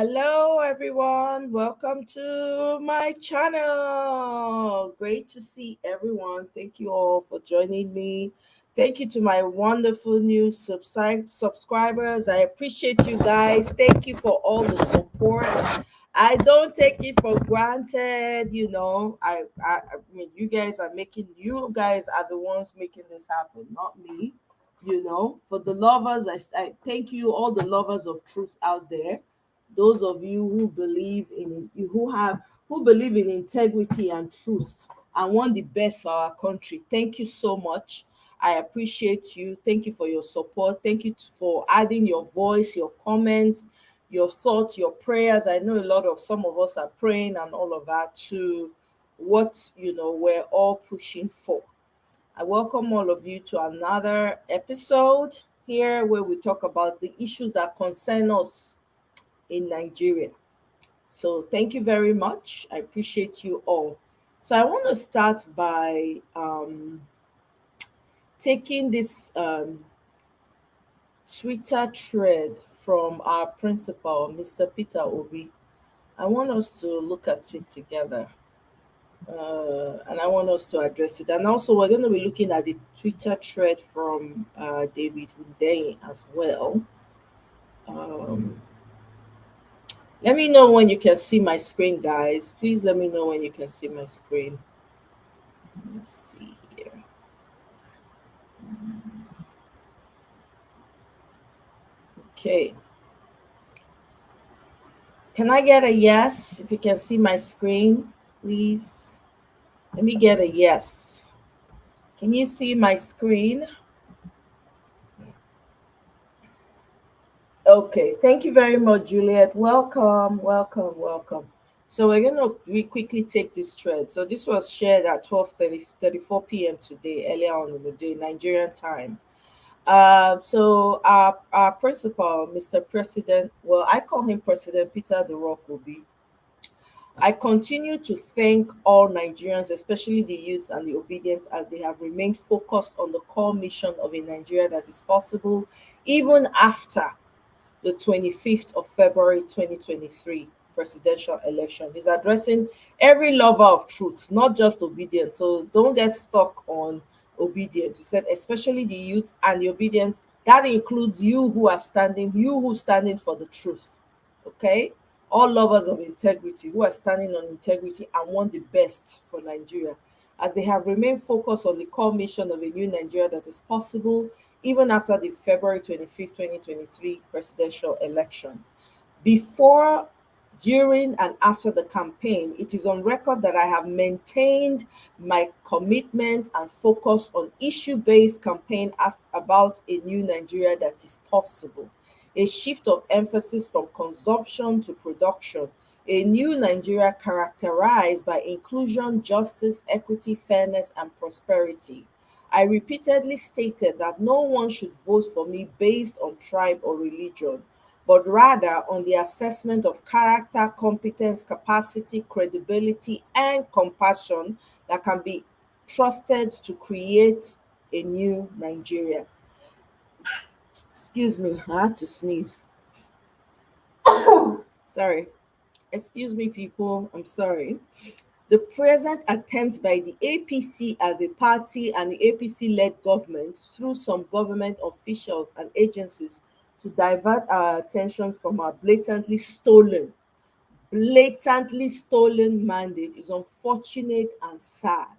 Hello, everyone. Welcome to my channel. Great to see everyone. Thank you all for joining me. Thank you to my wonderful new subscribers. I appreciate you guys. Thank you for all the support. I don't take it for granted. I mean, you guys are the ones making this happen, not me. For the lovers, I thank you, all the lovers of truth out there, those of you who believe in who believe in integrity and truth and want the best for our country. Thank you so much. I appreciate you. Thank you for your support. Thank you for adding your voice, your comment, your thoughts, your prayers. I know some of us are praying and all of that to what we're all pushing for. I welcome all of you to another episode here where we talk about the issues that concern us in Nigeria. So thank you very much. I appreciate you all. So I want to start by taking this Twitter thread from our principal, Mr. Peter Obi. I want us to look at it together. And I want us to address it. And also, we're going to be looking at the Twitter thread from David Hundeyin as well. Let me know when you can see my screen, guys. Please let me know when you can see my screen. Let's see here. Okay. Can I get a yes if you can see my screen, please? Let me get a yes. Can you see my screen? Okay, thank you very much, Juliet. Welcome, welcome, welcome. So we're going to quickly take this thread. So this was shared at 12:34 p.m. today, earlier on in the day, Nigerian time. So our principal, Mr. President, well, I call him President Peter the Rock Obi. I continue to thank all Nigerians, especially the youth and the obedience, as they have remained focused on the core mission of a Nigeria that is possible, even after the 25th of February 2023 presidential election. He's addressing every lover of truth, not just obedience. So don't get stuck on obedience. He said, especially the youth and the obedience, that includes you who standing for the truth. Okay? All lovers of integrity who are standing on integrity and want the best for Nigeria, as they have remained focused on the core mission of a new Nigeria that is possible even after the February 25th, 2023 presidential election. Before, during, and after the campaign, it is on record that I have maintained my commitment and focus on issue-based campaign about a new Nigeria that is possible. A shift of emphasis from consumption to production, a new Nigeria characterized by inclusion, justice, equity, fairness, and prosperity. I repeatedly stated that no one should vote for me based on tribe or religion, but rather on the assessment of character, competence, capacity, credibility, and compassion that can be trusted to create a new Nigeria. Excuse me, I had to sneeze. Sorry. Excuse me, people. I'm sorry. The present attempts by the APC as a party and the APC-led government through some government officials and agencies to divert our attention from our blatantly stolen mandate is unfortunate and sad.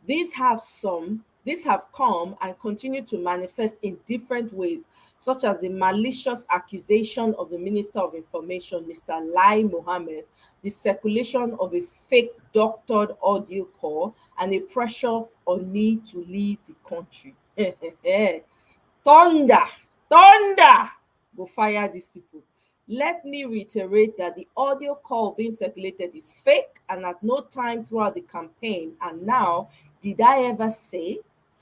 These have come and continue to manifest in different ways, such as the malicious accusation of the Minister of Information, Mr. Lai Mohammed, the circulation of a fake doctored audio call, and a pressure on me to leave the country. Thunder will fire these people. Let me reiterate that the audio call being circulated is fake, and at no time throughout the campaign and now did I ever say,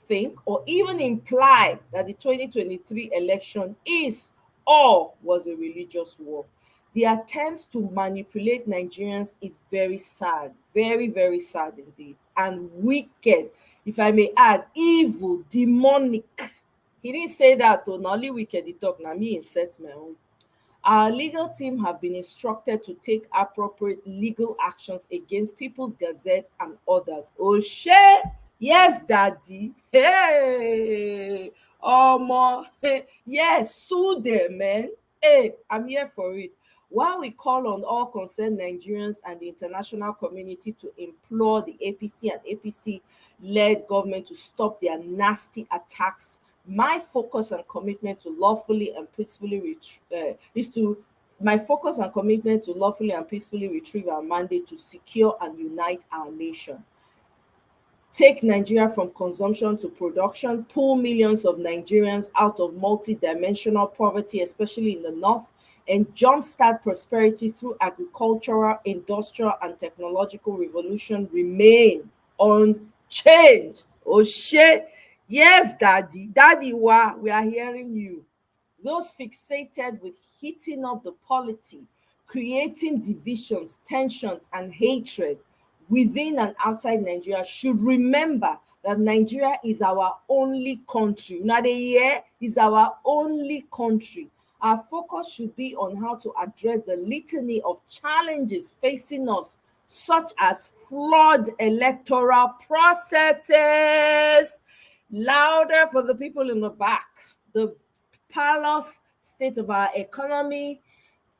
think, or even imply that the 2023 election is or was a religious war. The attempt to manipulate Nigerians is very sad, very, very sad indeed, and wicked, if I may add, evil, demonic. He didn't say that, oh, not only wicked, he talk, now me insert my own. Our legal team have been instructed to take appropriate legal actions against People's Gazette and others. Oh shey, yes daddy, hey omo, yes, sue them man. Hey, I'm here for it. While we call on all concerned Nigerians and the international community to implore the APC and APC-led government to stop their nasty attacks, my focus and commitment to lawfully and peacefully is to my focus and commitment to lawfully and peacefully retrieve our mandate to secure and unite our nation, take Nigeria from consumption to production, pull millions of Nigerians out of multi-dimensional poverty, especially in the north, and jumpstart prosperity through agricultural, industrial, and technological revolution remain unchanged. Oh shit. Yes, daddy. Daddy, we are hearing you. Those fixated with heating up the polity, creating divisions, tensions, and hatred within and outside Nigeria should remember that Nigeria is our only country. Now, the year is our only country. Our focus should be on how to address the litany of challenges facing us, such as flawed electoral processes. Louder for the people in the back. The parlous state of our economy,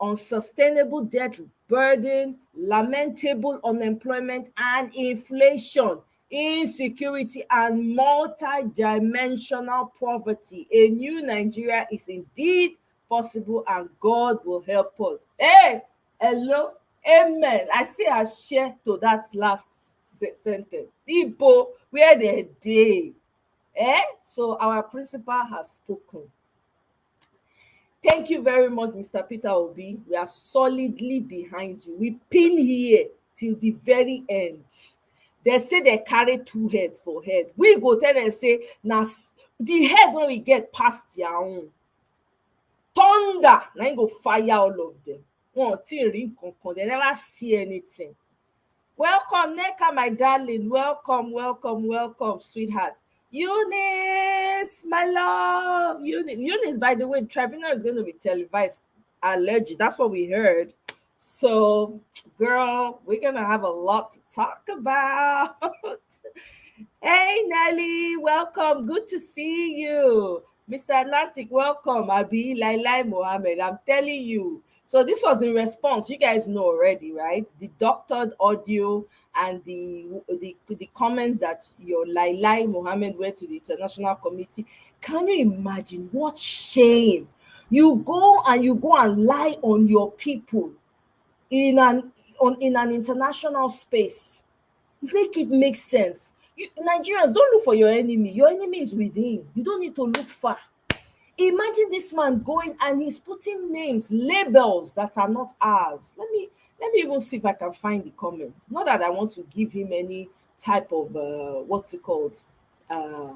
unsustainable debt burden, lamentable unemployment and inflation, insecurity and multi-dimensional poverty. A new Nigeria is indeed possible and God will help us. Hey, hello, amen. I say I share to that last sentence. Igbo, where they dey? So our principal has spoken. Thank you very much, Mr. Peter Obi. We are solidly behind you. We pin here till the very end. They say they carry two heads for head. We go tell them say na the head when we get past their own. Thunder, na go fire all of them. One thing ring concon, they never see anything. Welcome, Neka, my darling. Welcome, welcome, welcome, sweetheart. Eunice, my love. Eunice, by the way, tribunal is going to be televised. Alleged. That's what we heard. So, girl, we're going to have a lot to talk about. Hey, Nelly, welcome. Good to see you. Mr. Atlantic, welcome. Abi Lailai Mohammed. I'm telling you. So this was in response. You guys know already, right? The doctored audio and the comments that your Lailai Mohammed went to the international committee. Can you imagine what shame? You go and lie on your people in an international space. Make it make sense. Nigerians, don't look for your enemy. Your enemy is within. You don't need to look far. Imagine this man going and he's putting names, labels that are not ours. Let me even see if I can find the comments. Not that I want to give him any type of what's it called? I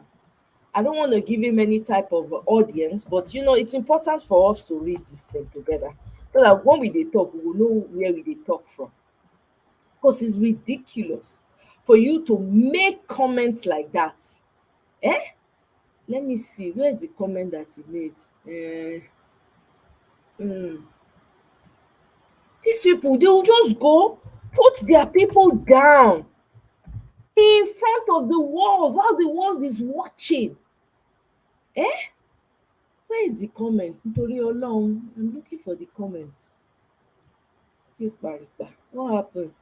don't want to give him any type of audience, but it's important for us to read this thing together so that when we dey talk, we will know where we dey talk from. Because it's ridiculous for you to make comments like that. Let me see, where's the comment that he made? These people, they will just go put their people down in front of the world while the world is watching. Where is the comment? Nítorí Ọlọ́run, I'm looking for the comment. What happened?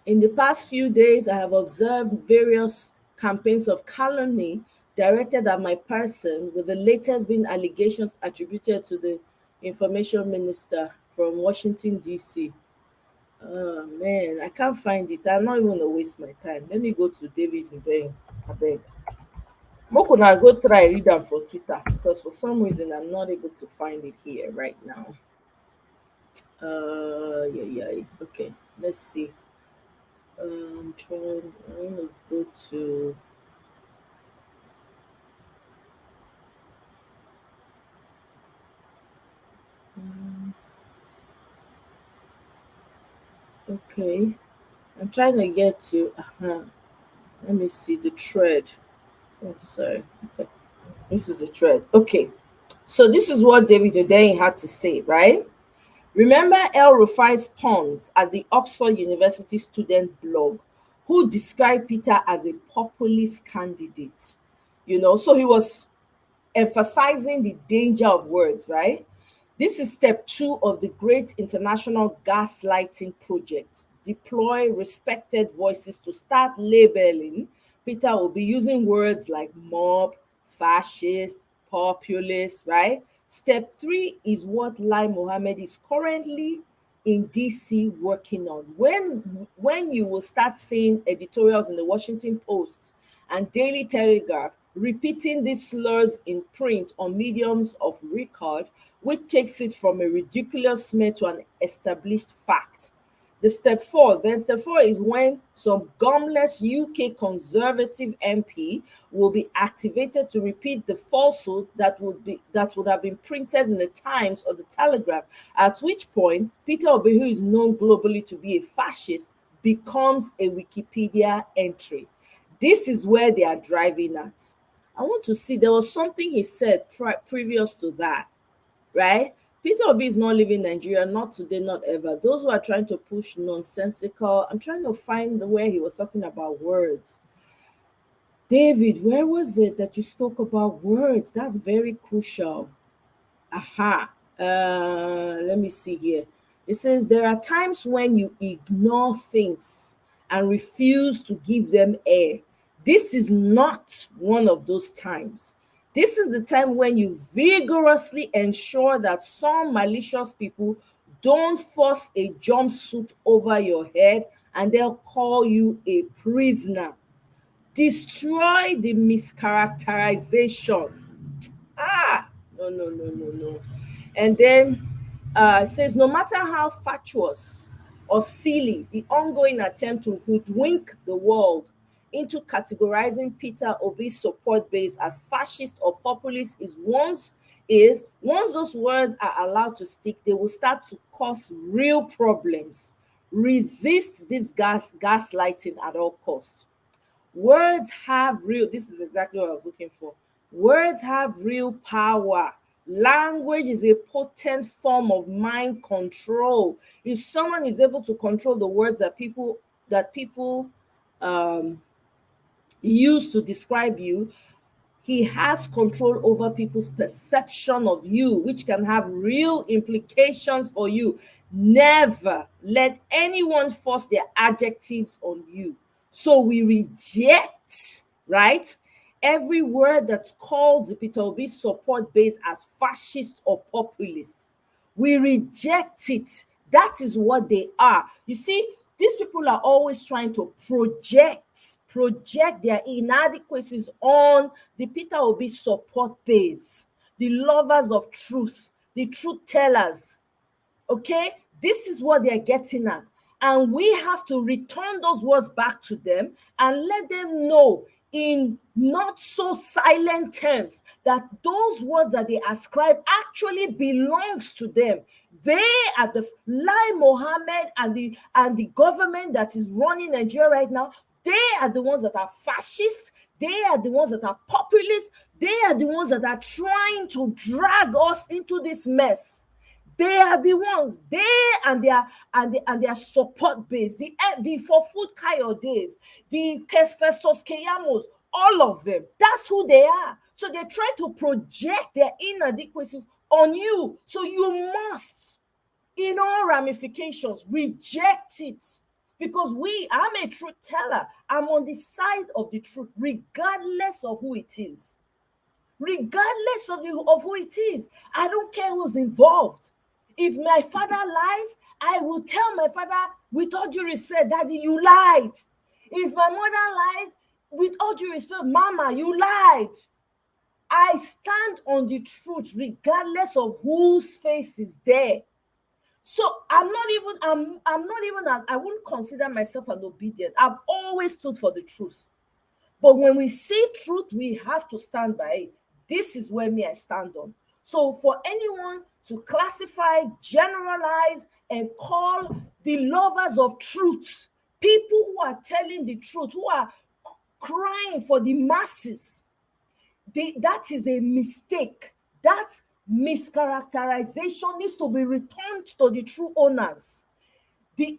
In the past few days, I have observed various campaigns of calumny directed at my person, with the latest being allegations attributed to the information minister from Washington, D.C. Oh, man, I can't find it. I'm not even going to waste my time. Let me go to David Hussein. Abeg. Make una go try read am for Twitter because for some reason I'm not able to find it here right now. Yeah. Okay, let's see. I'm going to go to okay. I'm trying to get to let me see the thread. Oh, sorry. Okay. This is a thread. Okay. So this is what David Odeyin had to say, right? Remember El Rufai's pawns at the Oxford University student blog, who described Peter as a populist candidate. So he was emphasizing the danger of words, right? This is step two of the great international gaslighting project. Deploy respected voices to start labeling Peter Obi using words like mob, fascist, populist, right? Step three is what Lai Mohammed is currently in DC working on. When you will start seeing editorials in the Washington Post and Daily Telegraph repeating these slurs in print on mediums of record, which takes it from a ridiculous smear to an established fact. Step four is when some gumless UK Conservative MP will be activated to repeat the falsehood that would have been printed in the Times or the Telegraph, at which point Peter Obi, who is known globally to be a fascist, becomes a Wikipedia entry. This is where they are driving at. I want to see, there was something he said previous to that, right? Peter Obi is not leaving Nigeria, not today, not ever. Those who are trying to push nonsensical, I'm trying to find where he was talking about words. David, where was it that you spoke about words? That's very crucial. Aha. Let me see here. It says there are times when you ignore things and refuse to give them air. This is not one of those times. This is the time when you vigorously ensure that some malicious people don't force a jumpsuit over your head and they'll call you a prisoner. Destroy the mischaracterization. No, no, no, no, no. And then it says, no matter how fatuous or silly the ongoing attempt to hoodwink the world into categorizing Peter Obi's support base as fascist or populist once those words are allowed to stick, they will start to cause real problems. Resist this gaslighting at all costs. Words have real, this is exactly what I was looking for. Words have real power. Language is a potent form of mind control. If someone is able to control the words that people um, use to describe you, he has control over people's perception of you, which can have real implications for you. Never let anyone force their adjectives on you. So we reject, right? Every word that calls the Peter Obi support base as fascist or populist. We reject it. That is what they are. You see, these people are always trying to project their inadequacies on the Peter Obi support base, the lovers of truth, the truth tellers. Okay, this is what they're getting at, and we have to return those words back to them and let them know in not so silent terms that those words that they ascribe actually belongs to them. They are the Lai Mohammed and the government that is running Nigeria right now. They are the ones that are fascist. They are the ones that are populist. They are the ones that are trying to drag us into this mess. They are the ones, they and their support base, the for food days, the Festus Keyamos, all of them. That's who they are. So they try to project their inadequacies on you. So you must, in all ramifications, reject it. Because I'm a truth teller. I'm on the side of the truth, regardless of who it is. Regardless of who it is. I don't care who's involved. If my father lies, I will tell my father, with all due respect, Daddy, you lied. If my mother lies, with all due respect, Mama, you lied. I stand on the truth regardless of whose face is there. So I wouldn't consider myself an obedient. I've always stood for the truth. But when we see truth, we have to stand by it. This is where me I stand on. So for anyone to classify, generalize, and call the lovers of truth, people who are telling the truth, who are crying for the masses, that is a mistake. That mischaracterization needs to be returned to the true owners. They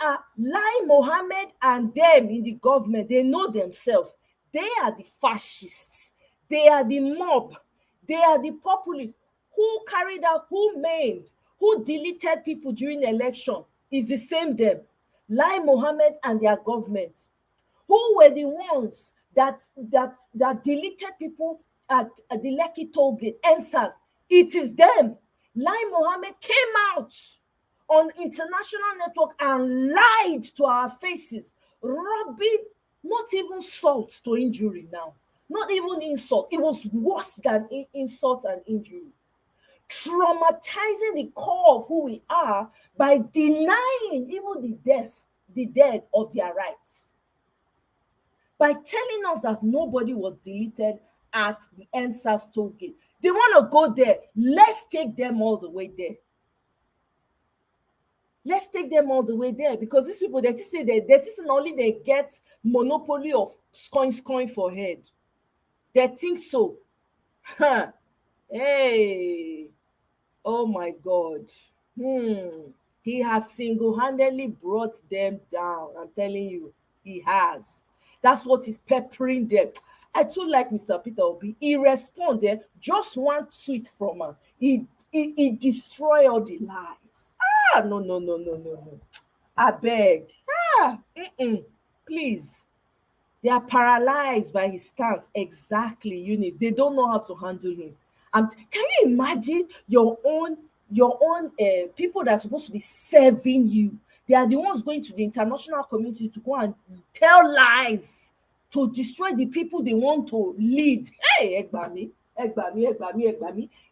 are Lai Mohammed and them in the government. They know themselves. They are the fascists. They are the mob. They are the populists who carried out, who maimed, who deleted people during election. Is the same them. Lai Mohammed and their government. Who were the ones that deleted people at the Lekki toll gate? Answers. It is them. Lai Mohammed came out on international network and lied to our faces, rubbing not even salt to injury now, not even insult. It was worse than insult and injury. Traumatizing the core of who we are by denying even the dead of their rights. By telling us that nobody was deleted at the NSAS toll gate. They want to go there. Let's take them all the way there. Let's take them all the way there, because these people, they say that is not only they get monopoly of scoring for head. They think so. Huh. Hey, oh my God. He has single-handedly brought them down. I'm telling you, he has. That's what is peppering them. I too like Mr. Peter Obi. He responded, just one tweet from him. He destroyed all the lies. No. I beg. Please. They are paralyzed by his stance. Exactly, Eunice. They don't know how to handle him. And can you imagine your own people that are supposed to be serving you? They are the ones going to the international community to go and tell lies to destroy the people they want to lead. Hey, Egbami.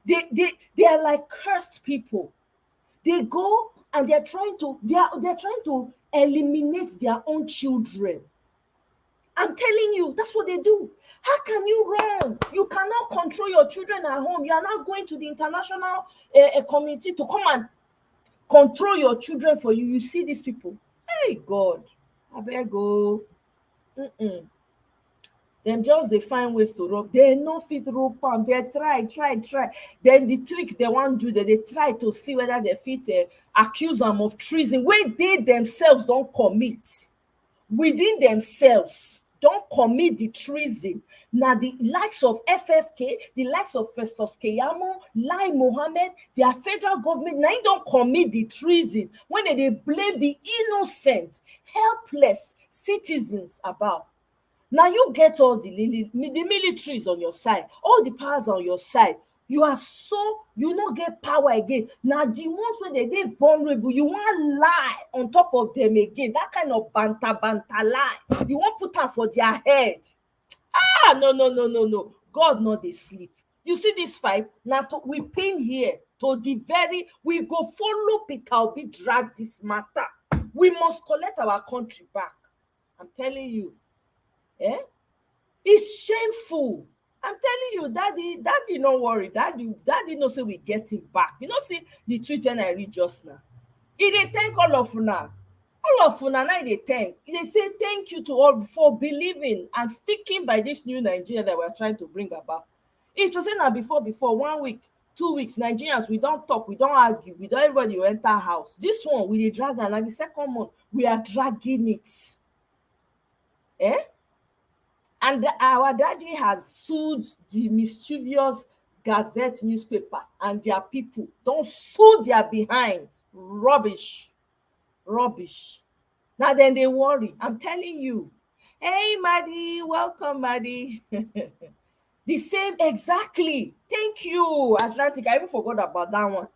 They are like cursed people. They go and they're trying to eliminate their own children. I'm telling you, that's what they do. How can you run? You cannot control your children at home. You are not going to the international community to come and control your children for you. You see these people. Hey, God. I better go. Them just they find ways to rope. They no fit rope them. They try. Then the trick they want to do, they try to see whether they fit accuse them of treason. When they themselves don't commit within themselves, don't commit the treason. Now the likes of FFK, the likes of Festus Keyamo, Lai Mohammed, their federal government, now you don't commit the treason when they blame the innocent, helpless citizens about. Now you get all the militaries on your side, all the powers on your side. You are so, you not get power again. Now the ones when they get vulnerable, you want lie on top of them again. That kind of banta lie. You want put them for their head. No. God not they sleep. You see this fight? Now we pin here to the very, we go follow Peter Obi drag this matter. We must collect our country back. I'm telling you. It's shameful. I'm telling you, daddy, don't worry. Daddy no say we get him back. You know, see the tweet I read just now. He dey thank all of una. All of una now they thank. They say thank you to all for believing and sticking by this new Nigeria that we're trying to bring about. If to say now before 1 week, 2 weeks, Nigerians, we don't talk, we don't argue, we don't everybody will enter house. This one we dey drag, and the second month we are dragging it. And our daddy has sued the mischievous Gazette newspaper and their people. Don't sue their behind. Rubbish. Now then they worry. I'm telling you. Hey, Maddie. Welcome, Maddie. The same, exactly. Thank you, Atlantic. I even forgot about that one.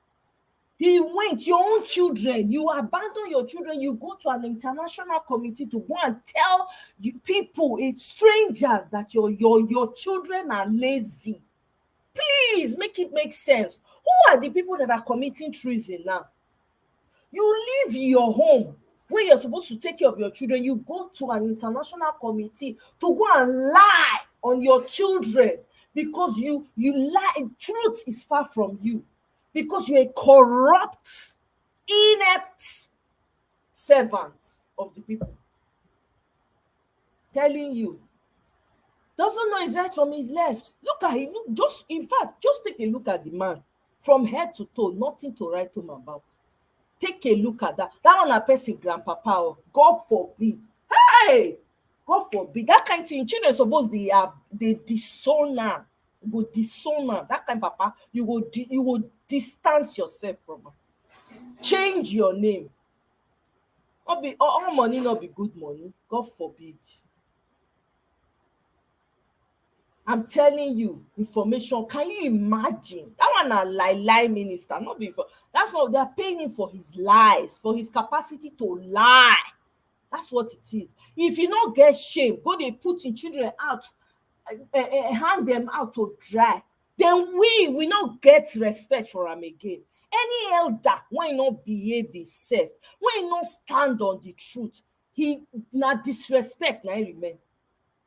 He went, your own children, you abandon your children, you go to an international committee to go and tell people, it's strangers, that your children are lazy. Please make it make sense. Who are the people that are committing treason now? You leave your home where you're supposed to take care of your children, you go to an international committee to go and lie on your children because you lie. Truth is far from you. Because you're a corrupt, inept servant of the people. Telling you. Doesn't know his right from his left. Look at him. Look, just in fact, just take a look at the man from head to toe. Nothing to write home about. Take a look at that. That one na person grandpapa o. God forbid. Hey! God forbid. That kind thing, children suppose they disown am. Go disown am. That kind papa, you go distance yourself from am. Change your name. No be all money no be good money. God forbid. I'm telling you, information. Can you imagine? That one na lie minister, not before. That's not, they are paying him for his lies, for his capacity to lie. That's what it is. If you no get shame, go dey put im children out, hang them out to dry. Then we no get respect for am again. Any elder when no behave himself, when no stand on the truth, he na disrespect na him remain.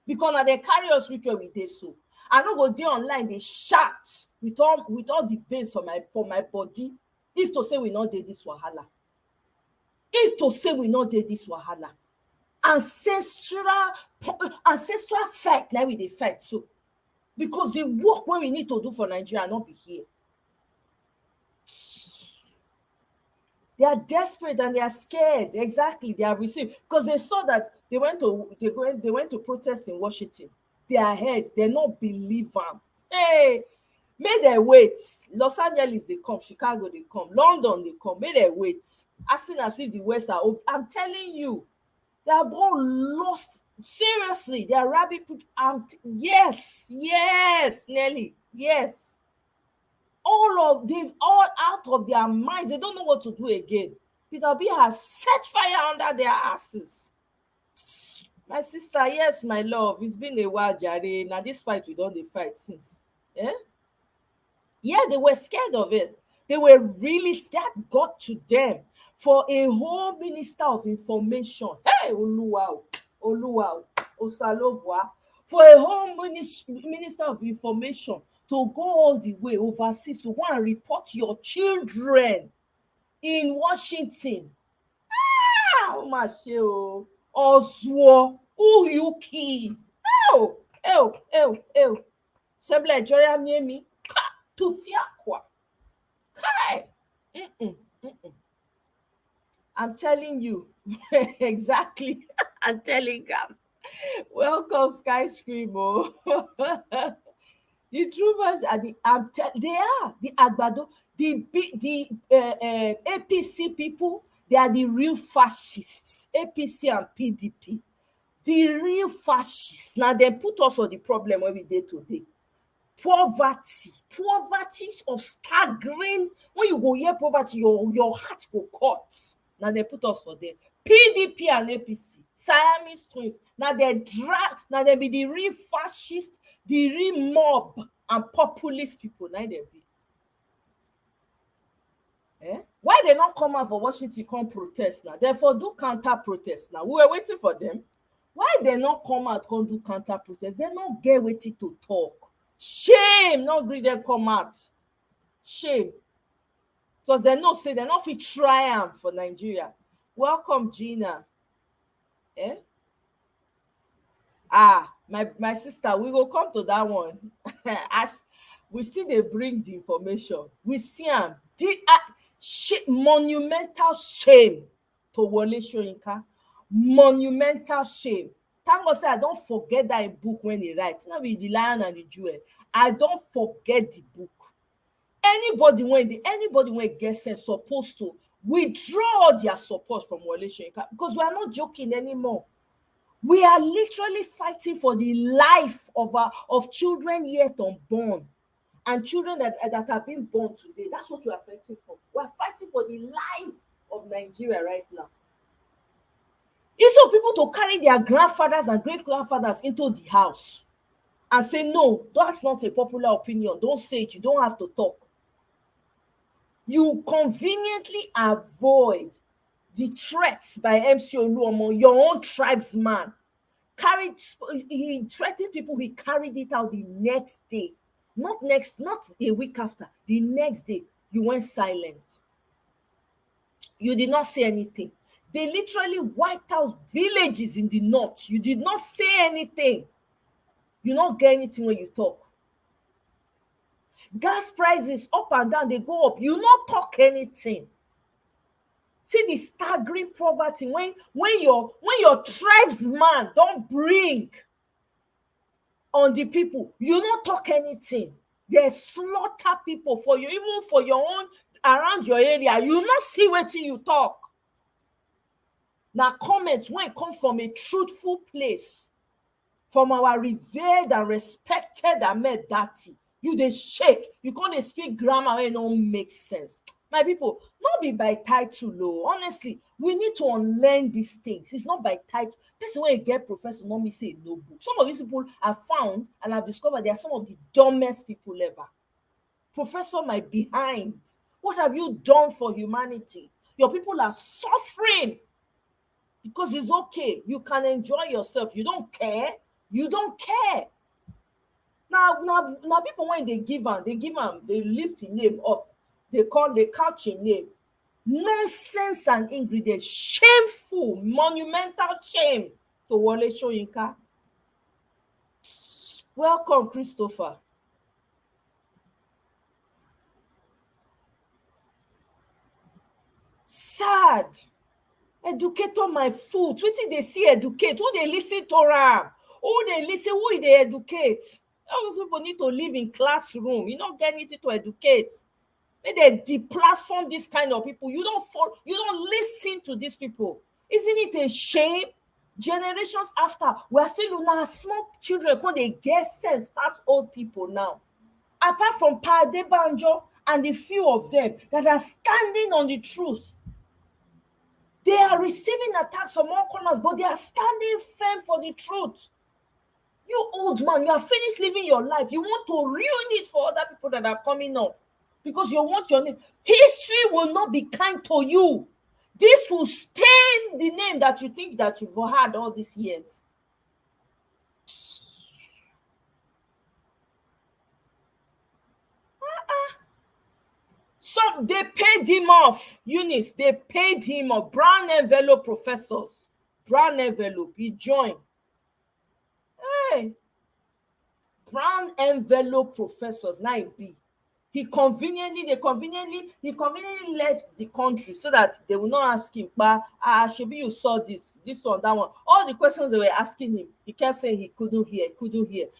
Because na dey carry us reach where we dey so. I no go dey online dey shout with all the veins for my body if to say we no dey this wahala. If to say we no dey this wahala. Ancestral fight na we dey fight so. Because the work wey we need to do for Nigeria no be here. They are desperate and they are scared. Exactly, they are received because they saw that they went to protest in Washington. Their heads, they not believe am. Hey, may they wait. Los Angeles they come, Chicago they come, London they come. May they wait. As soon as if the West are over, I'm telling you, they have all lost. Seriously, they are rabbit. Yes, Nelly, yes. All out of their minds. They don't know what to do again. Peter Obi has set fire under their asses. My sister, yes, my love, it's been a while, Jare. Now this fight we don't fight since. Yeah, they were scared of it. They were really scared. Got to them for a whole minister of information. Hey, Oluwa, Osalobwa, for a whole minister of information to go all the way overseas to go and report your children in Washington. Oh my show. Oswo, who you kill? Ew. Semble Joya Miemi. To fiakwa. Kai. I'm telling you. Exactly. I'm telling you. Welcome, Sky Screamo. The true version are they are the Agbado, the APC people. They are the real fascists. APC and PDP, the real fascists. Now they put us on the problem where we dey today. Poverty of staggering. When you go hear poverty, your heart go cut. Now they put us for there. PDP and APC, Siamese twins. Now they be the real fascist, the real mob and populist people. Now they be. Why they not come out for Washington come protest now? Therefore do counter protest now. We were waiting for them. Why they not come out come do counter protest? They not get waiting to talk. Shame, not gree them come out. Shame. Because they know say they not fit triumph for Nigeria. Welcome, Gina. My sister, we go come to that one. As we still dey bring the information. We see am. Monumental shame to Wole Soyinka. Monumental shame. Thank God say I don't forget that book when he writes. Not be The Lion and the Jewel. I don't forget the book. Anybody when gets sense supposed to withdraw their support from Wole Soyinka because we are not joking anymore. We are literally fighting for the life of children yet unborn and children that have been born today. That's what we are fighting for. We are fighting for the life of Nigeria right now. Instead of people to carry their grandfathers and great-grandfathers into the house and say, no, that's not a popular opinion. Don't say it. You don't have to talk. You conveniently avoid the threats by MC Oluomo, your own tribesman. He threatened people, he carried it out the next day. Not a week after. The next day, you went silent. You did not say anything. They literally wiped out villages in the north. You did not say anything. You not get anything when you talk. Gas prices up and down, they go up. You not talk anything. See the staggering poverty when your tribesman don't bring on the people, you not talk anything. They slaughter people for you, even for your own around your area. You not see wetin you talk. Now comments when it come from a truthful place, from our revered and respected Ahmed Dati, you dey shake. You can't dey speak grammar wey no make sense. My people, not be by title o. Honestly, we need to unlearn these things. It's not by title. Person wey get professor no mean say no book. Some of these people I found and I've discovered they are some of the dumbest people ever. Professor, my behind. What have you done for humanity? Your people are suffering because it's okay. You can enjoy yourself. You don't care. You don't care. Now people when they give am, they lift the name up. They couch a name. Nonsense and ingredients. Shameful, monumental shame to Wole Soyinka. Welcome, Christopher. Sad. Educator my foot. Wetin dey see educate? Who dey listen to am? Who dey listen? Who e dey educate? All those people need to live in classroom. You don't get anything to educate. Make they deplatform this kind of people. You don't follow, you don't listen to these people. Isn't it a shame? Generations after, we're still now small children when they get sense past old people now. Apart from Pa Adebanjo and the few of them that are standing on the truth, they are receiving attacks from all corners, but they are standing firm for the truth. You old man, you are finished living your life. You want to ruin it for other people that are coming up because you want your name. History will not be kind to you. This will stain the name that you think that you've had all these years. Some they paid him off, Eunice. They paid him off. Brown envelope professors. Brown envelope. He joined. Hey. Brown envelope professors. Now it be. He conveniently left the country so that they will not ask him, but Shebi, you saw this one, that one. All the questions they were asking him, he kept saying he couldn't hear.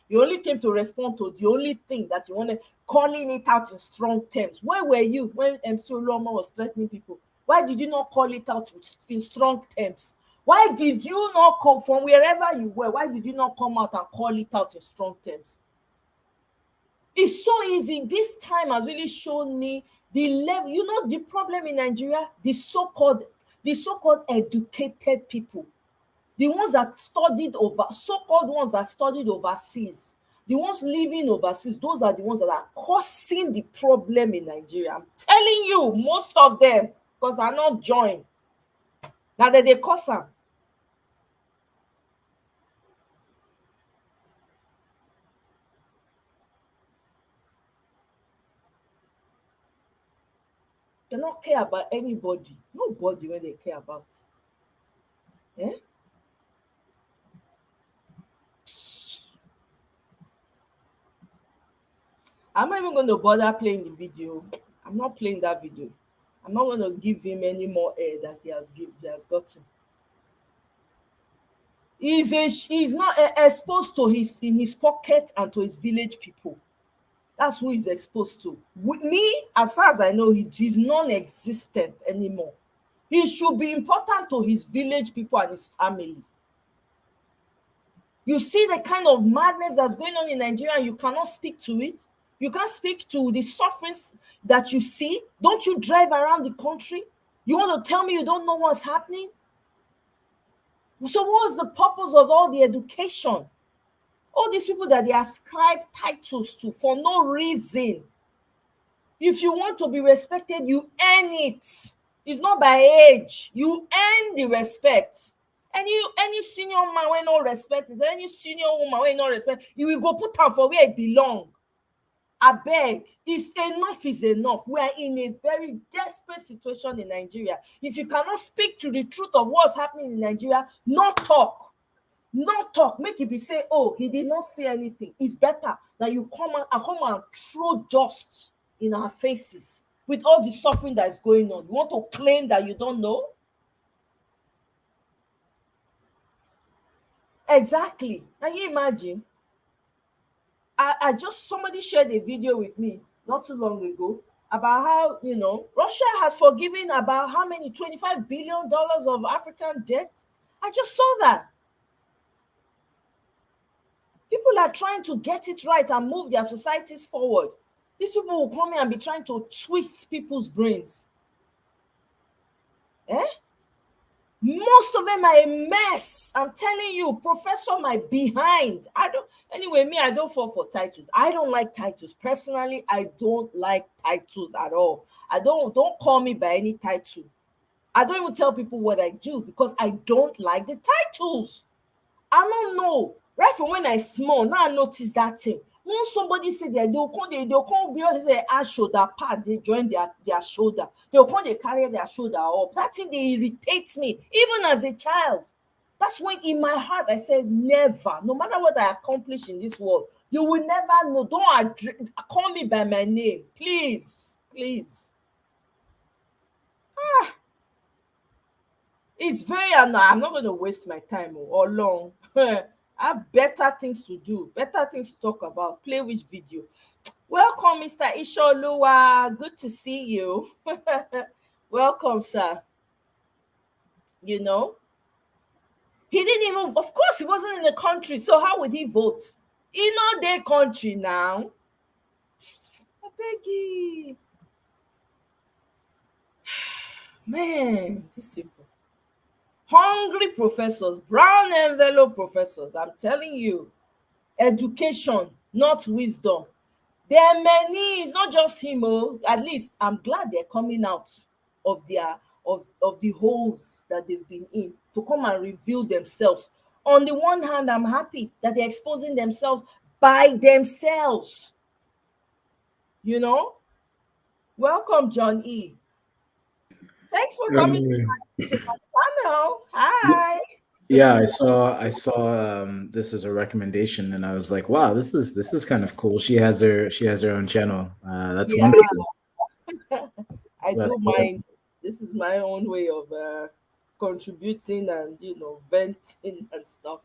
He only came to respond to the only thing that he wanted, calling it out in strong terms. Where were you when MC Oloma was threatening people? Why did you not call it out in strong terms? Why did you not come from wherever you were? Why did you not come out and call it out in strong terms? It's so easy. This time has really shown me the level. You know, the problem in Nigeria, the so-called educated people, the ones that studied so-called ones that studied overseas, the ones living overseas, those are the ones that are causing the problem in Nigeria. I'm telling you, most of them, because I'm not joined. Now that they cause them. They don't care about anybody. Nobody when they care about. Eh? I'm not even going to bother playing the video. I'm not playing that video. I'm not going to give him any more air that he has gotten. He's not exposed to in his pocket and to his village people. That's who he's exposed to. With me, as far as I know, he's non-existent anymore. He should be important to his village people and his family. You see the kind of madness that's going on in Nigeria, and you cannot speak to it. You can't speak to the sufferings that you see. Don't you drive around the country? You want to tell me you don't know what's happening? So what's the purpose of all the education? All these people that they ascribe titles to for no reason. If you want to be respected, you earn it. It's not by age. You earn the respect. Any senior man wey no respect is any senior woman wey no respect, you will go put am for where it belong. Abeg, enough is enough. We are in a very desperate situation in Nigeria. If you cannot speak to the truth of what's happening in Nigeria, not talk. Not talk, make it be say, oh, he did not say anything. It's better that you come and throw dust in our faces with all the suffering that is going on. You want to claim that you don't know? Exactly. Can you imagine? I just somebody shared a video with me not too long ago about how Russia has forgiven about how many $25 billion of African debt. I just saw that. People are trying to get it right and move their societies forward. These people will come in and be trying to twist people's brains. Eh? Most of them are a mess. I'm telling you, professor my behind. I don't fall for titles. I don't like titles. Personally, I don't like titles at all. Don't call me by any title. I don't even tell people what I do because I don't like the titles. I don't know. Right from when I small, now I notice that thing. When somebody say that they'll come beyond say shoulder pad, they join their shoulder. They'll come, they carry their shoulder up. That thing they irritates me, even as a child. That's when in my heart I said, never, no matter what I accomplish in this world, you will never know. Don't call me by my name, please, please. It's very I'm not going to waste my time or long. I have better things to do, better things to talk about. Play which video. Welcome, Mr. Isholuwa. Good to see you. Welcome, sir. You know, he didn't even, of course, he wasn't in the country. So how would he vote? In all their country now. I beg you. Man, these people. Hungry professors, brown envelope professors. I'm telling you, education, not wisdom. There are many, it's not just him. Oh, at least I'm glad they're coming out of their of the holes that they've been in to come and reveal themselves. On the one hand, I'm happy that they're exposing themselves by themselves. You know, welcome, John E. Thanks for coming to my channel. Hi. Yeah, I saw this as a recommendation, and I was like, wow, this is kind of cool. She has her own channel. That's Yeah, wonderful. I That's do wonderful. mine. This is my own way of contributing and venting and stuff.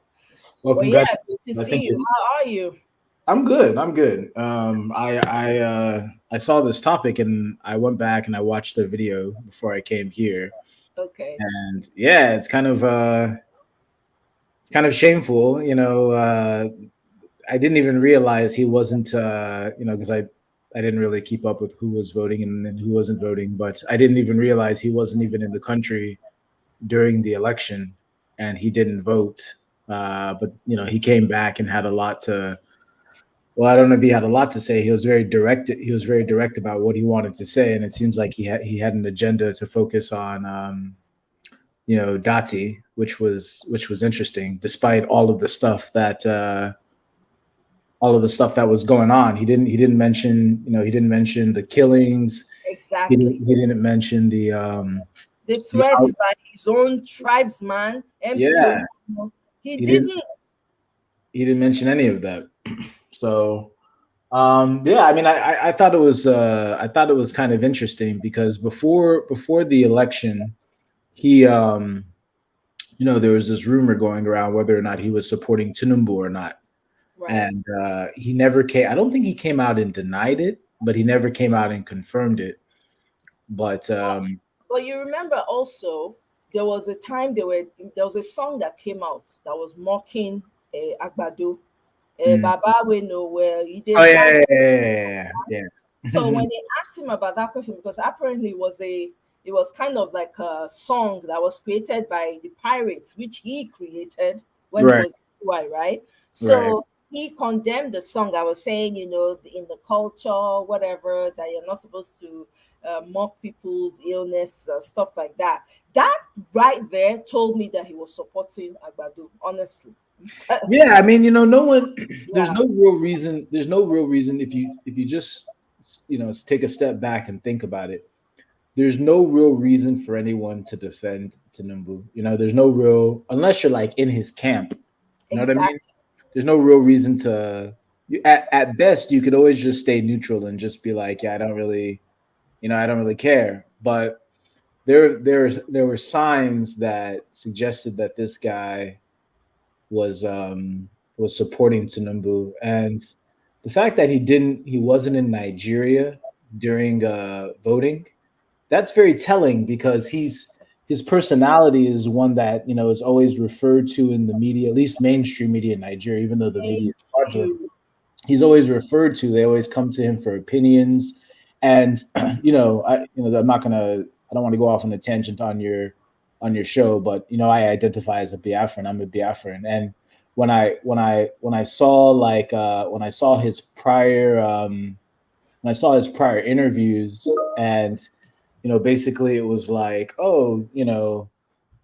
Well, But yeah, congrats. good to I see think you. it's. How are you? I'm good. I'm good. I saw this topic and I went back and I watched the video before I came here, Okay. and yeah, it's kind of shameful. I didn't even realize he wasn't, because I didn't really keep up with who was voting and who wasn't voting, but I didn't even realize he wasn't even in the country during the election and he didn't vote. But, he came back and had a lot to, well, I don't know if he had a lot to say. He was very direct. He was very direct about what he wanted to say. And it seems like he had an agenda to focus on, Dati, which was interesting, despite all of the stuff that was going on. He didn't mention the killings. He Exactly. didn't he didn't mention The the threats out. by his own tribesman, MC Yeah, Olumo, he he didn't didn't. he didn't mention any of that. So yeah, I mean, I thought it was kind of interesting because before the election, he there was this rumor going around whether or not he was supporting Tinubu or not. Right. And he never came. I don't think he came out and denied it, but he never came out and confirmed it. But But you remember also there was a time there was a song that came out that was mocking Agbado. mm. Baba we know where he Oh did yeah, fly. yeah, yeah, yeah, So yeah. when they asked him about that question, because apparently it was kind of like a song that was created by the pirates, which he created when he Right, was why, right? right. So he condemned the song. I was saying, in the culture, whatever, that you're not supposed to mock people's illness, stuff like that. That right there told me that he was supporting Agbado, honestly. Yeah, I mean, no one. There's Yeah, no real reason. There's no real reason if you just take a step back and think about it. There's no real reason for anyone to defend Tinubu. There's no real unless you're like in his camp. You know what I mean? Exactly. There's no real reason to. At best, you could always just stay neutral and just be like, yeah, I don't really, I don't really care. But there were signs that suggested that this guy was um was supporting Tinubu, and the fact that he wasn't in Nigeria during voting, that's very telling because his personality is one that is always referred to in the media, at least mainstream media in Nigeria, even though the media Thank is fraudulent. you. He's always referred to. They always come to him for opinions, and I'm not gonna. I don't want to go off on a tangent on your show, but I identify as a Biafran. I'm a Biafran, and when I saw when I saw his prior interviews, and basically it was like, oh,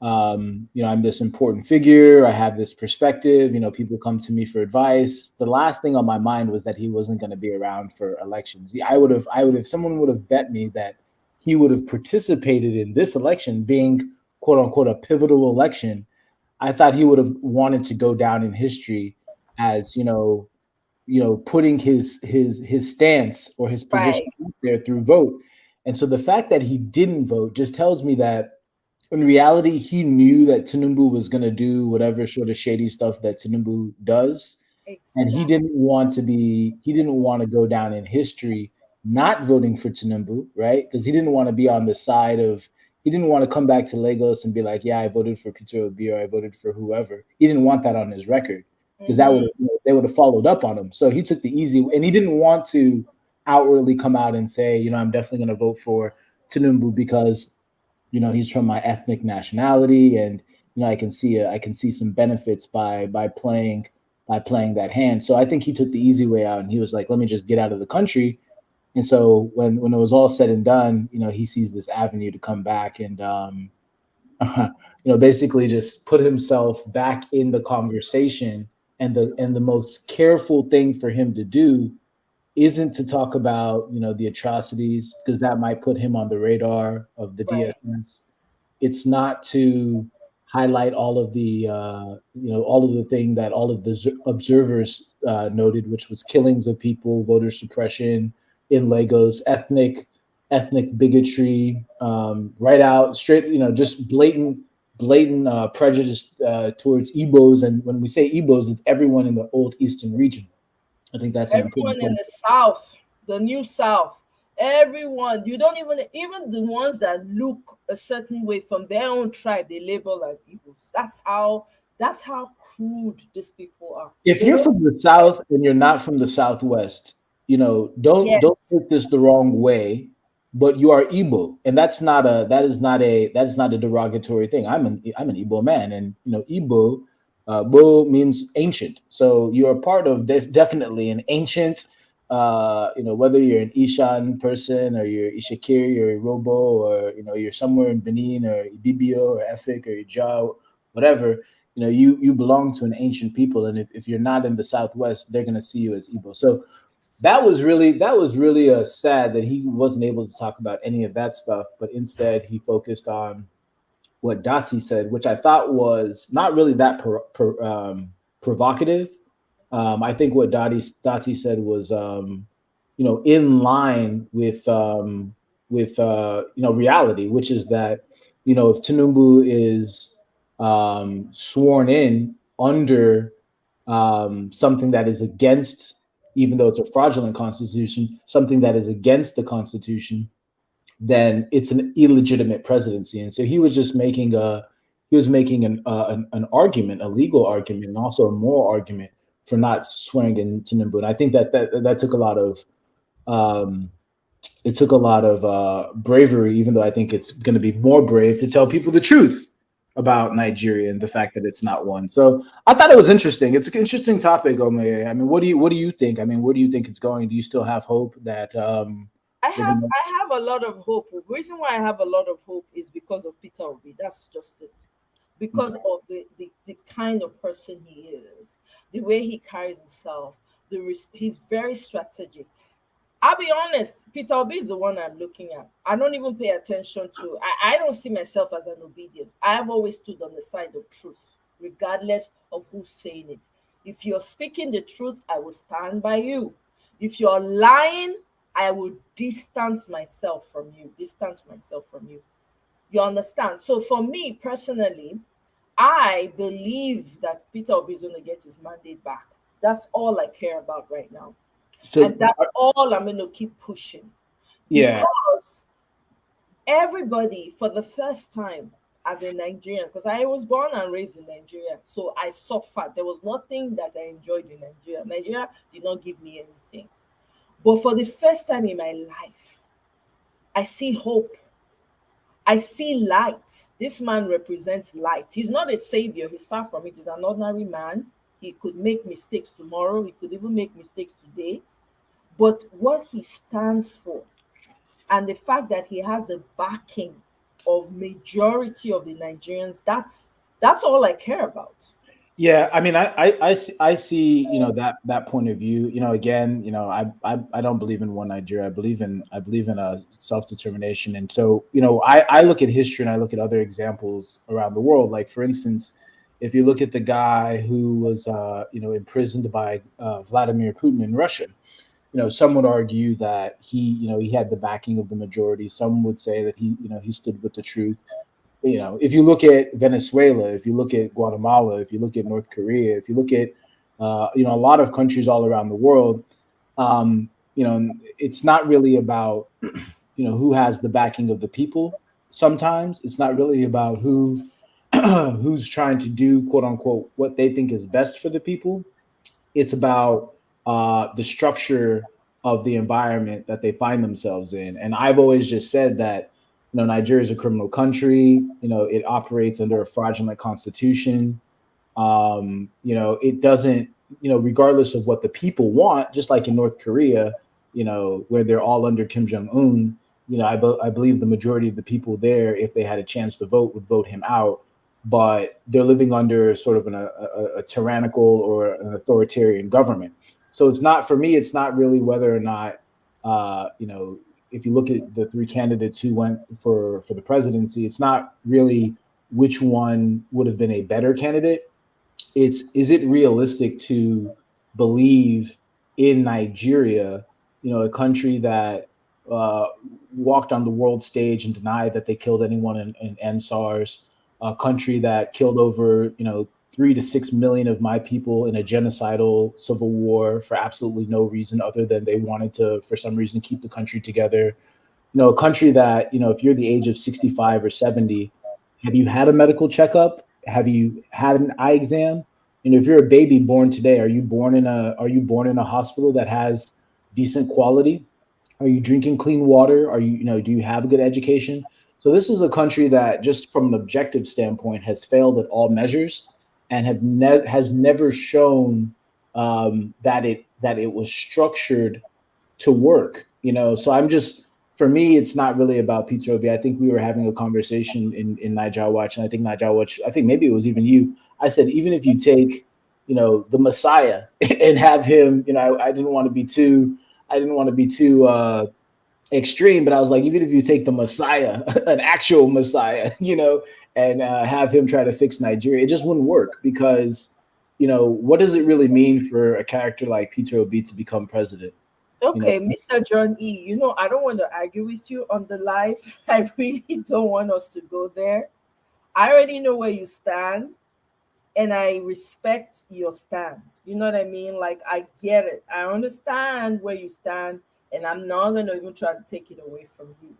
I'm this important figure. I have this perspective. People come to me for advice. The last thing on my mind was that he wasn't going to be around for elections. If someone would have bet me that he would have participated in this election being quote unquote a pivotal election, I thought he would have wanted to go down in history as, putting his stance or his position Right. out there through vote. And so the fact that he didn't vote just tells me that in reality, he knew that Tinubu was going to do whatever sort of shady stuff that Tinubu does, and Exactly. he didn't want to go down in history not voting for Tinubu, right? Because he didn't want to be on the side of he didn't want to come back to Lagos and be like, yeah, I voted for Peter Obi or I voted for whoever. He didn't want that on his record because that would Mm-hmm. they would have followed up on him. So he took the easy, and he didn't want to outwardly come out and say, I'm definitely going to vote for Tinubu because he's from my ethnic nationality, and I can see some benefits by playing that hand. So I think he took the easy way out, and he was like, let me just get out of the country. And so when it was all said and done, he sees this avenue to come back and basically just put himself back in the conversation. And the most careful thing for him to do isn't to talk about the atrocities, because that might put him on the radar of the Right. DSS. It's not to highlight all of the thing that all of the observers noted, which was killings of people, voter suppression in Lagos, ethnic bigotry, right out straight, just blatant prejudice towards Igbos. And when we say Igbos, it's everyone in the old eastern region. I think that's an important Everyone in point. the South, the new South, everyone, you don't even the ones that look a certain way from their own tribe, they label as Igbos. That's how crude these people are. If They you're don't from the South and you're not from the Southwest, don't yes, take this the wrong way, but you are Igbo, and that is not a derogatory thing. I'm an Igbo man, and Igbo, Bo means ancient, so you are part of definitely an ancient. Whether you're an Ishan person or you're Ishikiri or Robo, or you're somewhere in Benin or Ibibio or Efik or Ijao, whatever, you belong to an ancient people, and if you're not in the Southwest, they're going to see you as Igbo. So that was really sad that he wasn't able to talk about any of that stuff, but instead he focused on what Dati said, which I thought was not really that provocative. I think what Dati said was, in line with reality, which is that if Tinubu is sworn in under something that is against, even though it's a fraudulent constitution, something that is against the constitution, then it's an illegitimate presidency. And so he was making an argument, a legal argument, and also a moral argument for not swearing in Tinubu. And I think that took a lot of um, it took a lot of bravery, even though I think it's going to be more brave to tell people the truth about Nigeria and the fact that it's not one. So I thought it was interesting. It's an interesting topic, Ome. I mean, what do you think? I mean, where do you think it's going? Do you still have hope that I we're have gonna? I have a lot of hope. The reason why I have a lot of hope is because of Peter Obi. That's just it. Because Okay. of the kind of person he is, the way he carries himself, he's very strategic. I'll be honest, Peter Obi is the one I'm looking at. I don't even pay attention to. I don't see myself as an obedient. I've always stood on the side of truth. regardless of who's saying it. If you're speaking the truth, I will stand by you. If you're lying, I will distance myself from you. Distance myself from you. You understand? So for me personally, I believe that Peter Obi is going to get his mandate back. That's all I care about right now. So And that's all I'm going to keep pushing. yeah, Because everybody, for the first time as a Nigerian, because I was born and raised in Nigeria, so I suffered. There was nothing that I enjoyed in Nigeria. Nigeria did not give me anything. But for the first time in my life, I see hope. I see light. This man represents light. He's not a savior. He's far from it. He's an ordinary man. He could make mistakes tomorrow. He could even make mistakes today. But what he stands for, and the fact that he has the backing of majority of the Nigerians, that's all I care about. yeah. I mean, I see, that point of view. Again, I don't believe in one Nigeria. I believe in a self determination. And so, I look at history and I look at other examples around the world. Like, for instance, if you look at the guy who was, imprisoned by Vladimir Putin in Russia, some would argue that he had the backing of the majority. Some would say that he stood with the truth. If you look at Venezuela, if you look at Guatemala, if you look at North Korea, if you look at a lot of countries all around the world, it's not really about who has the backing of the people. Sometimes it's not really about who who's trying to do, quote unquote, what they think is best for the people. It's about the structure of the environment that they find themselves in. And I've always just said that, Nigeria is a criminal country. It operates under a fraudulent constitution. It doesn't, regardless of what the people want, just like in North Korea, where they're all under Kim Jong Un. I believe the majority of the people there, if they had a chance to vote, would vote him out. But they're living under sort of a tyrannical or an authoritarian government. So it's not, for me, it's not really whether or not, if you look at the three candidates who went for the presidency, it's not really which one would have been a better candidate. It's, is it realistic to believe in Nigeria, a country that uh, walked on the world stage and denied that they killed anyone in SARS, a country that killed over 3 to 6 million of my people in a genocidal civil war for absolutely no reason other than they wanted to, for some reason, keep the country together. A country that, if you're the age of 65 or 70, have you had a medical checkup? Have you had an eye exam? If you're a baby born today, are you born in a hospital that has decent quality? Are you drinking clean water? Do you have a good education? So this is a country that, just from an objective standpoint, has failed at all measures and has never shown that it was structured to work. So I'm just, for me, it's not really about Peter Obi. I think we were having a conversation in Niger Watch, and I think Niger Watch, I think maybe it was even you. I said, even if you take, the Messiah and have him, I didn't want to be too extreme, but I was like, even if you take the Messiah, an actual Messiah, and have him try to fix Nigeria, it just wouldn't work because, what does it really mean for a character like Peter Obi to become president? You know, Okay, Mr. John E, I don't want to argue with you on the live. I really don't want us to go there. I already know where you stand, and I respect your stance. You know what I mean? Like, I get it. I understand where you stand, and I'm not going to even try to take it away from you,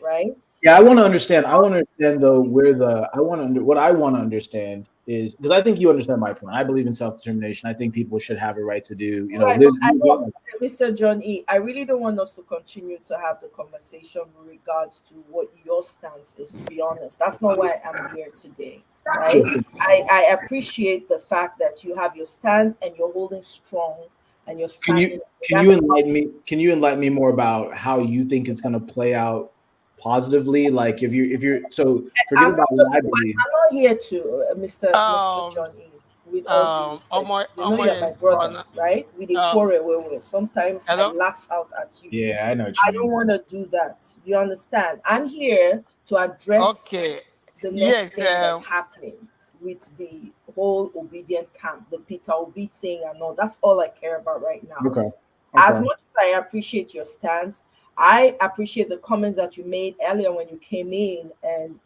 right? Yeah, I want to understand. I want to understand though where the I want to what I want to understand is, because I think you understand my point. I believe in self determination. I think people should have a right to do, Right, live, but I their don't, life. Mr. John E, I really don't want us to continue to have the conversation with regards to what your stance is, to be honest. That's not why I'm here today, right? Sure. I appreciate the fact that you have your stance and you're holding strong and you're Can you standing. can you That's enlighten me? Can you enlighten me more about how you think it's going to play out positively? Like, if you're so, forget I'm about not what I believe. I'm not here to Mr. Um, John E. With all due respect, you're my Omo is brother, on. right? With a Uh, quarrel, where sometimes I hello. lash out at you. Yeah, I know what you I don't mean. want to do that. You understand? I'm here to address Okay. the next Yes. thing that's happening with the whole obedient camp, the Peter Obi thing and all. That's all I care about right now. Okay. As Okay. much as I appreciate your stance, I appreciate the comments that you made earlier when you came in and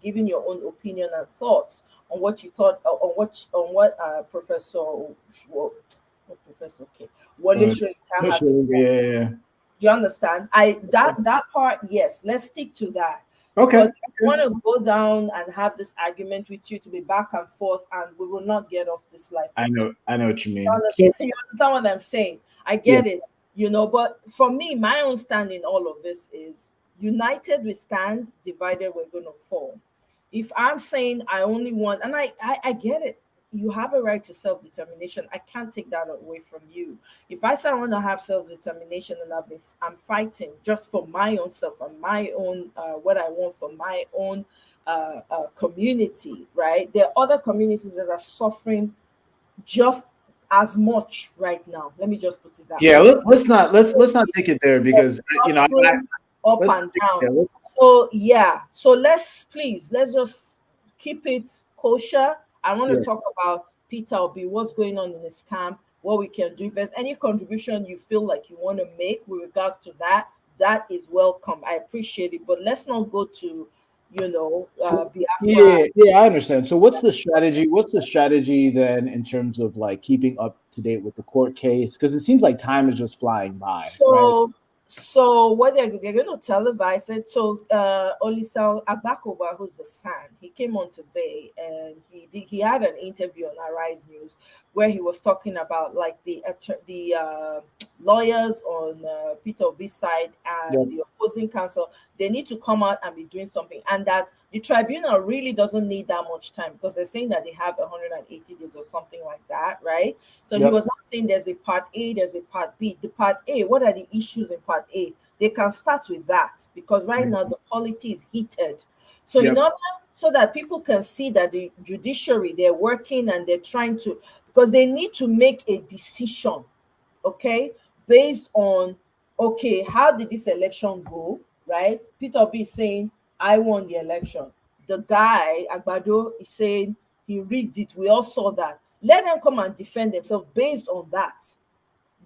giving your own opinion and thoughts on what you thought on what Professor well, not Professor okay Wale Uh, Soyinka yeah, had to sure. say. Yeah. Yeah. Do you understand? I that part, yes, let's stick to that. Okay. Because I Okay. want to go down and have this argument with you to be back and forth, and we will not get off this life I on time. know. I know what you You mean. So understand, you understand what I'm saying? I yeah. get it, but for me, my own stand in all of this is united we stand, divided we're going to fall. If I'm saying I only want, and I get it, you have a right to self determination. I can't take that away from you. If I say I want to have self determination and I'm fighting just for my own self and my own what I want for my own community, right? There are other communities that are suffering just as much right now. Let me just put it that Yeah. way. Let's not take it there because Suffering up let's not and take it down. there. So yeah, so let's just keep it kosher. I want to Yeah. talk about Peter Obi, what's going on in his camp, what we can do. If there's any contribution you feel like you want to make with regards to that, that is welcome. I appreciate it. But let's not go to, So Biafra. yeah, yeah, I understand. So what's the strategy? What's the strategy then in terms of like keeping up to date with the court case? Because it seems like time is just flying by, right? So what they're going to televise it. So Olisa Agbakoba, who's the son, he came on today and he had an interview on Arise News where he was talking about like the lawyers on Peter Obi's side and Yep. the opposing counsel. They need to come out and be doing something, and that the tribunal really doesn't need that much time because they're saying that they have 180 days or something like that, right? So he Yep. was not saying there's a part A, there's a part B. The part A, what are the issues in part A? They can start with that because right now the polity is heated. So in Yep. order so that people can see that the judiciary they're working and they're trying to because they need to make a decision, okay, based on okay, how did this election go? Right? Peter B is saying, I won the election. The guy, Agbado, is saying he rigged it. We all saw that. Let them come and defend themselves based on that.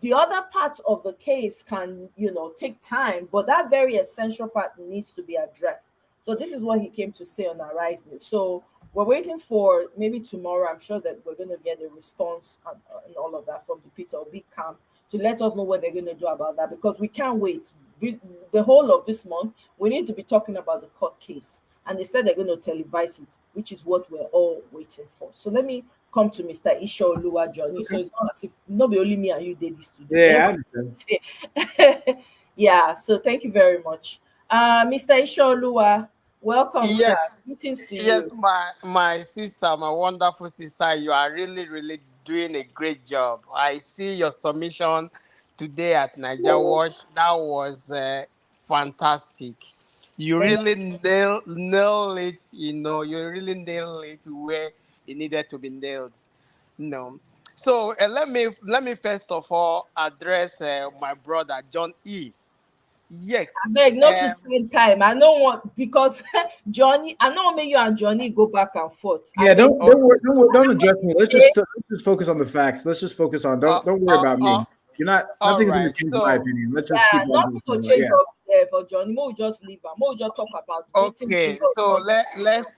The other part of the case can take time, but that very essential part needs to be addressed. So this is what he came to say on Arise News. So we're waiting for maybe tomorrow. I'm sure that we're going to get a response and all of that from the Peter Obi camp to let us know what they're going to do about that because we can't wait. The whole of this month we need to be talking about the court case, and they said they're going to televise it, which is what we're all waiting for. So let me come to Mr. Isha Oluwa Johnny. So Okay. it's not as if not be only me and you did this today. Yeah, I understand. Everybody. Yeah, so thank you very much. Mr. Isha Oluwa, welcome, sir. Yes, Greetings to yes, you. my sister, my wonderful sister, you are really, really doing a great job. I see your submission today at Niger Watch. That was fantastic. You Thank really nail it. You really nail it where it needed to be nailed. No. So let me first of all address my brother John E. Yes. I beg not to Um, spend time. I don't want because Johnny, I don't want make you and Johnny go back and forth. I Yeah, beg. okay. don't address me. Okay? Let's just focus on the facts. Let's just focus on Uh, don't worry uh, about uh, me. You're not all nothing's gonna right. change my So, opinion. Let's just Yeah, keep on nothing going to forward. change Yeah. for Johnny. Mo just leave am. Mo just talk about waiting bring okay. us So come.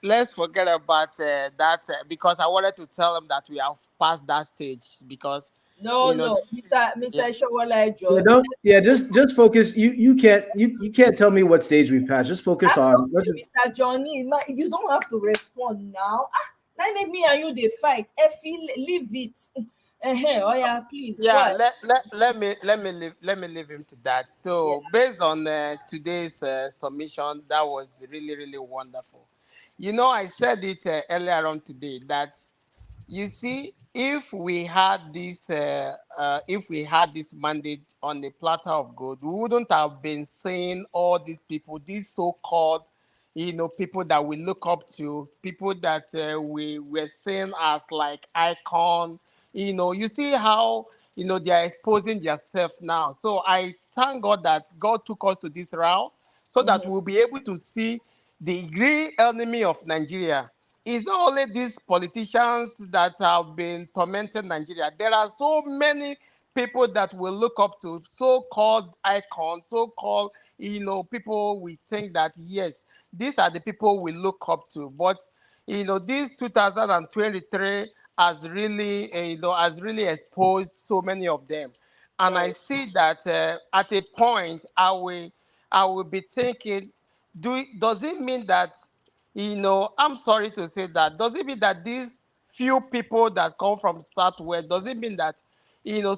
let's forget about that because I wanted to tell him that we have passed that stage because No, you know no, this is Mr. Ishawala Yeah, Ejo. don't yeah, just focus. You can't tell me what stage we passed. Just focus That's on let's okay, just Mr. Johnny. You don't have to respond now. Now make me and you they fight. Effie, leave it. Oh yeah, please go yeah. ahead. Let me leave him to that. Yeah. So based on today's submission, that was really really wonderful. I said it earlier on today that you see, if we had this mandate on the platter of gold, we wouldn't have been seeing all these people, these so-called, people that we look up to, people that we were seeing as like icon. You see how they are exposing themselves now. So I thank God that God took us to this route so that Mhm. we'll be able to see the real enemy of Nigeria it's not only these politicians that have been tormenting Nigeria. There are so many people that we look up to, so-called icons, so-called, people we think that, yes, these are the people we look up to. But, this 2023 has really, has really exposed so many of them. And I Right. see that at a point, I will be thinking, does it mean that, I'm sorry to say that. Does it mean that these few people that come from Southwest, does it mean that,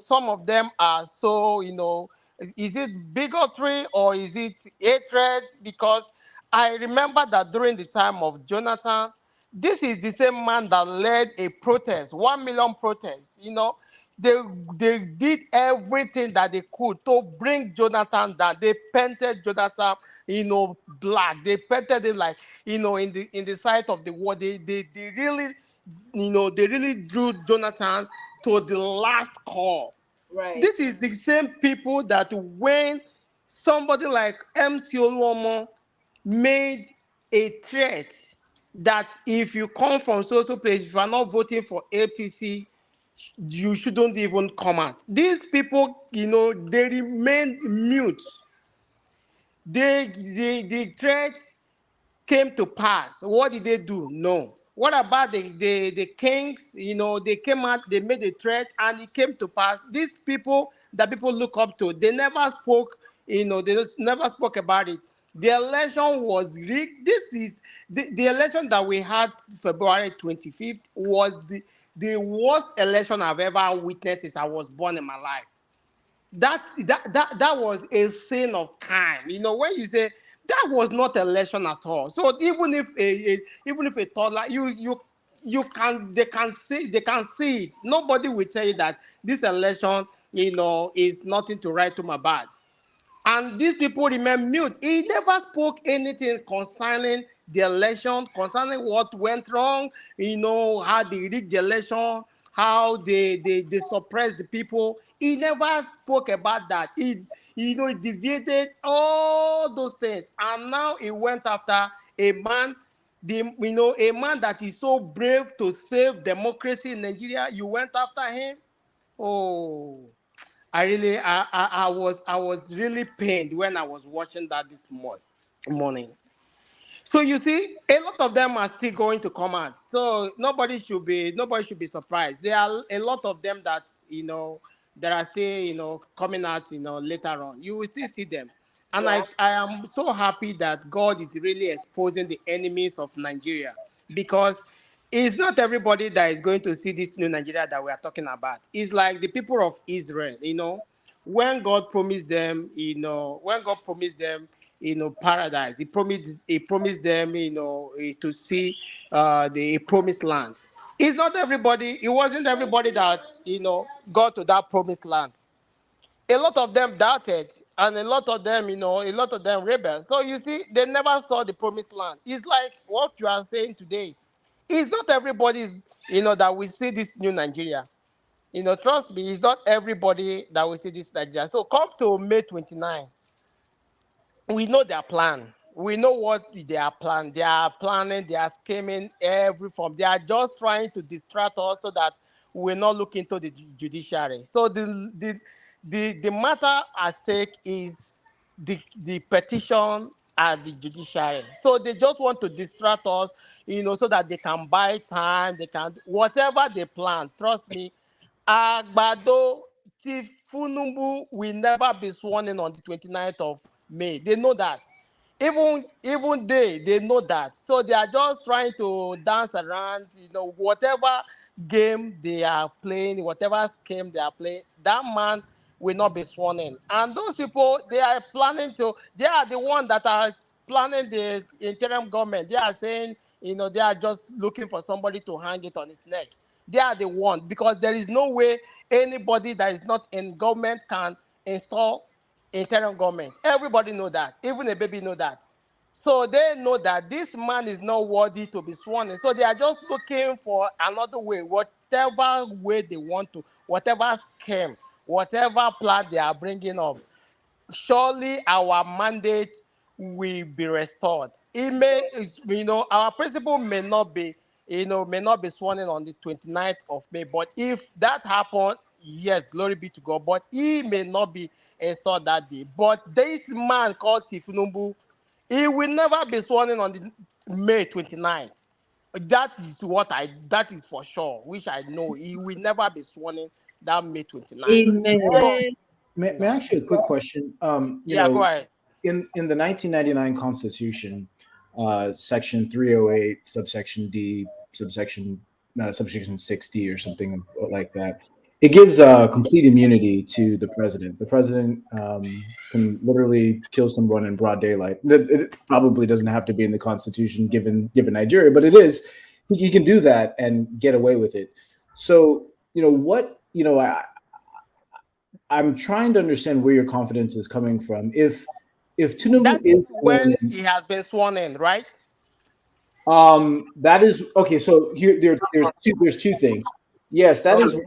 some of them are so, is it bigotry or is it hatred? Because I remember that during the time of Jonathan, this is the same man that led a protest, 1 million protests, they they did everything that they could to bring Jonathan down. They painted Jonathan, black. They painted him like, in the sight of the world. They really, they really drew Jonathan to the last call. Right. This is the same people that when somebody like MC Oluomo made a threat that if you come from social place, if you are not voting for APC, you shouldn't even come out. These people, they remain mute. The threats came to pass. What did they do? No. What about the kings? They came out, they made a threat, and it came to pass. These people that people look up to, they never spoke, they just never spoke about it. The election was rigged. This is the election that we had February 25th was the worst election I've ever witnessed since I was born in my life. That was a sin of crime. When you say that was not election at all. So even if a toddler, you can they can see it. Nobody will tell you that this election, is nothing to write to my bad. And these people remain mute. He never spoke anything concerning the election, concerning what went wrong, how they rigged the election, how they suppressed the people. He never spoke about that. He deviated all those things. And now he went after a man, a man that is so brave to save democracy in Nigeria. You went after him. Oh, I was really pained when I was watching that this morning. So you see, a lot of them are still going to come out. So nobody should be surprised. There are a lot of them that that are still coming out later on. You will still see them, and Yeah. I am so happy that God is really exposing the enemies of Nigeria, because it's not everybody that is going to see this new Nigeria that we are talking about. It's like the people of Israel, when God promised them, paradise. He promised them, to see the promised land. It's not everybody. It wasn't everybody that got to that promised land. A lot of them doubted, and a lot of them rebelled. So you see, they never saw the promised land. It's like what you are saying today. It's not everybody's, that will see this new Nigeria. Trust me, it's not everybody that will see this Nigeria. So come to May 29. We know their plan. We know what they are planning. They are planning, they are scheming every form. They are just trying to distract us so that we're not looking into the judiciary. So the matter at stake is the petition at the judiciary. So they just want to distract us, so that they can buy time, they can whatever they plan. Trust me, Agbado Tifunumbu will never be sworn in on the 29th of May. They know that. Even they know that. So they are just trying to dance around, whatever game they are playing, whatever scheme they are playing, that man will not be sworn in. And those people, they are the ones that are planning the interim government. They are saying, they are just looking for somebody to hang it on his neck. They are the one, because there is no way anybody that is not in government can install interim government. Everybody know that. Even a baby know that. So they know that this man is not worthy to be sworn in. So they are just looking for another way, whatever way they want to, whatever scheme, whatever plan they are bringing up. Surely our mandate will be restored. It may, our principle may not be, may not be sworn in on the 29th of May. But if that happened, yes, glory be to God. But he may not be installed that day. But this man called Tifunumbu, he will never be sworn in on the May 29th. That is for sure, which I know. He will never be sworn in that May 29th. Amen. So, So may I no. ask you a quick question? Yeah, go ahead. In the 1999 Constitution, Section 308, subsection D, subsection 6D, or something like that, it gives complete immunity to the president. The president can literally kill someone in broad daylight. It probably doesn't have to be in the Constitution, given Nigeria, but it is. He can do that and get away with it. So what I'm trying to understand where your confidence is coming from. If Tinubu That is is sworn when in, he has been sworn in, right? that is okay. So here there's two things. Yes, Okay.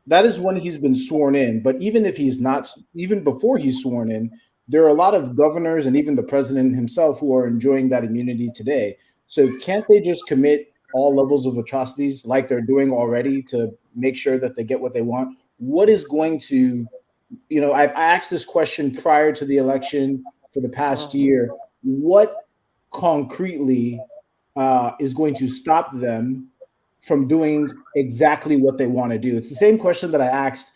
that is when he's been sworn in. But even if he's not, even before he's sworn in, there are a lot of governors and even the president himself who are enjoying that immunity today. So can't they just commit all levels of atrocities like they're doing already to make sure that they get what they want? What is going to, I asked this question prior to the election for the past Mhm. year. What concretely is going to stop them from doing exactly what they want to do? It's the same question that I asked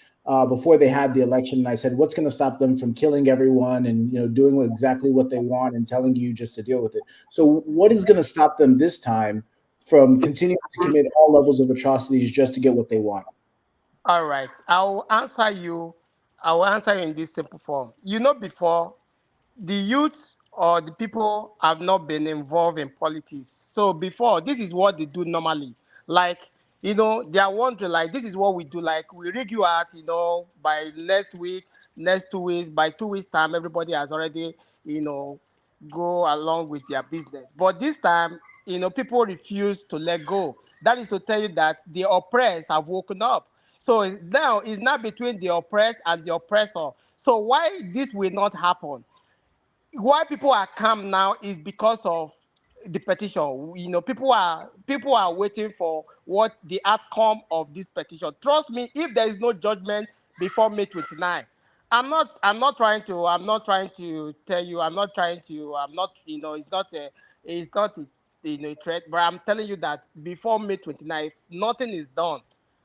before they had the election, and I said, "What's going to stop them from killing everyone and doing exactly what they want and telling you just to deal with it?" So, what is going to stop them this time from continuing to commit all levels of atrocities just to get what they want? All right. I will answer you in this simple form. Before, the youth or the people have not been involved in politics. So before, this is what they do normally. Like, they are wondering, like, this is what we do. Like, we rig you out, by next week, next 2 weeks, by 2 weeks' time, everybody has already, you know, go along with their business. But this time, people refuse to let go. That is to tell you that the oppressed have woken up. So now it's not between the oppressed and the oppressor. So why this will not happen? Why people are calm now is because of the petition. People are waiting for what the outcome of this petition. Trust me, if there is no judgment before May 29, I'm not trying to tell you, I'm not, it's not a threat, but I'm telling you that before May 29, if nothing is done,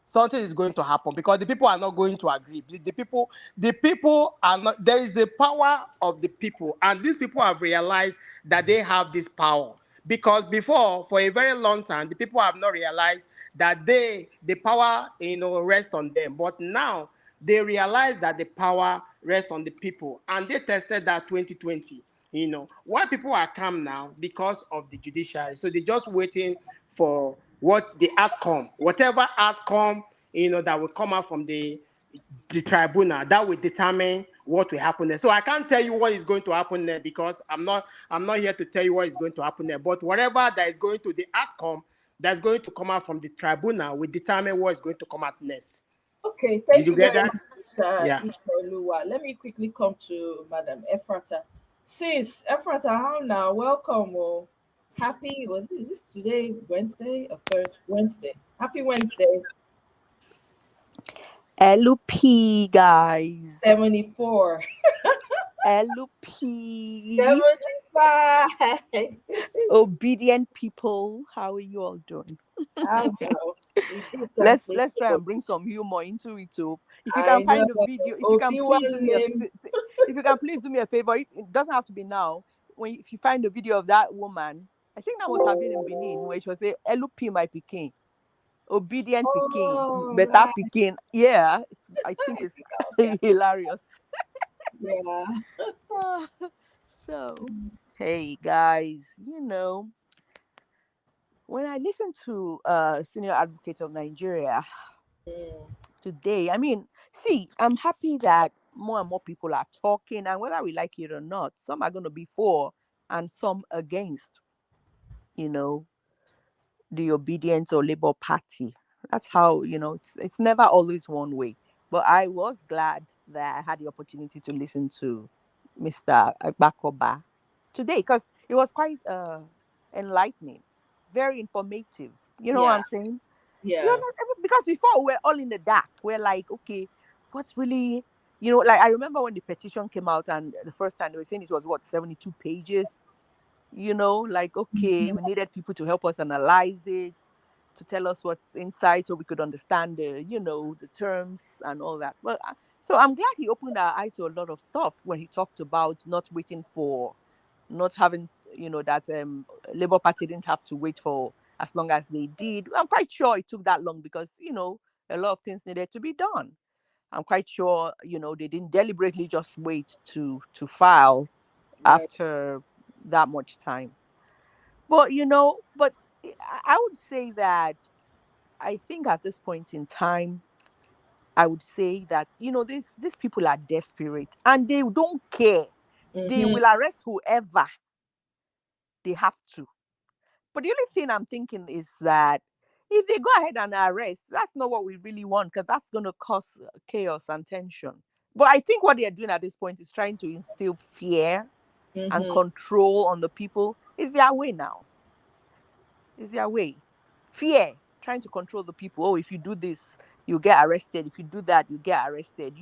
something is going to happen because the people are not going to agree. The people are not. There is the power of the people, and these people have realized that they have this power. Because before, for a very long time, the people have not realized that the power, rests on them. But now they realize that the power rests on the people, and they tested that 2020. Why people are calm now because of the judiciary. So they're just waiting for what the outcome, whatever outcome, that will come out from the tribunal, that will determine what will happen there. So I can't tell you what is going to happen there because I'm not here to tell you what is going to happen there. But whatever that is going to the outcome that's going to come out from the tribunal will determine what is going to come out next. Okay, Did thank you you get very that? much, Mr. Yeah. Ishaoluwa. Let me quickly come to Madam Ephrata. Sis, Ephrata, how now? Welcome. Oh. Is this today, Wednesday or Thursday? Wednesday. Happy Wednesday. LP guys. 74. LP. 75. Obedient people. How are you all doing? How now? We did something. Let's try and bring some humor into it too. If you can I know. find a video, if you can Obi please do one me a name. if you can please do me a favor, it doesn't have to be now. If you find a video of that woman, I think that must have been in Benin, where she was saying, "LP my Peking, obedient Peking, Oh, better right. Peking." Yeah, I think Right. it's Okay. hilarious. Yeah. So, hey guys, when I listen to Senior Advocate of Nigeria Mm. today, I mean, see, I'm happy that more and more people are talking, and whether we like it or not, some are going to be for and some against, you know, the Obedience or Labour Party. That's how, it's never always one way. But I was glad that I had the opportunity to listen to Mr. Agbakoba today because it was quite enlightening. very informative. You know what Yeah. I'm saying? You Yeah. know, because before we're all in the dark. We're like, okay, what's really, like I remember when the petition came out and the first time they were saying it was what, 72 pages. Like, okay, Mhm. we needed people to help us analyze it, to tell us what's inside so we could understand the terms and all that. Well, so I'm glad he opened our eyes to a lot of stuff when he talked about not having, that Labour Party didn't have to wait for as long as they did. I'm quite sure it took that long because, a lot of things needed to be done. I'm quite sure, they didn't deliberately just wait to file Right. after that much time. But I would say that I think at this point in time, I would say that these people are desperate and they don't care. They Mm-hmm. will arrest whoever they have to. But the only thing I'm thinking is that if they go ahead and arrest, that's not what we really want because that's going to cause chaos and tension. But I think what they're doing at this point is trying to instill fear and Mm-hmm. control on the people. Is their way now. Is their way. Fear, trying to control the people. Oh, if you do this, you get arrested. If you do that, you get arrested.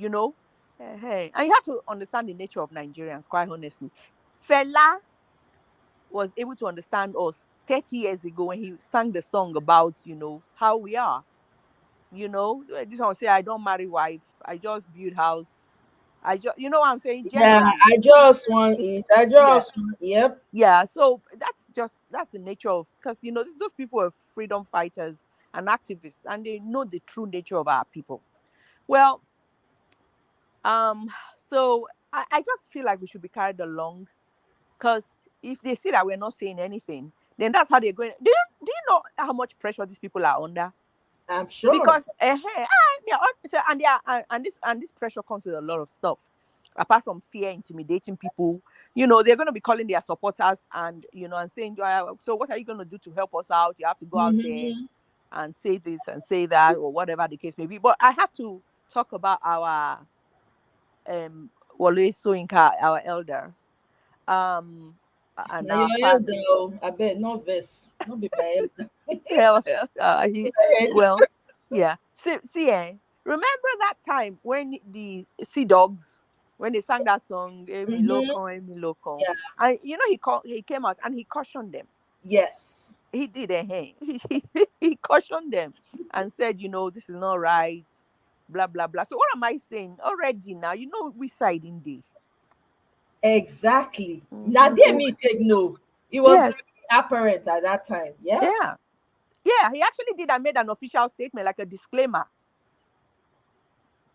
Hey. And you have to understand the nature of Nigerians, quite honestly. Fela was able to understand us 30 years ago when he sang the song about, how we are. This one say, I don't marry wife. I just build house. You know what I'm saying? Yeah, Generally. I just want it. I Yeah. just want, yep. Yeah, so that's the nature of, because those people are freedom fighters and activists and they know the true nature of our people. Well, um so I just feel like we should be carried along, because if they see that we're not saying anything, then that's how they're going. Do you know how much pressure these people are under? I'm sure. Because and this pressure comes with a lot of stuff. Apart from fear intimidating people, they're going to be calling their supporters and saying, so what are you going to do to help us out? You have to go out there Mm-hmm. and say this and say that, or whatever the case may be. But I have to talk about our Wale Soyinka, our elder, um and Now our your father. elder, oh, I bet no verse, not be my elder. Yeah, Go ahead. well, yeah. See, remember that time when the Sea Dogs, when they sang that song, Mm-hmm. Emi Loko, Yeah. and he came out and he cautioned them. Yes. He did he cautioned them and said, this is not right, blah blah blah. So what am I saying already now? Which side in the Exactly. Now they so me take no. It was very yes, apparent at that time. Yeah. yeah, yeah. He actually did and made an official statement, like a disclaimer.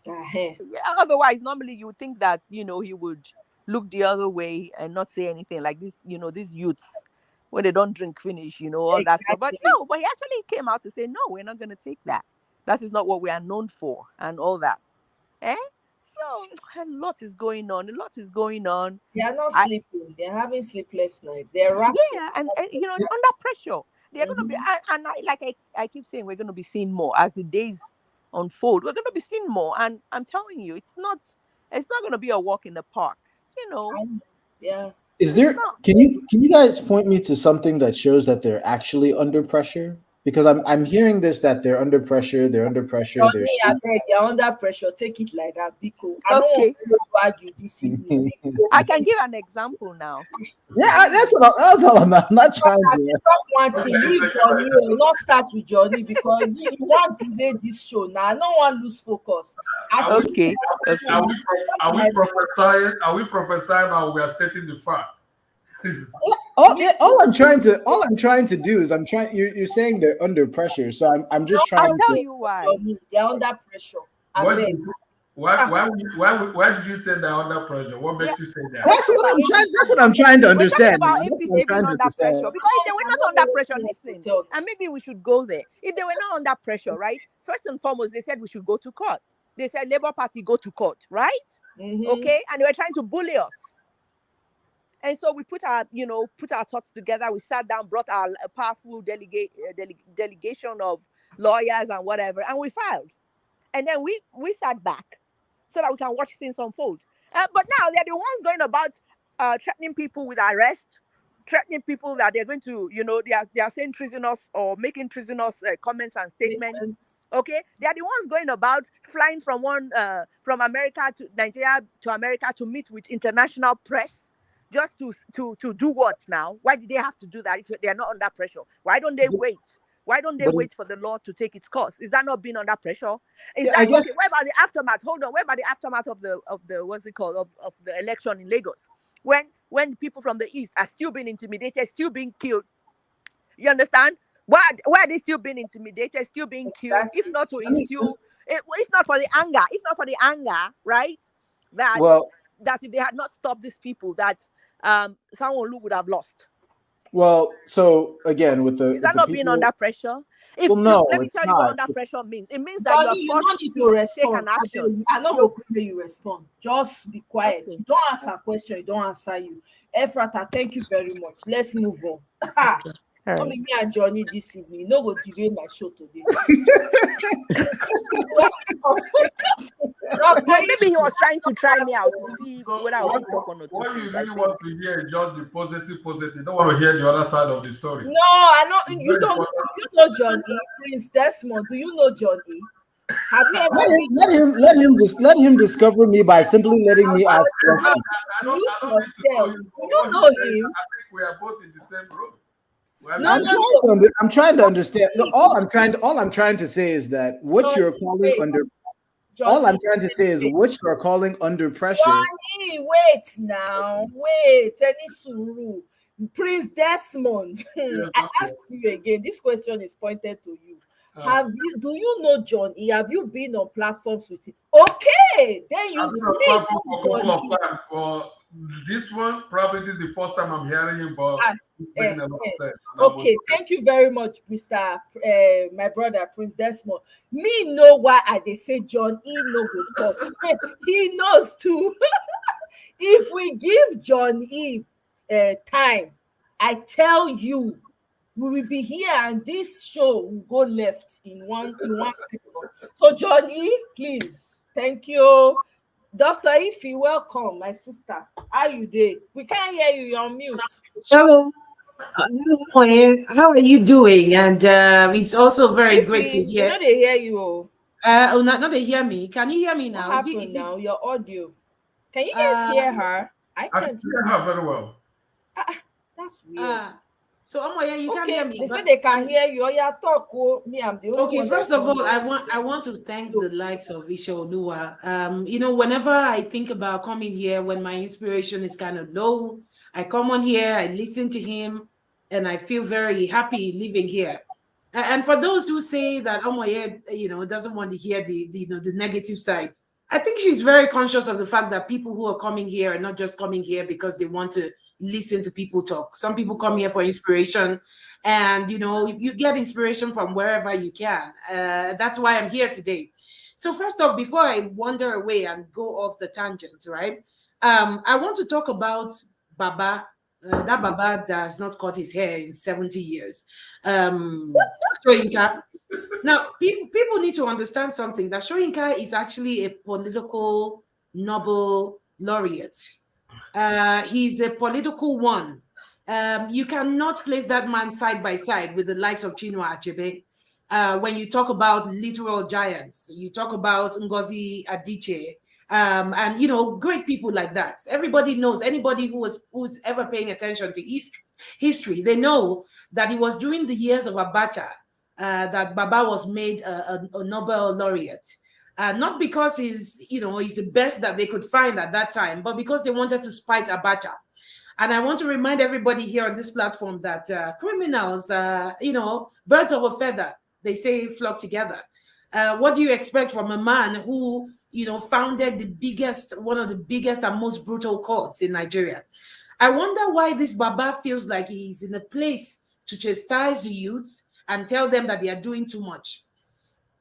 Uh-huh. Yeah, otherwise, normally you would think that he would look the other way and not say anything like this. These youths when they don't drink finish, all that stuff. But Exactly. no, but he actually came out to say, no, we're not going to take that. That is not what we are known for, and all that. Eh? So a lot is going on. A lot is going on. They are not I sleeping. They're having sleepless nights. They're wrapped up. Yeah, and under pressure, they're going to be. Mm-hmm. And I keep saying we're going to be seeing more as the days unfold. We're going to be seeing more, and I'm telling you, it's not going to be a walk in the park. You know, Yeah. Is it's there? not. Can you guys point me to something that shows that they're actually under pressure? Because I'm hearing this that they're under pressure. They're under pressure. They're Johnny, I shaking. beg, you're under pressure. Take it like that, Biko. I don't want Okay, to argue this evening. Biko. I can give an example now. Yeah, that's all I'm not trying I to. stop one thing. Leave Johnny. Oh, not start with Johnny because you want to delay this show now. I don't want to lose focus. As Are we you Okay, are okay. we are we prophesying? Are we prophesying or we are stating the fact? All I'm trying to do is I'm trying. You're saying they're under pressure, so I'm just I'll trying tell to. you why. Johnny, they're under pressure. I What's beg. the, Ah, why did you say they're under pressure? What Yeah, makes you say we're that? That's talking what about I'm trying. That's what APC. I'm trying to We're talking understand. about Now. That's what I'm APC being trying to under pressure, understand. because if they were not under pressure, what to listen, tell. and maybe we should go there. If they were not under pressure, right? First and foremost, they said we should go to court. They said Labour Party go to court, right? Mm-hmm. Okay, and they were trying to bully us. And so we put our thoughts together. We sat down, brought our powerful delegation of lawyers and whatever, and we filed. And then we sat back so that we can watch things unfold. But now they're the ones going about threatening people with arrest, threatening people that they're going to, they are saying treasonous or making treasonous comments and statements. Okay, they are the ones going about flying from America to Nigeria to America to meet with international press, just to do what now? Why did they have to do that if they are not under pressure? Why don't they wait? Why don't they But wait for the law to take its course? Is that not being under pressure? Is yeah, that I guess. okay? Where about the aftermath? Hold on. Where about the aftermath of the what's it called of the election in Lagos? When people from the east are still being intimidated, still being killed. You understand? Why are they still being intimidated, still being killed? If Exactly. not to I mean, instill, if not for the anger, right? That well, if they had not stopped these people, that someone who would have lost. well. So again, with Is that the not being people. under pressure? Well, Look, no, let me it's tell you what not. under pressure means. It means that you are Johnny, you forced don't need to to take respond. an action. I'm not You're going to you respond. Just be quiet. okay. You don't answer question, you don't answer you. Ephrata, thank you very much. Let's move on. Okay. All Not right. me and Johnny this evening. No go delay my show today. Well, maybe he was trying to try me out to see So whether I would talk one or two what you things. I really think. want to hear is just the positive, positive. You don't want to hear the other side of the story. No, I know It's you very don't. important. Do you know Johnny Prince Desmond? Do you know Johnny? Have you ever Let him, been? let him discover me by simply letting me ask Exactly. questions. Mute I don't need to know yourself. him, Do but you what he's know saying, him? I think we are both in the same room. We have the No, I'm no, same. trying no. I'm trying to understand. No, all I'm trying to say is that what Johnny, you're calling wait. under. All I'm Johnny, trying to say is wait. what you are calling under pressure. Johnny, wait now. Wait. Any suru. Prince Desmond. Yes, I okay. ask you again. This question is pointed to you. Uh, Do you know Johnny? Have you been on platforms with him? Okay. Then I've you been on need platform for a couple of Johnny. times, but this one probably this is the first time I'm hearing him, but Ah, it's eh, making a lot eh. of sense. And I'm Okay, thank you very much, Mr. My brother Prince Desmond. Me know why I they say John E no go talk. He knows too. If we give John E time, I tell you, we will be here and this show will go left in 1 second. So John E, please, thank you. Dr. Ify, welcome, my sister. How you doing? We can't hear you. You're on mute. Hello, morning. How are you doing? And it's also very great to Ify, we hear. know they hear you. Oh. Not they hear me. Can you hear me What now? happened Is it? now? Your audio. Can you guys Uh, hear her? I I can can't hear hear her. her very well. That's weird. uh, so Omoye, you can hear Okay, me, they say but they can hear you. Oh, yeah, talk. Oh, me, I'm the only okay. one First that's of not all, hearing I you. want to thank So, the likes of Isha Olua. Whenever I think about coming here, when my inspiration is kind of low, I come on here, I listen to him, and I feel very happy living here. And for those who say that Omoye, doesn't want to hear the negative side, I think she's very conscious of the fact that people who are coming here are not just coming here because they want to listen to people talk. Some people come here for inspiration, and you get inspiration from wherever you can. That's why I'm here today. So first off, before I wander away and go off the tangent, right? I want to talk about Baba. That Baba that has not cut his hair in 70 years. Shoyinka. Now, people need to understand something, that Shoyinka is actually a political Nobel laureate. He's a political one. You cannot place that man side by side with the likes of Chinua Achebe. When you talk about literal giants, you talk about Ngozi Adichie, and great people like that. Everybody knows. Anybody who's ever paying attention to history, they know that it was during the years of Abacha that Baba was made a Nobel laureate. Not because he's the best that they could find at that time, but because they wanted to spite Abacha. And I want to remind everybody here on this platform that criminals, birds of a feather, they say, flock together. What do you expect from a man who, founded one of the biggest and most brutal courts in Nigeria? I wonder why this Baba feels like he's in a place to chastise the youths and tell them that they are doing too much.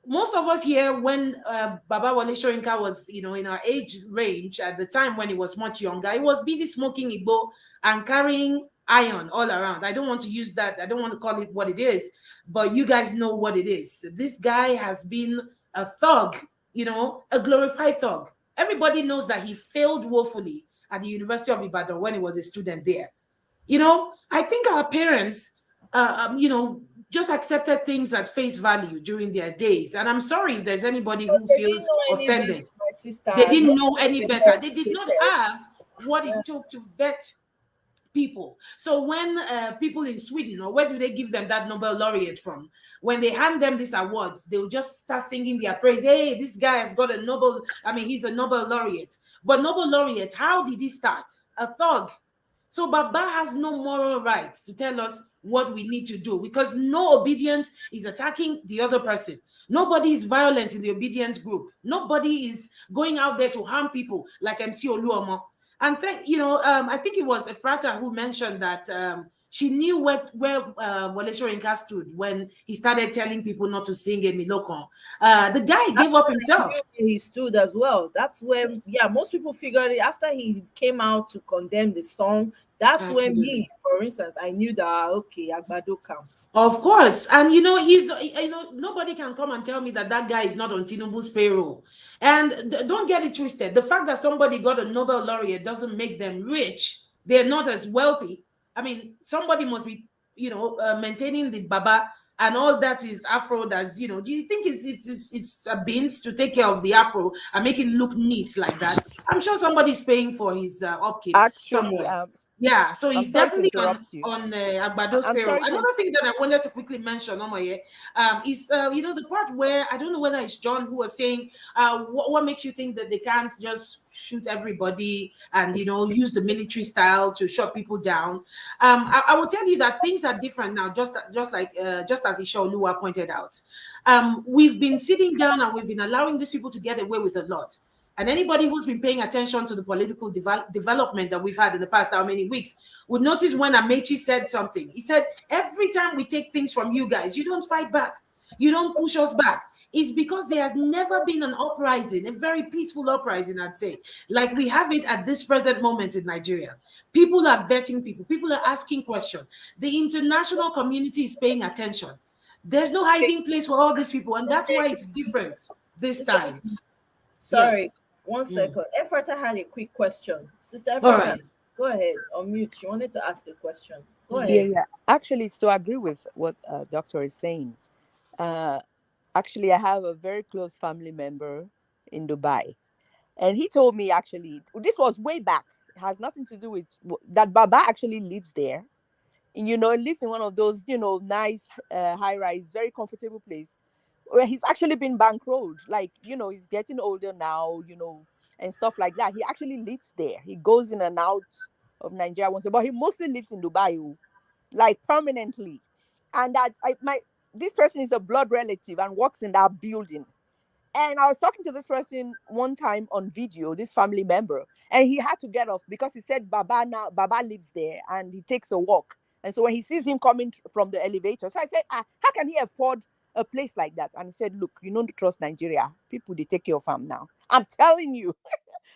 Most of us here, when Baba Wale Soyinka was, in our age range at the time when he was much younger, he was busy smoking Igbo and carrying iron all around. I don't want to use that. I don't want to call it what it is, but you guys know what it is. This guy has been a thug, a glorified thug. Everybody knows that he failed woefully at the University of Ibadan when he was a student there. You know, I think our parents, just accepted things at face value during their days. And I'm sorry if there's anybody But who they didn't feels know any better, offended. my sister. They didn't Most know of any them better. were They did not educated. have what it took to vet people. So when people in Sweden, or where do they give them that Nobel laureate from? When they hand them these awards, they will just start singing their praise. Hey, this guy has got a Nobel. I mean, he's a Nobel laureate. But Nobel laureate, how did he start? A thug. So Baba has no moral rights to tell us what we need to do, because no obedient is attacking the other person. Nobody is violent in the obedient group. Nobody is going out there to harm people like MC Oluomo. And I think it was Efrata who mentioned that she knew where Wole Soyinka stood when he started telling people not to sing a Milokon. The guy gave up himself. He stood as well. That's when, yeah, most people figured it after he came out to condemn the song. That's when Absolutely. for instance, I knew that okay, Agbado come. Of course. And nobody can come and tell me that guy is not on Tinubu's payroll. And don't get it twisted. The fact that somebody got a Nobel laureate doesn't make them rich. They're not as wealthy. I mean, somebody must be, maintaining the Baba, and all that is Afro. Do you think it's a beans to take care of the Afro and make it look neat like that? I'm sure somebody's paying for his upkeep Actually, somewhere. Yeah, so I'm he's sorry to definitely interrupt you. on Agbado's I'm payroll. sorry to Another thing that I wanted to quickly mention, Omoye, is the part where I don't know whether it's John who was saying, what makes you think that they can't just shoot everybody and use the military style to shut people down? I will tell you that things are different now, just as Isha Oluwa pointed out. We've been sitting down and we've been allowing these people to get away with a lot. And anybody who's been paying attention to the political development that we've had in the past how many weeks would notice when Amechi said something. He said, every time we take things from you guys, you don't fight back. You don't push us back. It's because there has never been an uprising, a very peaceful uprising, I'd say, like we have it at this present moment in Nigeria. People are vetting people. People are asking questions. The international community is paying attention. There's no hiding place for all these people. And that's why it's different this time. Sorry, Yes. 1 second. Efrata had a quick question. Sister All Efrata, right. go ahead. Unmute. She wanted to ask a question. Go Yeah, ahead. yeah. Actually, so I agree with what doctor is saying. Actually, I have a very close family member in Dubai, and he told me actually this was way back. It has nothing to do with that. Baba actually lives there. And, lives in one of those, nice high-rise, very comfortable place where he's actually been bankrolled. Like, he's getting older now, and stuff like that. He actually lives there. He goes in and out of Nigeria once, but he mostly lives in Dubai, like permanently. And this person is a blood relative and works in that building. And I was talking to this person one time on video, this family member, and he had to get off because he said Baba lives there and he takes a walk. And so when he sees him coming from the elevator, so I said, how can he afford a place like that? And he said, look, you don't trust Nigeria. People, they take care of him now. I'm telling you.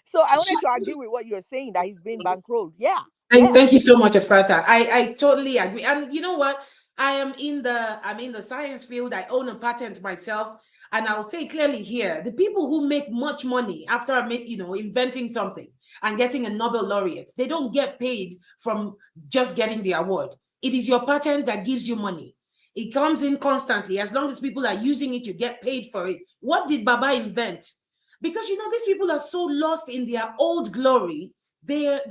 So I wanted to agree with what you're saying, that he's being bankrolled. Yeah. Thank you so much, Efrata. I totally agree. And you know what? I'm in the science field. I own a patent myself. And I'll say clearly here, the people who make much money after inventing something and getting a Nobel laureate, they don't get paid from just getting the award. It is your patent that gives you money. It comes in constantly. As long as people are using it, you get paid for it. What did Baba invent? Because these people are so lost in their old glory. They're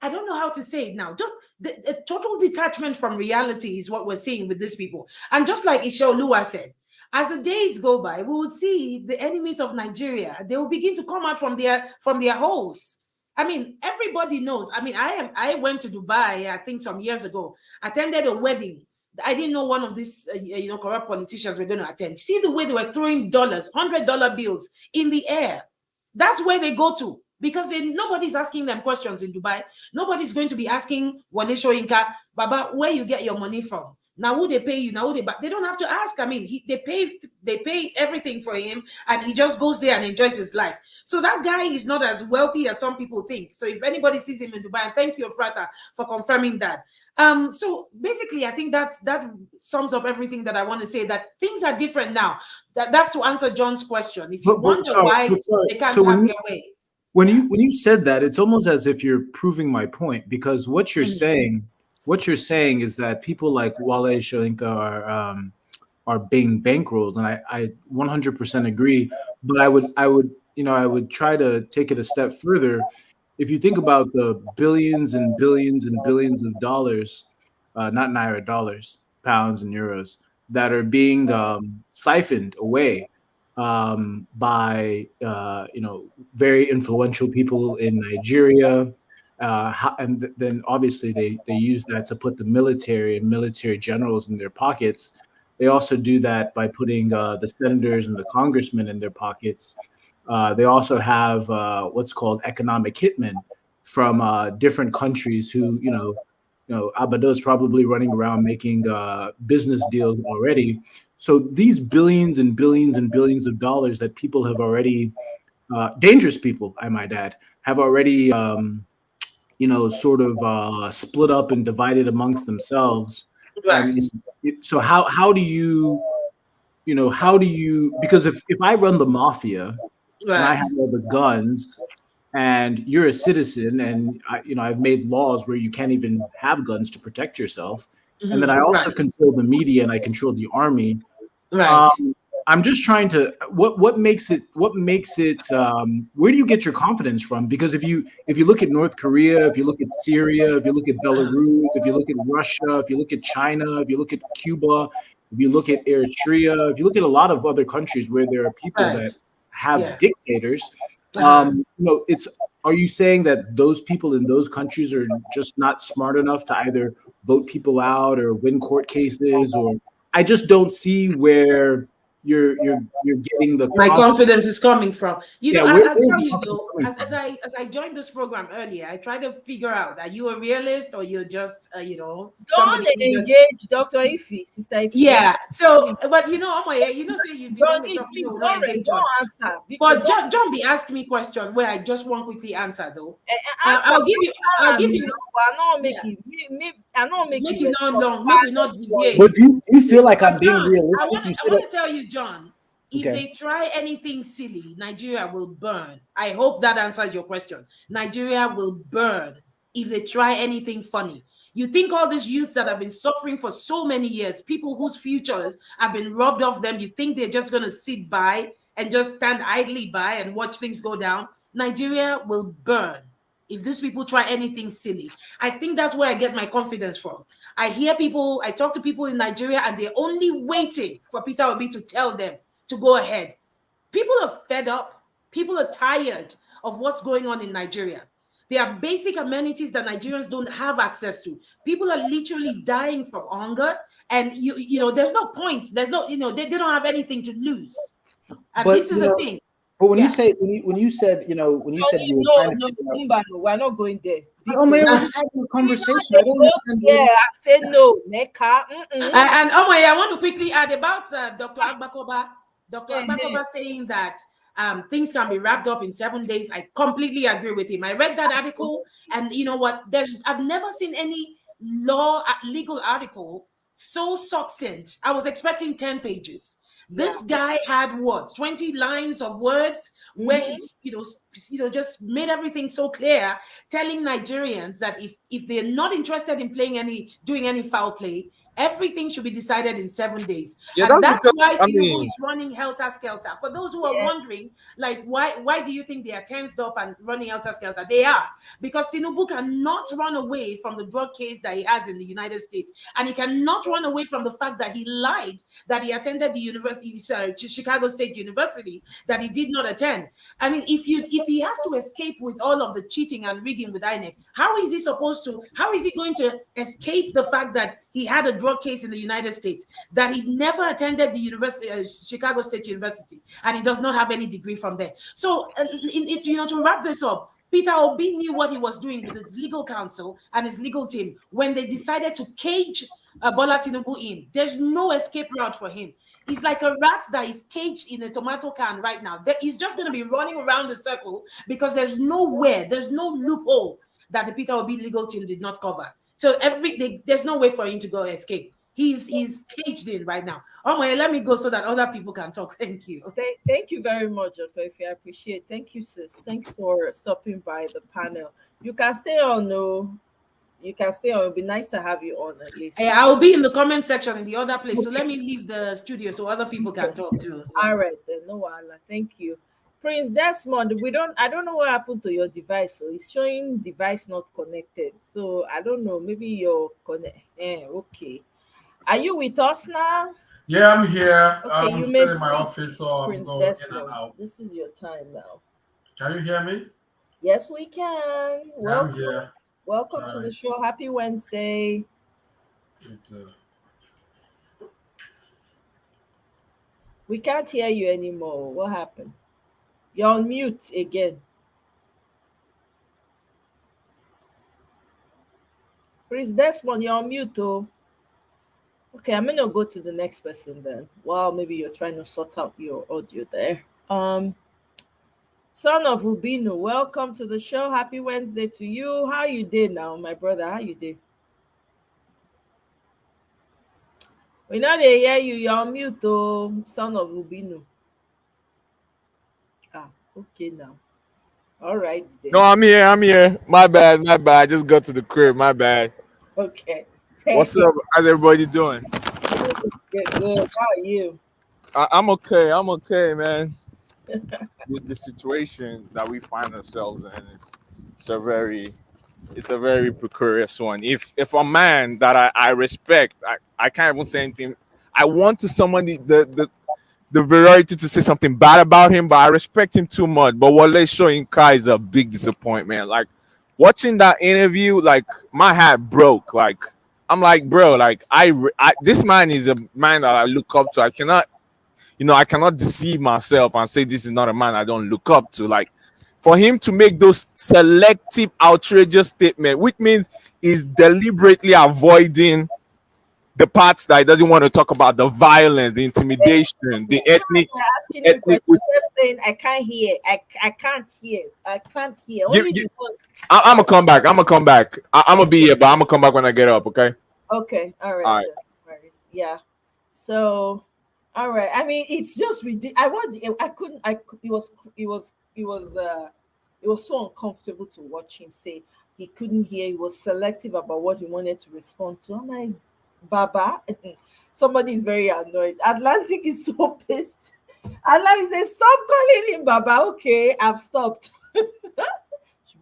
I don't know how to say it now. Just the total detachment from reality is what we're seeing with these people. And just like Isha Oluwa said, as the days go by, we will see the enemies of Nigeria. They will begin to come out from their holes. I mean, everybody knows. I mean, I went to Dubai, I think some years ago, attended a wedding. I didn't know one of these, corrupt politicians were going to attend. See the way they were throwing dollars, $100 bills in the air. That's where they go to, because nobody's asking them questions in Dubai. Nobody's going to be asking Wole Soyinka, Baba, where you get your money from? Now who they pay you? Now who they don't have to ask. I mean, they pay everything for him, and he just goes there and enjoys his life. So that guy is not as wealthy as some people think. So if anybody sees him in Dubai, and thank you, Frata, for confirming that. So basically, I think that sums up everything that I want to say. That things are different now. That's to answer John's question. If you wonder why they can't have their way. When you said that, it's almost as if you're proving my point, because what you're saying what you're saying is that people like Wale Soyinka are being bankrolled, and I 100% agree. But I would try to take it a step further. If you think about the billions and billions and billions of dollars, not naira, dollars, pounds, and euros that are being siphoned away by very influential people in Nigeria, then obviously they use that to put the military and military generals in their pockets. They also do that by putting the senators and the congressmen in their pockets. They also have what's called economic hitmen from different countries who, Abado is probably running around making business deals already. So these billions and billions and billions of dollars that people have already, dangerous people, I might add, have already, sort of split up and divided amongst themselves. And Right. so how do you, because if I run the mafia and I Right. have all the guns and you're a citizen and I've made laws where you can't even have guns to protect yourself, and then I also Right. control the media and I control the army. Right. um, I'm just trying to what makes it where do you get your confidence from? Because if you look at North Korea, if you look at Syria, if you look at Belarus, if you look at Russia, if you look at China, if you look at Cuba, if you look at Eritrea, if you look at a lot of other countries where there are people that Right. have Yeah. dictators, Uh-huh. it's are you saying that those people in those countries are just not smart enough to either vote people out or win court cases? Or I just don't see where you're getting the My confidence. confidence is coming from. Yeah, I'll where's tell the you confidence though, coming as from? I joined this program earlier, I tried to figure out, are you a realist or you're just somebody Don't who just engage Dr. Ify, Sister Ify. yeah. So, Please. but Omoye, say you've been on Don't, the talk, please no engage John. don't answer because But don't John be asking me question where I just want quickly answer though. answer. I'll give You you, know, but I don't make yeah. it. I don't make Make it it not respond. long. Make we not But deviate. do you feel like But I'm being John, realistic? You I said want it. to tell you, John, if Okay. they try anything silly, Nigeria will burn. I hope that answers your question. Nigeria will burn if they try anything funny. You think all these youths that have been suffering for so many years, people whose futures have been robbed off them, you think they're just going to sit by and just stand idly by and watch things go down? Nigeria will burn if these people try anything silly. I think that's where I get my confidence from. I talk to people in Nigeria and they're only waiting for Peter Obi to tell them to go ahead. People are fed up. People are tired of what's going on in Nigeria. There are basic amenities that Nigerians don't have access to. People are literally dying from hunger. And there's no point. There's no, they don't have anything to lose. And But this is a thing. but when you Yeah. say when you said you were No, trying to no, figure out. Mba, no, we're not going there. Oh man, we're Uh, just having a We conversation. I not don't go understand. there. I say no, Mecca. and I want to quickly add about Dr. Agbakoba. Dr. Eh-heh. Agbakoba saying that things can be wrapped up in 7 days. I completely agree with him. I read that article, and you know what? I've never seen any legal article so succinct. I was expecting 10 pages. Yeah. This guy had what, 20 lines of words where he's just made everything so clear, telling Nigerians that if they're not interested in doing any foul play, everything should be decided in 7 days. Yeah, And that's that's because why I Tinubu mean, is running helter skelter. For those who are Yes. wondering, like, why do you think they are tensed up and running helter skelter? They are, because Tinubu cannot run away from the drug case that he has in the United States. And he cannot run away from the fact that he lied that he attended the Chicago State University that he did not attend. I mean, if he has to escape with all of the cheating and rigging with INEC, how is he going to escape the fact that he had a drug case in the United States, that he never attended the Chicago State University, and he does not have any degree from there? So, to wrap this up, Peter Obi knew what he was doing with his legal counsel and his legal team when they decided to cage Bola Tinubu in. There's no escape route for him. He's like a rat that is caged in a tomato can right now. He's just going to be running around the circle because there's no loophole that the Peter Obi legal team did not cover. So there's no way for him to go escape. He's caged in right now. Oh my, let me go so that other people can talk. Thank you. Thank you very much, Dr. Ify. I appreciate. Thank you, sis. Thanks for stopping by the panel. You can stay on. No, You can stay on. It'll be nice to have you on at least. I will be in the comment section in the other place. So Okay. let me leave the studio so other people can talk too. Yeah. All right then, no wala. Thank you. Prince Desmond, I don't know what happened to your device. So it's showing device not connected. So I don't know. Maybe you're connect. Okay. Are you with us now? Yeah, I'm here. Okay, I'm you may still in my speak, office, so I'm Prince going in and Desmond. out. This is your time now. Can you hear me? Yes, we can. Yeah, I'm Welcome. here. Welcome to the Sorry. show. Happy Wednesday. It, We can't hear you anymore. What happened? You're on mute again. Prince Desmond, you're on mute, oh. Okay, I'm gonna go to the next person then. Well, maybe you're trying to sort out your audio there. Son of Rubino, welcome to the show. Happy Wednesday to you. How you did now, my brother? How you did? We know they hear you. You're on mute, oh, son of Rubino. Ah, okay now. All right No, then. I'm here. I'm here. My bad. My bad. I just got to the crib. My bad. Okay. What's up? How's everybody doing? Good, good. How are you? I'm okay. I'm okay, man. The situation that we find ourselves in it's a very it's a very precarious one. If a man that I respect, I can't even say anything. I want to someone the variety to say something bad about him, but I respect him too much. But Wale Soyinka is a big disappointment. Like watching that interview, like my heart broke. Like I'm like, bro, like this man is a man that I look up to. I cannot deceive myself and say this is not a man I don't look up to. Like for him to make those selective, outrageous statements, which means he's deliberately avoiding the parts that he doesn't want to talk about, the violence, the intimidation, the Asking you ethnic. questions. Kept saying, I can't hear. I can't hear. I can't hear. Give, Only give, the one. I'm gonna come back. I'm gonna come back. I'm gonna be here, but I'm gonna come back when I get up. Okay. Okay. All right. All right. Then. All right. Yeah. So, all right. I mean, it's just ridiculous. I watched. I couldn't. It was. It was. It was. It was so uncomfortable to watch him say he couldn't hear. He was selective about what he wanted to respond to. I'm like, Baba. Somebody is very annoyed. Atlantic is so pissed. Atlantic says, "Stop calling him Baba." Okay, I've stopped.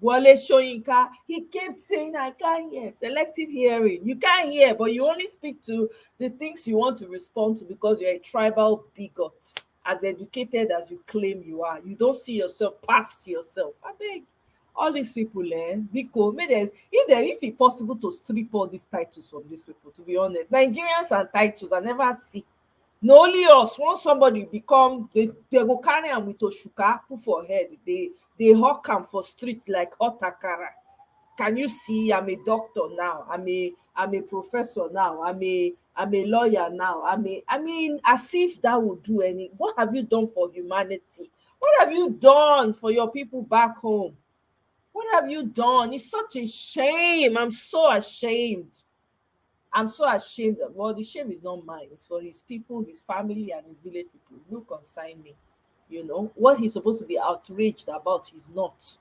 Wale Soyinka, he kept saying, I can't hear. Selective hearing. You can't hear, but you only speak to the things you want to respond to because you're a tribal bigot. As educated as you claim you are, you don't see yourself past yourself. I beg. All these people, because if it's possible to strip all these titles from these people, to be honest, Nigerians and titles I never see. No only us, once somebody become they go carry am with oshuka put for head, they hawk am for street like hot akara. Can you see? I'm a doctor now. I'm a professor now. I'm a lawyer now. I mean, as if that would do any. What have you done for humanity? What have you done for your people back home? What have you done? It's such a shame. I'm so ashamed. I'm so ashamed. Well, the shame is not mine. It's for his people, his family, and his village people. No consign me. You know what he's supposed to be outraged about. He's not.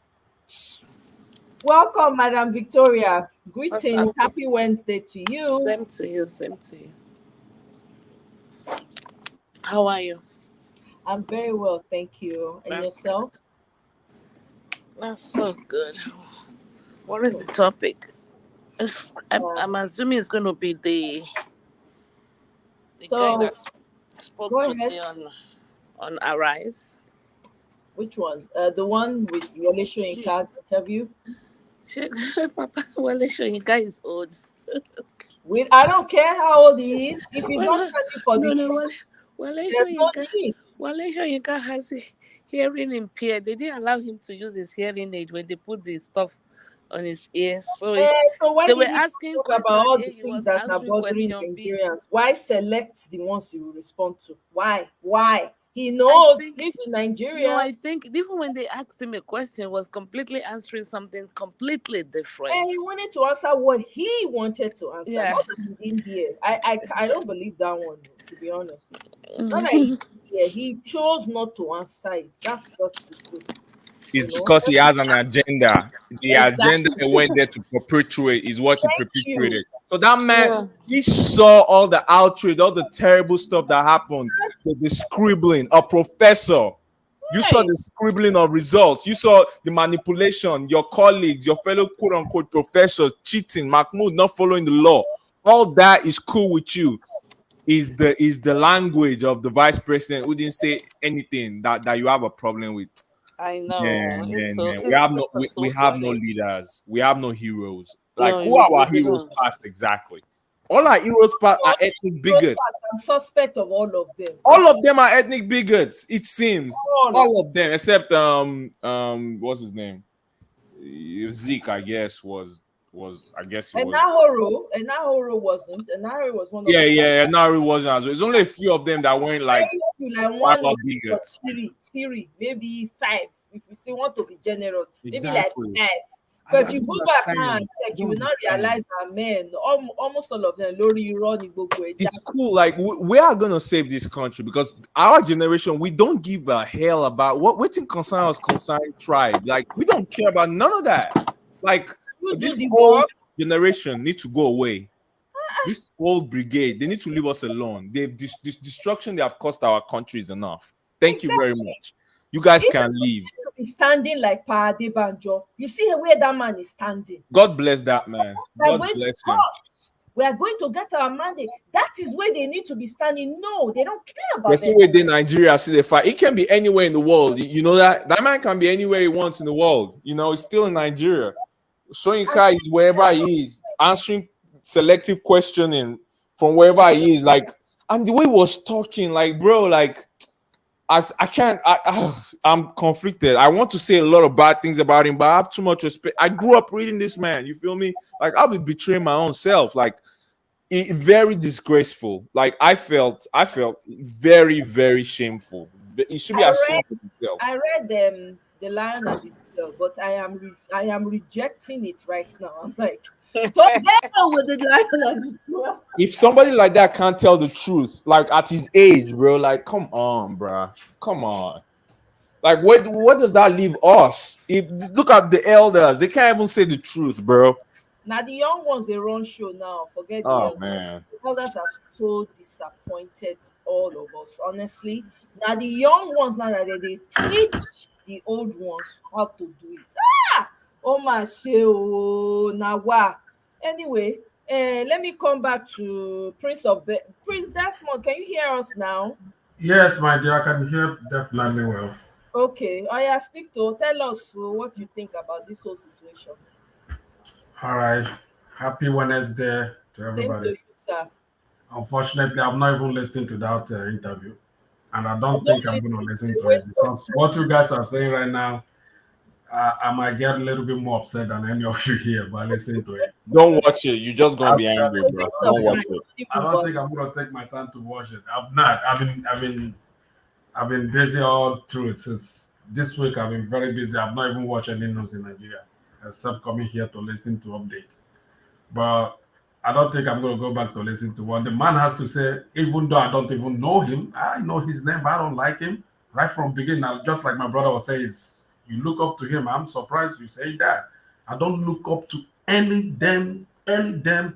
Welcome, Madam Victoria. What's up? Greetings. Happy Wednesday to you. Same to you. Same to you. How are you? I'm very well, thank you. And That's yourself? that's so good. What is the topic? I'm assuming it's going to be the guy So that spoke go ahead. today on Arise. Which one? The one with Wale Soyinka's interview. Papa Wale Soyinka is old. I don't care how old he is. If he's not Well, standing for no, the no, truth, Wale there's no Soyinka. need. Wale Soyinka has a hearing impaired. They didn't allow him to use his hearing aid when they put the stuff on his ears. So So why they did were he asking talk question about all A, the he things was that are answering bothering question B. Nigerians? Why select the ones he will respond to? Why? He I knows he think lives in no, Nigeria. I think even when they asked him a question, he was completely answering something completely different. And he wanted to answer what he wanted to answer, Yeah. not that he didn't hear. I don't believe that one, to be honest. Not that he didn't hear. He chose not to answer it. That's just the truth. is because he has an agenda. The agenda he went there to perpetuate is what he perpetuated. So that man, he saw all the outrage, all the terrible stuff that happened, the scribbling, a professor. You saw the scribbling of results. You saw the manipulation, your colleagues, your fellow quote-unquote professors cheating, Mahmoud not following the law. All that is cool with you. Is the language of the vice president who didn't say anything that you have a problem with. I know. Man. We So have no funny. leaders. We have no heroes. Like, No, who are our we heroes don't. past exactly? All our heroes past are ethnic bigots. I'm suspect of all of them. All of them are ethnic bigots, it seems. All of them, except what's his name? Zeke, I guess, was I guess he was. Enahoro wasn't. Enahoro was one of Yeah, no, it wasn't as well. It's only a few of them that weren't like one or bigots. three, maybe 5. If you still want to be generous, Exactly. maybe like 5. Because you go back now and check, you will not realize that men, almost all of them, Lori running. It's cool. Like, we are gonna save this country because our generation, we don't give a hell about what in concern us, concern tribe. Like, we don't care about none of that. Like, this old generation need to go away. This old brigade, they need to leave us alone. This destruction they have caused our country is enough. Thank you very much. You guys can leave. Standing like Pa Adebanjo. You see where that man is standing. God bless that man. God bless him. We are going to get our mandate. That is where they need to be standing. No, they don't care about that. See where they Nigeria see the fight. It can be anywhere in the world. You know that man can be anywhere he wants in the world. You know, he's still in Nigeria. Soyinka is wherever he is, answering selective questioning from wherever he is. Like, and the way he was talking, like, bro, like, I can't. I'm conflicted. I want to say a lot of bad things about him, but I have too much respect. I grew up reading this man. You feel me? Like, I'll be betraying my own self. Like, very disgraceful. Like, I felt very, very shameful. It should be ashamed of himself. I read The Lion and the Witch, but I am rejecting it right now. I'm like, with the Lion and the Witch. If somebody like that can't tell the truth, like at his age, bro, like come on, bro, come on. Like, what does that leave us? Look at the elders; they can't even say the truth, bro. Now the young ones they run show now. Forget the man. The elders are so disappointed, all of us. Honestly, now the young ones now that they teach the old ones how to do it. Oh my shit! Now what? Anyway, let me come back to Prince Desmond. Can you hear us now? Yes, my dear, I can hear definitely well. Okay, speak to. Tell us what you think about this whole situation. All right. Happy Wednesday to everybody. Same to you, sir. Unfortunately, I've not even listened to that interview, and I don't think I'm going to listen to it because what you guys are saying right now, I might get a little bit more upset than any of you here by listening to it. Don't watch it. You're just gonna be angry, bro. Don't watch it. I don't think I'm going to take my time to watch it. I've not. I've been busy all through it since this week. I've been very busy. I've not even watched any news in Nigeria except coming here to listen to updates. But I don't think I'm going to go back to listen to what the man has to say, even though I don't even know him. I know his name, but I don't like him right from beginning. Just like my brother was saying, you look up to him. I'm surprised you say that. I don't look up to any damn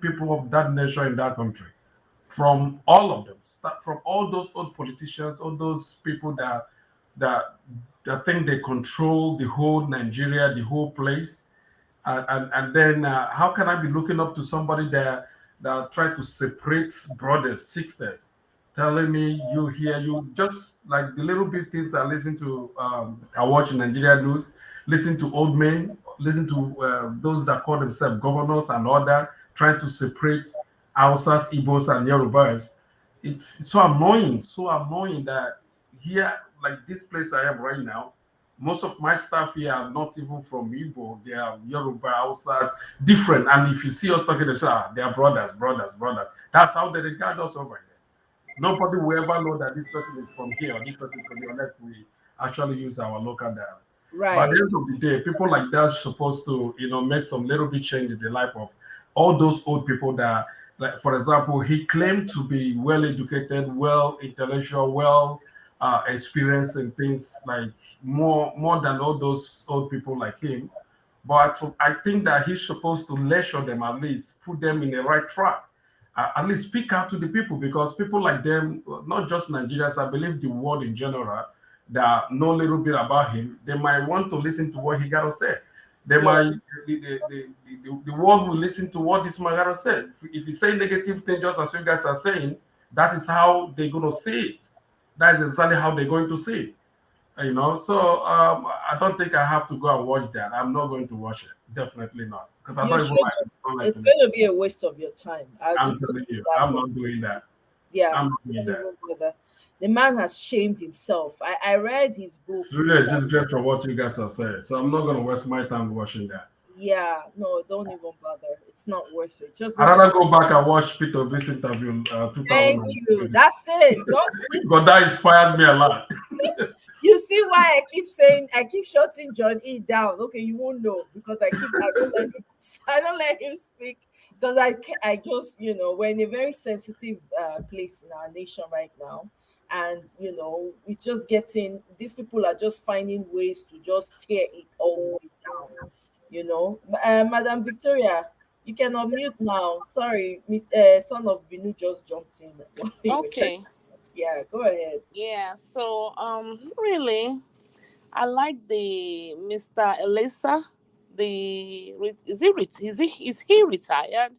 people of that nation in that country. From all of them, start from all those old politicians, all those people that think they control the whole Nigeria, the whole place. And then how can I be looking up to somebody that try to separate brothers, sisters, telling me you hear you just like the little bit things I listen to. I watch Nigeria news, listen to old men, listen to those that call themselves governors and all that, trying to separate Hausas, Igbos, and Yorubas. It's so annoying that here, like this place I am right now, most of my staff here are not even from Igbo. They are Yoruba, Hausas, different. And if you see us talking, they say, they are brothers. That's how they regard us over here. Nobody will ever know that this person is from here or this person is from here unless we actually use our local dialect. Right. But at the end of the day, people like that are supposed to, make some little bit change in the life of all those old people that, like, for example, he claimed to be well educated, well intellectual, well experience and things like more than all those old people like him. But I think that he's supposed to lecture them, at least put them in the right track. At least speak out to the people, because people like them, not just Nigerians, I believe the world in general, that know a little bit about him, they might want to listen to what he got to say. They Yeah. might, the world will listen to what this man got to say. If you say negative things, just as you guys are saying, that is how they're going to see it. That is exactly how they're going to see it. So I don't think I have to go and watch that. I'm not going to watch it. Definitely not, because I You don't even should. like it. I don't like It's to going listen. to be a waste of your time. I'll I'm just tell telling you you, that I'm for not doing that. yeah. I'm not doing Don't that. even bother. The man has shamed himself. I read his book. It's really a disgrace from what you guys are saying. So I'm not going to waste my time watching that. Yeah, no, don't even bother. It's not worth it. Just I'd go and rather go back and watch Peter Obi's interview thank you. 2020. That's it. Just Because that inspires me a lot. you see why I keep saying I keep shutting John E down. Okay, you won't know because I don't let him I don't let him speak because I just we're in a very sensitive place in our nation right now, and it's just getting these people are just finding ways to just tear it all the way down. Madam Victoria, you can unmute now. Sorry, son of Binu just jumped in. while you were trying Okay. to- Yeah, go ahead. Yeah. So really, I like the Mr. Elisa. Is he retired?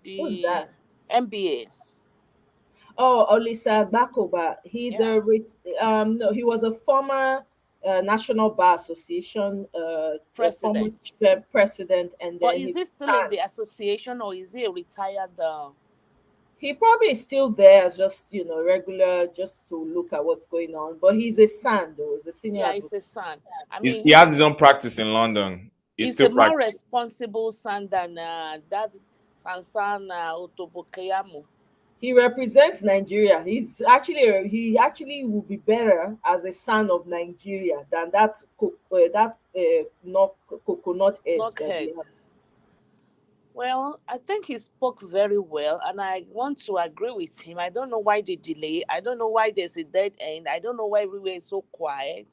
Who's The that? MBA Oh, Olisa Bakoba. He's Yeah. no, he was a former National Bar Association a former President. president, and But then is he's he still in the association or is he a retired? he probably is still there as just regular, just to look at what's going on. But he's a son though. He's a senior Yeah, advocate. it's a son. I He mean, has his own practice in London. He's he's a still more practicing. responsible son than that Sansan Otobokeyamu. He represents Nigeria. He actually will be better as a son of Nigeria than not coconut head that they Blockhead. have. Well, I think he spoke very well, and I want to agree with him. I don't know why they delay. I don't know why there's a dead end. I don't know why everywhere is so quiet.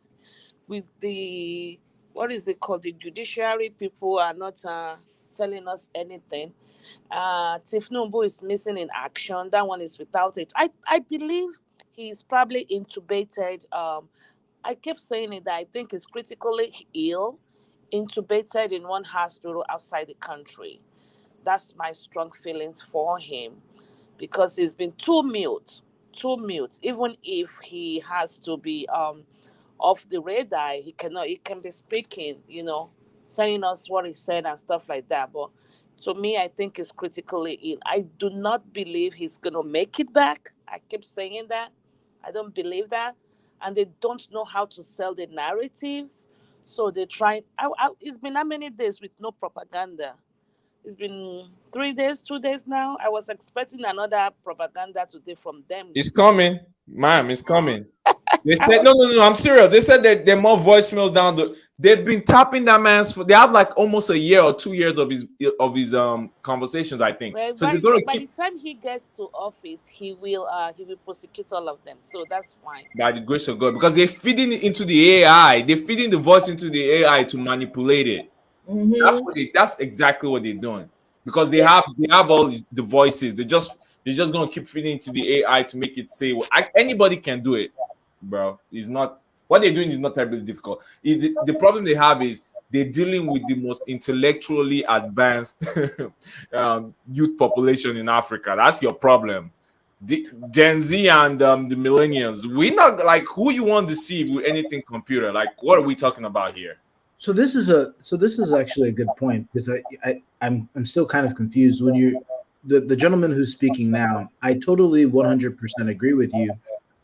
With the what is it called? The judiciary people are not telling us anything. Tifnumbu is missing in action. That one is without it. I believe he's probably intubated. I kept saying it that I think he's critically ill, intubated in one hospital outside the country. That's my strong feelings for him because he's been too mute. Even if he has to be off the radar, he can be speaking, telling us what he said and stuff like that. But to me, I think he's critically ill. I do not believe he's gonna make it back. I keep saying that. I don't believe that. And they don't know how to sell the narratives. So they try. It's been how many days with no propaganda? It's been 3 days, 2 days now. I was expecting another propaganda today from them. It's coming, ma'am. It's coming. They I said was no. I'm serious. They said that there are more voicemails down the. They've been tapping that man's. They have like almost a year or 2 years of his conversations. I think well, so. They're gonna by keep the time he gets to office, he will prosecute all of them. So that's fine. by the grace of God because they're feeding it into the AI. They're feeding the voice into the AI to manipulate it. Mm-hmm. That's exactly what they're doing because they Yeah. have all the voices. They're just gonna keep feeding into the AI to make it say anybody can do it, bro. It's not what they're doing is not terribly difficult. The problem they have is they're dealing with the most intellectually advanced youth population in Africa. That's your problem. The Gen Z and the millennials. We're not like who you want to deceive with anything computer. Like, what are we talking about here? So this is actually a good point because I'm still kind of confused when you're the gentleman who's speaking now. I totally 100% agree with you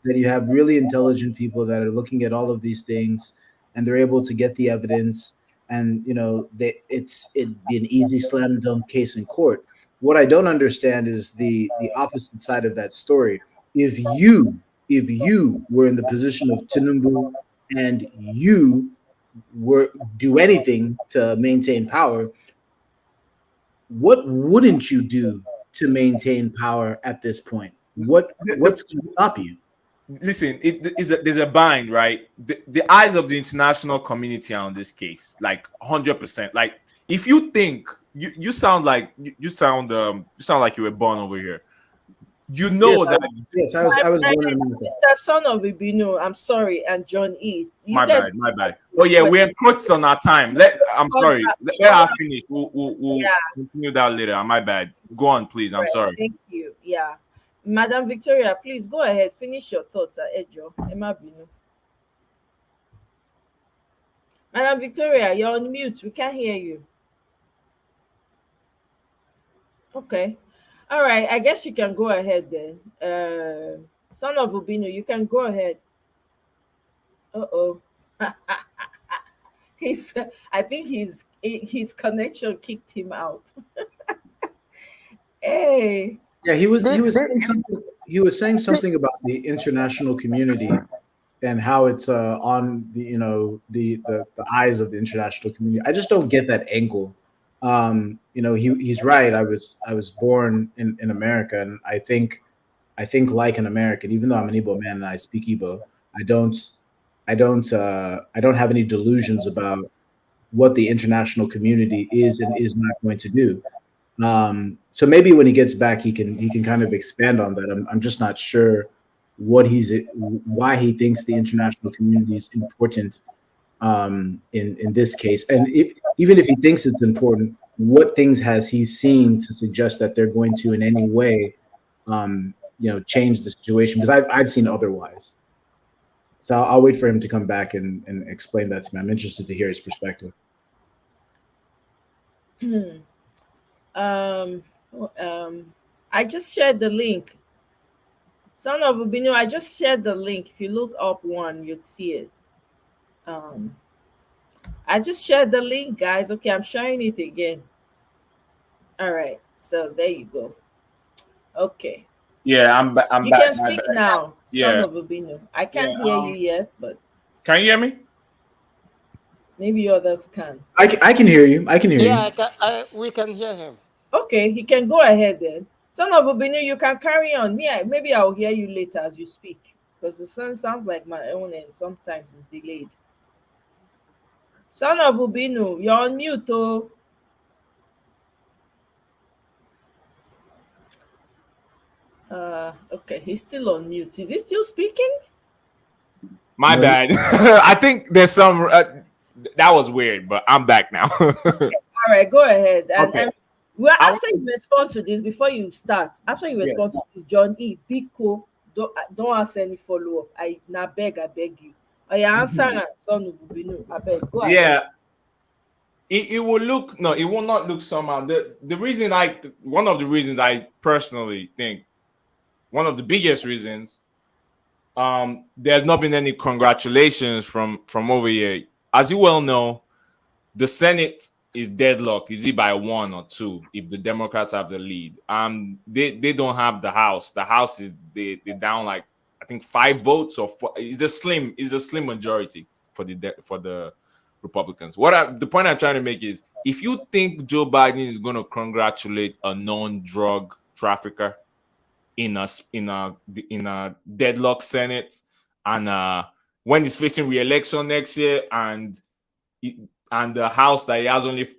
that you have really intelligent people that are looking at all of these things and they're able to get the evidence, and it'd be an easy slam dunk case in court. What I don't understand is the opposite side of that story. If you were in the position of Tinubu and you were do anything to maintain power, what wouldn't you do to maintain power at this point? The, What's going to stop you? listen, there's a bind, right? The eyes of the international community are on this case, like 100%. Like, if you think you sound like you sound like you were born over here. You Yes, know that. I was born in America. Mr. Son of Ibino, I'm sorry, and John E. You My guys, bad, my bad. Oh yeah, we're encroached on our time. I'm sorry. Let her finish. We'll yeah, continue that later. My bad. Go on, please. I'm right. sorry. Thank you. Yeah, Madam Victoria, please go ahead. Finish your thoughts, Ejo. Emma Binu. Madam Victoria, you're on mute. We can't hear you. Okay. All right. I guess you can go ahead then. Son of Ubino, you can go ahead. Uh-oh. He's I think his connection kicked him out. Hey. Yeah, he was saying something about the international community and how it's on the the eyes of the international community. I just don't get that angle. He's right. I was born in America, and I think like an American, even though I'm an Igbo man and I speak Igbo, I don't I don't have any delusions about what the international community is and is not going to do. So maybe when he gets back, he can kind of expand on that. I'm just not sure why he thinks the international community is important in this case, and even if he thinks it's important, what things has he seen to suggest that they're going to in any way change the situation? Because I've seen otherwise. So I'll wait for him to come back and explain that to me. I'm interested to hear his perspective. um, I just shared the link. Son of Ubino, I just shared the link. If you look up one, you'd see it. I just shared the link, guys. Okay, I'm sharing it again. All right, so there you go. Okay. Yeah, I'm back. You can speak now, Yeah. Son of Ubino. I can't hear you yet, but Can you hear me? maybe others can. I can hear you. I can hear Yeah, you. we can hear him. Okay, he can go ahead then. Son of Ubino, you can carry on. Maybe I'll hear you later as you speak, because the sound sounds like my own and sometimes it's delayed. Son of Ubino, you're on mute, oh. Okay, he's still on mute. Is he still speaking? My No. bad. I think there's some. That was weird, but I'm back now. All right, go ahead. Okay. And well, after you respond to this, before you start, after you respond to this, John E, Biko, don't ask any follow up. I beg you. I answer and Son of Ubino. I beg. Go ahead. Yeah. It will look it will not look somehow. The reason one of the reasons I personally think, one of the biggest reasons, there's not been any congratulations from over here. As you well know, the Senate is deadlocked. Is it by 1 or 2 if the Democrats have the lead? They don't have the House. The House is they down like I think 5 votes or 4. It's a slim majority for the Republicans. The point I'm trying to make is, if you think Joe Biden is going to congratulate a known drug trafficker in a deadlock Senate, and when he's facing re-election next year, and the House that he has only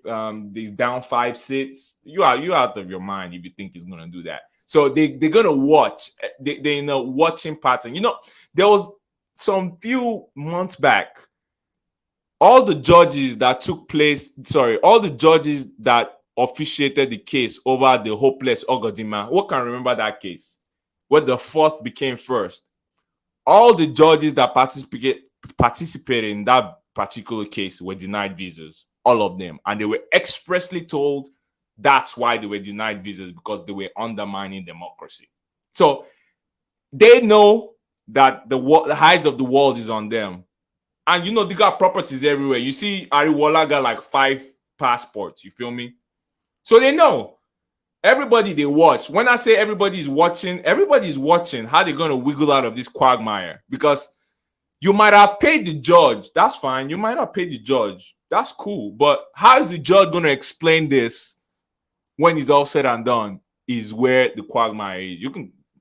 these down 5 seats, you're out of your mind if you think he's going to do that. So they're going to watch. They're in a watching pattern. There was some few months back, all the judges that officiated the case over the hopeless Ogodima. Who can remember that case where the 4th became 1st? All the judges that participated in that particular case were denied visas, all of them, and they were expressly told that's why they were denied visas, because they were undermining democracy. So they know that the height of the world is on them. And they got properties everywhere. You see, Ariwola got like 5 passports. You feel me? So they know. Everybody they watch. When I say everybody's watching how they're going to wiggle out of this quagmire. Because you might have paid the judge. That's fine. You might not pay the judge. That's cool. But how is the judge going to explain this when it's all said and done is where the quagmire is.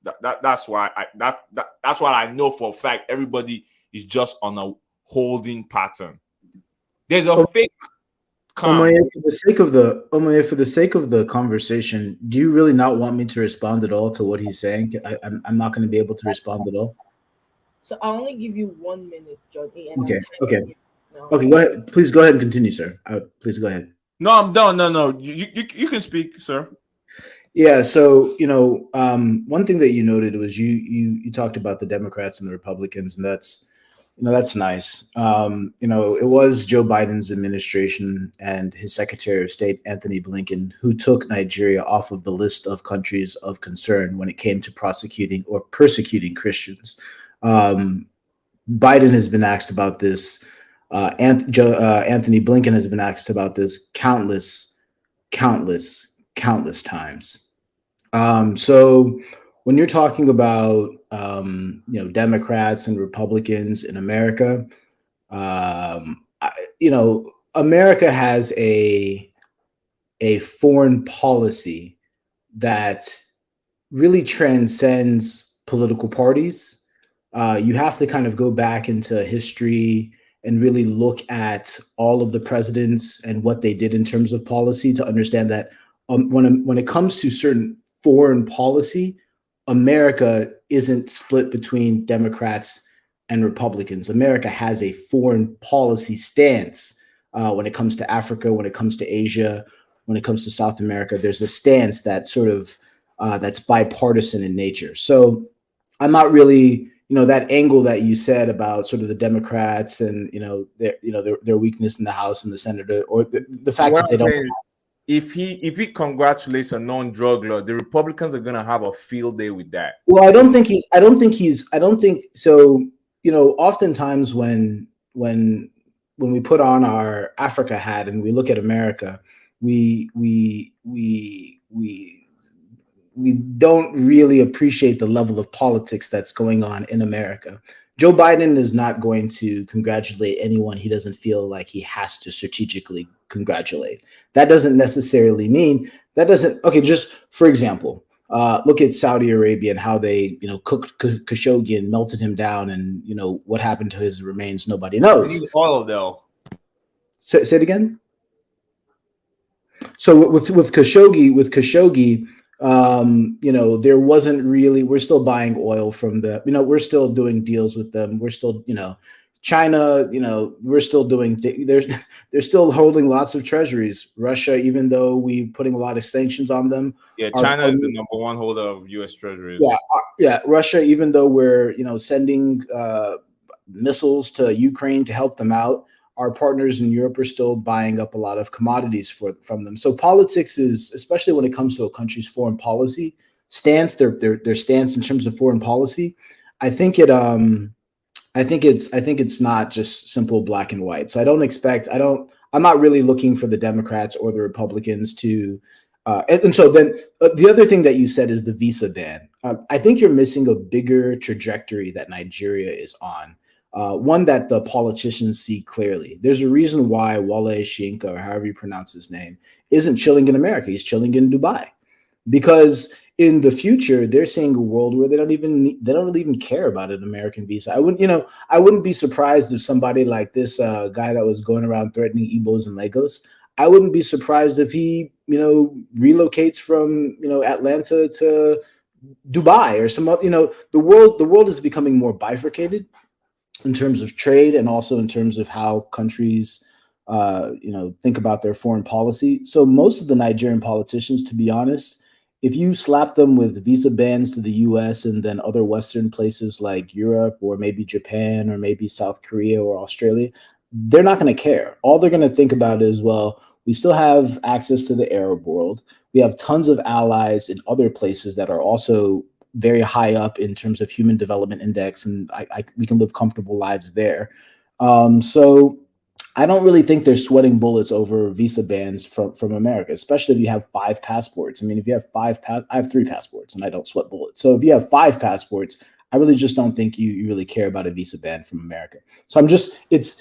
That's why that's what I know for a fact. Everybody is just on a holding pattern. There's a fake calm. Omoye, for the sake of the conversation, do you really not want me to respond at all to what he's saying? I'm not going to be able to respond at all. So I only give you 1 minute, Johnny, and Okay, I'm timing okay. you now. Okay, go ahead. Please go ahead and continue, sir. Please go ahead. No, I'm done. No. You can speak, sir. Yeah. So one thing that you noted was you talked about the Democrats and the Republicans, and that's nice. It was Joe Biden's administration and his Secretary of State Anthony Blinken who took Nigeria off of the list of countries of concern when it came to prosecuting or persecuting Christians. Biden has been asked about this. Anthony Blinken has been asked about this countless times. So when you're talking about Democrats and Republicans in America, America has a foreign policy that really transcends political parties. You have to kind of go back into history and really look at all of the presidents and what they did in terms of policy to understand that when it comes to certain foreign policy, America isn't split between Democrats and Republicans. America has a foreign policy stance when it comes to Africa, when it comes to Asia, when it comes to South America. There's a stance that sort of that's bipartisan in nature. So I'm not really, that angle that you said about sort of the Democrats and their weakness in the House and the Senate, or the fact that they don't. If he congratulates a non-drug law, the Republicans are gonna have a field day with that. Well, I don't think so. Oftentimes when we put on our Africa hat and we look at America, we don't really appreciate the level of politics that's going on in America. Joe Biden is not going to congratulate anyone he doesn't feel like he has to strategically congratulate. That doesn't necessarily mean okay. Just for example, look at Saudi Arabia and how they, cooked Khashoggi and melted him down, and what happened to his remains, nobody knows. Oil, though. Say it again. So with Khashoggi, there wasn't really. We're still buying oil from them. We're still doing deals with them. We're still, China, we're still doing. They're still holding lots of treasuries. Russia, even though we're putting a lot of sanctions on them. Yeah, China is the number one holder of U.S. treasuries. Yeah. Russia, even though we're sending missiles to Ukraine to help them out, our partners in Europe are still buying up a lot of commodities from them. So politics is, especially when it comes to a country's foreign policy stance, their stance in terms of foreign policy. I think it's not just simple black and white. So I'm not really looking for the Democrats or the Republicans to. And so then the other thing that you said is the visa ban. I think you're missing a bigger trajectory that Nigeria is on. One that the politicians see clearly. There's a reason why Wale Shinka, or however you pronounce his name, isn't chilling in America. He's chilling in Dubai, because in the future they're seeing a world where they don't really even care about an American visa. I wouldn't be surprised if somebody like this guy that was going around threatening Igbos in Lagos. I wouldn't be surprised if he relocates from Atlanta to Dubai or some other. The world is becoming more bifurcated in terms of trade and also in terms of how countries, think about their foreign policy. So most of the Nigerian politicians, to be honest, if you slap them with visa bans to the U.S. and then other Western places like Europe or maybe Japan or maybe South Korea or Australia, they're not going to care. All they're going to think about is, well, we still have access to the Arab world. We have tons of allies in other places that are also very high up in terms of human development index, and we can live comfortable lives there. So I don't really think they're sweating bullets over visa bans from America, especially if you have 5 passports. I mean, if you have I have 3 passports and I don't sweat bullets. So if you have 5 passports, I really just don't think you really care about a visa ban from America. So it's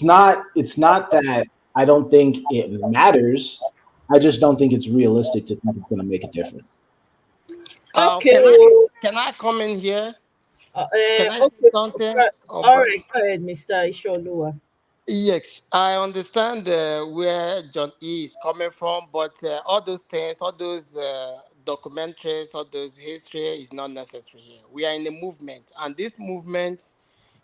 not that I don't think it matters. I just don't think it's realistic to think it's going to make a difference. Okay. Can I come in here? Can I say Okay. something? Oh, All but right. Go ahead, Mr. Isholua. yes, I understand where John E is coming from, but all those things, all those documentaries, all those history is not necessary here. We are in a movement, and this movement,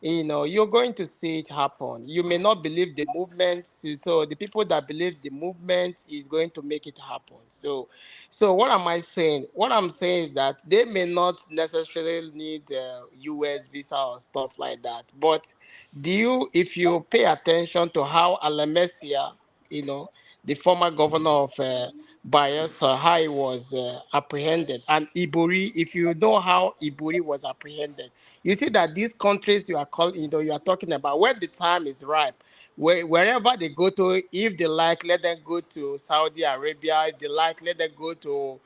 you're going to see it happen. You may not believe the movement, so the people that believe the movement is going to make it happen. So what am I saying? What I'm saying is that they may not necessarily need U.S. visa or stuff like that, but if you pay attention to how Alamesia, you know, the former governor of Bayelsa, how he was apprehended, and Iburi, if you know how Iburi was apprehended, you see that these countries you are calling, you are talking about, when the time is ripe, wherever they go to, if they like, let them go to Saudi Arabia. If they like, let them go to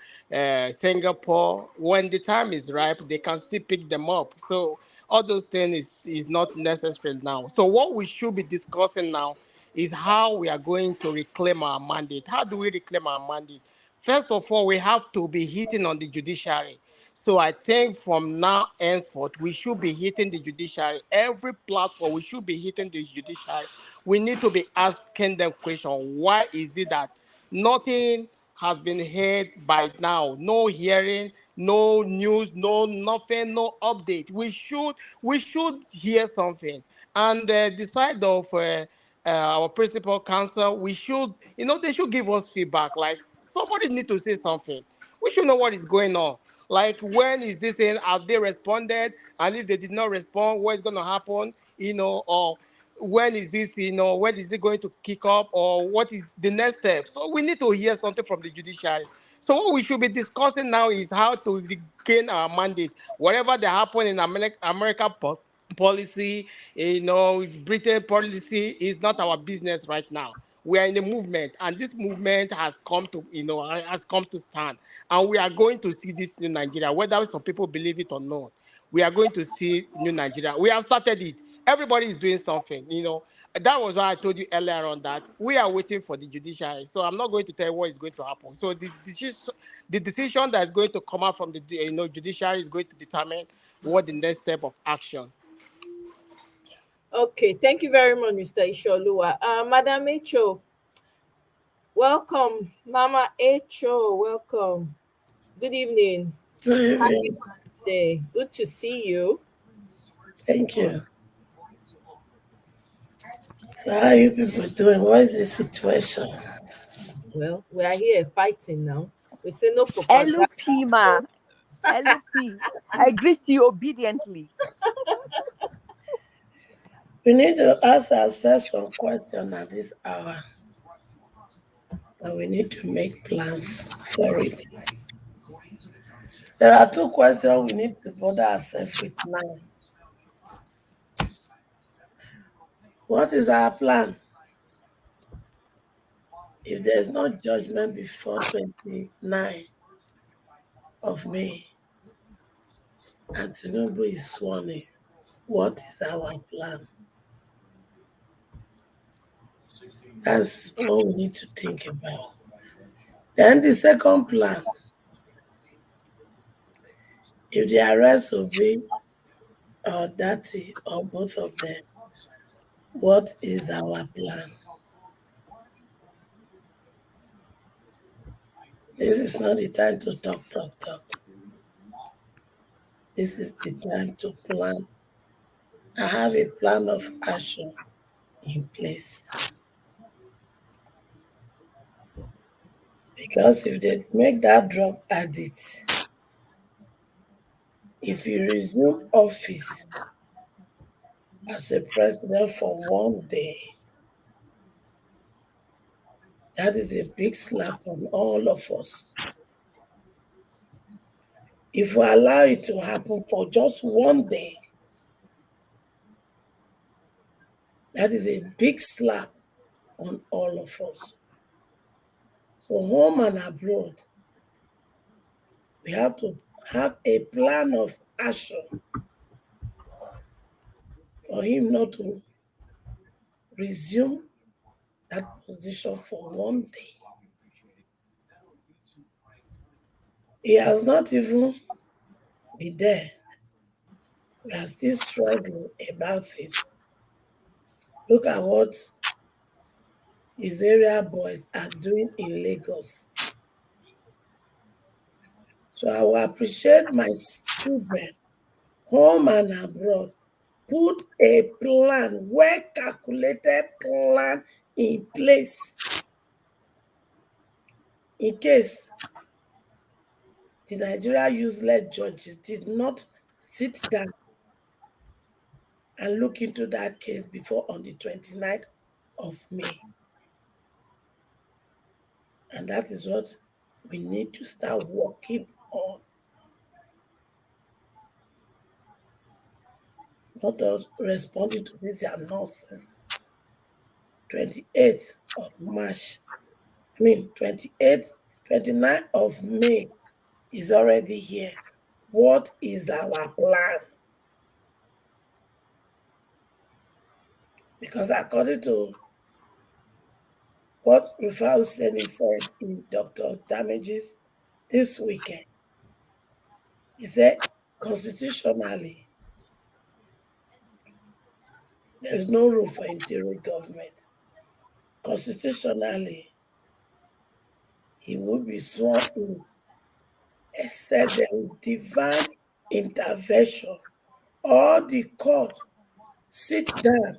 Singapore. When the time is ripe, they can still pick them up. So all those things is not necessary now. So what we should be discussing now is how we are going to reclaim our mandate. How do we reclaim our mandate? First of all, we have to be hitting on the judiciary. So I think from now henceforth, we should be hitting the judiciary. Every platform, we should be hitting the judiciary. We need to be asking them question. Why is it that nothing has been heard by now? No hearing, no news, no nothing, no update. We should hear something. And the side of our principal counsel, we should, they should give us feedback. Like somebody need to say something. We should know what is going on. Like, when is this in? Have they responded? And if they did not respond, what is going to happen? Or when is this, when is it going to kick up? Or what is the next step? So we need to hear something from the judiciary. So what we should be discussing now is how to regain our mandate. Whatever that happened in America policy, Britain policy is not our business right now. We are in a movement, and this movement has come to stand, and we are going to see this new Nigeria, whether some people believe it or not. We are going to see new Nigeria. We have started it. Everybody is doing something. That was why I told you earlier on that we are waiting for the judiciary. So I'm not going to tell you what is going to happen. So the decision that is going to come out from the judiciary is going to determine what the next step of action. Okay. Thank you very much, Mr. Isholua. Madam Echo, welcome. Mama Echo, welcome. Good evening. Good Happy evening. Wednesday. Good to see you. Thank you. So how you people doing? What is the situation? Well, we are here fighting now. We say no propaganda. LP, ma. LP. I greet you obediently. We need to ask ourselves some questions at this hour, and we need to make plans for it. There are two questions we need to bother ourselves with now. What is our plan? If there is no judgment before 29 of May and Tinubu is sworn in, what is our plan? That's what we need to think about. Then the second plan, if the arrest Obi or Dati or both of them, what is our plan? This is not the time to talk. This is the time to plan. I have a plan of action in place. Because if they make that drug addict, if you resume office as a president for one day, that is a big slap on all of us. If we allow it to happen for just one day, that is a big slap on all of us. So home and abroad, we have to have a plan of action for him not to resume that position for one day. He has not even been there. We are still struggling about it. Look at what his area boys are doing in Lagos. So I will appreciate my children, home and abroad, put a plan, well-calculated plan in place in case the Nigeria useless judges did not sit down and look into that case before on the 29th of May. And that is what we need to start working on. Not us responding to this nonsense. 28th of March, 29th of May is already here. What is our plan? Because according to what Rufai Husseini said in Dr. Damages this weekend, he said constitutionally, there is no room for interim government. Constitutionally, he will be sworn in, except there is divine intervention or the court sit down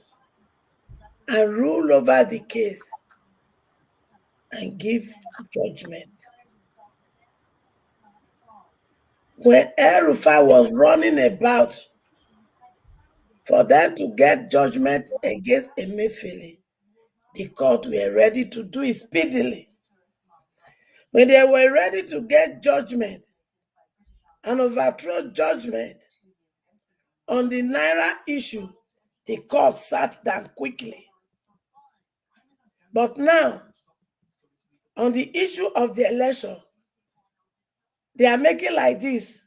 and rule over the case and give judgment. When El-Rufai was running about for them to get judgment against Emefiele, the court were ready to do it speedily. When they were ready to get judgment and overthrow judgment on the Naira issue, the court sat down quickly. But now, on the issue of the election, they are making like this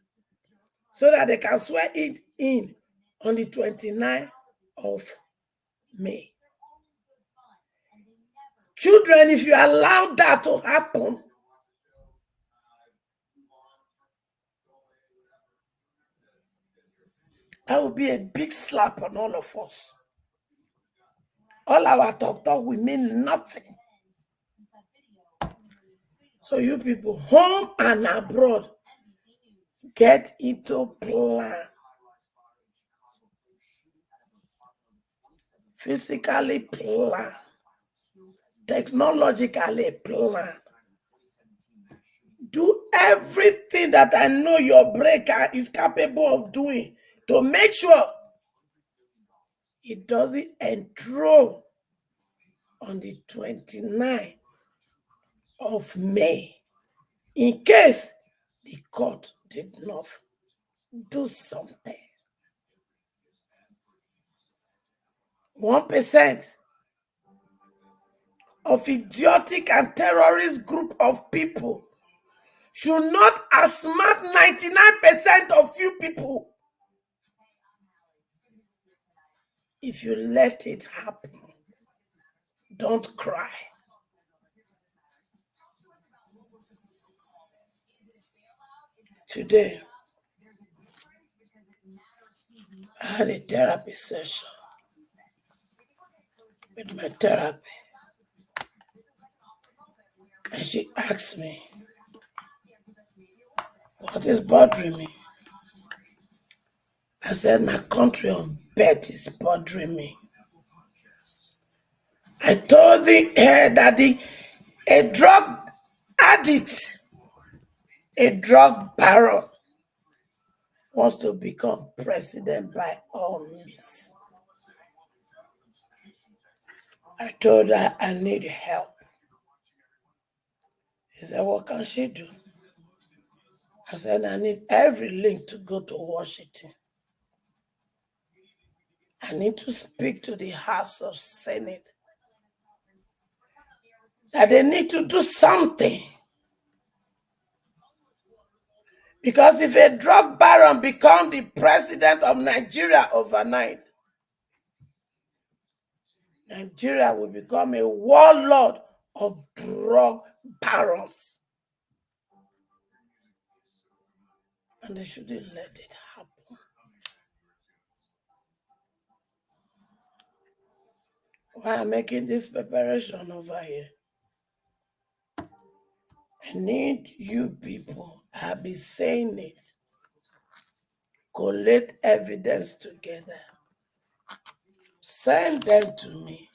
so that they can swear it in on the 29th of May. Children, if you allow that to happen, that will be a big slap on all of us. All our talk will mean nothing. So you people, home and abroad, get into plan. Physically plan. Technologically plan. Do everything that I know your brain is capable of doing to make sure it doesn't enthrow on the 29th of May, in case the court did not do something. 1% of idiotic and terrorist group of people should not outsmart 99% of you people. If you let it happen, don't cry. Today, I had a therapy session with my therapist, and she asked me, what is bothering me? I said, my country of birth is bothering me. I told her that a drug addict, a drug baron, wants to become president by all means. I told her I need help. She said, what can she do? I said, I need every link to go to Washington. I need to speak to the House of Senate that they need to do something. Because if a drug baron becomes the president of Nigeria overnight, Nigeria will become a warlord of drug barons. and they shouldn't let it happen. Why I'm making this preparation over here? I need you people, I'll be saying it, collect evidence together, send them to me,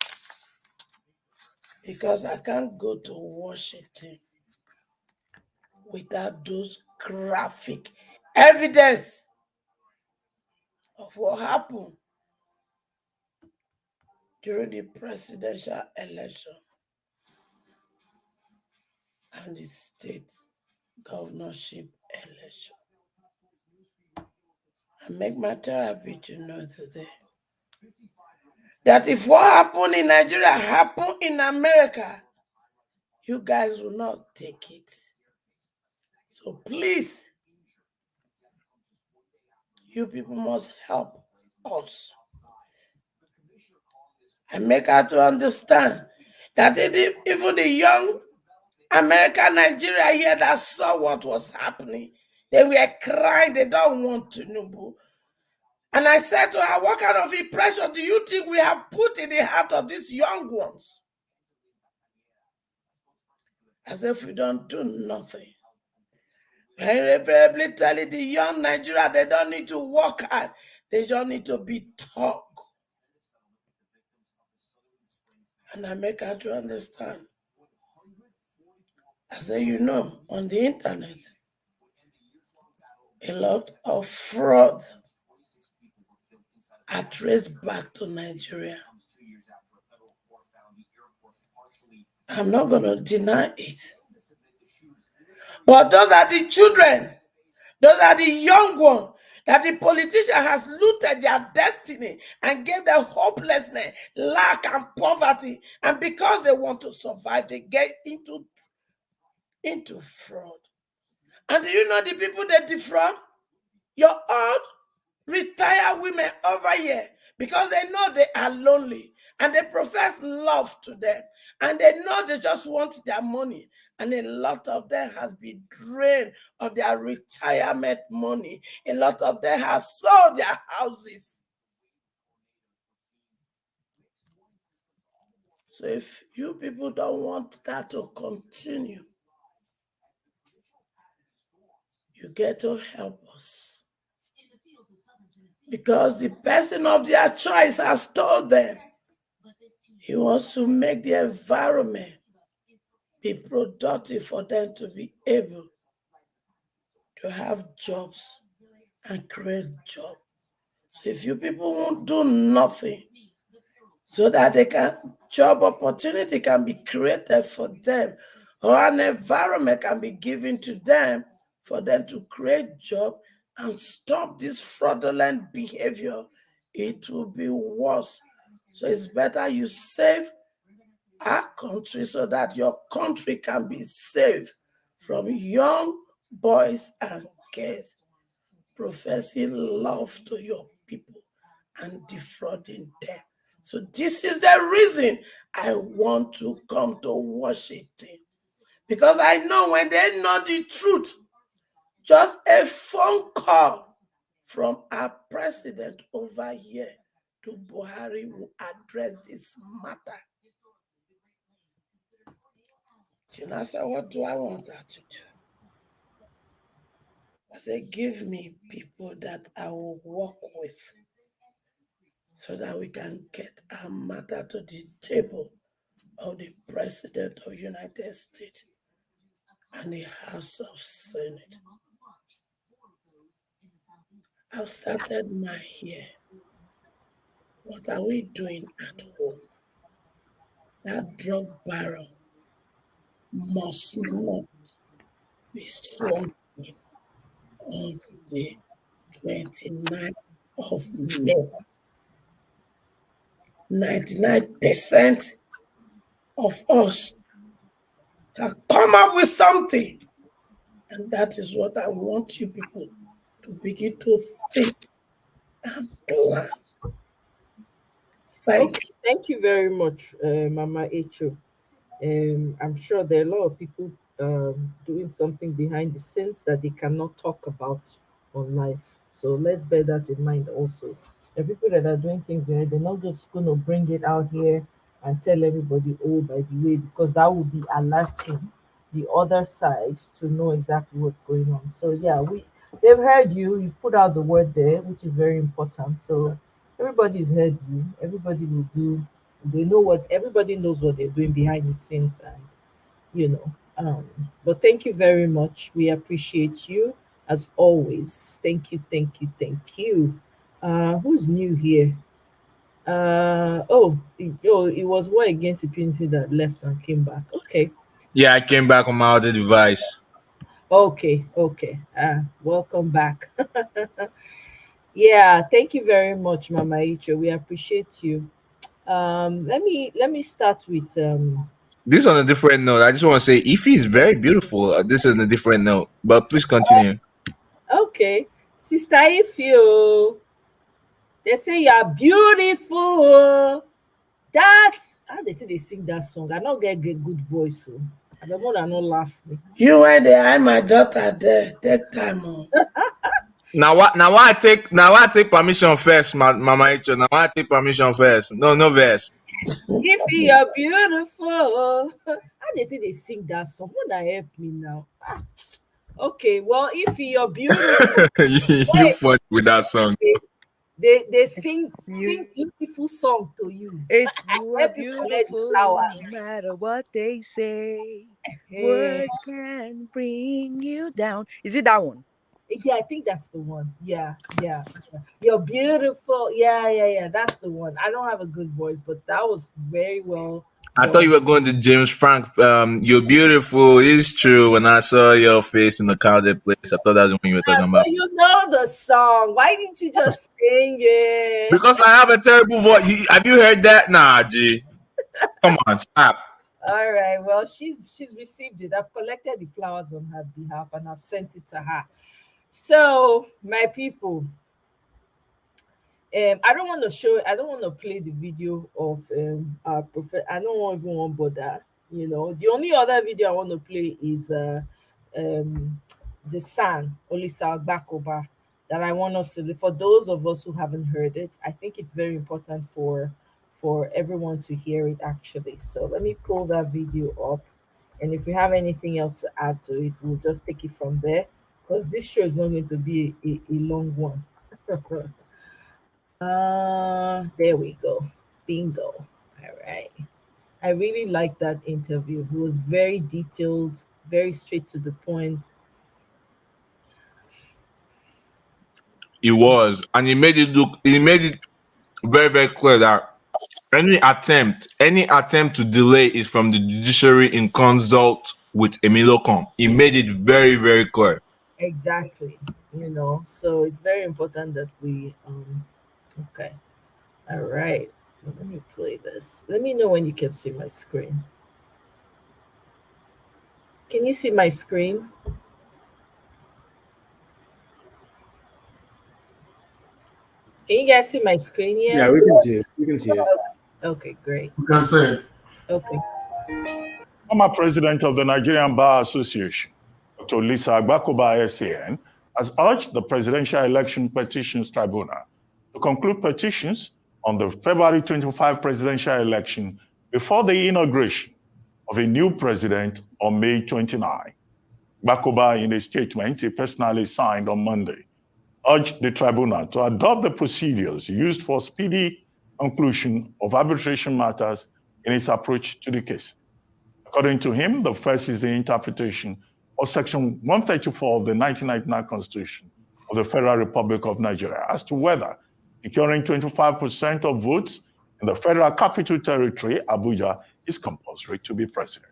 because I can't go to Washington without those graphic evidence of what happened during the presidential election and the state governorship election. I make my therapy to know today that if what happened in Nigeria happened in America, you guys will not take it. So please, you people must help us. I make her to understand that even the young American Nigeria here that saw what was happening, they were crying, they don't want Tinubu. And I said to her, what kind of impression do you think we have put in the heart of these young ones? As if we don't do nothing. I invariably telling the young Nigeria they don't need to work hard, they just need to be taught. And I make her to understand. I say, on the internet, a lot of fraud are traced back to Nigeria. I'm not going to deny it. But those are the children, those are the young ones that the politician has looted their destiny and gave them hopelessness, lack, and poverty. And because they want to survive, they get into fraud. And do you know the people they defraud? Your old retired women over here, because they know they are lonely and they profess love to them and they know they just want their money, and a lot of them has been drained of their retirement money. A lot of them has sold their houses. So if you people don't want that to continue, you get to help us, because the person of their choice has told them he wants to make the environment be productive for them to be able to have jobs and create jobs. So if you people won't do nothing so that job opportunity can be created for them, or an environment can be given to them for them to create job and stop this fraudulent behavior, it will be worse. So it's better you save our country so that your country can be saved from young boys and girls professing love to your people and defrauding them. So this is the reason I want to come to Washington, because I know when they know the truth, just a phone call from our president over here to Buhari will address this matter. I said, what do I want her to do? I said, give me people that I will work with so that we can get our matter to the table of the President of the United States and the House of Senate. I've started my year. What are we doing at home? That drug barrel must not be swung in on the 29th of May. 99% of us can come up with something. And that is what I want you people to begin to think and plan. Thank you very much, Mama Echo. I'm sure there are a lot of people doing something behind the scenes that they cannot talk about on life. So let's bear that in mind also. The people that are doing things behind, they're not just going to bring it out here and tell everybody, oh, by the way, because that would be alerting the other side to know exactly what's going on. So yeah, they've heard you. You've put out the word there, which is very important. So everybody's heard you. Everybody will do. They know what everybody knows what they're doing behind the scenes, and you know. But thank you very much. We appreciate you as always. Thank you, thank you, thank you. Who's new here? It was War Against Impunity that left and came back. Okay, Yeah, I came back on my other device. okay. Welcome back. Yeah, thank you very much, Mama Icho. We appreciate you. Let me start with This on a different note. I just want to say Ify is very beautiful. This is on a different note, but please continue. okay, Sister Ifio. They say you are beautiful. That's how they say they sing that song. I don't get good voice, so I don't want to not laugh me. You were there, I my daughter there. Take time on. Now I take permission first, Mama Icho. Now I take permission first. No verse. If you're beautiful, how they say they sing that song? Wanna help me now? Okay, well, if you're beautiful, You wait, funny with that song. they It's sing beautiful song to you. It's you are Help you collect the beautiful flowers. no matter what they say. Yeah. Words can bring you down. Is it that one? Yeah, I think that's the one. Yeah. You're beautiful. Yeah. That's the one. I don't have a good voice, but that was very well I thought done. you were going to James Frank. You're beautiful. It's true. When I saw your face in the crowded place, I thought that's the one you were Ah, talking so about. you know the song. Why didn't you just sing it? Because I have a terrible voice. Have you heard that? Nah, G. Come on, stop. All right. Well, she's received it. I've collected the flowers on her behalf and I've sent it to her. So, my people, I don't want to show. I don't want to play the video of our prophet. I don't even want bother. The only other video I want to play is um the San Olisa Bakoba that I want us to. For those of us who haven't heard it, I think it's very important for everyone to hear it actually. So let me pull that video up, and if you have anything else to add to it, we'll just take it from there because this show is not going to be a long one. There we go. Bingo. All right. I really liked that interview. It was very detailed, very straight to the point. It was, and he made it very, very clear that any attempt to delay is from the judiciary in consult with Emilocom. He made it very, very clear. Exactly. So it's very important that we okay. All right. So let me play this. Let me know when you can see my screen. Can you see my screen? Can you guys see my screen Yeah, here? we can see it. We can see it. Okay, great. You can say it. Okay. Former president of the Nigerian Bar Association, Dr. Lisa Agbakoba SAN, has urged the Presidential Election Petitions Tribunal to conclude petitions on the February 25 presidential election before the inauguration of a new president on May 29. Agbakoba, in a statement he personally signed on Monday, urged the tribunal to adopt the procedures used for speedy conclusion of arbitration matters in its approach to the case. According to him, the first is the interpretation of Section 134 of the 1999 Constitution of the Federal Republic of Nigeria as to whether securing 25% of votes in the Federal Capital Territory, Abuja, is compulsory to be president.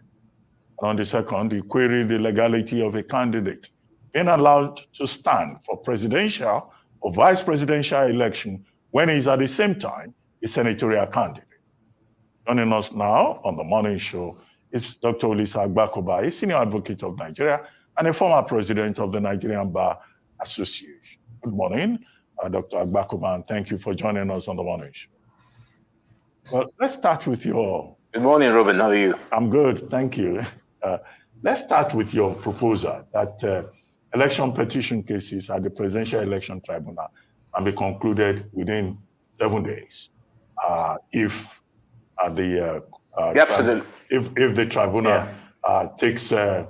And on the second, he queried the legality of a candidate being allowed to stand for presidential or vice presidential election when he is at the same time a senatorial candidate. Joining us now on the morning show is Dr. Olisa Agbakoba, a senior advocate of Nigeria and a former president of the Nigerian Bar Association. Good morning, Dr. Agbakoba, and thank you for joining us on the morning show. Well, let's start with your... Good morning, Robin. How are you? I'm good, thank you. Let's start with your proposal that election petition cases at the Presidential Election Tribunal can be concluded within 7 days. If the tribunal takes a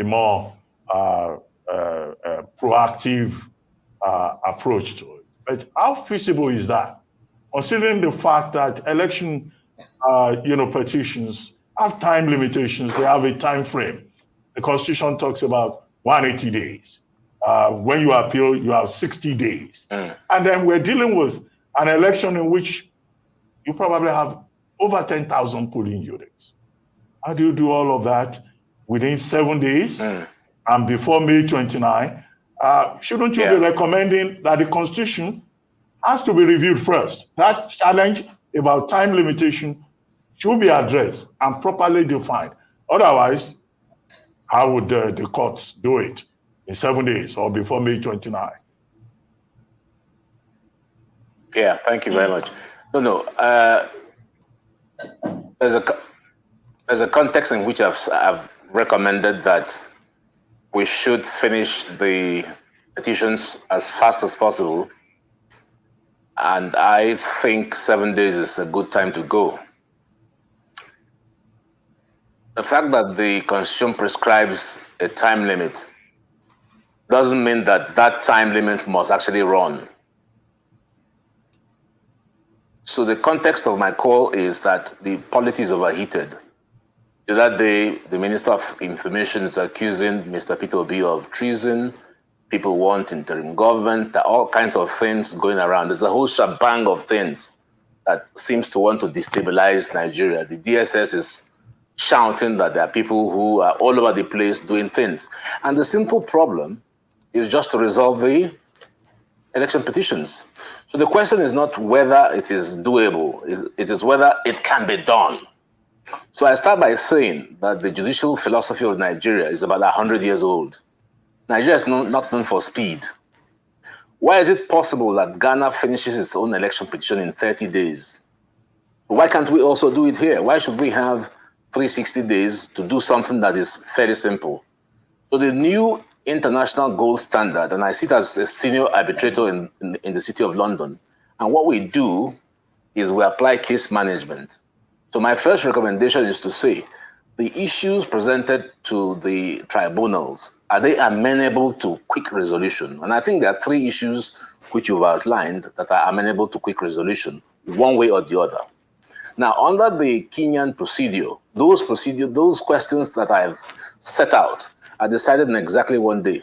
more proactive approach to it. But how feasible is that? Considering the fact that election petitions have time limitations, they have a time frame. The Constitution talks about 180 days. When you appeal, you have 60 days. And then we're dealing with an election in which you probably have over 10,000 polling units. How do you do all of that within 7 days and before May 29? Shouldn't you be recommending that the Constitution has to be reviewed first? That challenge about time limitation should be addressed and properly defined. Otherwise, how would the courts do it in 7 days or before May 29? Yeah, thank you very much. There's a context in which I've recommended that we should finish the petitions as fast as possible. And I think 7 days is a good time to go. The fact that the Constitution prescribes a time limit doesn't mean that that time limit must actually run. So the context of my call is that the polity is overheated. The other day, the Minister of Information is accusing Mr. Peter Obi of treason. People want interim government. There are all kinds of things going around. There's a whole shebang of things that seems to want to destabilize Nigeria. The DSS is shouting that there are people who are all over the place doing things. And the simple problem is just to resolve the election petitions. So the question is not whether it is doable, it is whether it can be done. So I start by saying that the judicial philosophy of Nigeria is about 100 years old. Nigeria is not known for speed. Why is it possible that Ghana finishes its own election petition in 30 days? Why can't we also do it here? Why should we have 360 days to do something that is very simple? So the new international gold standard, and I sit as a senior arbitrator in the City of London, and what we do is we apply case management. So my first recommendation is to say, the issues presented to the tribunals, are they amenable to quick resolution? And I think there are 3 issues which you've outlined that are amenable to quick resolution, one way or the other. Now, under the Kenyan procedure, those questions that I've set out are decided in exactly 1 day.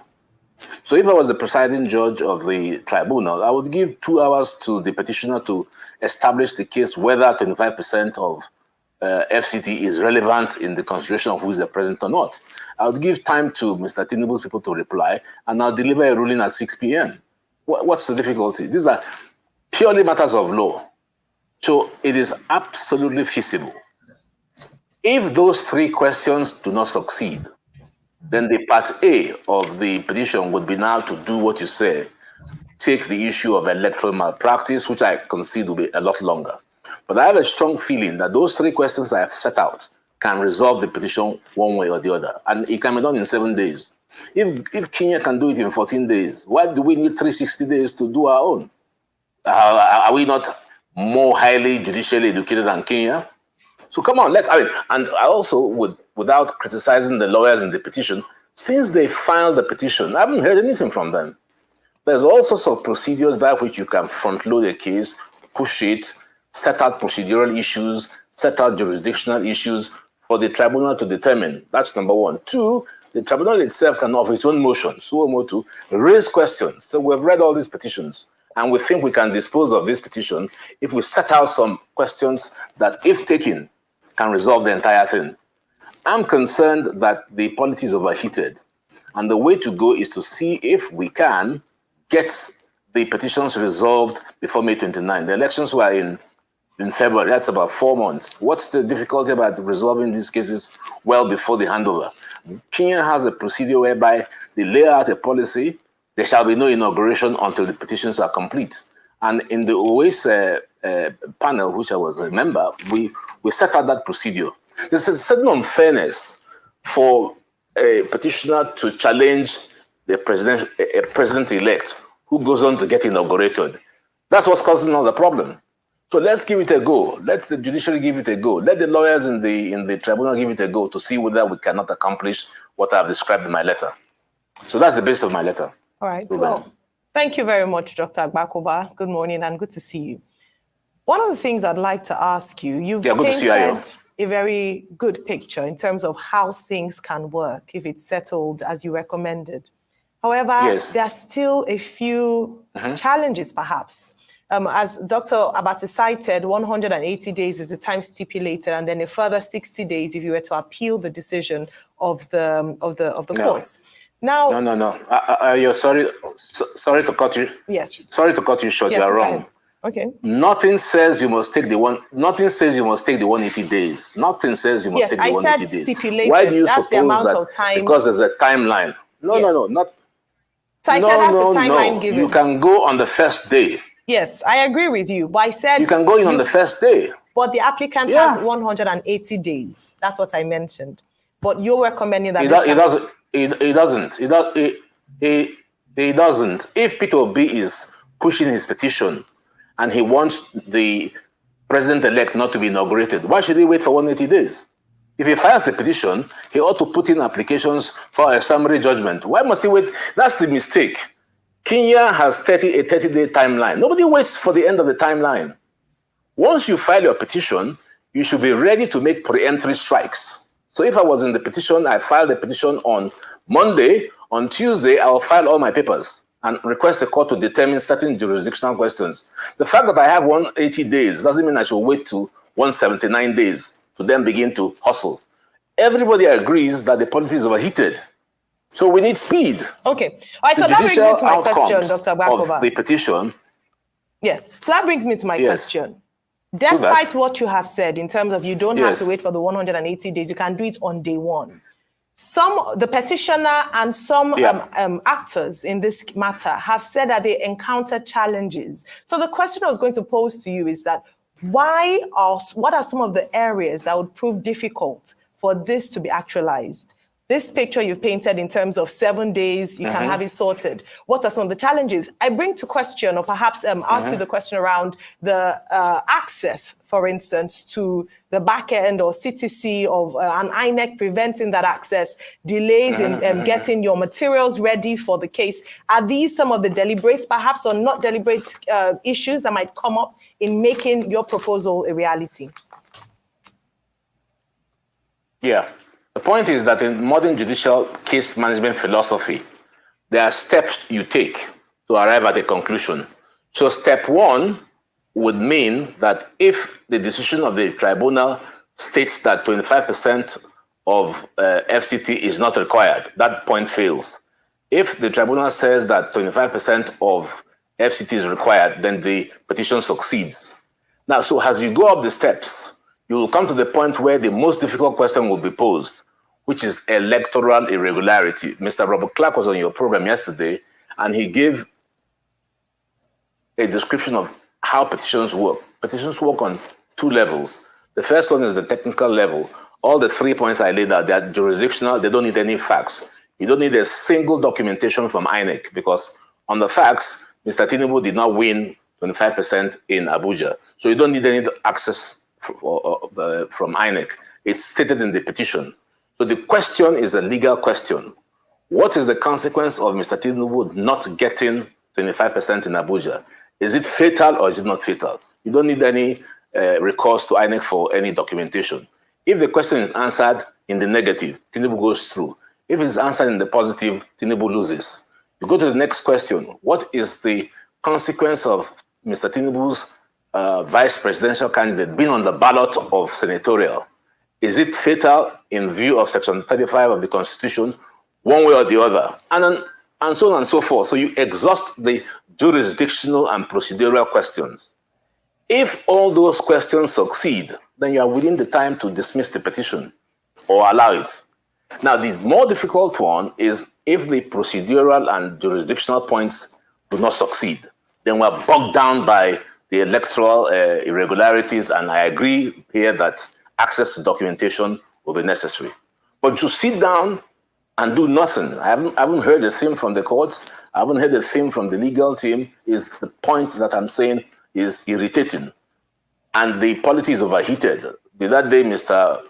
So if I was the presiding judge of the tribunal, I would give 2 hours to the petitioner to establish the case whether 25% of FCT is relevant in the consideration of who is the president or not. I would give time to Mr. Tinubu's people to reply, and I'll deliver a ruling at 6 p.m. What's the difficulty? These are purely matters of law. So it is absolutely feasible. If those 3 questions do not succeed, then the part A of the petition would be now to do what you say, take the issue of electoral malpractice, which I concede will be a lot longer. But I have a strong feeling that those 3 questions I have set out can resolve the petition one way or the other. And it can be done in 7 days. If Kenya can do it in 14 days, why do we need 360 days to do our own? Are we not more highly judicially educated than Kenya? So come on, and I also would, without criticizing the lawyers in the petition, since they filed the petition, I haven't heard anything from them. There's all sorts of procedures by which you can front load a case, push it, set out procedural issues, set out jurisdictional issues for the tribunal to determine. That's number 1. 2, the tribunal itself can, of its own motion, to raise questions. So we've read all these petitions, and we think we can dispose of this petition if we set out some questions that, if taken, can resolve the entire thing. I'm concerned that the polity is overheated, and the way to go is to see if we can get the petitions resolved before May 29. The elections were in February. That's about 4 months. What's the difficulty about resolving these cases well before the handover? Kenya has a procedure whereby they lay out a policy. There shall be no inauguration until the petitions are complete. And in the OAS panel, which I was a member, we set out that procedure. There's a certain unfairness for a petitioner to challenge a president-elect who goes on to get inaugurated. That's what's causing all the problem. So let's give it a go. Let the judiciary give it a go. Let the lawyers in the tribunal give it a go to see whether we cannot accomplish what I've described in my letter. So that's the basis of my letter. All right. Well, thank you very much, Dr. Agbakoba. Good morning and good to see you. One of the things I'd like to ask you, you've painted a very good picture in terms of how things can work if it's settled as you recommended. However, there are still a few challenges, perhaps. As Dr. Abati cited, 180 days is the time stipulated, and then a further 60 days if you were to appeal the decision of the courts. Now, no. You're sorry to cut you. Yes. Sorry to cut you short. Yes, you're wrong. Okay. Nothing says you must take the 180 days. Nothing says you must take the 180 days. Yes, I said stipulated. Why do you that's suppose the amount that of time. Because there's a timeline. No. So I said that's the timeline given. You can go on the first day. Yes, I agree with you. But I said you can go in on the first day. But the applicant has 180 days. That's what I mentioned. But you're recommending that It doesn't. If Peter Obi is pushing his petition and he wants the president-elect not to be inaugurated, why should he wait for 180 days? If he files the petition, he ought to put in applications for a summary judgment. Why must he wait? That's the mistake. Kenya has a 30-day timeline. Nobody waits for the end of the timeline. Once you file your petition, you should be ready to make preemptory strikes. So if I was in the petition, I filed the petition on Monday. On Tuesday, I will file all my papers and request the court to determine certain jurisdictional questions. The fact that I have 180 days doesn't mean I should wait to 179 days to then begin to hustle. Everybody agrees that the policy is overheated. So we need speed. Okay. All right, so that brings me to my question, Dr. Agbakoba. Of the petition. Yes. So that brings me to my question. Despite what you have said in terms of you don't have to wait for the 180 days, you can do it on day one. The petitioner and some actors in this matter have said that they encountered challenges. So the question I was going to pose to you is that what are some of the areas that would prove difficult for this to be actualized? This picture you've painted in terms of 7 days, you can have it sorted. What are some of the challenges? I bring to question, or perhaps ask you the question around the access, for instance, to the back end or CTC of an INEC preventing that access, delays in getting your materials ready for the case. Are these some of the deliberate, perhaps, or not deliberate issues that might come up in making your proposal a reality? Yeah. The point is that in modern judicial case management philosophy, there are steps you take to arrive at a conclusion. So step one would mean that if the decision of the tribunal states that 25% of FCT is not required, that point fails. If the tribunal says that 25% of FCT is required, then the petition succeeds. Now, so as you go up the steps, you will come to the point where the most difficult question will be posed, which is electoral irregularity. Mr. Robert Clark was on your program yesterday, and he gave a description of how petitions work. Petitions work on two levels. The first one is the technical level. All the 3 points I laid out, they are jurisdictional. They don't need any facts. You don't need a single documentation from INEC, because on the facts, Mr. Tinubu did not win 25% in Abuja. So you don't need any access from INEC. It's stated in the petition. So the question is a legal question. What is the consequence of Mr. Tinubu not getting 25% in Abuja? Is it fatal or is it not fatal? You don't need any recourse to INEC for any documentation. If the question is answered in the negative, Tinubu goes through. If it's answered in the positive, Tinubu loses. You go to the next question. What is the consequence of Mr. Tinubu's vice presidential candidate being on the ballot of senatorial? Is it fatal in view of Section 35 of the Constitution, one way or the other? And so on and so forth. So you exhaust the jurisdictional and procedural questions. If all those questions succeed, then you are within the time to dismiss the petition or allow it. Now, the more difficult one is if the procedural and jurisdictional points do not succeed. Then we're bogged down by the electoral irregularities, and I agree here that access to documentation will be necessary. But to sit down and do nothing. I haven't heard a thing from the courts. I haven't heard a thing from the legal team. Is the point that I'm saying is irritating. And the politics overheated. That day, Mr.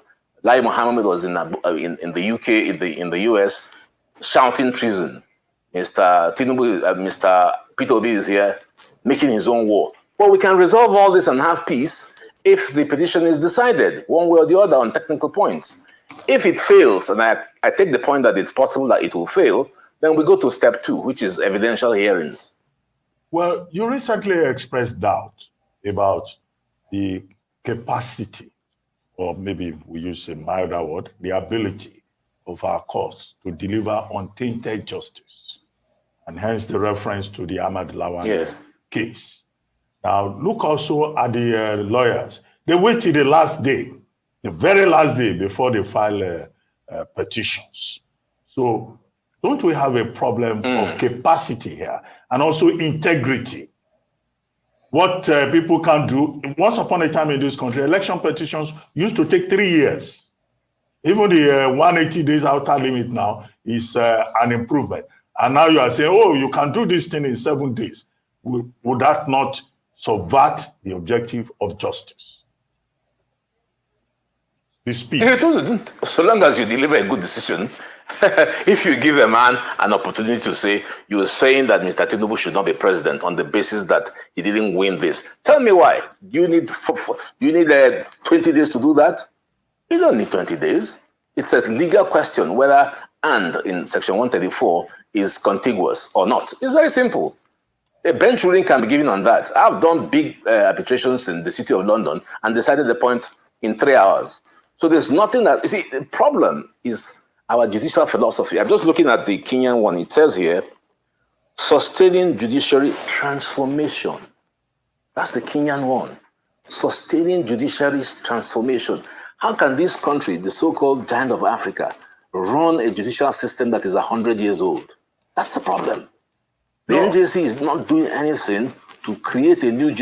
Lai Mohammed was in the UK, in the US, shouting treason. Mr. Tinubu, Mr. Peter Obi is here, making his own war. Well, we can resolve all this and have peace if the petition is decided one way or the other on technical points. If it fails, and I take the point that it's possible that it will fail, then we go to step 2, which is evidential hearings. Well, you recently expressed doubt about the capacity, or maybe we use a milder word, the ability of our courts to deliver untainted justice, and hence the reference to the Ahmad Lawan case. Now, look also at the lawyers. They wait till the last day, the very last day before they file petitions. So don't we have a problem of capacity here and also integrity? What people can do, once upon a time in this country, election petitions used to take 3 years. Even the 180 days outer limit now is an improvement. And now you are saying, oh, you can do this thing in 7 days. Would that not subvert the objective of justice? The speed. So long as you deliver a good decision, if you give a man an opportunity to say, you're saying that Mr. Tinubu should not be president on the basis that he didn't win this. Tell me why. Do you need 20 days to do that? You don't need 20 days. It's a legal question whether and in section 134 is contiguous or not. It's very simple. A bench ruling can be given on that. I've done big arbitrations in the city of London and decided the point in 3 hours. So there's nothing that, you see, the problem is our judicial philosophy. I'm just looking at the Kenyan one. It says here, sustaining judiciary transformation. That's the Kenyan one. Sustaining judiciary's transformation. How can this country, the so-called giant of Africa, run a judicial system that is 100 years old? That's the problem. The NJC is not doing anything to create a new...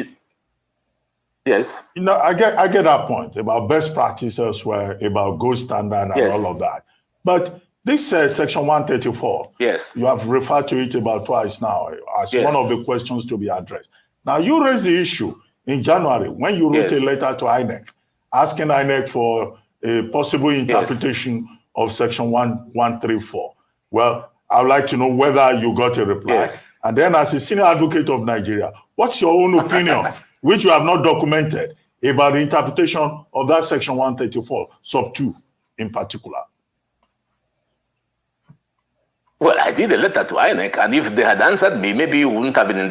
Yes? You know, I get that point about best practices, about gold standard and all of that. But this section 134, you have referred to it about twice now as one of the questions to be addressed. Now, you raised the issue in January when you wrote a letter to INEC, asking INEC for a possible interpretation of section 134. Well, I would like to know whether you got a reply. And then as a senior advocate of Nigeria, what's your own opinion, which you have not documented, about the interpretation of that section 134, sub 2 in particular? Well, I did a letter to INEC, and if they had answered me, maybe you wouldn't have been in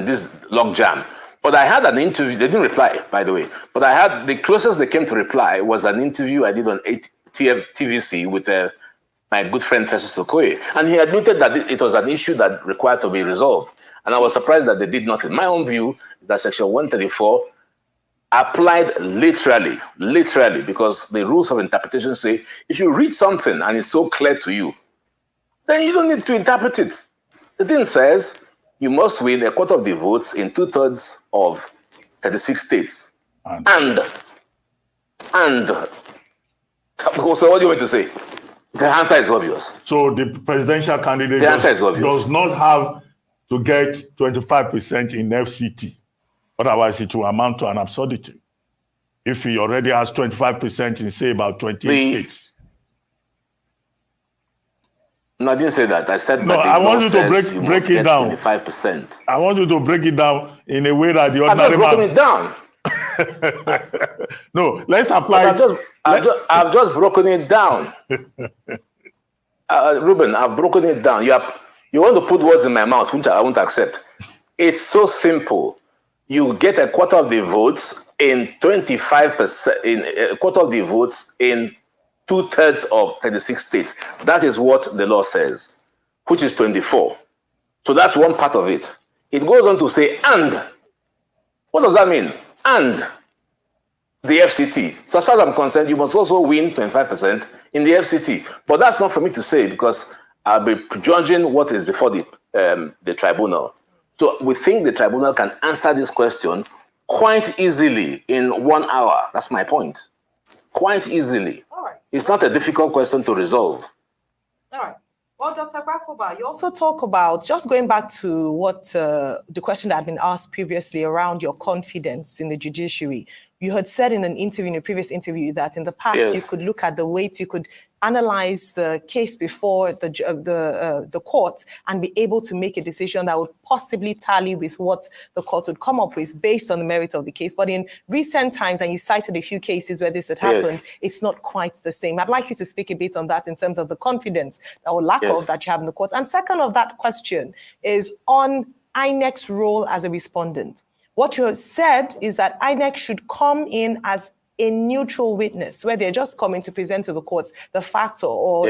this log jam. But I had an interview. They didn't reply, by the way. But I had the closest they came to reply was an interview I did on TVC with my good friend Festus Okoye, and he admitted that it was an issue that required to be resolved. And I was surprised that they did nothing. My own view is that section 134 applied literally, because the rules of interpretation say if you read something and it's so clear to you, then you don't need to interpret it. The thing says you must win a quarter of the votes in 2/3 of 36 states. And so what do you want to say? The answer is obvious. So the presidential candidate does not have to get 25% in FCT. Otherwise, it will amount to an absurdity. If he already has 25% in, say, about 28 states. No, I didn't say that. I said no, that I want you to break it down. 25%. I want you to break it down in a way that the ordinary man... I've just broken it down. No, let's apply it. I've just broken it down. Ruben, I've broken it down. You want to put words in my mouth, which I won't accept. It's so simple. You get a quarter of the votes in 25%, in a quarter of the votes in 2/3 of 36 states. That is what the law says, which is 24. So that's one part of it. It goes on to say, and. What does that mean? And the FCT. So as far as I'm concerned, you must also win 25% in the FCT. But that's not for me to say because I'll be judging what is before the tribunal. So we think the tribunal can answer this question quite easily in 1 hour. That's my point. Quite easily. All right. It's not a difficult question to resolve. All right. Well, Dr. Bakoba, you also talk about, just going back to what the question that had been asked previously around your confidence in the judiciary. You had said in an interview, in a previous interview, that in the past you could look at the weight, you could analyze the case before the court and be able to make a decision that would possibly tally with what the court would come up with based on the merit of the case. But in recent times, and you cited a few cases where this had happened, it's not quite the same. I'd like you to speak a bit on that in terms of the confidence or lack of that you have in the court. And second of that question is on INEC's role as a respondent. What you have said is that INEC should come in as a neutral witness, where they're just coming to present to the courts the facts or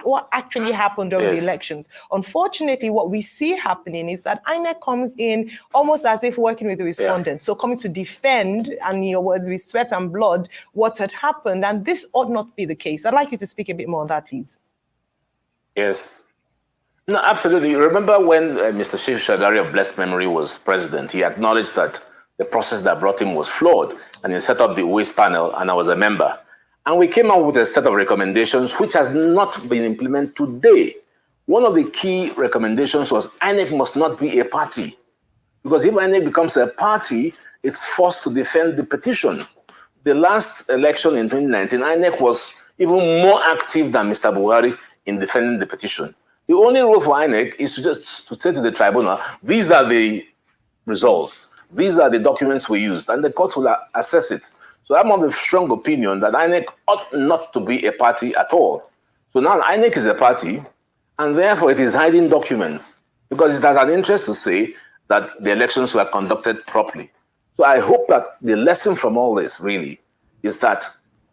what actually happened during the elections. Unfortunately, what we see happening is that INEC comes in almost as if working with the respondent, so coming to defend, and in your words, with sweat and blood, what had happened, and this ought not be the case. I'd like you to speak a bit more on that, please. Yes. No, absolutely. You remember when Mr. Chief Shadari of blessed memory was president, he acknowledged that the process that brought him was flawed, and he set up the Waste panel, and I was a member. And we came out with a set of recommendations which has not been implemented today. One of the key recommendations was INEC must not be a party, because if INEC becomes a party, it's forced to defend the petition. The last election in 2019, INEC was even more active than Mr. Buhari in defending the petition. The only role for INEC is to just to say to the tribunal, these are the results. These are the documents we used, and the court will assess it. So I'm of the strong opinion that INEC ought not to be a party at all. So now INEC is a party, and therefore it is hiding documents, because it has an interest to say that the elections were conducted properly. So I hope that the lesson from all this really is that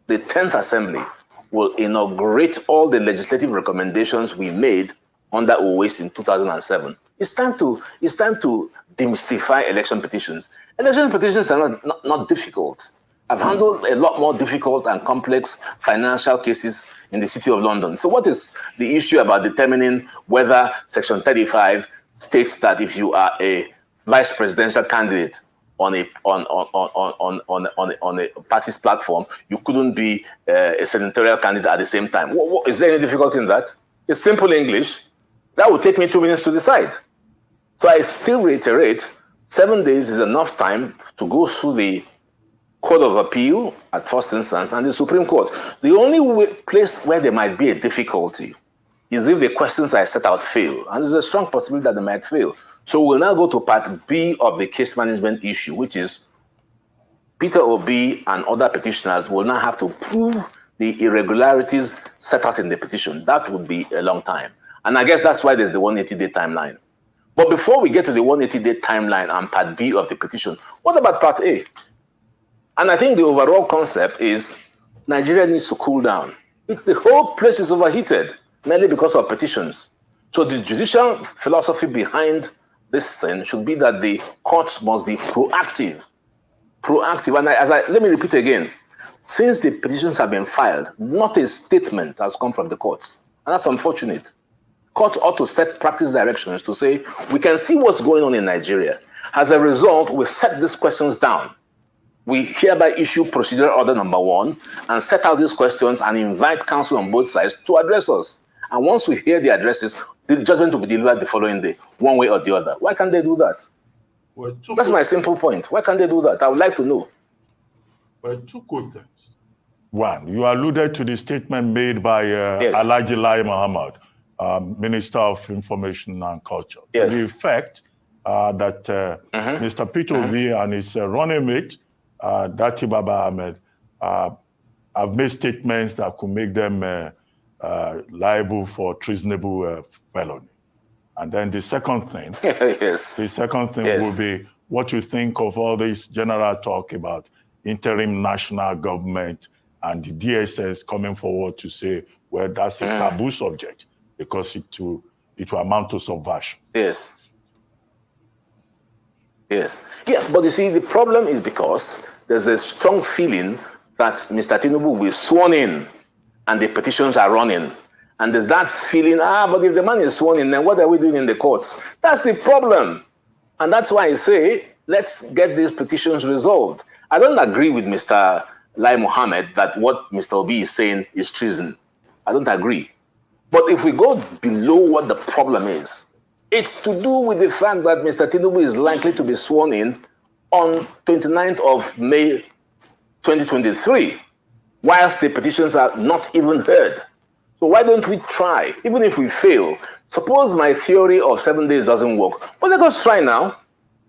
the 10th Assembly will inaugurate all the legislative recommendations we made under OAS in 2007. It's time to demystify election petitions. Election petitions are not difficult. I've handled a lot more difficult and complex financial cases in the City of London. So what is the issue about determining whether Section 35 states that if you are a vice presidential candidate on a party's platform, you couldn't be a senatorial candidate at the same time? Is there any difficulty in that? It's simple English. That would take me 2 minutes to decide. So I still reiterate, 7 days is enough time to go through the Court of Appeal at first instance and the Supreme Court. The only place where there might be a difficulty is if the questions I set out fail. And there's a strong possibility that they might fail. So we'll now go to part B of the case management issue, which is Peter Obi and other petitioners will now have to prove the irregularities set out in the petition. That would be a long time. And I guess that's why there's the 180-day timeline. But before we get to the 180-day timeline and part B of the petition, what about part A? And I think the overall concept is Nigeria needs to cool down. The whole place is overheated, mainly because of petitions. So the judicial philosophy behind this thing should be that the courts must be proactive. Proactive. And let me repeat again. Since the petitions have been filed, not a statement has come from the courts. And that's unfortunate. Court ought to set practice directions to say, we can see what's going on in Nigeria. As a result, we set these questions down. We hereby issue procedural order number 1 and set out these questions and invite counsel on both sides to address us. And once we hear the addresses, the judgment will be delivered the following day, one way or the other. Why can't they do that? Well, that's my simple point. Why can't they do that? I would like to know. Well, 2 questions. One, you alluded to the statement made by Alhaji Lai Mohammed, Minister of Information and Culture. Yes. The effect that Mr. Peter Obi and his running mate, Dati Baba Ahmed, have made statements that could make them liable for treasonable felony. And then the second thing, will be what you think of all this general talk about interim national government and the DSS coming forward to say, well, that's a taboo subject because it will amount to subversion. Yes. Yes. Yeah, but you see, the problem is because there's a strong feeling that Mr. Tinubu will be sworn in and the petitions are running. And there's that feeling, but if the man is sworn in, then what are we doing in the courts? That's the problem. And that's why I say, let's get these petitions resolved. I don't agree with Mr. Lai Mohammed that what Mr. Obi is saying is treason. I don't agree. But if we go below what the problem is, it's to do with the fact that Mr. Tinubu is likely to be sworn in on 29th of May 2023, whilst the petitions are not even heard. So why don't we try, even if we fail? Suppose my theory of 7 days doesn't work, but let us try now.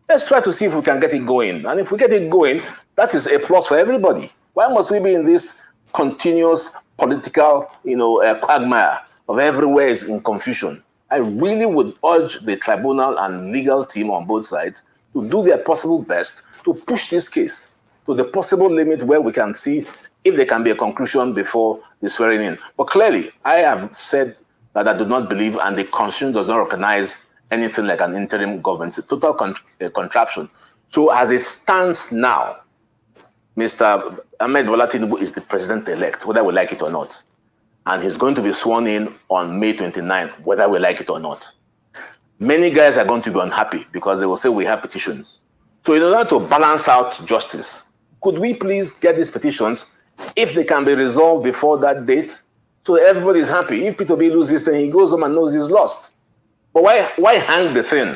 Let's try to see if we can get it going. And if we get it going, that is a plus for everybody. Why must we be in this continuous political, quagmire of everywhere is in confusion? I really would urge the tribunal and legal team on both sides to do their possible best to push this case to the possible limit where we can see if there can be a conclusion before the swearing in. But clearly, I have said that I do not believe, and the Constitution does not recognize anything like an interim government. It's a total contraption. So as it stands now, Mr. Ahmed Bola Tinubu is the president-elect, whether we like it or not. And he's going to be sworn in on May 29th, whether we like it or not. Many guys are going to be unhappy because they will say we have petitions. So in order to balance out justice, could we please get these petitions, if they can be resolved before that date, so everybody is happy? If Peter Obi loses, then he goes home and knows he's lost. But why hang the thing?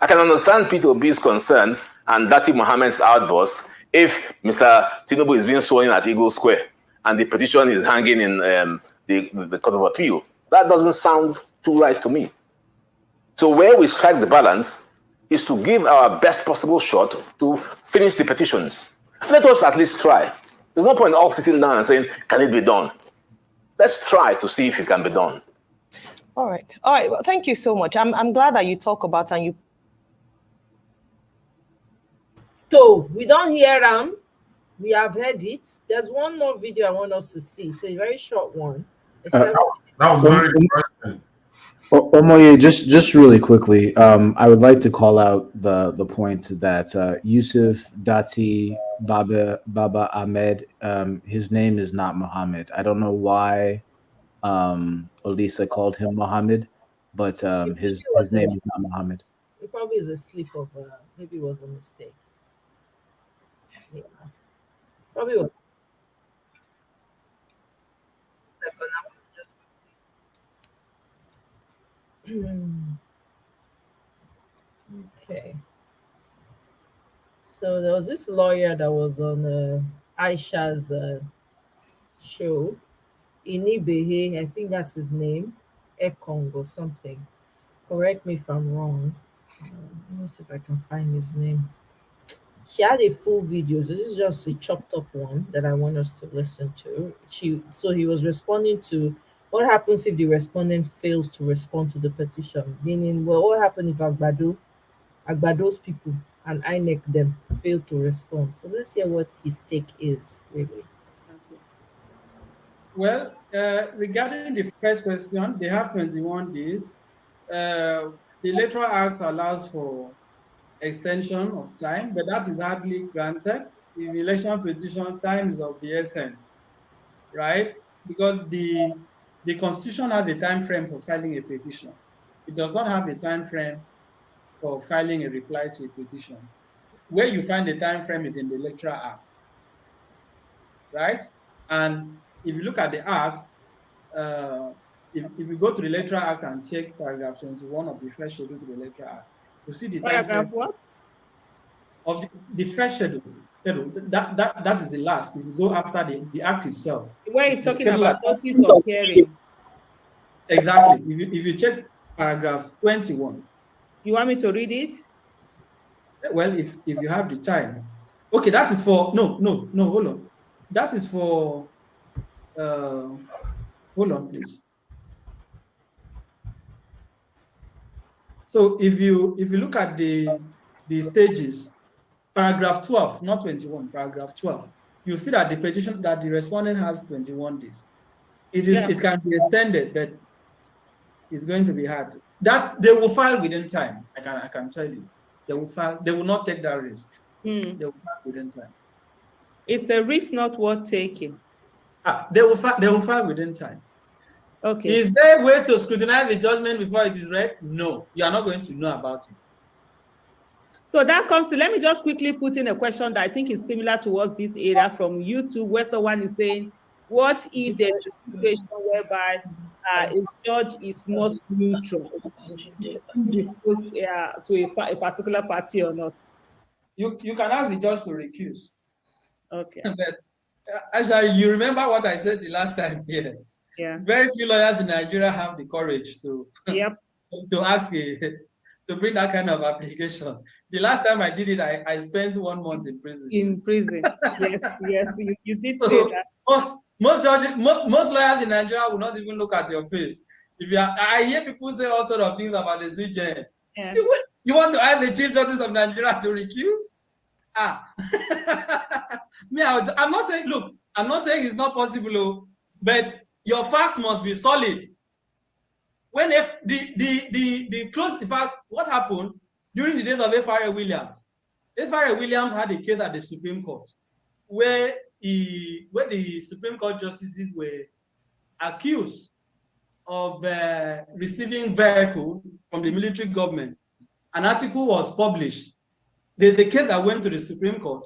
I can understand Peter Obi's concern and Dati Mohammed's outburst if Mr. Tinubu is being sworn in at Eagle Square and the petition is hanging in the Court of Appeal. That doesn't sound too right to me. So where we strike the balance is to give our best possible shot to finish the petitions. Let us at least try. There's no point all sitting down and saying, can it be done? Let's try to see if it can be done. All right. Well, thank you so much. I'm glad that you talk about and you. So we don't hear them. We have heard it. There's one more video I want us to see. It's a very short one. That was very interesting. Omoye, just really quickly, I would like to call out the point that Yusuf Dati Baba Ahmed, his name is not Muhammad. I don't know why Olisa called him Muhammad, but his name is not Muhammad. It probably is a slip of, maybe it was a mistake. Yeah. Probably was. Okay. So there was this lawyer that was on Aisha's show, Inibehe, I think that's his name, Ekong or something. Correct me if I'm wrong. Let me see if I can find his name. She had a full video. So this is just a chopped up one that I want us to listen to. So he was responding to what happens if the respondent fails to respond to the petition, meaning, well, what happens if Agbado's people and INEC them fail to respond? So let's hear what his take is, really. Well, regarding the first question, they have 21 days. The Electoral Act allows for extension of time, but that is hardly granted. In election petition, time is of the essence, right? Because the Constitution has a time frame for filing a petition. It does not have a time frame for filing a reply to a petition. Where you find the time frame is in the Electoral Act, right? And if you look at the Act, if you go to the Electoral Act and check paragraph 21 of the first schedule to the Electoral Act, you see the paragraph what? Of the first schedule. That is the last. If you go after the Act itself. Where it's talking about notice of hearing. Exactly. If you check paragraph 21. You want me to read it? Well, if you have the time. Okay, that is for no, hold on. That is for hold on, please. So if you look at the stages, paragraph 12, not 21, paragraph 12, you see that the petition that the respondent has 21 days. It can be extended, but it's going to be hard. That they will file within time. I can tell you. They will file, they will not take that risk. They will file within time. It's a risk not worth taking. They will file within time. Okay. Is there a way to scrutinize the judgment before it is read? No, you are not going to know about it. So that comes to, let me just quickly put in a question that I think is similar towards this area from YouTube, where someone is saying, what if there's a situation whereby a judge is not neutral, disposed to a particular party or not. You can ask the judge to recuse. Okay. But actually, you remember what I said the last time here? Yeah. Very few lawyers in Nigeria have the courage to to ask to bring that kind of application. The last time I did it, I spent 1 month in prison. In prison, yes, you did say that. Most judges, most lawyers in Nigeria will not even look at your face. If you are, I hear people say all sort of things about the CJ. Yeah. You want to ask the Chief Justice of Nigeria to recuse? Me, I'm not saying. Look, I'm not saying it's not possible, but your facts must be solid. When if the close the facts, what happened during the days of F.R.A. Williams? F.R.A. Williams had a case at the Supreme Court where the Supreme Court justices were accused of receiving vehicle from the military government. An article was published. There's a case that went to the Supreme Court,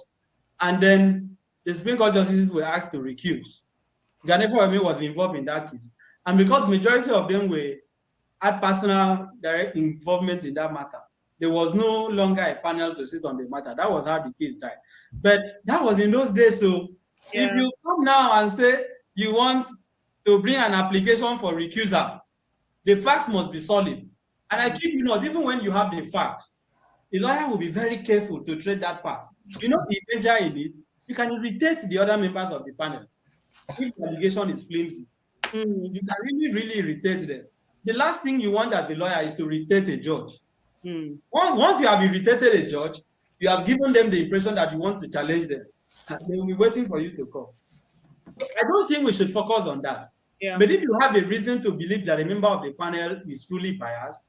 and then the Supreme Court justices were asked to recuse. Ghana was involved in that case. And because the majority of them had personal direct involvement in that matter, there was no longer a panel to sit on the matter. That was how the case died. But that was in those days. So if you come now and say you want to bring an application for recusal, the facts must be solid. And I keep even when you have the facts, the lawyer will be very careful to tread that part. You know the danger in it, you can irritate the other members of the panel. If the allegation is flimsy, you can really, really irritate them. The last thing you want as the lawyer is to irritate a judge. Once you have irritated a judge, you have given them the impression that you want to challenge them. They will be waiting for you to come. I don't think we should focus on that. Yeah. But if you have a reason to believe that a member of the panel is truly biased,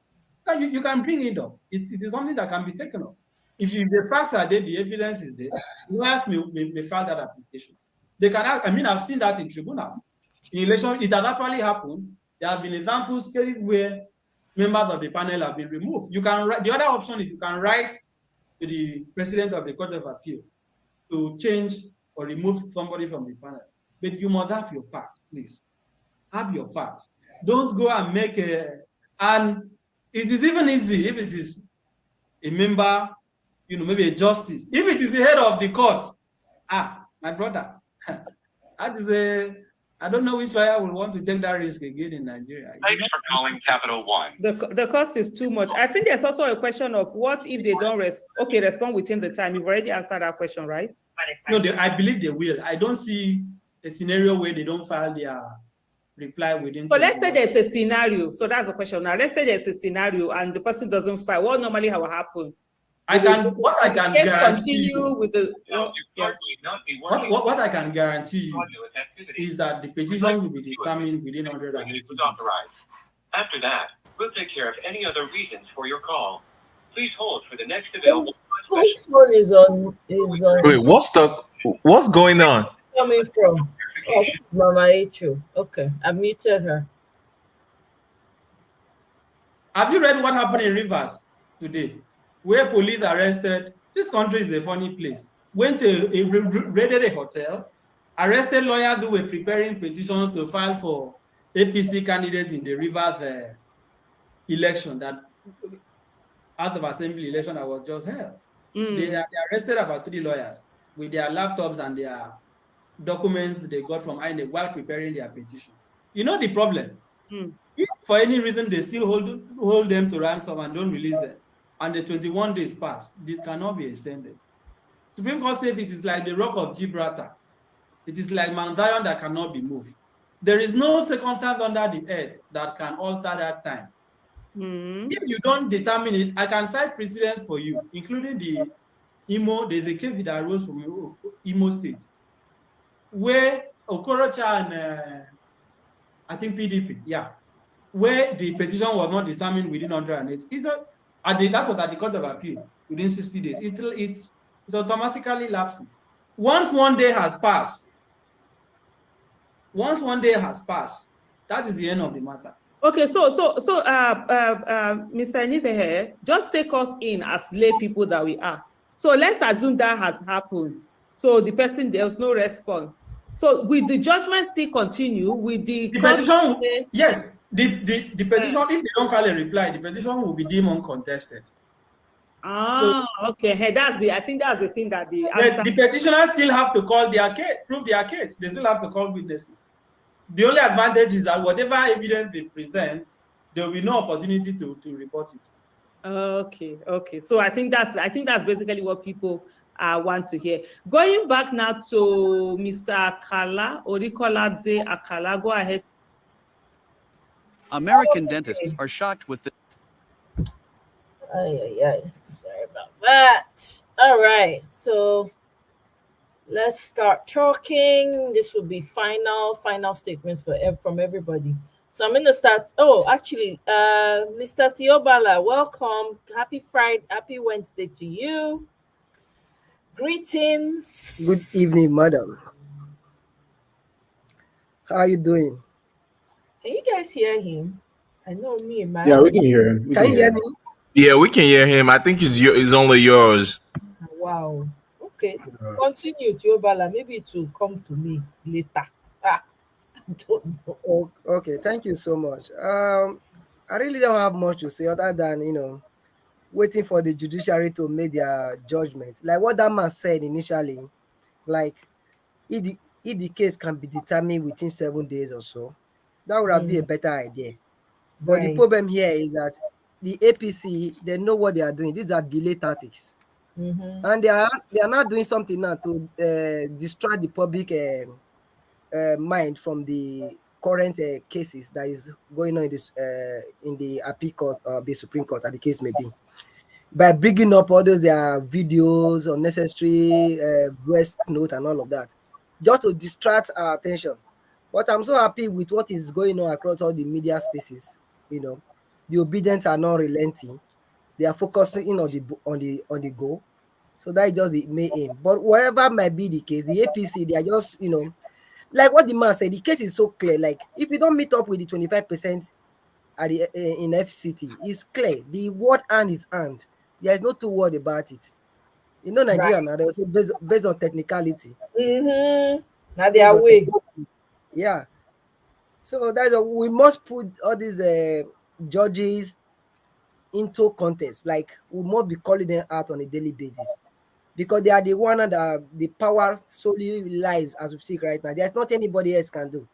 you can bring it up. It is something that can be taken up. If the facts are there, the evidence is there, lawyers may file that application. They can. I've seen that in tribunal. In election, it has actually happened. There have been examples where members of the panel have been removed. You can write. The other option is you can write to the president of the Court of Appeal to change or remove somebody from the panel. But you must have your facts, please. Have your facts. Don't go and make and it is even easy if it is a member, maybe a justice. If it is the head of the court, my brother, that is I don't know which lawyer will want to take that risk again in Nigeria. Thanks for calling Capital One. The cost is too much. I think there's also a question of what if they don't respond within the time. You've already answered that question, right? No, I believe they will. I don't see a scenario where they don't file their reply within. So let's say there's a scenario. So that's the question now. Let's say there's a scenario and the person doesn't file. What normally will happen? What I can guarantee you with the what I can guarantee you is that the petition will be determined within 180 days. After that, we'll take care of any other reasons for your call. Please hold for the next available. Whose phone is on? Wait, what's going on? Coming from? Oh, Mama Echu. Okay, I muted her. Have you read what happened in Rivers today? Where police arrested, this country is a funny place, raided a hotel, arrested lawyers who were preparing petitions to file for APC candidates in the Rivers election, that House of Assembly election that was just held. They arrested about 3 lawyers with their laptops and their documents they got from INEC while preparing their petition. You know the problem? If for any reason they still hold them to ransom and don't release them, and the 21 days pass, this cannot be extended. Supreme Court said it is like the rock of Gibraltar. It is like Mount Zion that cannot be moved. There is no circumstance under the earth that can alter that time. If you don't determine it, I can cite precedents for you, including there's a case that arose from Imo State, where Okorocha and I think PDP, where the petition was not determined within 180. That was at the Court of Appeal within 60 days. It automatically lapses. Once 1 day has passed, that is the end of the matter. Okay, so Mr. Nibehe, just take us in as lay people that we are. So let's assume that has happened. So there's no response. So will the judgment still continue? With the petition, yes. The petition, if they don't file a reply, the petition will be deemed uncontested. Okay. Hey, that's the. I think that's the thing that the petitioners still have to call their case, prove their case. They still have to call witnesses. The only advantage is that whatever evidence they present, there will be no opportunity to report it. Okay. So I think that's basically what people want to hear. Going back now to Mr. Akala, Orikola De Akala, go ahead. American dentists are shocked with this. Sorry about that. All right, so let's start talking. This will be final statements from everybody. So I'm going to start. Oh, actually, Mr. Theobala, welcome. Happy Friday, happy Wednesday to you. Greetings. Good evening, madam. How are you doing? Can you guys hear him? I know me and my. Yeah, we can hear him. Can you hear me? Yeah, we can hear him. I think it's only yours. Wow. Okay. Continue, Theobala. Maybe it will come to me later. I don't know. Oh, okay, thank you so much. I really don't have much to say other than waiting for the judiciary to make their judgment. Like what that man said initially, like if the case can be determined within 7 days or so, that would be a better idea. But the problem here is that the APC, they know what they are doing. These are delay tactics. And they are not doing something now to distract the public mind from the current cases that is going on in the appeal court or the Supreme Court, as the case may be, by bringing up all those their videos, unnecessary voice note and all of that, just to distract our attention. But I'm so happy with what is going on across all the media spaces. The obedience are not relenting. They are focusing on the goal. So that is just the main aim. But whatever might be the case, the APC, they are just, like what the man said, the case is so clear. Like if you don't meet up with the 25% at the in FCT, it's clear. The word hand is hand. There is no two word about it. Nigeria now, they will say based on technicality. Now they are way. Yeah. So that's what we must put all these judges into context. Like we must be calling them out on a daily basis, because they are the one that the power solely lies as we speak right now. There's not anybody else can do.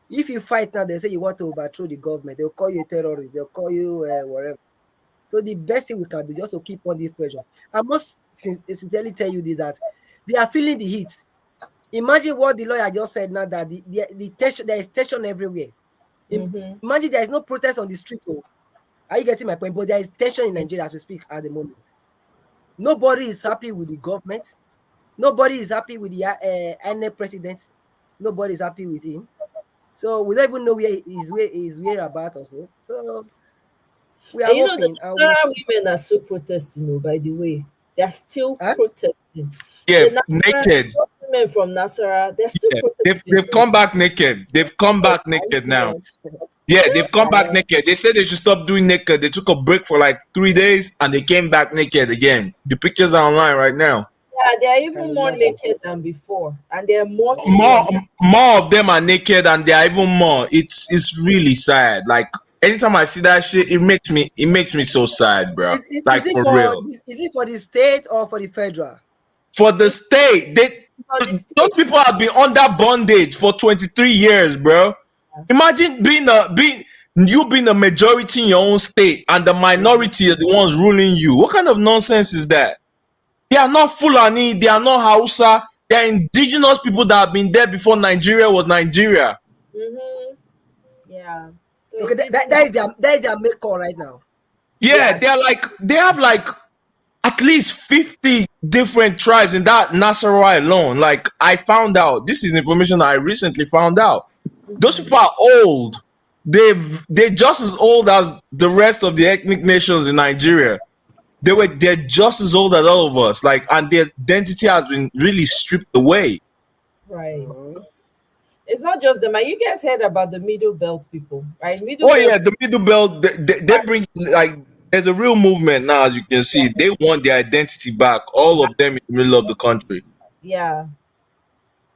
If you fight now, they say you want to overthrow the government, they'll call you a terrorist, they'll call you whatever. So the best thing we can do just to keep on this pressure. I must sincerely tell you this, that they are feeling the heat. Imagine what the lawyer just said now, that the tension, there is tension everywhere. Imagine there is no protest on the street. Are you getting my point? But there is tension in Nigeria as we speak at the moment. Nobody is happy with the government. Nobody is happy with the INEC president. Nobody is happy with him. So we don't even know where his whereabouts also. So we are hoping. The women are still protesting, by the way. They're still protesting. Yeah, naked. Women from Nasara, they're still protesting. They've come back naked. They've come back naked now. Yeah, they've come back naked. They said they should stop doing naked. They took a break for like 3 days and they came back naked again. The pictures are online right now. Yeah, they're even more naked than before, and they're more of them are naked, and they are even more. It's really sad. Like anytime I see that shit, it makes me so sad, bro. Like for real. Is it for the state or for the federal? For the state. Those people have been under bondage for 23 years, bro. Imagine being a majority in your own state and the minority are the ones ruling you. What kind of nonsense is that? They are not Fulani, they are not Hausa, they are indigenous people that have been there before Nigeria was Nigeria. Yeah. Okay, that is their make call right now. Yeah, they have like at least 50 different tribes in that Nasarawa alone. Like I found out, this is information I recently found out. Those people are old. They're just as old as the rest of the ethnic nations in Nigeria. They're just as old as all of us. Like, and their identity has been really stripped away. Right. It's not just them. You guys heard about the Middle Belt people, right? Yeah, the Middle Belt. They bring like there's a real movement now, as you can see. They want their identity back. All of them in the middle of the country. Yeah.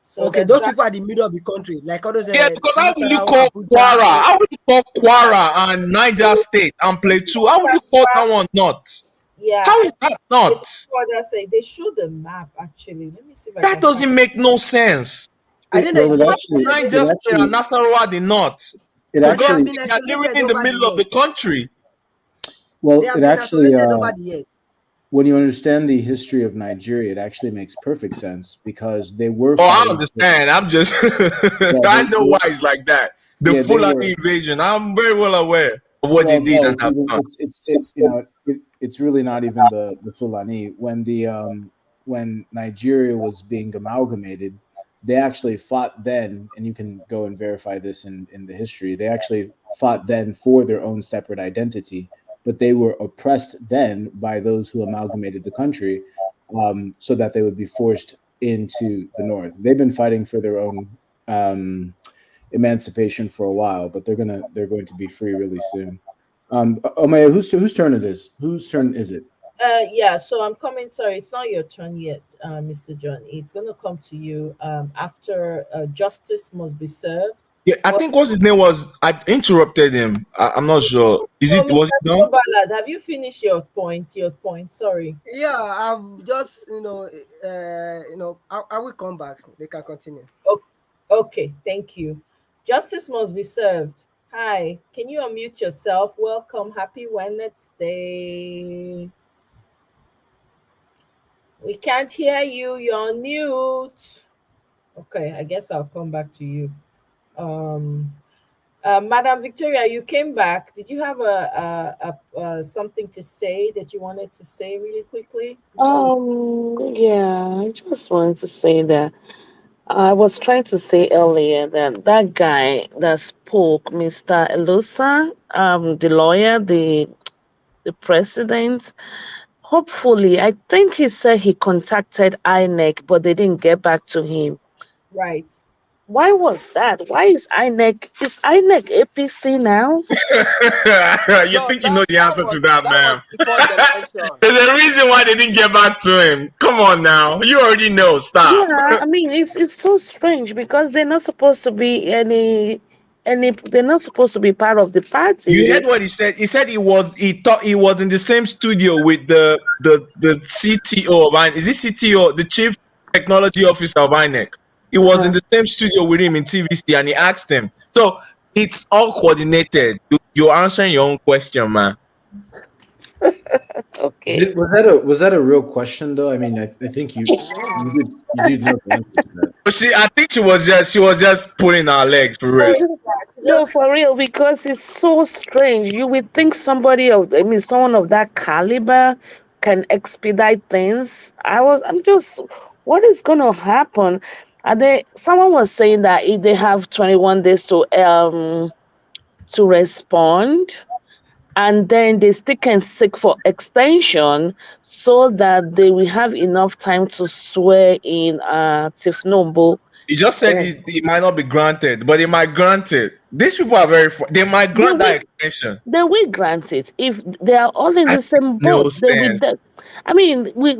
So Okay, those people are the middle of the country, like all those Yeah, because how will you Nasarawa, call Abuja. Kwara? How will you call Kwara and Niger State and Plateau? How would you call that one not? Yeah, How I is think that not? it's what I say. They show the map actually. Let me see if I That can find. doesn't make no sense. I don't know. Well, How They will Niger State and Nasarawa the north? it they Because have actually, been they are living isolated in the over the middle of the years. country. They well, have it been actually, isolated over the years. when you understand the history of Nigeria, it actually makes perfect sense because they were Oh, I fighting. understand. I'm just, Yeah, I know why it's like that. The yeah, they Fulani were. invasion. I'm very well aware of what they Well, did no, and it's have even done. it's really not even the Fulani. When Nigeria was being amalgamated, they actually fought then, and you can go and verify this in the history. They actually fought then for their own separate identity, but they were oppressed then by those who amalgamated the country, so that they would be forced into the north. They've been fighting for their own emancipation for a while, but they're going to be free really soon. Omaya, whose turn it is? Whose turn is it? Yeah, so I'm coming. Sorry, it's not your turn yet, Mr. John. It's gonna come to you after justice must be served. Yeah, I think what's his name was. I interrupted him. I'm not sure. So, Was it Mr. done? Ballard, have you finished your point? Your point. Sorry. Yeah, I've just I will come back. They can continue. Oh, okay, thank you. Justice must be served. Hi, can you unmute yourself? Welcome. Happy Wednesday. We can't hear you. You're on mute. Okay, I guess I'll come back to you. Um, Madam Victoria, you came back. Did you have something to say that you wanted to say really quickly? Yeah, I just wanted to say that I was trying to say earlier that that guy that spoke, Mr. Elusa, the lawyer, the president, hopefully, I think he said he contacted INEC, but they didn't get back to him. Right. Why was that? Why is INEC APC now? You think you know the answer to that, man? Before the election. There's a reason why they didn't get back to him. Come on now. You already know. Stop. Yeah, I mean it's so strange because they're not supposed to be they're not supposed to be part of the party. You heard what he said. He said he thought he was in the same studio with the CTO of INEC. Is it CTO, the Chief Technology Officer of INEC? He was in the same studio with him in TVC and he asked him. So it's all coordinated. You're answering your own question, man. Okay. Was that a real question though? I mean, I think you did know the answer to that. But I think she was just pulling our legs for real. No, for real, because it's so strange. You would think someone of that caliber can expedite things. I'm just, what is going to happen? Someone was saying that if they have 21 days to respond, and then they still can seek for extension so that they will have enough time to swear in Tifnombo. He just said it might not be granted, but it might grant it. These people are they might grant that extension. They will grant it if they are all in the same No boat. They will. sense. I mean, we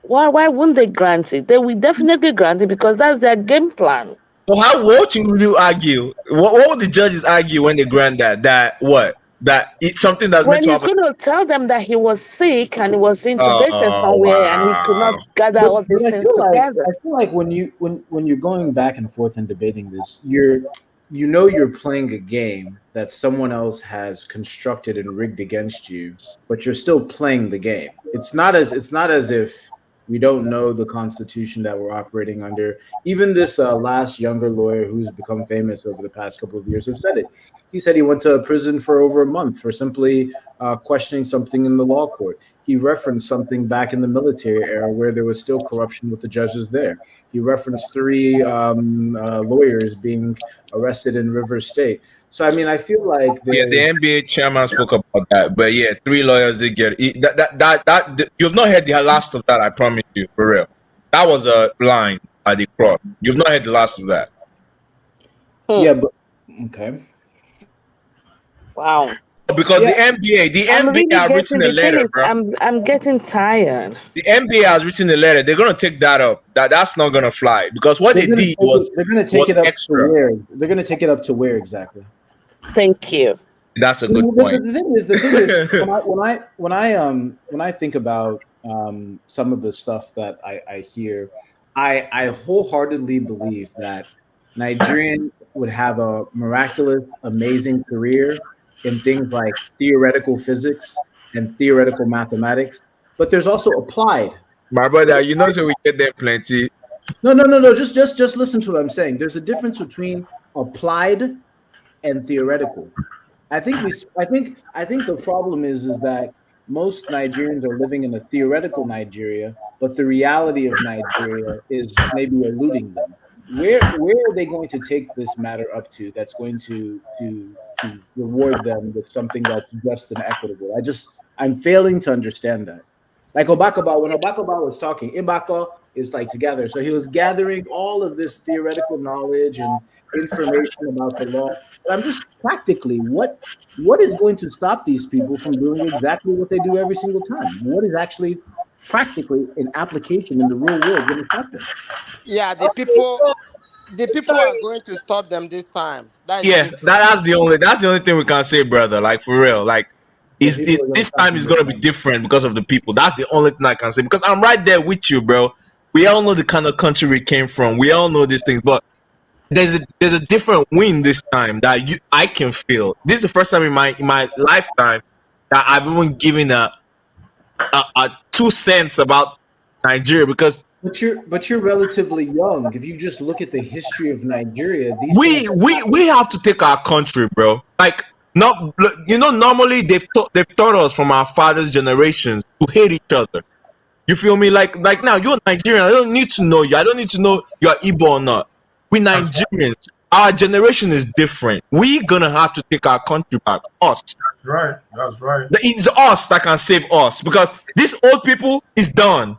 why wouldn't they grant it? They will definitely grant it because that's their game plan. So what will you argue? What would the judges argue when they grant that? That it's something that's meant When to he's happen. going to tell them that he was sick and he was intubated somewhere and he could not Wow. gather But all these I things feel like together. when you're going back and forth and debating this, you're playing a game that someone else has constructed and rigged against you, but you're still playing the game. It's not as if we don't know the constitution that we're operating under. Even this last younger lawyer who's become famous over the past couple of years have said it. He said he went to prison for over a month for simply questioning something in the law court. He referenced something back in the military era where there was still corruption with the judges there. He referenced three lawyers being arrested in River State. So, I mean, I feel like Yeah, the NBA chairman spoke about that, but yeah, 3 lawyers did get it. You've not heard the last of that. I promise you, for real. That was a line at the cross. You've not heard the last of that. Yeah, but okay. Wow. because Yeah. the I'm NBA really have written getting a the thing letter, is bro. I'm getting tired. The NBA has written a letter. They're gonna take that up. That's not gonna fly because what They're they gonna did was they're gonna take was it up to extra. where? They're gonna take it up to where exactly? Thank you. That's a good The, point. the thing is, when I think about some of the stuff that I hear, I wholeheartedly believe that Nigerians would have a miraculous, amazing career in things like theoretical physics and theoretical mathematics, but there's also applied. My brother, you know, so we get there plenty. No. Just listen to what I'm saying. There's a difference between applied and theoretical. I think the problem is that most Nigerians are living in a theoretical Nigeria, but the reality of Nigeria is maybe eluding them. Where are they going to take this matter up to that's going to reward them with something that's just and equitable? I'm failing to understand that. Like Obakaba, when Obakaba was talking, Ibaka is like together. So he was gathering all of this theoretical knowledge and information about the law. But I'm just practically what is going to stop these people from doing exactly what they do every single time? What is actually practically an application in the real world going to stop them? Yeah, Okay, so the people are sorry. going to stop them this time. That is the Yeah, difference. that's the only thing we can say, brother. Like for real. Like The people are going to this stop time them is this gonna be time. different because of the people. That's the only thing I can say. Because I'm right there with you, bro. We all know the kind of country we came from. We all know these things, but there's a different wind this time that I can feel. This is the first time in my lifetime that I've even given a 2 cents about Nigeria because But you're relatively young. If you just look at the history of Nigeria, these things have happened. we have to take our country, bro. Like not normally they've taught us from our fathers' generations to hate each other. You feel me? Like now you're Nigerian. I don't need to know you. I don't need to know you're Igbo or not. We That's Nigerians. Our generation is different. We gonna have to take our country back. Us. right. That's right. It's us that can save us because these old people is done.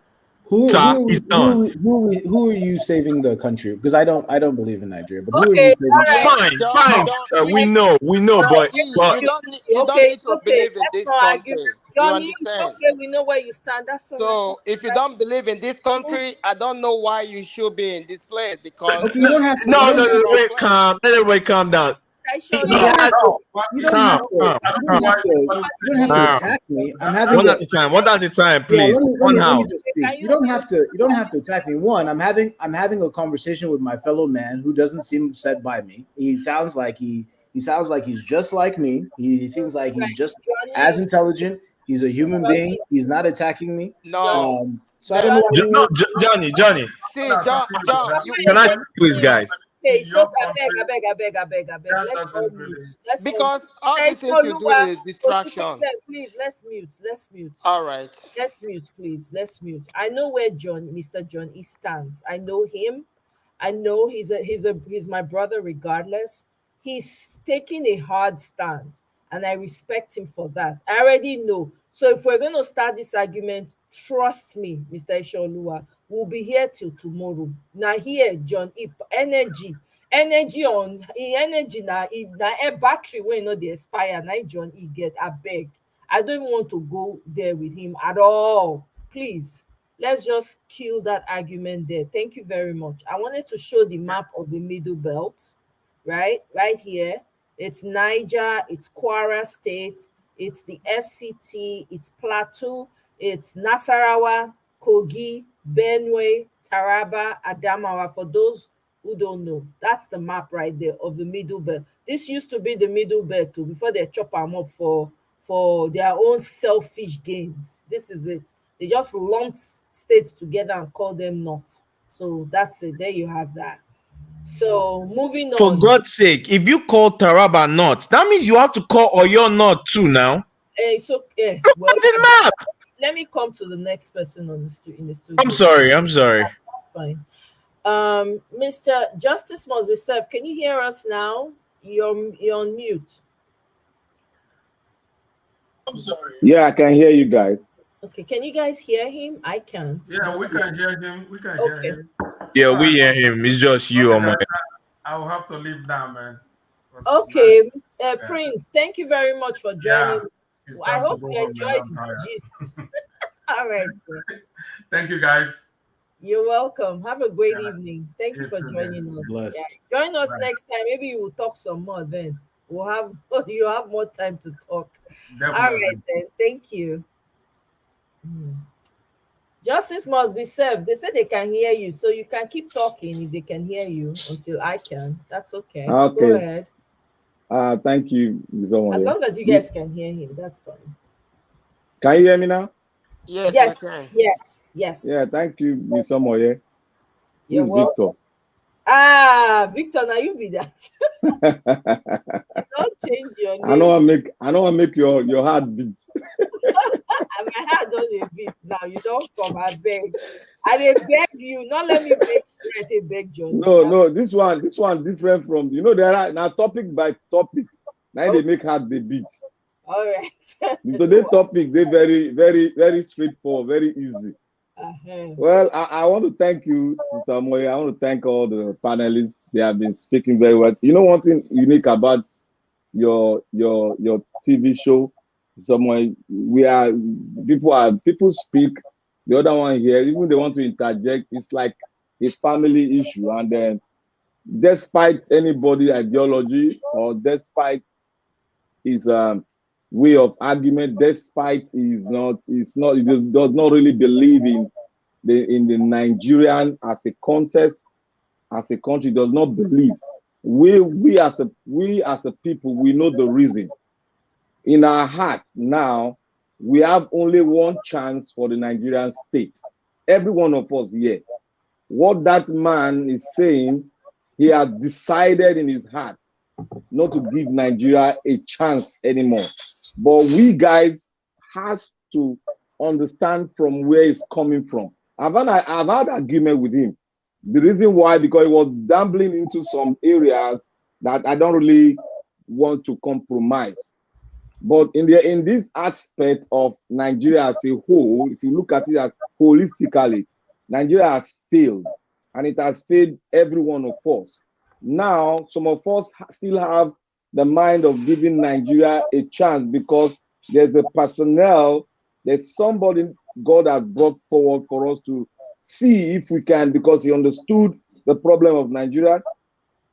Sir, is done. Who are you saving the country? Because I don't believe in Nigeria, but who are Okay, you all saving? right. Fine, John, sir. We know, Now, but You you, don't you don't okay, need to okay. believe in Let's this not argue. country. You Johnny, understand? okay, we know where you stand. That's all right. So if you don't believe in this country, I don't know why you should be in this place because Okay, you don't have to. You no, don't no, have no. to. Wait, calm. Let everybody calm down. I He, sure he You you don't are. has have to. No, but You you don't know, have calm, to. calm, I You don't don't know calm, have why to. somebody You don't said have to no. calm. attack me. I'm That having One a. at a time. One at a time, Yeah, please. One let me house. just Can speak. you You don't have to attack me. One, I'm having a conversation with my fellow man who doesn't seem upset by me. He sounds like he's just like me. He seems like he's right, just as Johnny? intelligent. He's a human being. Johnny, He's not attacking me. no. So I don't know That why No, you. Johnny. see, John, Johnny, you why Can you I just speak, please, saying? guys? Okay, in so your I beg. that Let's all doesn't mute. really. Let's all because mute. all There's these things you do Oluwa, is distraction. please, let's mute. Let's mute. All right. Let's mute, please. Let's mute. I know where Mr. John E stands. I know him. I know he's my brother regardless. He's taking a hard stand, and I respect him for that. I already know. So if we're going to start this argument, trust me, Mr. Isholua, we'll be here till tomorrow. Now here, John E, energy on energy na air battery wey no dey expire na John E get. Abeg, I don't even want to go there with him at all. Please, let's just kill that argument there. Thank you very much. I wanted to show the map of the Middle Belt, right here. It's Niger, it's Kwara State, it's the FCT, it's Plateau, it's Nasarawa, Kogi, Benue, Taraba, Adamawa. For those who don't know, that's the map right there of the Middle Belt. This used to be the Middle Belt too before they chop them up for their own selfish gains. This is it. They just lumped states together and call them North. So that's it. There you have that. So moving For on. God's sake, if you call Taraba not, that means you have to call Oyo not too now. So well, Look at the map. let me come to the next person on in the studio. I'm sorry. Fine. Mr. Justice must be served. Can you hear us now? You're on mute. I'm sorry. Yeah, I can hear you guys. Okay, can you guys hear him? I can't. Yeah, we can hear him. We can hear him. Yeah, we hear him. It's just you Okay, on my. guys, I will have to leave now, man. Okay, Prince, thank you very much for joining Yeah, us. it's I time to hope go you home, man. enjoyed I'm the tired. gist. All right, sir. Thank you, guys. You're welcome. Have a great Yeah, evening. Thank you you for too, man. joining us. Yeah. Blessed. Join us Bye. next time. Maybe you will talk some more then. We'll have you have more time to talk. All right Definitely. then. Thank you. Hmm. Justice must be served. They say they can hear you, so you can keep talking if they can hear you until I can. That's okay. Go Okay. ahead. Thank you, As someone. long as you guys can hear him, that's fine. Can you hear me now? Yes, we Yes, can. yes, Yeah, yes. thank you, Miss Somoye. This You're is Victor. welcome. Ah, Victor, now you be that. Don't change your I know name. I know I make your heart beat. And my heart don't a bit now. You don't come, I beg. I dey beg you, not let me beg you. I dey beg Johnny. No, this one different from there are now topic by topic. Now they Okay, make heart the beat. all right. The today topic they very straightforward, very easy. Uh-huh. Well, I want to thank you, Mr. Moye. I want to thank all the panelists. They have been speaking very well. You know one thing unique about your TV show, someone people speak. The other one here, even they want to interject. It's like a family issue, and then despite anybody ideology or despite his way of argument, despite he does not really believe in the Nigerian as a contest, as a country, does not believe. We as a people, we know the reason. In our heart now, we have only one chance for the Nigerian state. Every one of us here. What that man is saying, he has decided in his heart not to give Nigeria a chance anymore. But we guys has to understand from where he's coming from. I've had argument with him. The reason why, because he was gambling into some areas that I don't really want to compromise. But in this aspect of Nigeria as a whole, if you look at it as holistically, Nigeria has failed, and it has failed every one of us. Now, some of us still have the mind of giving Nigeria a chance because there's a personnel, there's somebody God has brought forward for us to see if we can, because he understood the problem of Nigeria,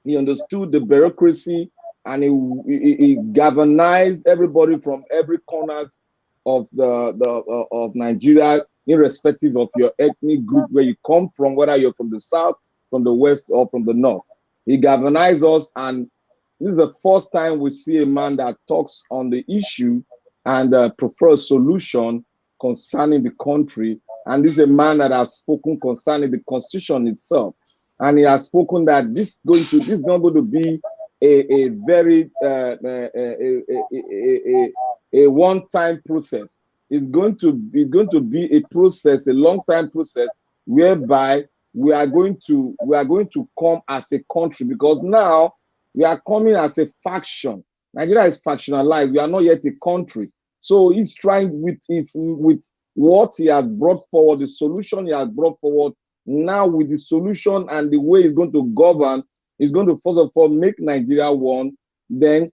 he understood the bureaucracy, and he galvanized everybody from every corners of of Nigeria, irrespective of your ethnic group, where you come from, whether you're from the south, from the west, or from the north. He galvanized us, and this is the first time we see a man that talks on the issue and prefers a solution concerning the country. And this is a man that has spoken concerning the constitution itself. And he has spoken that this is not going to be a very a one-time process. It's going to be a process, a long-time process, whereby we are going to come as a country, because now we are coming as a faction. Nigeria is factionalized. We are not yet a country. So he's trying with what he has brought forward, the solution he has brought forward. Now with the solution and the way he's going to govern, he's going to first of all make Nigeria one. Then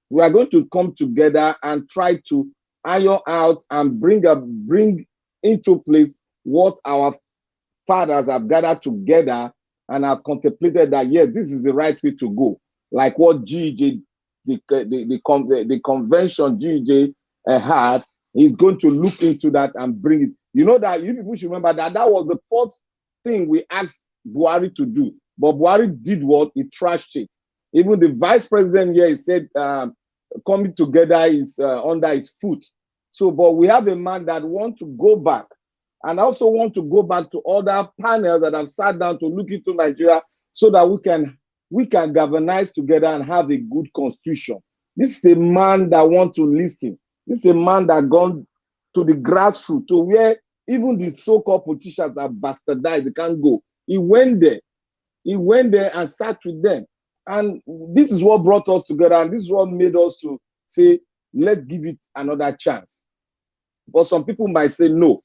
we are going to come together and try to iron out and bring into place what our fathers have gathered together and have contemplated that, yes, this is the right way to go. Like what GEJ, the convention GEJ had, he's going to look into that and bring it. You know that you people should remember that was the first thing we asked Buhari to do. But Buhari did what? He trashed it. Even the vice president here, he said coming together is under his foot. So, but we have a man that wants to go back, and also want to go back to other panels that have sat down to look into Nigeria so that we can galvanize together and have a good constitution. This is a man that wants to listen. This is a man that gone to the grassroots, to where even the so-called politicians are bastardized, they can't go. He went there. He went there and sat with them. And this is what brought us together, and this is what made us to say, let's give it another chance. But some people might say no.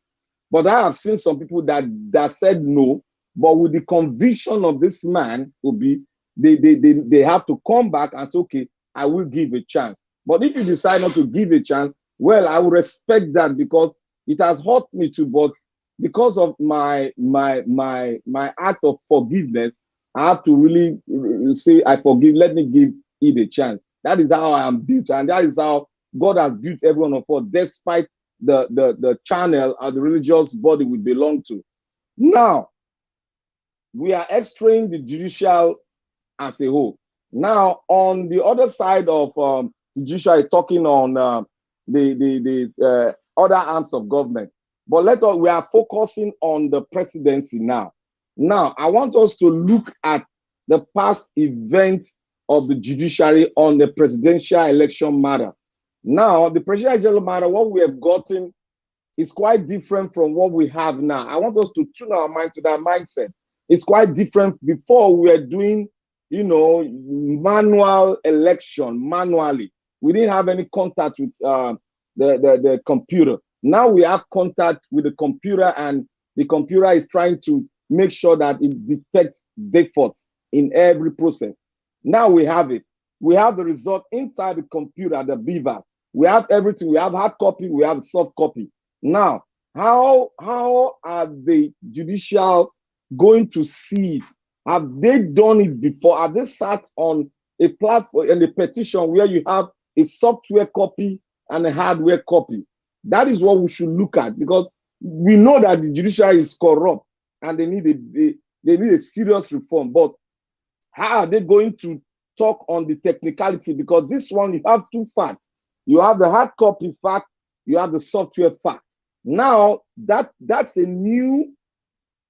But I have seen some people that said no, but with the conviction of this man, Obi, they have to come back and say, okay, I will give a chance. But if you decide not to give a chance, well, I will respect that, because it has hurt me too. But because of my act of forgiveness, I have to really say, I forgive. Let me give it a chance. That is how I am built, and that is how God has built every one of us, despite the channel or the religious body we belong to. Now, we are extracting the judicial as a whole. Now, on the other side of judiciary, talking on the other arms of government, but we are focusing on the presidency now. Now, I want us to look at the past events of the judiciary on the presidential election matter. Now, the presidential election matter, what we have gotten is quite different from what we have now. I want us to tune our mind to that mindset. It's quite different. Before, we were doing, manual election, manually. We didn't have any contact with the computer. Now we have contact with the computer, and the computer is trying to make sure that it detects default in every process. Now we have it. We have the result inside the computer, the beaver. We have everything. We have hard copy. We have soft copy. Now, how are the judicial going to see it? Have they done it before? Have they sat on a platform and a petition where you have a software copy and a hardware copy? That is what we should look at, because we know that the judiciary is corrupt and they need a serious reform. But how are they going to talk on the technicality? Because this one, you have two facts. You have the hard copy fact, you have the software fact. Now, that's a new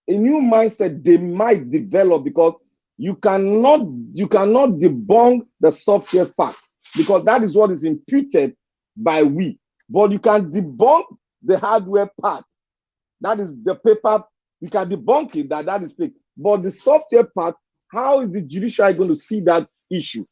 mindset they might develop, because you cannot debunk the software fact, because that is what is imputed by we. But you can debunk the hardware part. That is the paper. You can debunk it, that is fake. But the software part, how is the judiciary going to see that issue?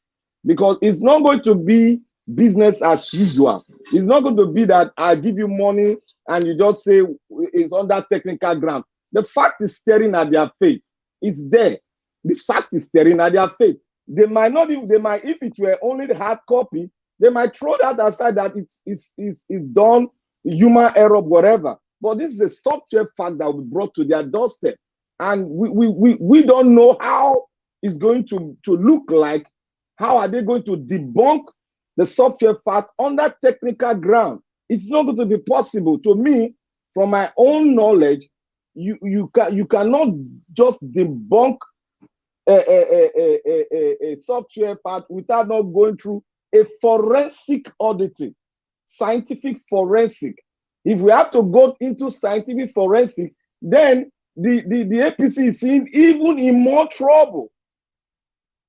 Because it's not going to be business as usual. It's not going to be that I give you money and you just say it's on that technical ground. The fact is staring at their face. It's there. The fact is staring at their face. They might not even, if it were only the hard copy, they might throw that aside, that it's done, human error, whatever. But this is a software fact that will be brought to their doorstep. And we don't know how it's going to look like. How are they going to debunk the software fact on that technical ground? It's not going to be possible. To me, from my own knowledge, you cannot just debunk a software part without not going through a forensic auditing, scientific forensic. If we have to go into scientific forensic, then the APC is even in more trouble.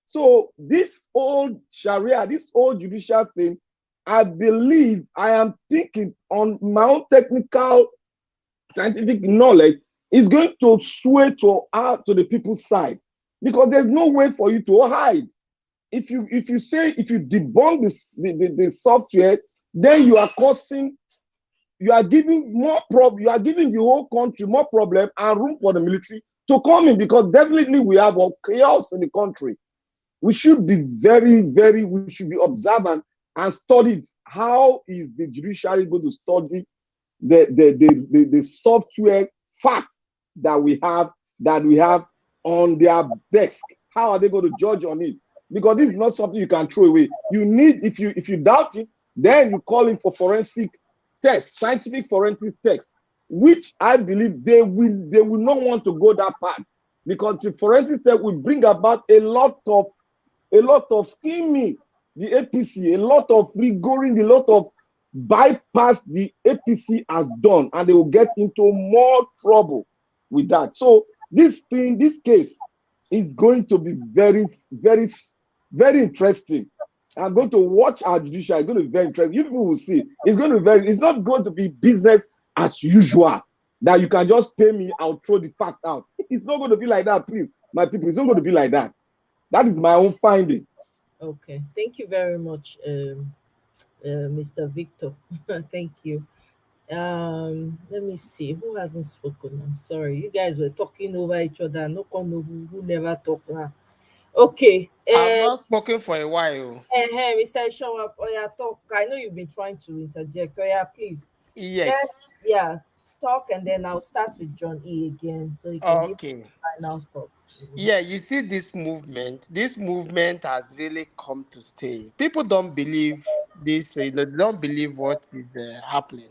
So this old Sharia, this old judicial thing, I believe, I am thinking on my own technical scientific knowledge, is going to sway to the people's side, because there's no way for you to hide. If you debunk the software, then you are causing, you are giving more problem, you are giving the whole country more problem and room for the military to come in, because definitely we have a chaos in the country. We should be we should be observant and study how is the judiciary going to study the software fact that we have on their desk. How are they going to judge on it? Because this is not something you can throw away. You need, if you doubt it, then you call in for forensic test, scientific forensic test, which I believe they will not want to go that path, because the forensic test will bring about a lot of scheming, the APC, a lot of rigoring, a lot of bypass the APC has done, and they will get into more trouble with that. So this case is going to be very, very, very interesting. I'm going to watch our judiciary. It's going to be very interesting. You people will see. It's going to be it's not going to be business as usual, that you can just pay me, I'll throw the fact out. It's not going to be like that, please, my people. It's not going to be like that. That is my own finding. Okay. Thank you very much, Mr. Victor. Thank you. Let me see who hasn't spoken. I'm sorry, you guys were talking over each other. No one know who never talk now. Okay. I've not spoken for a while. Mr. Show Oya, talk. I know you've been trying to interject. Oya, please. Share, Yes. yeah, talk, and then I'll start with John E again so he can give Okay. final thoughts. Yeah, you see this movement. This movement has really come to stay. People don't believe this. They don't believe what is happening.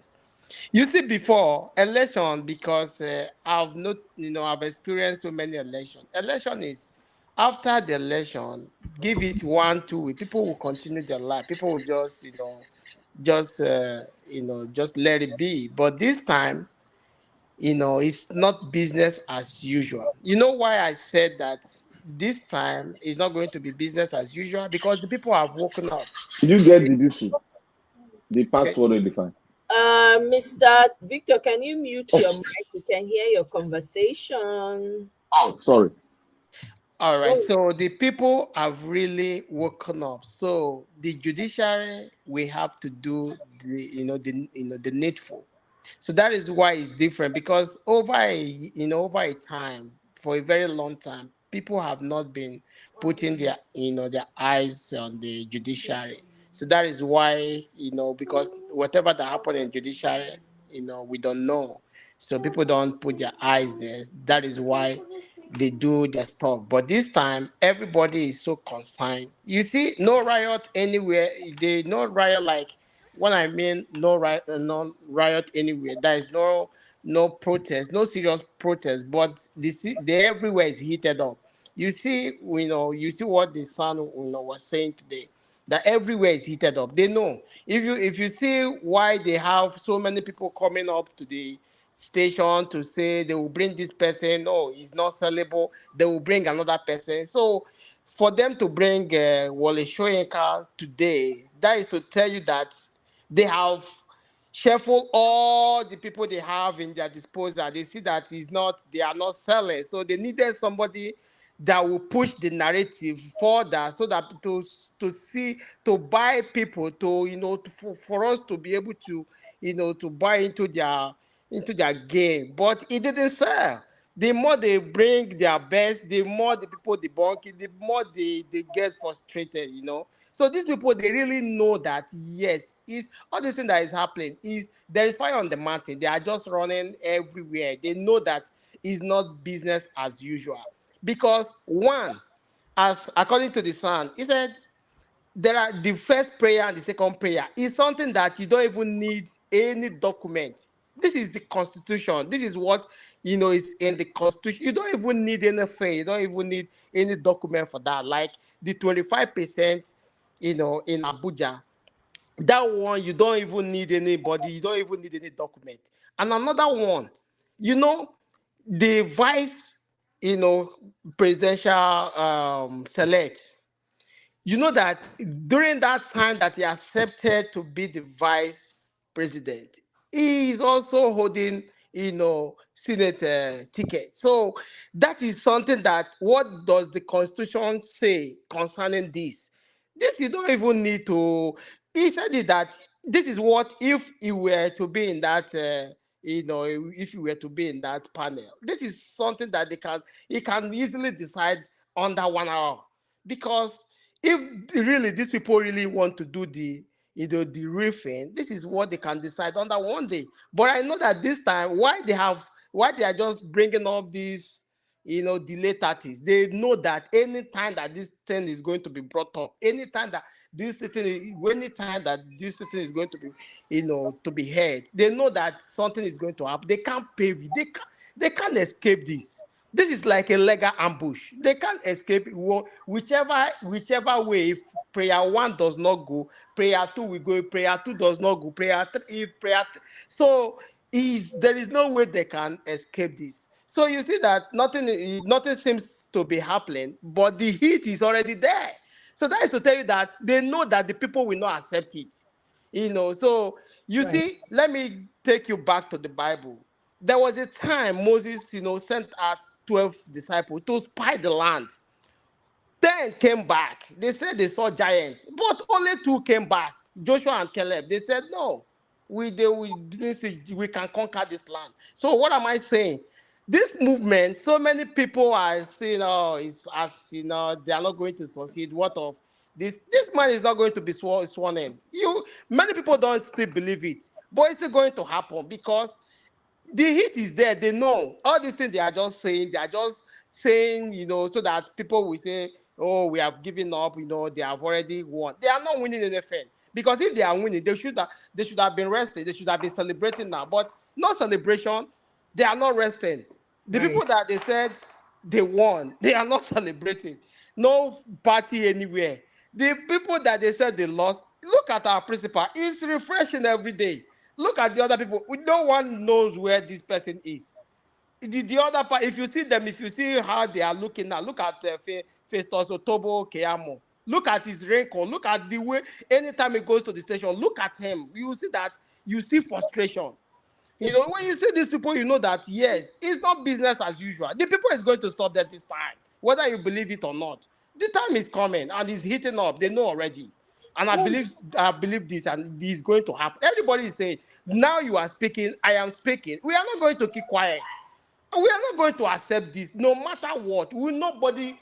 You see, before election, because I've not, I've experienced so many elections. Election is after the election, give it 1 2 weeks, people will continue their life. People will just, just let it be. But this time, it's not business as usual. You know why I said that this time is not going to be business as usual? Because the people have woken up. Did you get the this thing? The Okay. password or the fine? Mr. Victor, can you mute your mic? We can hear your conversation. Oh, sorry. All right, No. so the people have really woken up. So the judiciary, we have to do the needful. So that is why it's different, because over a time, for a very long time, people have not been putting their eyes on the judiciary. So that is why, because whatever that happened in judiciary, we don't know. So people don't put their eyes there. That is why they do their stuff. But this time, everybody is so concerned. You see, no riot anywhere. They no riot like what I mean. No riot anywhere. There is no protest, no serious protest. But the everywhere is heated up. You see, you see what the son was saying today. That everywhere is heated up. They know. If you see why they have so many people coming up to the station to say they will bring this person, no, he's not sellable, they will bring another person. So for them to bring Wale Soyinka today, that is to tell you that they have shuffle all the people they have in their disposal. They see that they are not selling. So they needed somebody that will push the narrative further, so that to buy people, for us to be able to, to buy into their game. But it didn't sell. The more they bring their best, the more the people debunk it, the more they get frustrated. So these people, they really know that, yes, is all this thing that is happening is there is fire on the mountain. They are just running everywhere. They know that it's not business as usual. Because one, as according to the son, he said there are the first prayer and the second prayer is something that you don't even need any document. This is the constitution. This is what is in the constitution. You don't even need anything. You don't even need any document for that. Like the 25%, in Abuja, that one you don't even need anybody. You don't even need any document. And another one, you know, the vice, you know, presidential select. You know that during that time that he accepted to be the vice president, he is also holding, Senate ticket. So that is something that, what does the Constitution say concerning this? This you don't even need to. He said it that this is what if he were to be in that. If you were to be in that panel, this is something that he can easily decide under 1 hour, because if really these people really want to do the real thing, this is what they can decide under one day. But I know that this time, why they are just bringing up these, delay tactics. They know that anytime that this thing is going to be brought up, anytime that this thing is going to be, to be heard, they know that something is going to happen. They can't pave it. They can't escape this. This is like a legal ambush. They can't escape it. Whichever way. If prayer one does not go, prayer two will go. If prayer two does not go, prayer three. If prayer so there is no way they can escape this. So you see that nothing seems to be happening, but the heat is already there. So that is to tell you that they know that the people will not accept it. So you Right. see, let me take you back to the Bible. There was a time Moses, sent out 12 disciples to spy the land. 10 came back. They said they saw giants, but only 2 came back, Joshua and Caleb. They said, no, we didn't see, we can conquer this land. So what am I saying? This movement, so many people are saying, oh, it's as they are not going to succeed. What of this? This man is not going to be sworn in. Many people don't still believe it, but it's still going to happen because the heat is there. They know all these things they are just saying. They are just saying, so that people will say, oh, we have given up, they have already won. They are not winning anything. Because if they are winning, they should have been resting. They should have been celebrating now. But no celebration, they are not resting. The Right. people that they said they won, they are not celebrating. No party anywhere. The people that they said they lost, look at our principal. It's refreshing every day. Look at the other people. No one knows where this person is. The other part, if you see them, if you see how they are looking now, look at Festus Otobo Keamo. Look at his raincoat. Look at the way, anytime he goes to the station, look at him. You see that, you see frustration. When you see these people, you know that, yes, it's not business as usual. The people is going to stop them this time, whether you believe it or not. The time is coming and it's heating up. They know already. And I believe this, and this is going to happen. Everybody is saying, now you are speaking, I am speaking. We are not going to keep quiet. And we are not going to accept this, no matter what. Nobody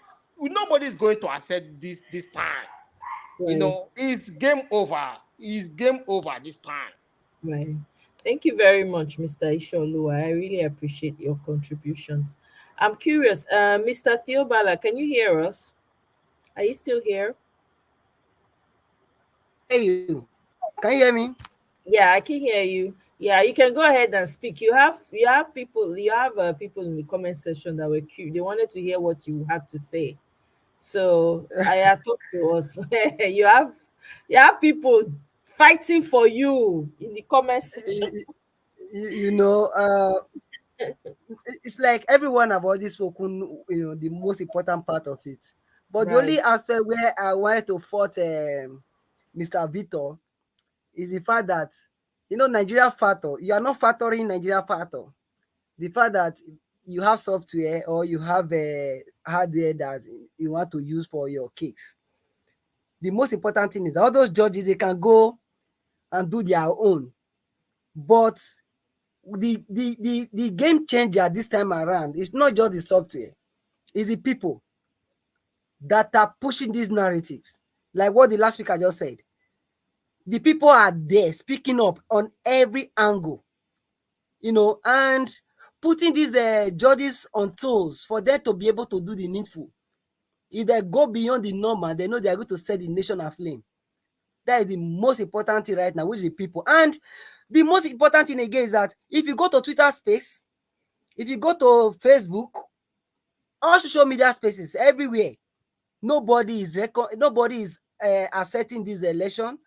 is going to accept this time. Right. It's game over. It's game over this time. Right. Thank you very much, Mr. Isholu. I really appreciate your contributions. I'm curious, Mr. Theobala, can you hear us? Are you still here? Hey, you. Can you hear me? Yeah, I can hear you. Yeah, you can go ahead and speak. You have people people in the comment section that were curious. They wanted to hear what you had to say. So I talk to us. you have people fighting for you in the comment section. You know, it's like everyone have already spoken, the most important part of it. But the only Right. aspect where I wanted to fault Mr. Victor is the fact that, Nigeria factor, you are not factoring Nigeria factor. The fact that you have software or you have a hardware that you want to use for your case. The most important thing is that all those judges, they can go and do their own. But the game changer this time around is not just the software, it's the people that are pushing these narratives. Like what the last speaker just said. The people are there speaking up on every angle, and putting these judges on tools for them to be able to do the needful. If they go beyond the normal, they know they are going to set the nation aflame. That is the most important thing right now, which is the people. And the most important thing again is that if you go to Twitter space, if you go to Facebook, all social media spaces everywhere, nobody is accepting this election,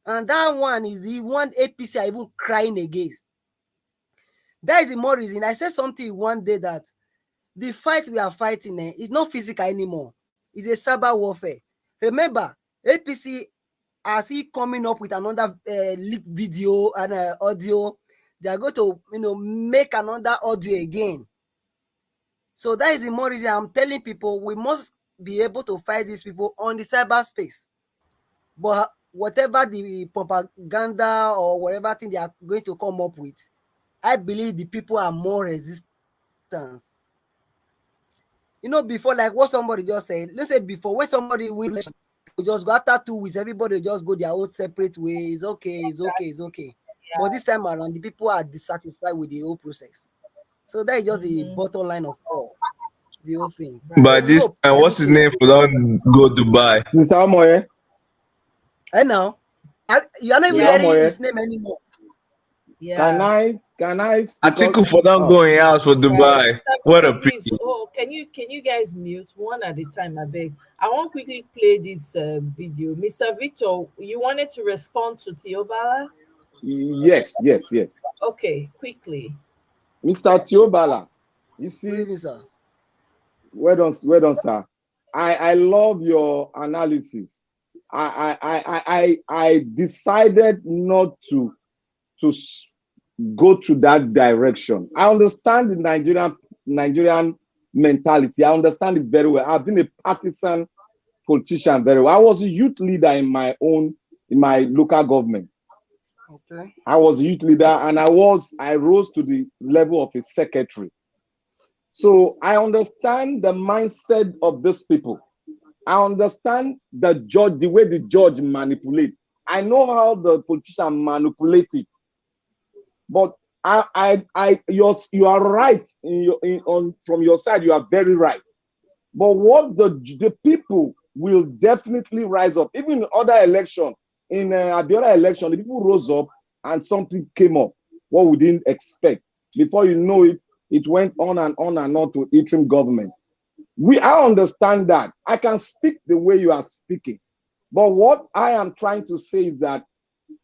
and that one is the one APC are even crying against. That is the more reason I said something one day that the fight we are fighting is not physical anymore. It's a cyber warfare. Remember, APC, as he coming up with another leaked video and audio, they are going to make another audio again. So that is the more reason I'm telling people we must be able to fight these people on the cyberspace. But whatever the propaganda or whatever thing they are going to come up with, I believe the people are more resistant. Before, like what somebody just said, let's say before, when somebody wins election, people just go after 2 weeks, everybody just go their own separate way. It's okay. Yeah. But this time around, the people are dissatisfied with the whole process. So that is just the bottom line of all the whole thing. But this time, what's his name for don't go Dubai? Sister Amoye. And now, you are not even Yeah. hearing his name anymore. Yeah. Can I? Atiku for don't go in house for Dubai. What a Please, pity. can you guys mute one at a time? I beg. I want to quickly play this video. Mr. Victor, you wanted to respond to Theobala? Yes. Okay, quickly. Mr. Theobala, you see, Good evening, sir. well done, sir. I love your analysis. I decided not to go to that direction. I understand the Nigerian mentality. I understand it very well. I've been a partisan politician very well. I was a youth leader in my local government. Okay. I was a youth leader and I rose to the level of a secretary. So I understand the mindset of these people. I understand the way the judge manipulates. I know how the politician manipulate it. But you are right from your side. You are very right. But what the people will definitely rise up. Even in other election, at the other election, the people rose up and something came up what we didn't expect. Before you know it, it went on and on and on to interim government. I understand that. I can speak the way you are speaking. But what I am trying to say is that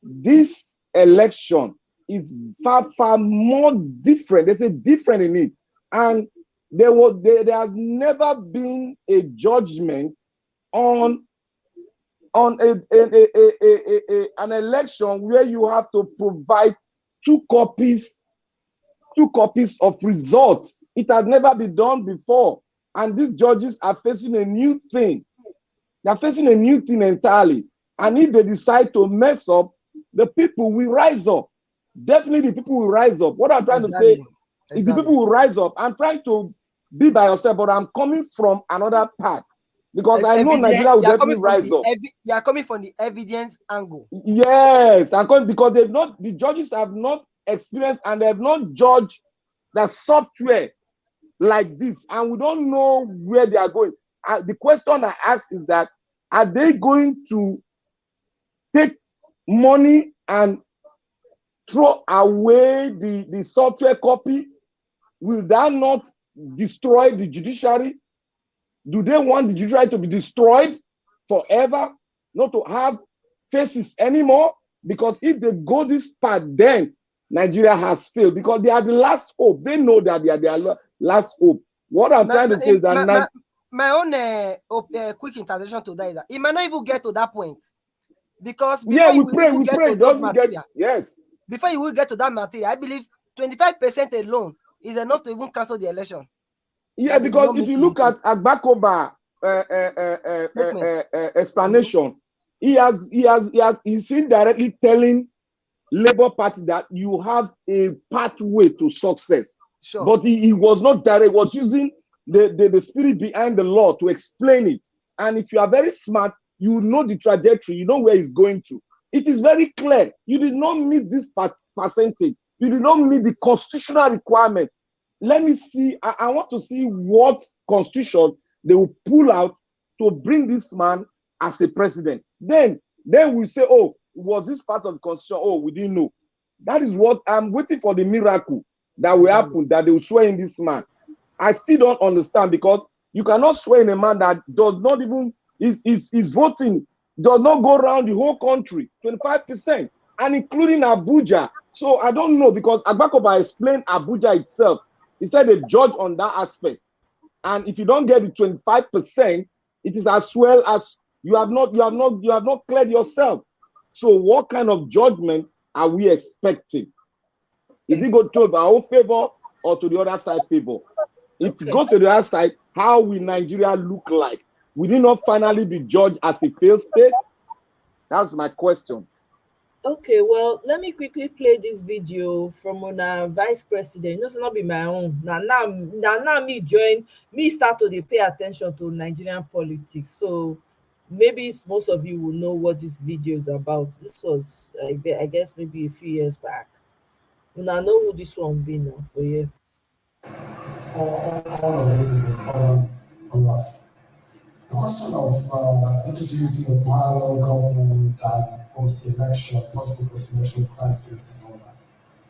this election is far, far more different. There's a different in it. And there has never been a judgment on an election where you have to provide two copies of results. It has never been done before. And these judges are facing a new thing. They're facing a new thing entirely. And if they decide to mess up, the people will rise up. Definitely the people will rise up. What I'm trying to say is the people will rise up. I'm trying to be by yourself, but I'm coming from another part. Because I know Nigeria will definitely rise up. You are coming from the evidence angle. Yes, I'm coming because the judges have not experienced and they have not judged the software like this. And we don't know where they are going. The question I ask is that, are they going to take money and throw away the software copy? Will that not destroy the judiciary? Do they want the judiciary to be destroyed forever? Not to have faces anymore? Because if they go this path, then Nigeria has failed because they are the last hope. They know that they are their last hope. What I'm trying to say is that my own quick intervention to that is that it might not even get to that point. Because before we pray. Yes. Before you will get to that material, I believe 25% alone is enough to even cancel the election. Yeah, because if you look at Agbakoba explanation, he's indirectly telling Labour Party that you have a pathway to success. Sure. But he was not direct, he was using the spirit behind the law to explain it. And if you are very smart, you know the trajectory, you know where it's going to. It is very clear. You did not meet this percentage. You did not meet the constitutional requirement. Let me see. I want to see what constitution they will pull out to bring this man as a president. Then we say, oh, was this part of the constitution? Oh, we didn't know. That is what I'm waiting for, the miracle that will happen, that they will swear in this man. I still don't understand, because you cannot swear in a man that does not even, is voting, does not go around the whole country, 25%, and including Abuja. So I don't know, because Agbakoba explained Abuja itself. He said they judge on that aspect. And if you don't get the 25%, it is as well as you have not cleared yourself. So what kind of judgment are we expecting? Is it going to our own favor or to the other side favor? If you go to the other side, how will Nigeria look like? Will it not finally be judged as a failed state? That's my question. Okay, well, let me quickly play this video from our vice president. It's not be my own. Now me start to pay attention to Nigerian politics. So maybe most of you will know what this video is about. This was, I guess, maybe a few years back. And I know who this one be now for you. All of this is important for us. The question of introducing a parallel government and post-election, post-election crisis and all that.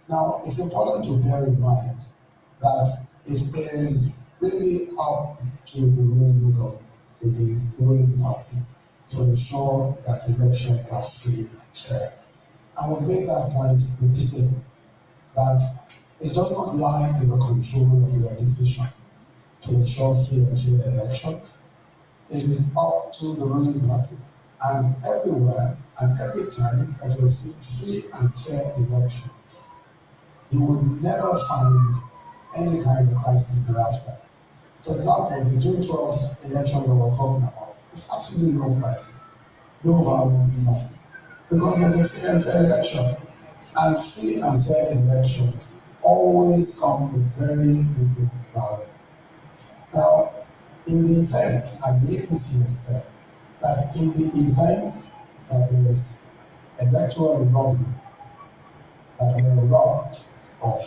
Now, it's important to bear in mind that it is really up to the ruling government, to the ruling party, to ensure that elections are free and fair. I will make that point repeatedly, that it does not lie in the control of the opposition to ensure free and fair elections. It is up to the ruling party, and everywhere and every time that you see free and fair elections, you will never find any kind of crisis thereafter. For example, the June 12th elections that we're talking about, there's absolutely no crisis, no violence, nothing, because it was a free and fair election. And free and fair elections always come with very little violence. Now, in the event, and the APC has said, that in the event that there is electoral lobby that will robbed of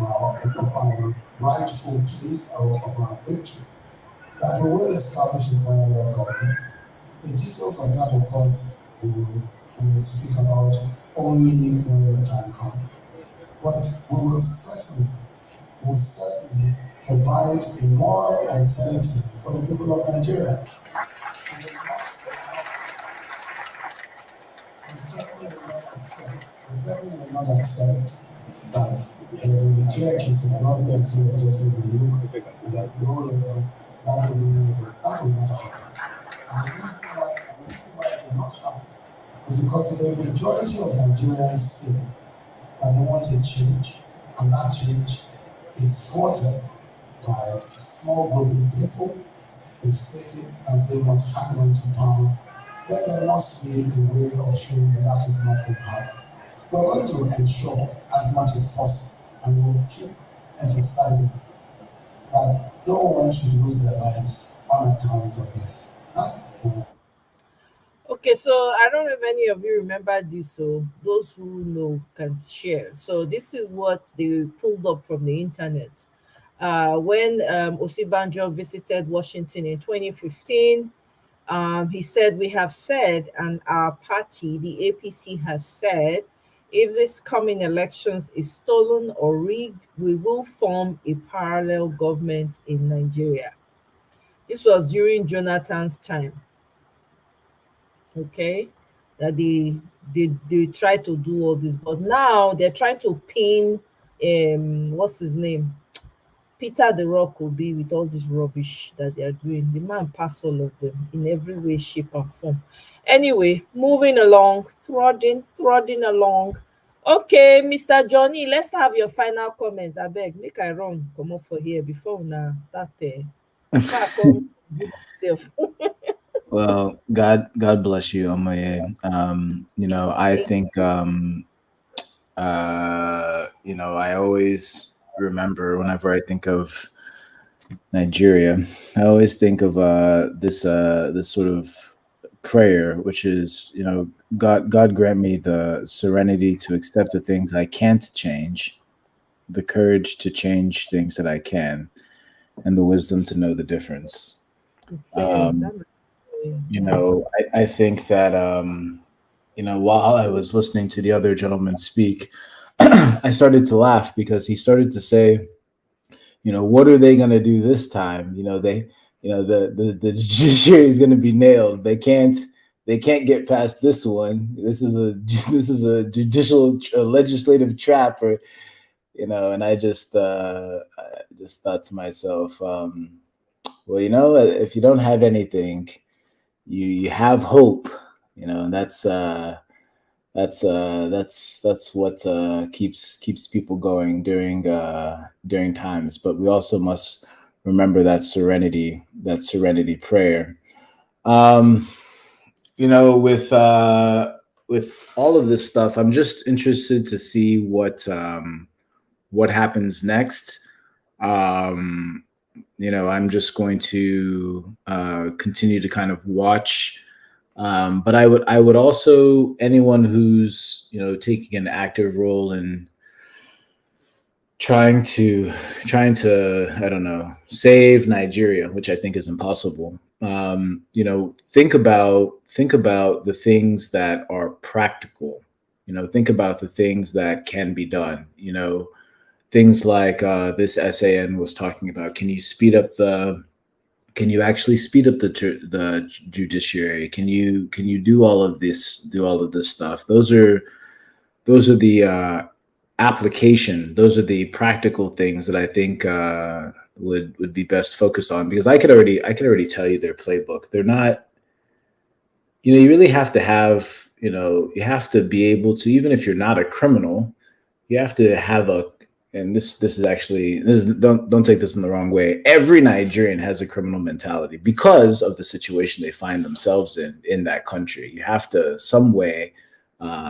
our rightful place or of our victory, that we will establish a parallel government. The details of that, of course, we will speak about only when the time comes. But we will certainly provide a moral alternative for the people of Nigeria. We certainly will not accept that there's a clear case of robbery and so we're just going to look and roll over. That will not happen. And the reason why it will not happen is because if the majority of Nigerians say that they want a change, and that change is thwarted by a small group of people who say that they must hang on to power, then there must be a way of showing that that is not going to happen. We're going to ensure as much as possible, and we'll keep emphasizing that no one should lose their lives on account of this. Okay, so I don't know if any of you remember this, so those who know can share. So this is what they pulled up from the internet. When Osibanjo visited Washington in 2015, he said, "We have said, and our party, the APC, has said, if this coming elections is stolen or rigged, we will form a parallel government in Nigeria." This was during Jonathan's time. Okay, that they try to do all this, but now they're trying to pin what's his name, Peter the Rock will be with all this rubbish that they are doing. The man pass all of them in every way, shape, and form. Anyway, moving along, throdding along. Okay, Mr. Johnny, let's have your final comments. I beg, make I run come up for here before we now start there. Well, God bless you, Omoye. I think I always remember whenever I think of Nigeria, I always think of this sort of prayer, which is, God grant me the serenity to accept the things I can't change, the courage to change things that I can, and the wisdom to know the difference. I think that while I was listening to the other gentleman speak, I started to laugh because he started to say, what are they going to do this time? The judiciary is going to be nailed. They can't get past this one. This is a judicial legislative trap, or and I just thought to myself, well, if you don't have anything, you have hope, and that's what keeps people going during times. But we also must remember that serenity prayer. With all of this stuff, I'm just interested to see what happens next. I'm just going to continue to kind of watch. But I would also, anyone who's taking an active role in trying to I don't know, save Nigeria, which I think is impossible. Think about the things that are practical. Think about the things that can be done. Things like this SAN was talking about. Can you actually speed up the judiciary? Can you do all of this stuff? Those are the application. Those are the practical things that I think would be best focused on, because I could already tell you their playbook. They're not. You really have to have. You have to be able to, even if you're not a criminal, you have to have a. And this is actually, don't take this in the wrong way. Every Nigerian has a criminal mentality because of the situation they find themselves in that country. You have to some way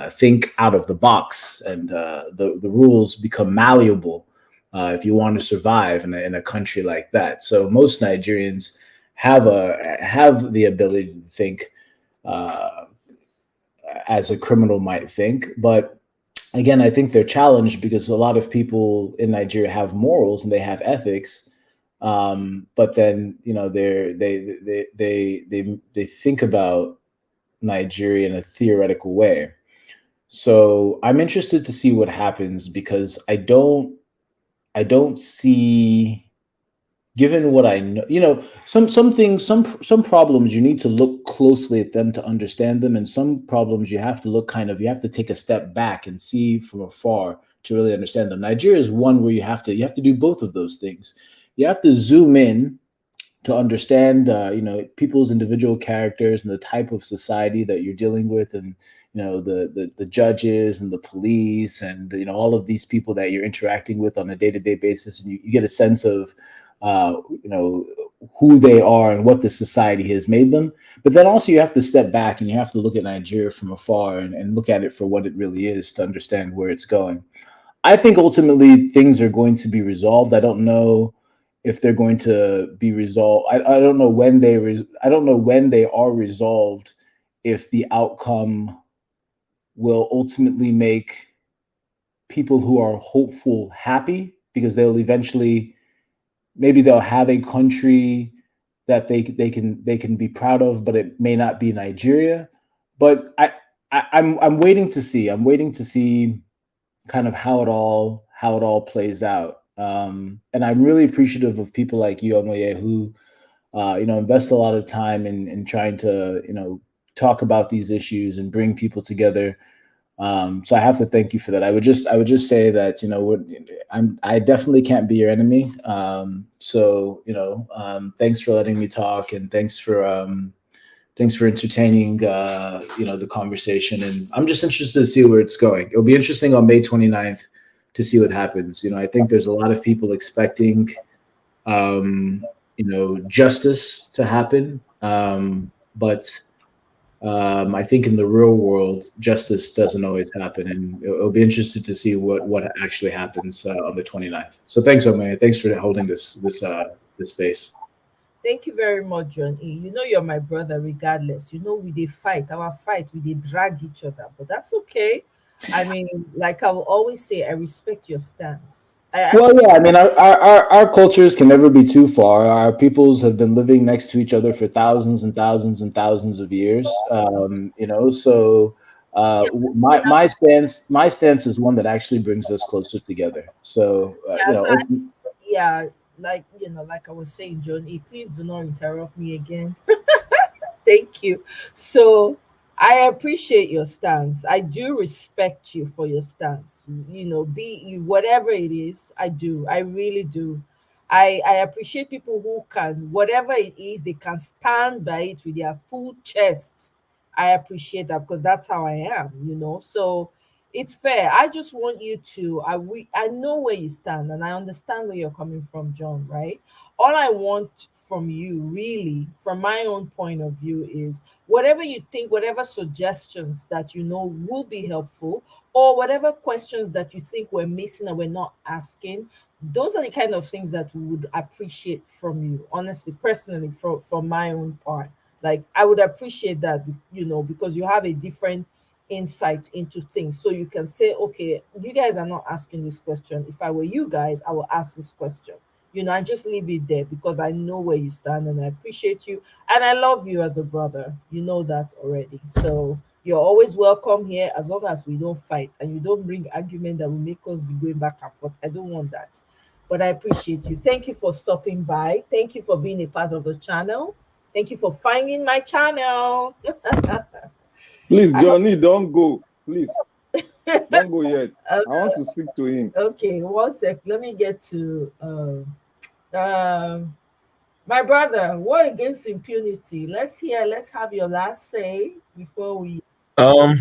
think out of the box, and the rules become malleable if you want to survive in a country like that. So most Nigerians have the ability to think uh, as a criminal might think, but again, I think they're challenged because a lot of people in Nigeria have morals and they have ethics, but then they think about Nigeria in a theoretical way. So I'm interested to see what happens because I don't see, given what I know, some things, some problems you need to look closely at them to understand them, and some problems you have to take a step back and see from afar to really understand them. Nigeria is one where you have to do both of those things. You have to zoom in to understand people's individual characters and the type of society that you're dealing with, and the judges and the police and all of these people that you're interacting with on a day-to-day basis, and you get a sense of uh, you know who they are and what the society has made them. But then also you have to step back and you have to look at Nigeria from afar and look at it for what it really is to understand where it's going. I think ultimately things are going to be resolved. I don't know if they're going to be resolved. I don't know when I don't know when they are resolved. If the outcome will ultimately make people who are hopeful happy, because they'll eventually, maybe they'll have a country that they can be proud of, but it may not be Nigeria. But I'm waiting to see. I'm waiting to see kind of how it all plays out. And I'm really appreciative of people like you, Omoye, who invest a lot of time in trying to talk about these issues and bring people together. So I have to thank you for that. I would just say that I definitely can't be your enemy. So thanks for letting me talk, and thanks for entertaining the conversation. And I'm just interested to see where it's going. It'll be interesting on May 29th to see what happens. I think there's a lot of people expecting justice to happen, but I think in the real world, justice doesn't always happen, and it'll be interested to see what actually happens on the 29th. So thanks, Omaya. Thanks for holding this space. Thank you very much, John E. You know you're my brother regardless. We did fight. Our fight, we did drag each other, but that's okay. I mean, like I will always say, I respect your stance. I Well, actually yeah, I mean, our cultures can never be too far. Our peoples have been living next to each other for thousands and thousands and thousands of years. So yeah, my stance is one that actually brings us closer together. So yeah, so yeah, like I was saying, John E, please do not interrupt me again. Thank you. So I appreciate your stance. I do respect you for your stance. Be you whatever it is, I do. I really do. I appreciate people who can, whatever it is, they can stand by it with their full chest. I appreciate that because that's how I am. So it's fair. I just want you to I know where you stand and I understand where you're coming from, John, right? All I want from you, really, from my own point of view, is whatever you think, whatever suggestions that will be helpful, or whatever questions that you think we're missing and we're not asking. Those are the kind of things that we would appreciate from you, honestly, personally, from my own part. Like, I would appreciate that, because you have a different insight into things. So you can say, okay, you guys are not asking this question. If I were you guys, I will ask this question. I just leave it there because I know where you stand and I appreciate you and I love you as a brother. You know that already. So you're always welcome here as long as we don't fight and you don't bring argument that will make us be going back and forth. I don't want that. But I appreciate you. Thank you for stopping by. Thank you for being a part of the channel. Thank you for finding my channel. Please, I hope. Johnny, don't go. Please, don't go yet. I want to speak to him. Okay, one sec. Let me get to my brother. War against impunity. Let's have your last say before we. Um,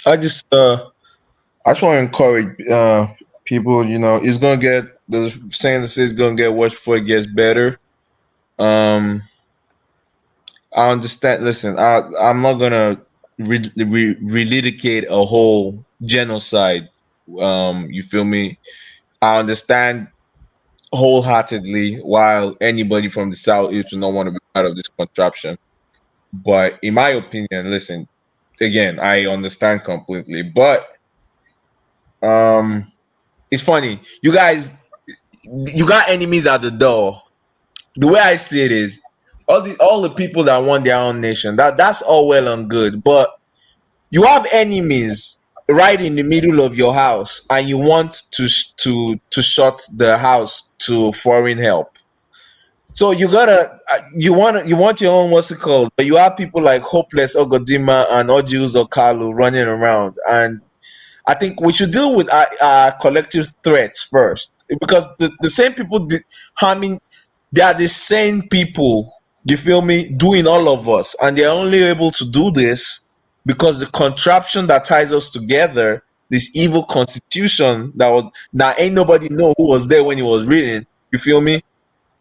I just want to encourage people. It's gonna get the saying that says it's gonna get worse before it gets better. Um, I understand. Listen, I'm not gonna relitigate a whole genocide. You feel me? I understand wholeheartedly, while anybody from the South East do not want to be part of this contraption. But in my opinion, listen, again, I understand completely. But it's funny. You guys, you got enemies at the door. The way I see it is, all the people that want their own nation, that's all well and good. But you have enemies right in the middle of your house, and you want to shut the house to foreign help. So you want your own, what's it called? But you have people like Hopeless Ogodima and Ojus Okalu running around, and I think we should deal with our collective threats first, because the same people harming, they are the same people. You feel me? Doing all of us, and they're only able to do this because the contraption that ties us together, this evil constitution that ain't nobody know who was there when he was reading. You feel me?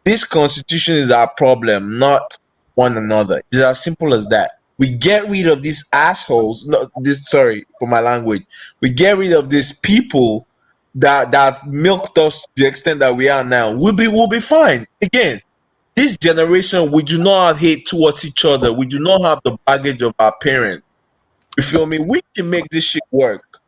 This constitution is our problem, not one another. It's as simple as that. We get rid of these assholes. No, sorry for my language. We get rid of these people that have milked us to the extent that we are now. We'll be fine. Again, this generation, we do not have hate towards each other. We do not have the baggage of our parents. You feel me? We can make this shit work.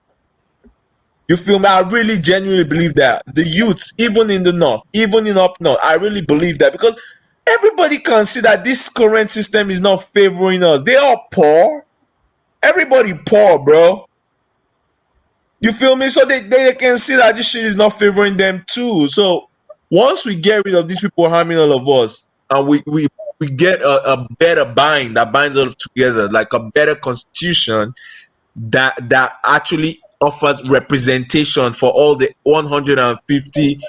You feel me? I really genuinely believe that. The youths, even in the north, even in up north, I really believe that, because everybody can see that this current system is not favoring us. They are poor. Everybody poor, bro. You feel me? So they can see that this shit is not favoring them too. So once we get rid of these people harming all of us, and we get a better bind that binds us together, like a better constitution that actually offers representation for all the 150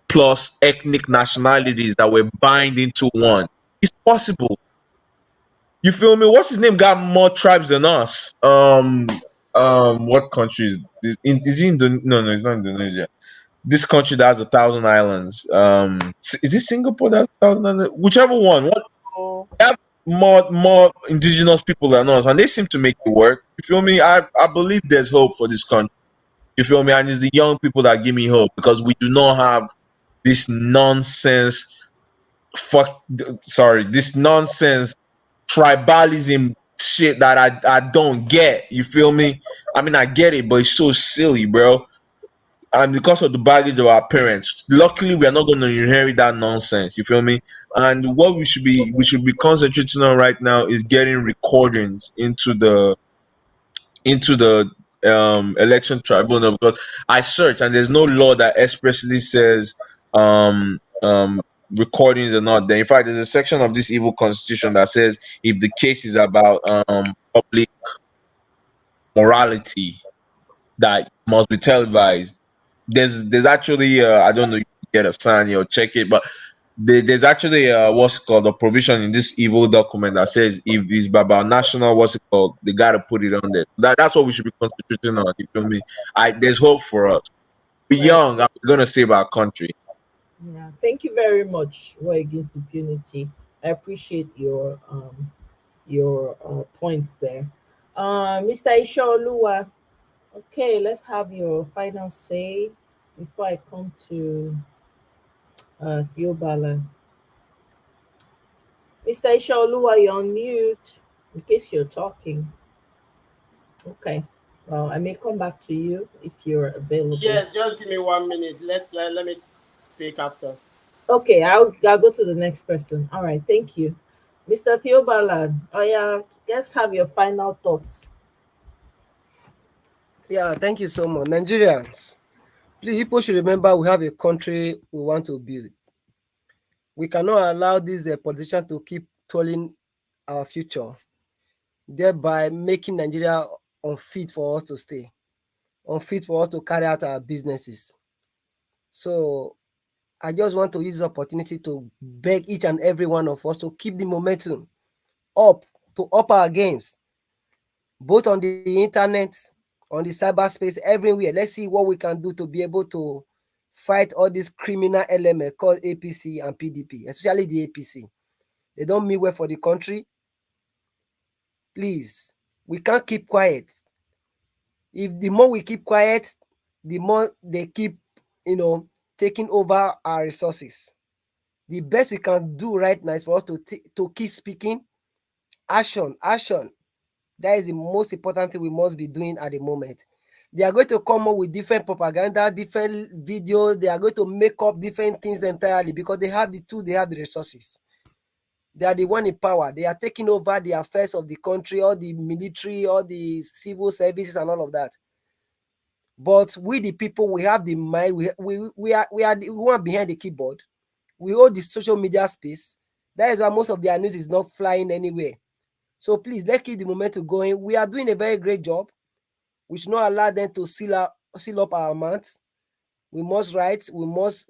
plus ethnic nationalities that were bind into one. It's possible. You feel me? What's his name? Got more tribes than us. What country is he no, it's not Indonesia. This country that has 1,000 islands. Is it Singapore that has 1,000 islands? Whichever one. They have more indigenous people than us, and they seem to make it work. You feel me? I believe there's hope for this country. You feel me? And it's the young people that give me hope, because we do not have this nonsense. This nonsense tribalism shit that I don't get. You feel me? I mean, I get it, but it's so silly, bro. And because of the baggage of our parents, luckily we are not going to inherit that nonsense. You feel me? And what we should be concentrating on right now is getting recordings into the election tribunal, because I searched and there's no law that expressly says um um recordings are not there. In fact, there's a section of this evil constitution that says if the case is about public morality, that must be televised. There's actually I don't know if you get a sign here or check it, but there's actually what's called a provision in this evil document that says if it's about national, what's it called, they gotta put it on there. That's what we should be concentrating on. You feel me? There's hope for us. We're young, and we're gonna save our country. Yeah, thank you very much, War Against Impunity. I appreciate your points there. Mr. Ishaoluwa, okay, let's have your final say before I come to Theobala. Mr. Ishaoluwa, you're on mute in case you're talking. Okay. Well, I may come back to you if you're available. Yes, just give me 1 minute. Let me speak after. Okay, I'll go to the next person. All right, thank you. Mr. Theobala, oh yeah, let's have your final thoughts. Yeah, thank you so much. Nigerians, please, people should remember we have a country we want to build. We cannot allow these politicians to keep trolling our future, thereby making Nigeria unfit for us to stay, unfit for us to carry out our businesses. So I just want to use this opportunity to beg each and every one of us to keep the momentum up, to up our games, both on the internet, on the cyberspace, everywhere. Let's see what we can do to be able to fight all these criminal elements called APC and PDP, especially the APC. They don't mean well for the country. Please, we can't keep quiet. If the more we keep quiet, the more they keep, taking over our resources. The best we can do right now is for us to keep speaking. Action. That is the most important thing we must be doing at the moment. They are going to come up with different propaganda, different videos. They are going to make up different things entirely because they have the tool, they have the resources. They are the one in power. They are taking over the affairs of the country, all the military, all the civil services, and all of that. But we, the people, we have the mind. We are the one behind the keyboard. We hold the social media space. That is why most of their news is not flying anywhere. So please, let's keep the momentum going. We are doing a very great job. We should not allow them to seal up our mouths. We must write. We must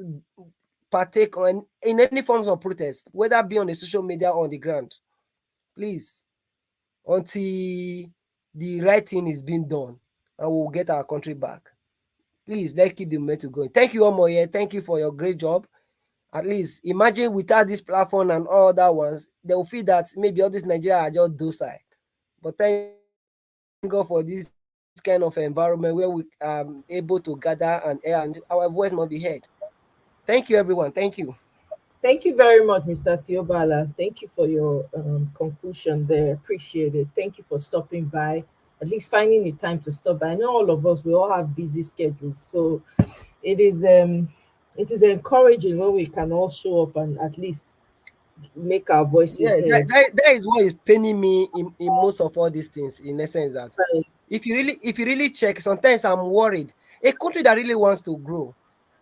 partake in any forms of protest, whether be on the social media or on the ground. Please, until the right thing is being done, and we'll get our country back. Please, let's keep the momentum going. Thank you, Omoye. Thank you for your great job. At least, imagine without this platform and all other ones, they will feel that maybe all this Nigeria are just docile. But thank God for this kind of environment where we are able to gather and our voice must be heard. Thank you, everyone. Thank you. Thank you very much, Mr. Theobala. Thank you for your conclusion there. Appreciate it. Thank you for stopping by, at least finding the time to stop by. I know all of us, we all have busy schedules. So it is encouraging when we can all show up and at least make our voices heard. That is what is paining me in most of all these things, in essence that if you really check, sometimes I'm worried. A country that really wants to grow,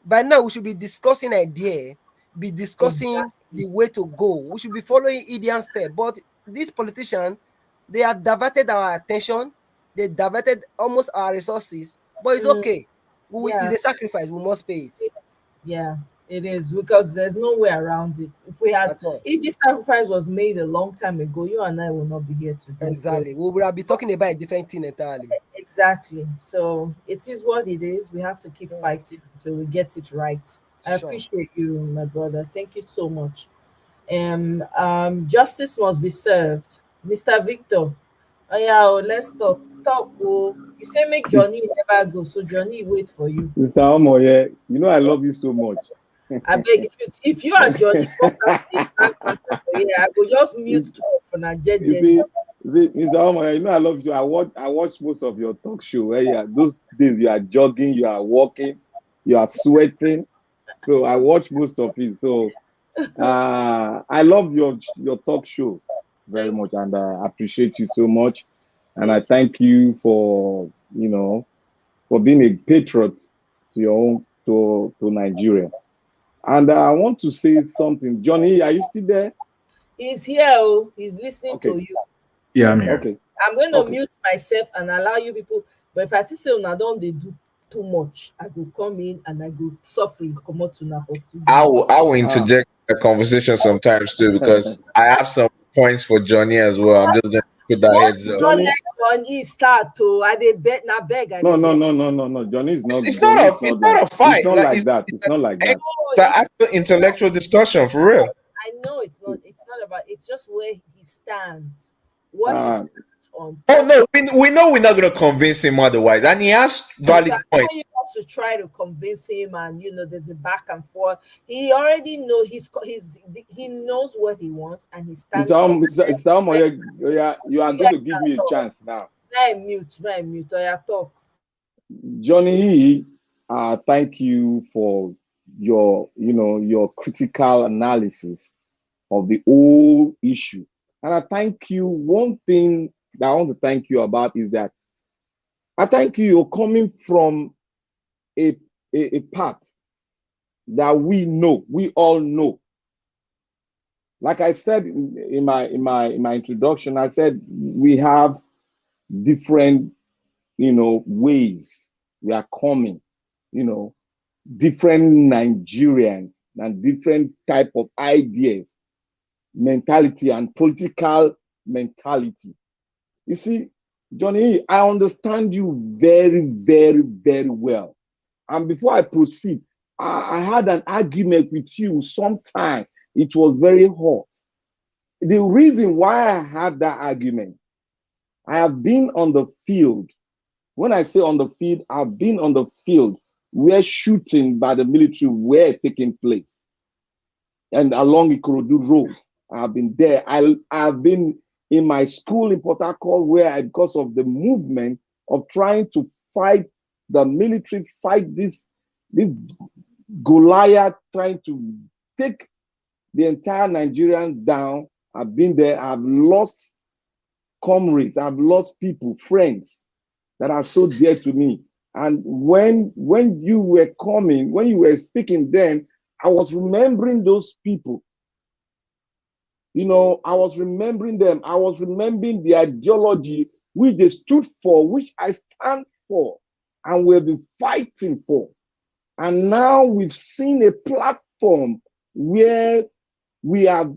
by now we should be discussing idea, be discussing the way to go. We should be following Indian step. But these politicians, they have diverted our attention, they diverted almost our resources. But it's okay. It's a sacrifice, we must pay it. Yeah, it is, because there's no way around it. If this sacrifice was made a long time ago, you and I will not be here today. Exactly. We would be talking about a different thing entirely. Exactly. So it is what it is. We have to keep fighting until we get it right. I appreciate you, my brother. Thank you so much. Justice must be served. Mr. Victor. Oh yeah, let's talk. You say make Johnny never go, so Johnny wait for you. Mr. Omoye, you know I love you so much. I beg, if you and Johnny I will just mute for Nigeria. You see, Mr. Omoye, you know I love you. I watch most of your talk show. Where those days you are jogging, you are walking, you are sweating. So I watch most of it. So I love your talk shows very much, and I appreciate you so much. And I thank you for for being a patriot to your own to Nigeria. And I want to say something. Johnny, are you still there? He's here. He's listening to you. Yeah, I'm here. Okay. I'm going to mute myself and allow you people. But if I see say una don't they do too much, I will come in and I go suffering come out to now for studio. I will interject a conversation sometimes too, because I have some points for Johnny as well. I'm just gonna put that heads up. Johnny start to I dey bet na beg. No. Johnny is not. It's not a fight. It's not like that. It's not like that. It's an actual intellectual discussion for real. I know it's not. It's not about. It's just where he stands. What he stands on. Oh no, we know we're not gonna convince him otherwise, and he has valid points. He wants to try to convince him, and there's a back and forth. He already know he knows what he wants, and he stands. Mr. Omoye, you are going to give me a chance now. I mute. I talk. Johnny, thank you for your critical analysis of the whole issue. And I thank you. One thing that I want to thank you about is that I thank you. You're coming from a path that we all know. Like I said in my introduction, I said we have different ways we are coming, different Nigerians and different type of ideas, mentality and political mentality. You see, Johnny, I understand you very, very, very well. And before I proceed, I had an argument with you sometime. It was very hot. The reason why I had that argument, I have been on the field. When I say on the field, I've been on the field where shooting by the military were taking place. And along Ikorodu Road, I've been there. I've been in my school in Port Harcourt where because of the movement of trying to fight the military, fight this Goliath, trying to take the entire Nigerians down. I've been there. I've lost comrades. I've lost people, friends that are so dear to me. And when you were coming, when you were speaking then, I was remembering those people. You know, I was remembering them. I was remembering the ideology which they stood for, which I stand for, and we've been fighting for. And now we've seen a platform where we have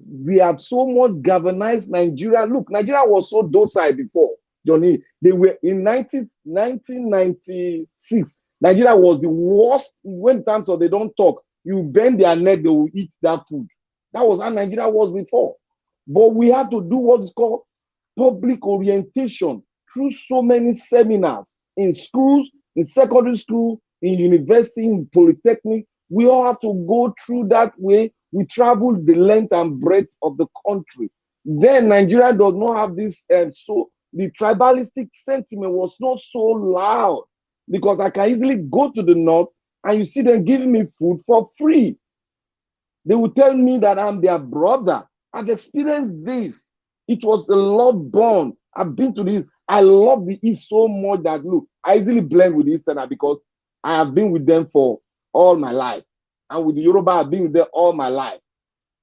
so much galvanized Nigeria. Look, Nigeria was so docile before, Johnny. They were in 1996. Nigeria was the worst when terms of they don't talk. You bend their neck, they will eat that food. That was how Nigeria was before. But we have to do what is called public orientation through so many seminars in schools, in secondary school, in university, in polytechnic. We all have to go through that way. We travel the length and breadth of the country. Then Nigeria does not have this, so the tribalistic sentiment was not so loud, because I can easily go to the north and you see them giving me food for free. They will tell me that I'm their brother. I've experienced this. It was a love bond. I've been to this. I love the East so much that, look, I easily blend with the Easterner because I have been with them for all my life. And with the Yoruba, I've been with them all my life.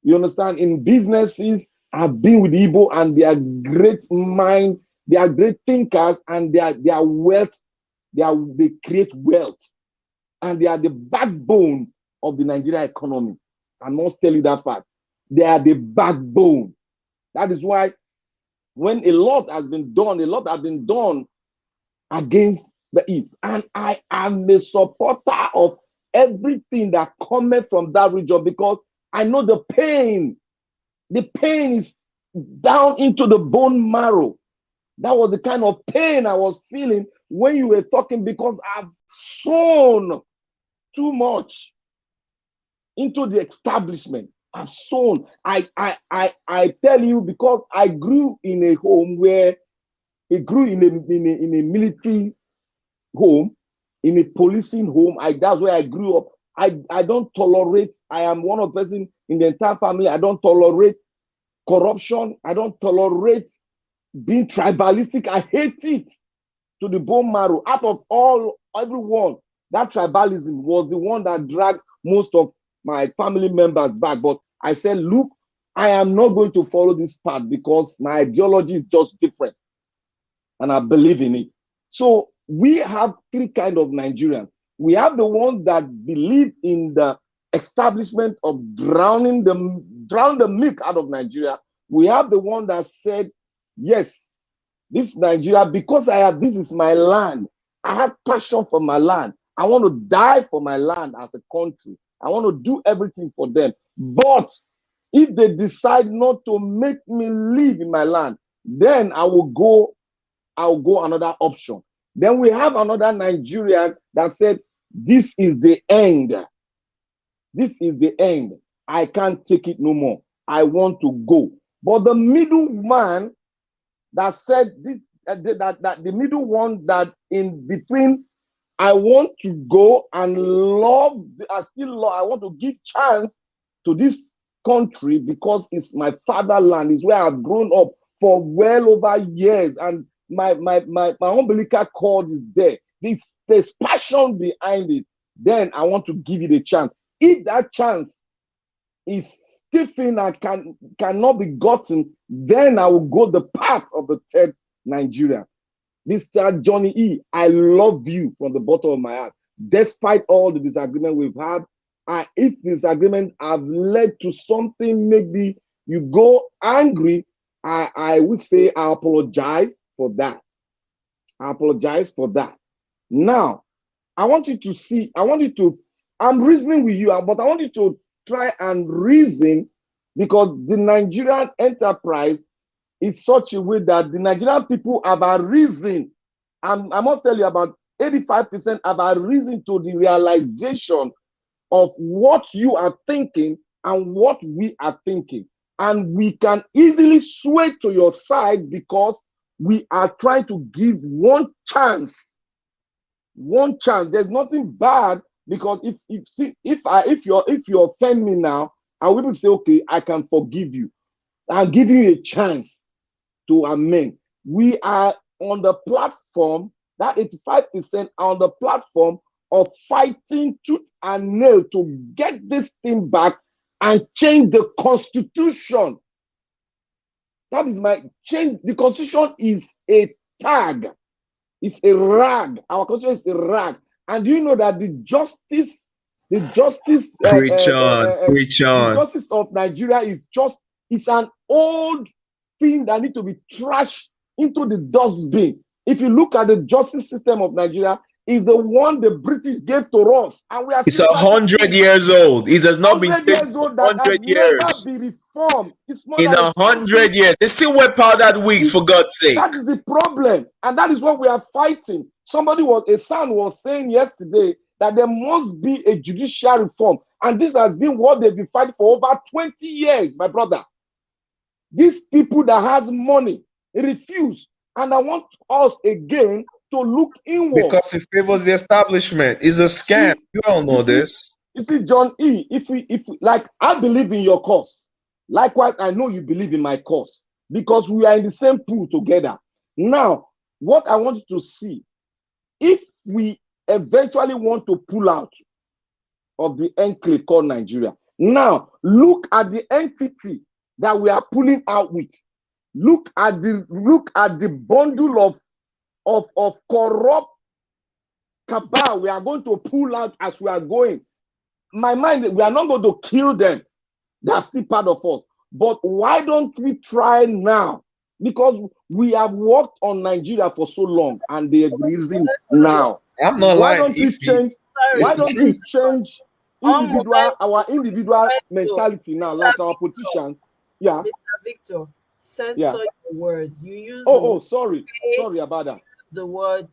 You understand? In businesses, I've been with Igbo, and they are great mind. They are great thinkers, and they are wealth. They create wealth. And they are the backbone of the Nigerian economy. I must tell you that fact. They are the backbone. That is why when a lot has been done against the East. And I am a supporter of everything that comes from that region, because I know the pain. The pain is down into the bone marrow. That was the kind of pain I was feeling when you were talking, because I've sown too much into the establishment. I've sown. I tell you, because I grew in a home where it grew in a military home, in a policing home. That's where I grew up. I don't tolerate. I am one of the person in the entire family. I don't tolerate corruption. I don't tolerate being tribalistic. I hate it to the bone marrow. Out of everyone, that tribalism was the one that dragged most of my family members back. But I said, look, I am not going to follow this path because my ideology is just different. And I believe in it. So we have three kinds of Nigerians. We have the ones that believe in the establishment of drown the milk out of Nigeria. We have the one that said, yes, this Nigeria, because this is my land. I have passion for my land. I want to die for my land as a country. I want to do everything for them. But if they decide not to make me live in my land, then I will go another option. Then we have another Nigerian that said, this is the end. This is the end. I can't take it no more. I want to go. But the middle man that said this, that the middle one that in between, I want to go and love, I want to give chance to this country because it's my fatherland, it's where I've grown up for well over years, and my umbilical cord is there. There's passion behind it. Then I want to give it a chance. If that chance is stiffened and cannot be gotten, then I will go the path of the third Nigeria. Mr. Johnny E., I love you from the bottom of my heart. Despite all the disagreement we've had, if disagreement have led to something, maybe you go angry, I would say I apologize for that. I apologize for that. Now, I want you to see, I'm reasoning with you, but I want you to try and reason, because the Nigerian enterprise is such a way that the Nigerian people have a reason. And I must tell you about 85% have arisen to the realization of what you are thinking and what we are thinking. And we can easily sway to your side because we are trying to give one chance. One chance. There's nothing bad, because if you offend me now, I will say, okay, I can forgive you. I'll give you a chance to amend. We are on the platform, that 85% are on the platform of fighting tooth and nail to get this thing back and change the constitution. That is my change. The constitution is a tag. It's a rag. Our constitution is a rag. And do you know that the justice Preach on. of Nigeria is just, it's an old thing that need to be trashed into the dustbin. If you look at the justice system of Nigeria, is the one the British gave to us, and we are. It's 100 years old. It has not been 100 years old, that has 100 never years. been reformed. It's more In than 100 years, they still wear powdered wigs, for God's sake. That is the problem, and that is what we are fighting. A son was saying yesterday that there must be a judicial reform, and this has been what they've been fighting for over 20 years, my brother. These people that has money refuse, and I want us again to look inward. Because it favors the establishment. It's a scam. You all know this. You see, John E., if we like, I believe in your cause. Likewise, I know you believe in my cause, because we are in the same pool together. Now, what I want you to see, if we eventually want to pull out of the enclave called Nigeria, now look at the entity that we are pulling out with. Look at the bundle of corrupt cabal we are going to pull out as we are going. My mind, we are not going to kill them. They are still part of us. But why don't we try now? Because we have worked on Nigeria for so long, and the reason now. I'm not why lying. Don't we change? Why don't we change our individual mentality now, like our politicians? Yeah. Mr. Victor, censor Yeah. your words. You use sorry about that. The word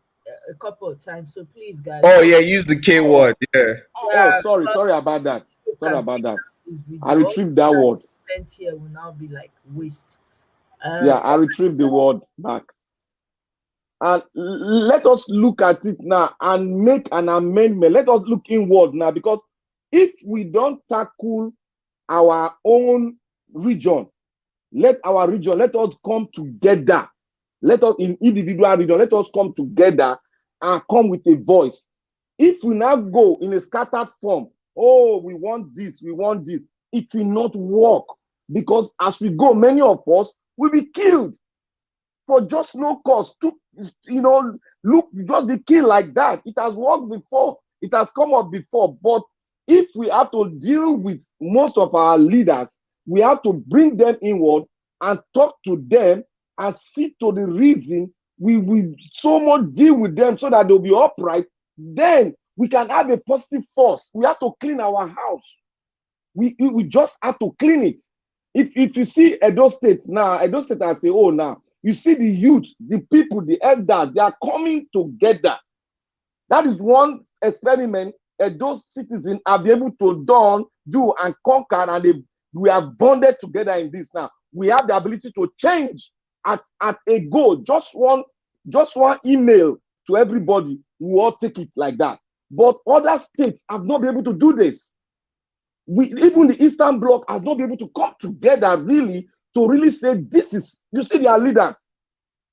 a couple of times, so please, guys. Oh yeah, use the K word. Yeah. Sorry about that. Sorry about that. I retrieved that word. Here will now be like waste. Yeah, I retrieved the word back. And let us look at it now and make an amendment. Let us look inward now, because if we don't tackle our own region, let us come together. Let us, in individual region, let us come together and come with a voice. If we now go in a scattered form, we want this, it will not work, because as we go, many of us will be killed for just no cause. Look, just be killed like that. It has worked before. It has come up before. But if we have to deal with most of our leaders, we have to bring them inward and talk to them and see to the reason. We will so much deal with them so that they'll be upright. Then we can have a positive force. We have to clean our house. We just have to clean it. If you see Edo State now, I say, now you see the youth, the people, the elders, they are coming together. That is one experiment those citizens are be able to do and conquer, and we are bonded together in this now. We have the ability to change at a go. Just one email to everybody, we all take it like that. But other states have not been able to do this. Even the Eastern Bloc has not been able to come together really to really say this is, you see their leaders.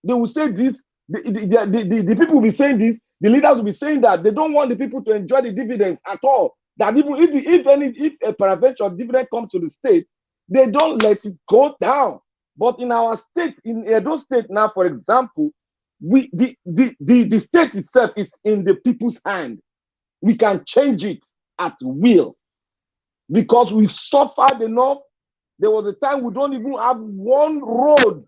They will say this, the people will be saying this, the leaders will be saying that. They don't want the people to enjoy the dividends at all. That even if a peradventure dividend comes to the state, they don't let it go down. But in our state, in Edo State now, for example, the state itself is in the people's hand. We can change it at will, because we've suffered enough. There was a time we don't even have one road.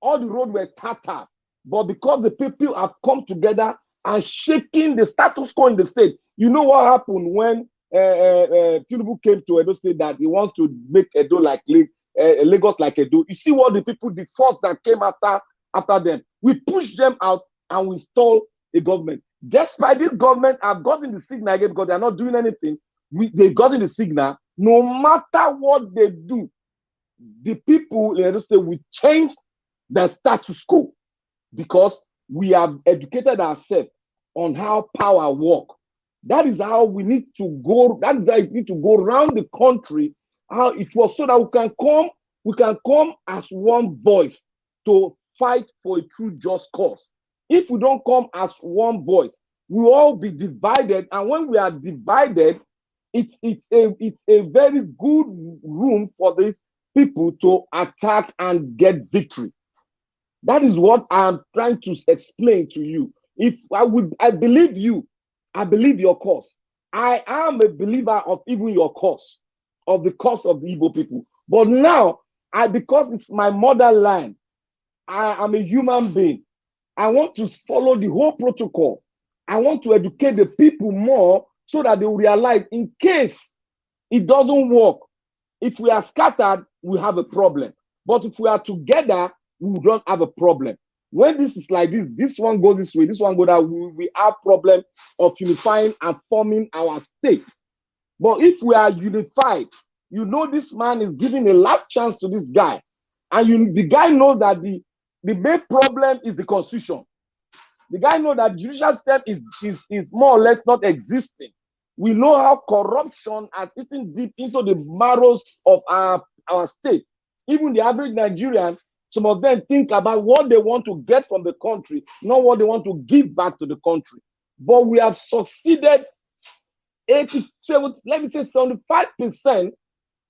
All the roads were tattered. But because the people have come together and shaking the status quo in the state. You know what happened when Tinubu came to Edo State, that he wants to make Edo like Lagos like Edo. You see what the people, the force that came after them. We pushed them out and we stole a government. Despite this government have gotten the signal again because they're not doing anything, they've gotten the signal. No matter what they do, the people in Edo State will change the status quo because we have educated ourselves on how power works. That is how we need to go. That is how we need to go around the country. How it was so that we can come as one voice to fight for a true just cause. If we don't come as one voice, we will all be divided. And when we are divided, it's a very good room for these people to attack and get victory. That is what I'm trying to explain to you. If I believe you, I believe your cause. I am a believer of even your cause, of the cause of the Igbo people. But now, because it's my motherland, I am a human being. I want to follow the whole protocol. I want to educate the people more so that they will realize in case it doesn't work, if we are scattered, we have a problem. But if we are together, we don't have a problem. When this is like this one go this way, this one go that way, we have problem of unifying and forming our state. But if we are unified, you know this man is giving a last chance to this guy. And the guy knows that the main problem is the constitution. The guy knows that judicial system is more or less not existing. We know how corruption has eaten deep into the marrows of our state. Even the average Nigerian, some of them think about what they want to get from the country, not what they want to give back to the country. But we have succeeded 87, let me say 75%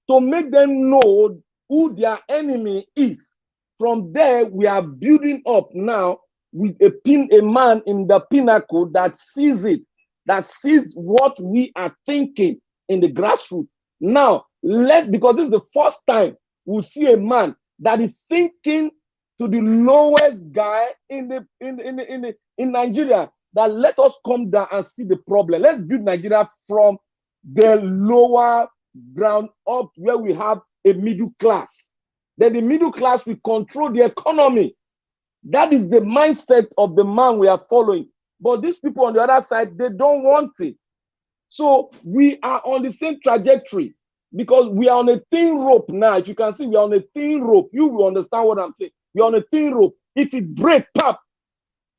to make them know who their enemy is. From there, we are building up now with a man in the pinnacle that sees it, that sees what we are thinking in the grassroots. Now, because this is the first time we'll see a man that is thinking to the lowest guy in Nigeria, that let us come down and see the problem. Let's build Nigeria from the lower ground up where we have a middle class. Then the middle class will control the economy. That is the mindset of the man we are following. But these people on the other side, they don't want it. So we are on the same trajectory because we are on a thin rope now. If you can see, we are on a thin rope. You will understand what I'm saying. We are on a thin rope. If it breaks up,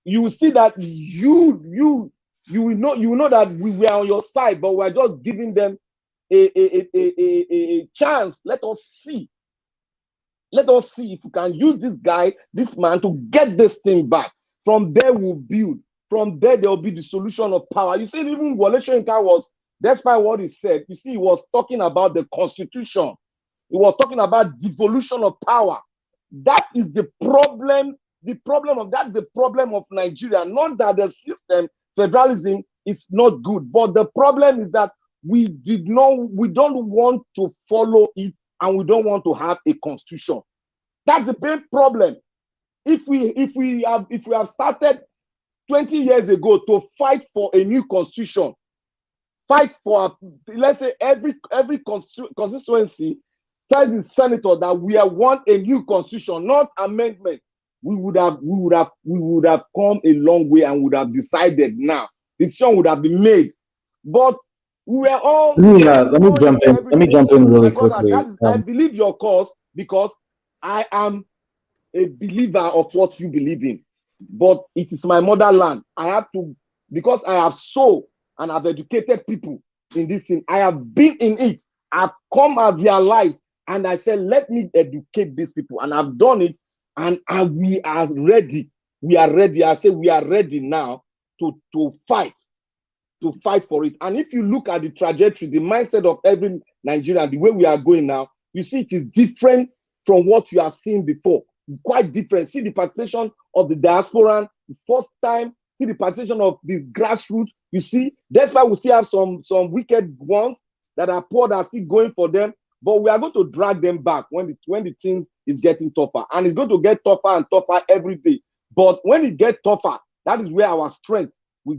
you will see that you will know that we were on your side, but we're just giving them a chance. Let us see. Let us see if we can use this man to get this thing back. From there, we'll build. From there, there will be the solution of power. You see, even Wole Soyinka was, despite what he said, you see, he was talking about the constitution. He was talking about devolution of power. That is the problem. That's the problem of Nigeria. Not that the system, federalism, is not good, but the problem is that we don't want to follow it, and we don't want to have a constitution. That's the main problem. If we have started 20 years ago to fight for a new constitution, fight for, let's say, every constituency tells the senator that we want a new constitution, not amendment, we would have come a long way and would have decided now. The decision would have been made. But we were all let me jump in. Let me jump in really quickly. I believe your cause because I am a believer of what you believe in. But it is my motherland. I have to, because I have sold and I've educated people in this thing. I have been in it. I've realized, and I said, let me educate these people. And I've done it, and we are ready. We are ready. I say we are ready now to fight for it. And if you look at the trajectory, the mindset of every Nigerian, the way we are going now, you see it is different from what you have seen before. Quite different. See the participation of the diaspora, the first time. See the participation of this grassroots. You see, that's why we still have some wicked ones that are poor that are still going for them. But we are going to drag them back when the thing is getting tougher, and it's going to get tougher and tougher every day. But when it gets tougher, that is where our strength we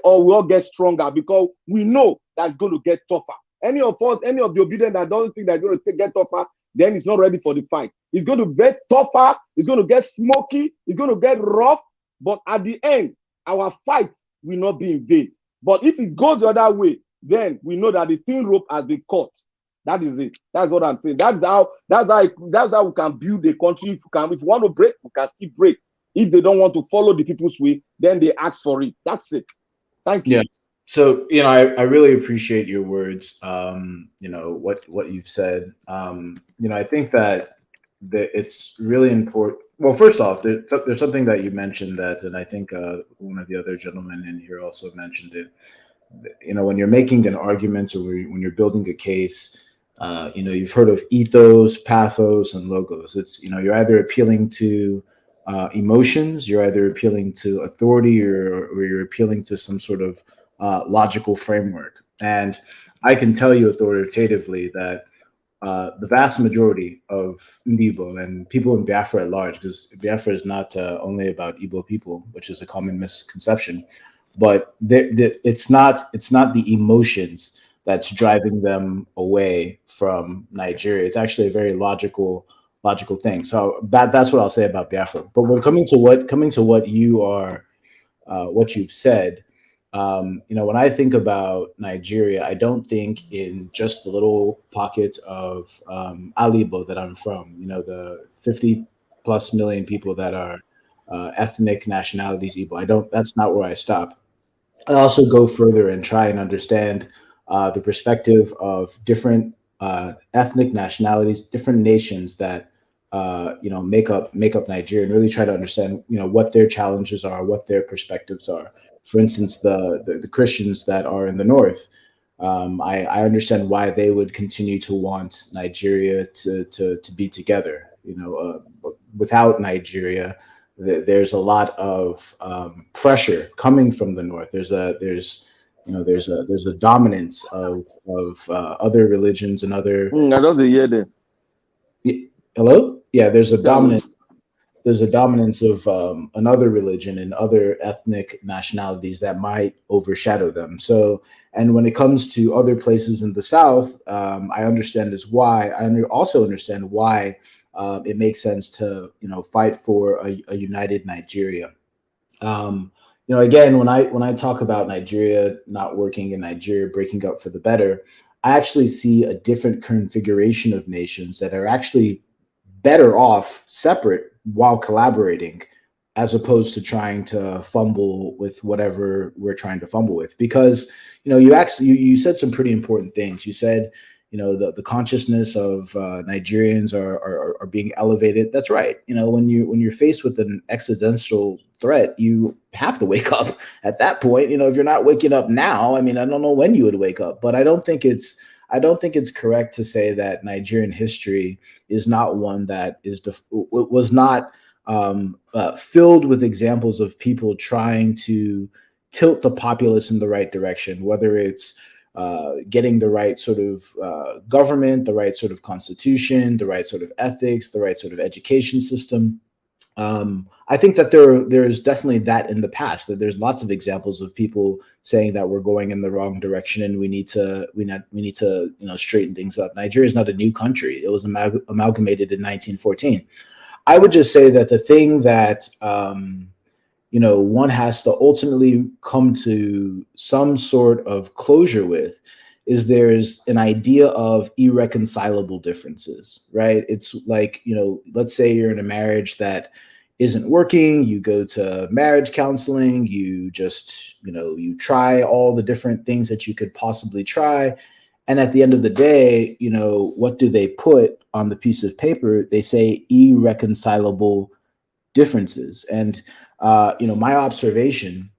all get stronger, because we know that's going to get tougher. Any of the obedient that doesn't think that's going to get tougher, then it's not ready for the fight. It's going to get tougher, it's going to get smoky, it's going to get rough, but at the end, our fight will not be in vain. But if it goes the other way, then we know that the thin rope has been cut. That is it. That's what I'm saying. That's how we can build a country. If you want to break, we can keep break. If they don't want to follow the people's way, then they ask for it. That's it. Thank you. Yeah. So, I really appreciate your words. What you've said. I think that it's really important. Well, first off, there's something that you mentioned that, and I think one of the other gentlemen in here also mentioned it. When you're making an argument or when you're building a case, you've heard of ethos, pathos, and logos. It's, you're either appealing to emotions, you're either appealing to authority, or you're appealing to some sort of logical framework. And I can tell you authoritatively that the vast majority of Ndibo and people in Biafra at large, because Biafra is not only about Igbo people, which is a common misconception, but it's not the emotions that's driving them away from Nigeria. It's actually a very logical thing. So that's what I'll say about Biafra. But when coming to what you are, what you've said, when I think about Nigeria, I don't think in just the little pocket of Alibo that I'm from. The 50+ million people that are ethnic nationalities Igbo. That's not where I stop. I also go further and try and understand the perspective of different ethnic nationalities, different nations that make up Nigeria, and really try to understand what their challenges are, what their perspectives are. For instance, the Christians that are in the north, I understand why they would continue to want Nigeria to be together. Without Nigeria, there's a lot of pressure coming from the north. There's a dominance of other religions and other. I don't hear them. Hello? Yeah, there's a dominance. There's a dominance of another religion and other ethnic nationalities that might overshadow them. So, and when it comes to other places in the South, I understand why. I also understand why it makes sense to fight for a united Nigeria. Again, when I talk about Nigeria not working and Nigeria breaking up for the better, I actually see a different configuration of nations that are actually better off separate while collaborating, as opposed to trying to fumble with whatever we're trying to fumble with. Because you said some pretty important things. You said the consciousness of Nigerians are being elevated. That's right. When you're faced with an existential threat, you have to wake up at that point. If you're not waking up now, I don't know when you would wake up. But I don't think it's correct to say that Nigerian history is not one that was not filled with examples of people trying to tilt the populace in the right direction, whether it's getting the right sort of government, the right sort of constitution, the right sort of ethics, the right sort of education system. I think that there's definitely that in the past, that there's lots of examples of people saying that we're going in the wrong direction and we need to straighten things up. Nigeria is not a new country. It was amalgamated in 1914. I would just say that the thing that one has to ultimately come to some sort of closure with is there's an idea of irreconcilable differences, right? It's like, let's say you're in a marriage that isn't working, you go to marriage counseling, you just, you try all the different things that you could possibly try. And at the end of the day, what do they put on the piece of paper? They say irreconcilable differences. And, my observation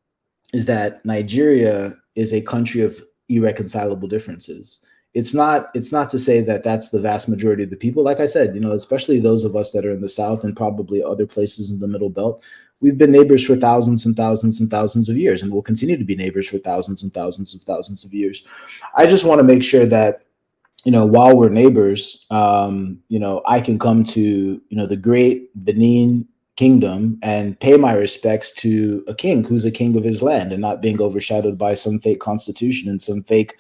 is that Nigeria is a country of irreconcilable differences. It's not to say that that's the vast majority of the people. Like I said, especially those of us that are in the South and probably other places in the Middle Belt, we've been neighbors for thousands and thousands and thousands of years, and we'll continue to be neighbors for thousands and thousands of years. I just want to make sure that, while we're neighbors, I can come to, the great Benin kingdom and pay my respects to a king who's a king of his land and not being overshadowed by some fake constitution and some fake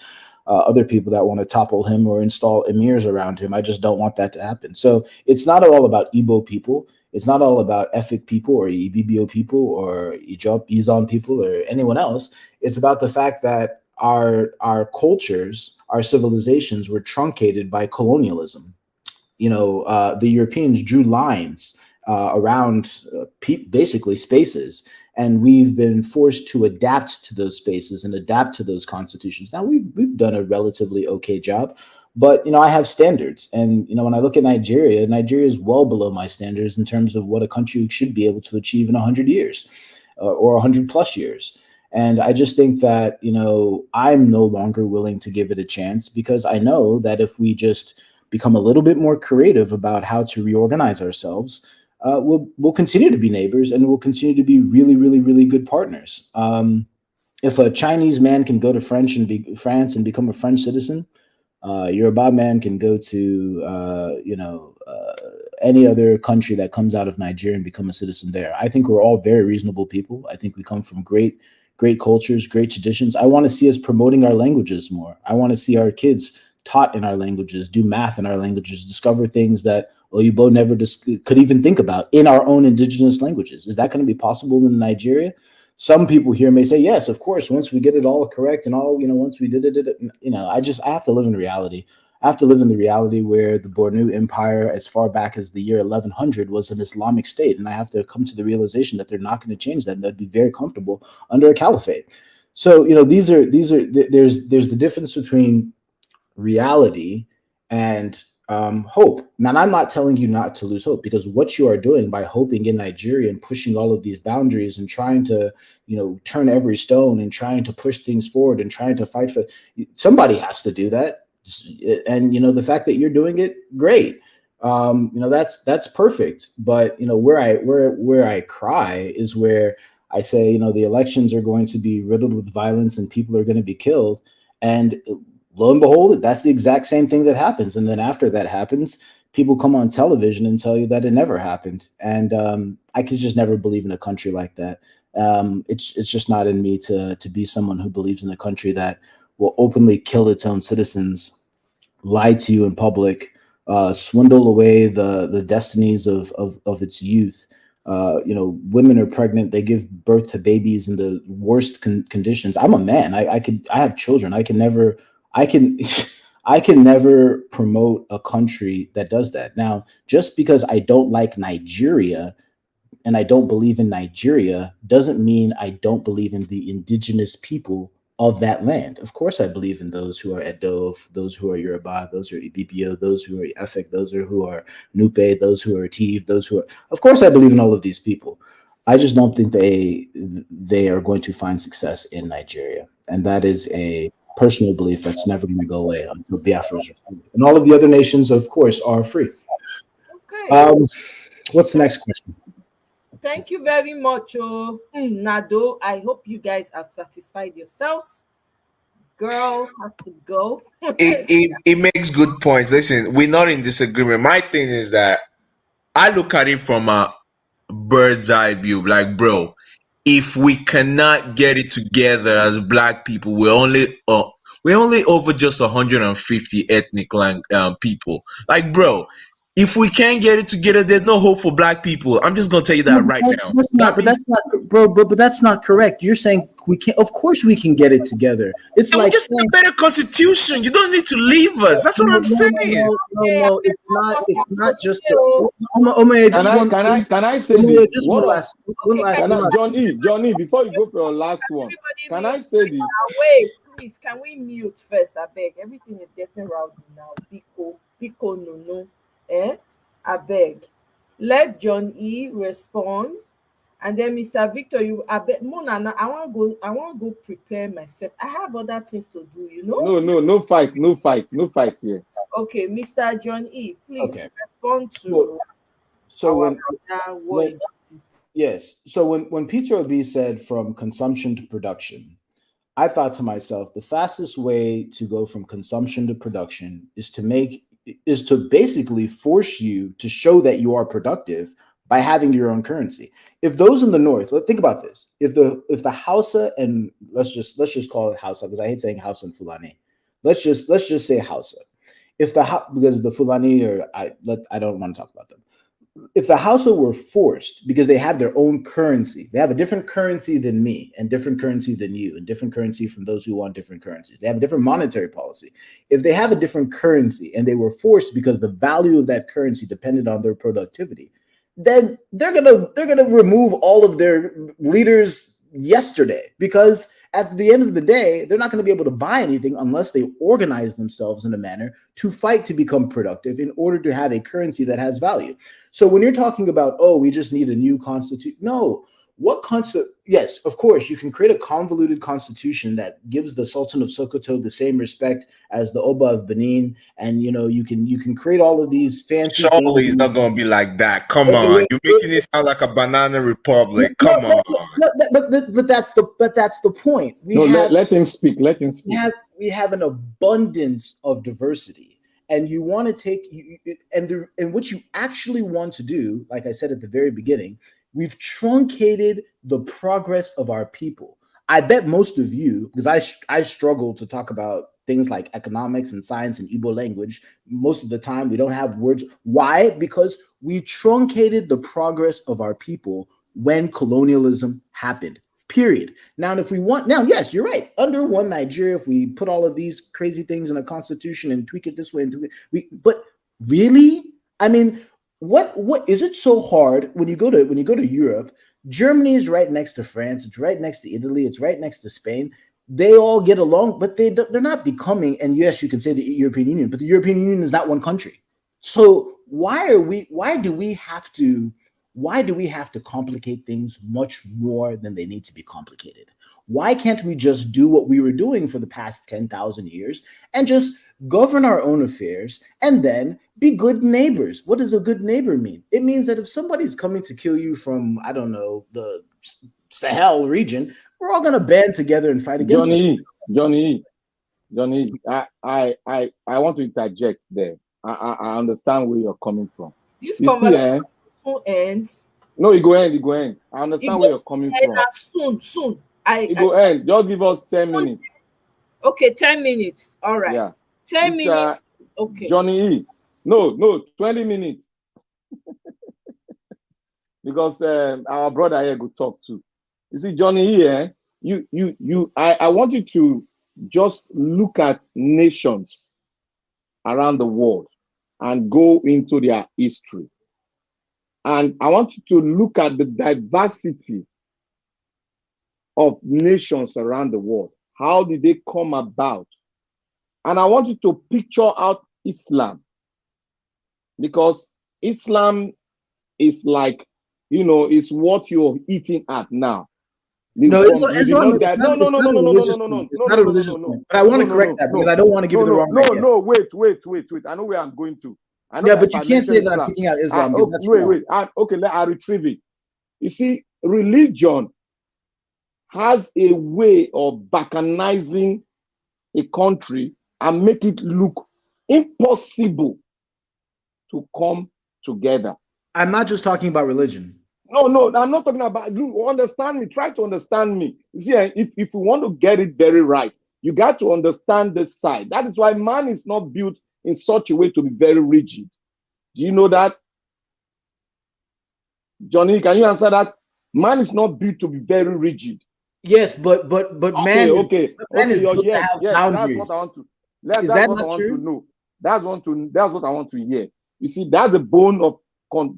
other people that want to topple him or install emirs around him. I just don't want that to happen. So it's not all about Igbo people. It's not all about Efik people or Ibibio people or Izon people or anyone else. It's about the fact that our cultures, our civilizations were truncated by colonialism. The Europeans drew lines around basically spaces, and we've been forced to adapt to those spaces and adapt to those constitutions. Now we've done a relatively okay job, but I have standards, and when I look at Nigeria is well below my standards in terms of what a country should be able to achieve in 100 years or 100 plus years. And I just think that I'm no longer willing to give it a chance, because I know that if we just become a little bit more creative about how to reorganize ourselves, we'll continue to be neighbors, and we'll continue to be really, really, really good partners. If a Chinese man can go to France and become a French citizen, Yoruba man can go to any other country that comes out of Nigeria and become a citizen there. I think we're all very reasonable people. I think we come from great cultures, great traditions. I want to see us promoting our languages more. I want to see our kids taught in our languages, do math in our languages, discover things that Oyibo never could even think about in our own indigenous languages. Is that going to be possible in Nigeria? Some people here may say, yes, of course, once we get it all correct and all, once we did it, I have to live in reality. I have to live in the reality where the Bornu Empire, as far back as the year 1100, was an Islamic state. And I have to come to the realization that they're not going to change that, and they'd be very comfortable under a caliphate. So, there's the difference between reality and hope. Now, I'm not telling you not to lose hope, because what you are doing by hoping in Nigeria and pushing all of these boundaries and trying to, turn every stone and trying to push things forward and trying to fight for, somebody has to do that. And, the fact that you're doing it, great. That's perfect. But, where I cry is where I say, the elections are going to be riddled with violence and people are going to be killed. And lo and behold, that's the exact same thing that happens. And then after that happens, people come on television and tell you that it never happened. And I could just never believe in a country like that. It's just not in me to be someone who believes in a country that will openly kill its own citizens, lie to you in public, swindle away the destinies of its youth. Women are pregnant, they give birth to babies in the worst conditions. I'm a man. I have children. I can never promote a country that does that. Now, just because I don't like Nigeria and I don't believe in Nigeria doesn't mean I don't believe in the indigenous people of that land. Of course, I believe in those who are Edo, those who are Yoruba, those who are Ibibio, those who are Efik, those who are Nupe, those who are Tiv, those who are. Of course, I believe in all of these people. I just don't think they are going to find success in Nigeria, and that is a personal belief that's never going to go away until Biafra is restored. And all of the other nations, of course, are free. Okay. What's the next question? Thank you very much, Nado. I hope you guys have satisfied yourselves. Girl has to go. It makes good points. Listen, we're not in disagreement. My thing is that I look at it from a bird's eye view. Like, bro, if we cannot get it together as black people, we're only over just 150 ethnic people. Like, bro, if we can't get it together, there's no hope for black people. I'm just gonna tell you that right now. That's not, bro. But that's not correct. You're saying we can't. Of course, we can get it together. It's and like we just need a better constitution. You don't need to leave us. That's what I'm saying. No, it's not. It's not just. Can I say this? Just one last. Johnny, before you go for your last one, can I say this? Wait, please, can we mute first? I beg. Everything is getting rowdy now. Biko, no. I beg. Let John E respond, and then Mr. Victor, I beg. Mona, I want to go prepare myself. I have other things to do. No fight here. Okay, Mr. John E, please respond to. So when Peter Obi said from consumption to production, I thought to myself, the fastest way to go from consumption to production is to basically force you to show that you are productive by having your own currency. If those in the north, think about this. If the Hausa, and let's just call it Hausa, because I hate saying Hausa and Fulani. let's just say Hausa. If because the Fulani I don't want to talk about them. If the Hausa were forced, because they have their own currency, they have a different currency than me, and different currency than you, and different currency from those who want different currencies. They have a different monetary policy. If they have a different currency and they were forced because the value of that currency depended on their productivity, then they're gonna remove all of their leaders yesterday, because at the end of the day, they're not going to be able to buy anything unless they organize themselves in a manner to fight to become productive in order to have a currency that has value. So when you're talking about, oh, we just need a new constitution, no. Yes, of course, you can create a convoluted constitution that gives the Sultan of Sokoto the same respect as the Oba of Benin, and you can create all of these fancy Surely things. it's not gonna be like that. Come Okay, on, you're making it sound like a banana republic. Come on. But that's the point. Let him speak. Let him speak. We have an abundance of diversity, and you want to take and what you actually want to do, like I said at the very beginning, we've truncated the progress of our people. I bet most of you, because I struggle to talk about things like economics and science and Igbo language. Most of the time, we don't have words. Why? Because we truncated the progress of our people when colonialism happened. Period. Now, yes, you're right. Under one Nigeria, if we put all of these crazy things in a constitution and tweak it this way, but really, I mean, what is it so hard when you go to Europe? Germany is right next to France. It's right next to Italy. It's right next to Spain. They all get along, but they're not becoming. And yes, you can say the European Union, but the European Union is not one country. So why do we have to complicate things much more than they need to be complicated? Why can't we just do what we were doing for the past 10,000 years and just govern our own affairs and then be good neighbors? What does a good neighbor mean? It means that if somebody's coming to kill you from, I don't know, the Sahel region, we're all going to band together and fight against them. Johnny, I want to interject there. I understand where you're coming from. This conversation will end. No, it go end. I understand where you're coming from. Soon. It go end. Just give us 10 minutes. Okay, 10 minutes. All right. Yeah. 10 minutes. Okay. Johnny E. No, 20 minutes. Because our brother here could talk too. You see, Johnny E, I want you to just look at nations around the world and go into their history. And I want you to look at the diversity of nations around the world. How did they come about? And I want you to picture out Islam, because Islam is like, is what you're eating at now. No, Islam is not a religious point. It's not a religious point. But I want to correct that, because I don't want to give you the wrong idea. No, wait. I know where I'm going to. Yeah, but you can't say that I'm picking out Islam. Wait. Okay, I'll retrieve it. You see, religion has a way of balkanizing a country and make it look impossible to come together. I'm not just talking about religion. No, I'm not talking about. Understand me. Try to understand me. You see, if you want to get it very right, you got to understand this side. That is why man is not built in such a way to be very rigid. Do you know that? Johnny, can you answer that? Man is not built to be very rigid. Yes, but man is built to have boundaries. That's what I want to. That's what I want to know. That's what I want to hear. You see, that's the bone of.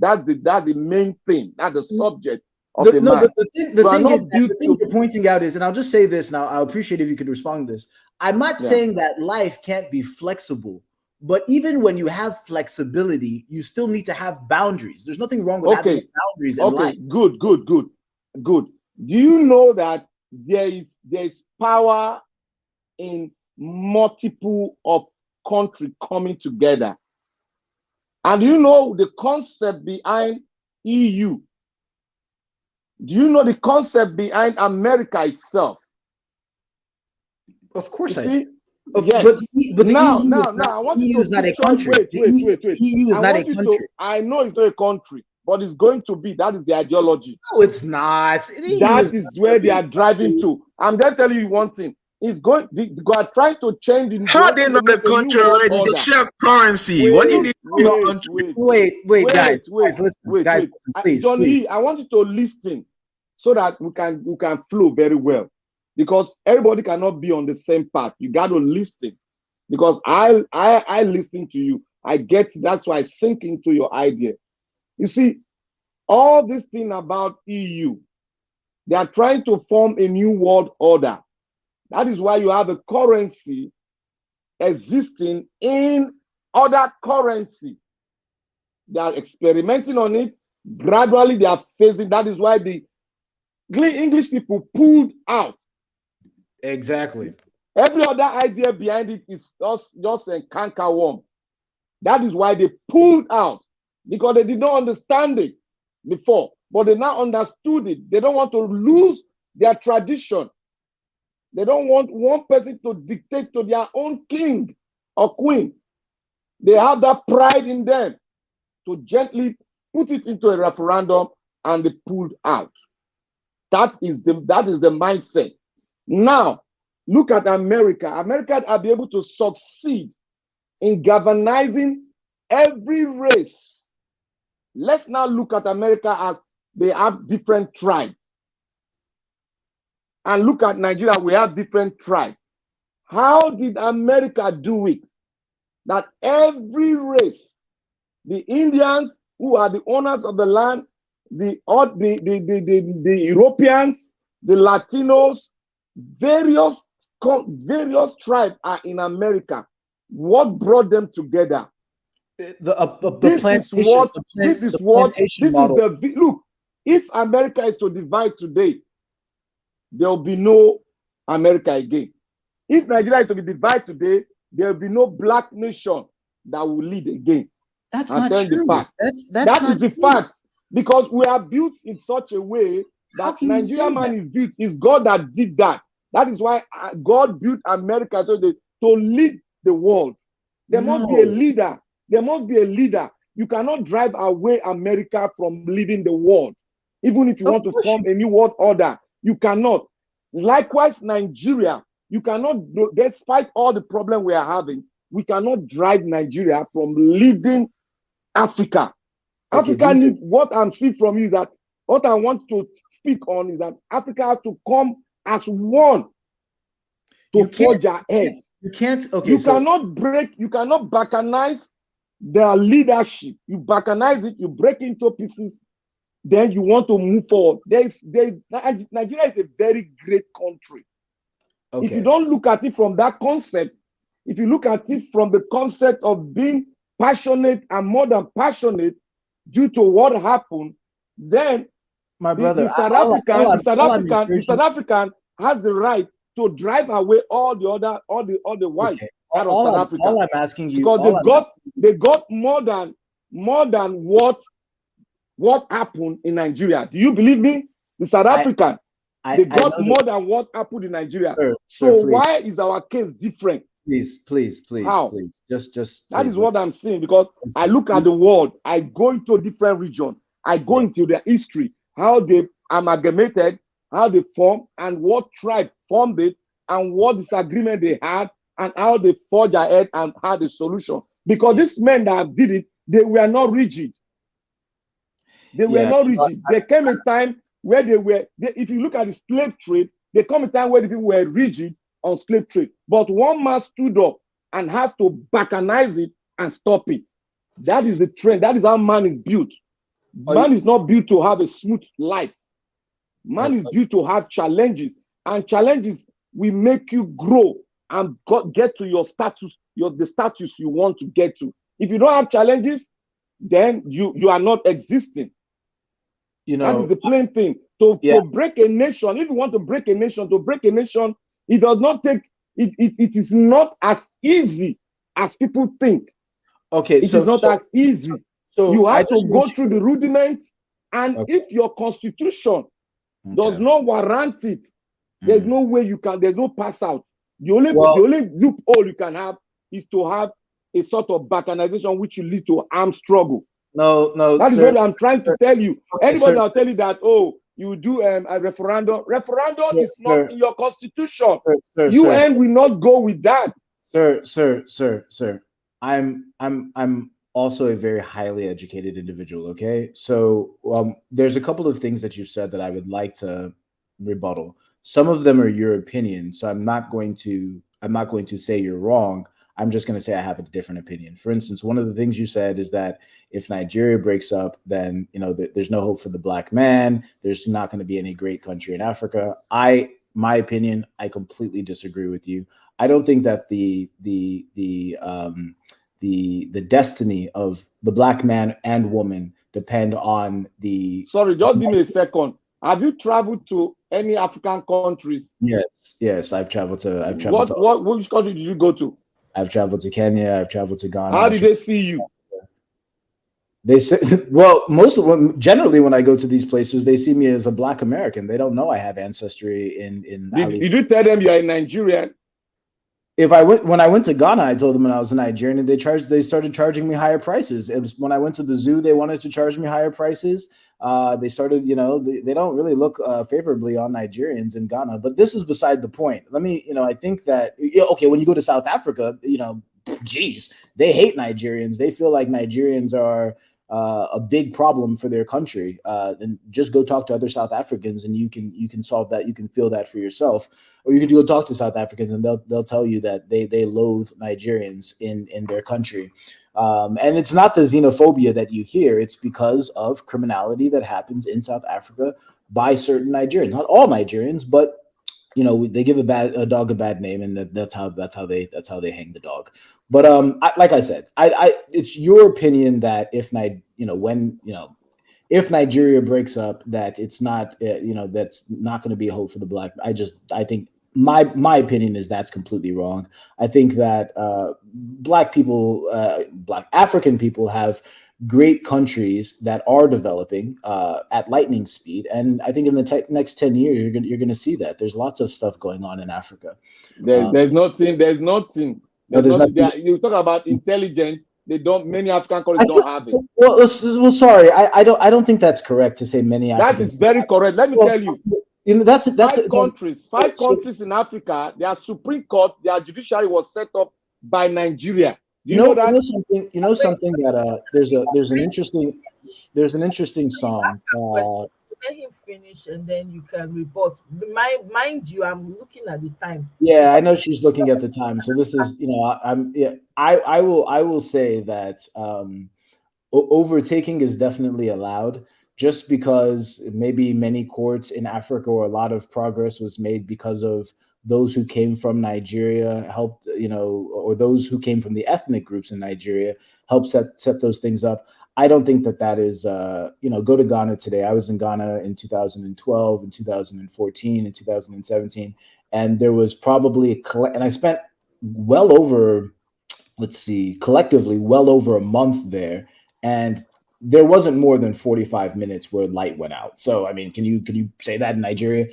That's the main thing. That's the subject of the man. The thing you're pointing out is, and I'll just say this now. I'll appreciate if you could respond to this. I'm not saying that life can't be flexible, but even when you have flexibility, you still need to have boundaries. There's nothing wrong with having boundaries in life. Good. Do you know that there is power in multiple of countries coming together? And you know the concept behind EU? Do you know the concept behind America itself? Of course I do. Yes. But the EU is not a country. Wait. EU is not a country. I know it's not a country, but it's going to be. That is the ideology. No, it's not. That is where they are driving to. I'm just telling you one thing. they are trying to change the How are world they to not a make a new country world already? They order. share currency. What do you need country? Wait, guys, listen, guys, please, John please. Lee, I want you to listen so that we can flow very well, because everybody cannot be on the same path. You got to listen, because I listen to you. I get, that's why I sink into your idea. You see, all this thing about EU, they are trying to form a new world order. That is why you have a currency existing in other currency. They are experimenting on it. Gradually, they are phasing. That is why the English people pulled out. Exactly. Every other idea behind it is just a cankerworm. That is why they pulled out, because they did not understand it before, but they now understood it. They don't want to lose their tradition. They don't want one person to dictate to their own king or queen. They have that pride in them to gently put it into a referendum, and they pulled out. That is the mindset. Now, look at America. America will be able to succeed in galvanizing every race. Let's now look at America as they have different tribes. And look at Nigeria, we have different tribes. How did America do it? That every race, the Indians, who are the owners of the land, the Europeans, the Latinos, various tribes are in America. What brought them together? Look, if America is to divide today, there will be no America again. If Nigeria is to be divided today, there will be no black nation that will lead again. That's not true. That is the fact. Because we are built in such a way that Nigeria man is built. It's God that did that. That is why God built America to lead the world. There must be a leader. There must be a leader. You cannot drive away America from leading the world. Even if you want to form a new world order, you cannot. Likewise, Nigeria, you cannot, despite all the problem we are having, we cannot drive Nigeria from leading Africa. Africa needs, what I'm seeing from you, that what I want to speak on is that Africa has to come as one to forge ahead. You can't, you cannot balkanize their leadership. You balkanize it, you break into pieces, then you want to move forward. Nigeria is a very great country. If you don't look at it from that concept, if you look at it from the concept of being passionate and more than passionate due to what happened, then my brother, the South African has the right to drive away all the whites out of South Africa. All I'm asking you, because they got more than what happened in Nigeria. Do you believe me? The South African, they got more than what happened in Nigeria. Sir, why is our case different? Please. How? Please. Just that is what I'm saying, because I look at the world, I go into a different region, I go into their history, how they amalgamated, how they formed, and what tribe formed it, and what disagreement they had, and how they forged ahead and had a solution. Because these men that did it, they were not rigid. They were not rigid. There came a time where if you look at the slave trade, there came a time where the people were rigid on slave trade. But one man stood up and had to balkanize it and stop it. That is the trend. That is how man is built. Man is not built to have a smooth life. Man is built to have challenges. And challenges will make you grow and get to your status, the status you want to get to. If you don't have challenges, then you are not existing. That is the plain thing. To break a nation, if you want to break a nation, it does not take, it is not as easy as people think. It is not as easy. So you have to go through the rudiments, and if your constitution does not warrant it, there's no way you can, there's no pass out. The only loophole you can have is to have a sort of balkanization which will lead to armed struggle. No, that is what I'm trying to tell you. Anybody will tell you that, oh, you do a referendum. Referendum Sir, is not in your constitution. sir, UN will not go with that. Sir. I'm also a very highly educated individual. Okay, so there's a couple of things that you said that I would like to rebuttal. Some of them are your opinion, so I'm not going to say you're wrong. I'm just going to say I have a different opinion. For instance, one of the things you said is that if Nigeria breaks up, then there's no hope for the black man. There's not going to be any great country in Africa. My opinion, I completely disagree with you. I don't think that the destiny of the black man and woman depend on the. Sorry, just give me a second. Have you traveled to any African countries? Yes, I've traveled to. Which country did you go to? I've traveled to Kenya. I've traveled to Ghana. How did they see you? They say, well, most of them, generally, when I go to these places, they see me as a black American. They don't know I have ancestry in. Did you tell them you're a Nigerian? When I went to Ghana, I told them when I was a Nigerian, and they started charging me higher prices. It was when I went to the zoo, they wanted to charge me higher prices. They started, they don't really look favorably on Nigerians in Ghana, but this is beside the point. I think that, okay, when you go to South Africa, geez, they hate Nigerians. They feel like Nigerians are a big problem for their country. And just go talk to other South Africans, and you can solve that. You can feel that for yourself, or you can go talk to South Africans, and they'll tell you that they loathe Nigerians in their country. And it's not the xenophobia that you hear. It's because of criminality that happens in South Africa by certain Nigerians. Not all Nigerians, but they give a dog a bad name, and that's how they hang the dog. But like I said, it's your opinion that if Nigeria breaks up, that it's not that's not going to be a hope for the black. I think my opinion is that's completely wrong. I think that black African people have great countries that are developing at lightning speed, and I think in the next 10 years you're going to see that there's lots of stuff going on in Africa. There's nothing. You talk about intelligence. Many African countries don't have it. Well, sorry, I don't think that's correct to say many African. That is very correct. Let me tell you. That's five countries in Africa. Their Supreme Court, their judiciary was set up by Nigeria. You know that? Something that there's an interesting song. Let him finish, and then you can report. Mind you, I'm looking at the time. Yeah, I know she's looking at the time. So this is, I will say that overtaking is definitely allowed, just because maybe many courts in Africa, or a lot of progress was made because of those who came from Nigeria helped, or those who came from the ethnic groups in Nigeria helped set those things up. I don't think that is, go to Ghana today. I was in Ghana in 2012, in 2014, in 2017, and there was probably, and I spent collectively well over a month there, and there wasn't more than 45 minutes where light went out. So, I mean, can you say that in Nigeria?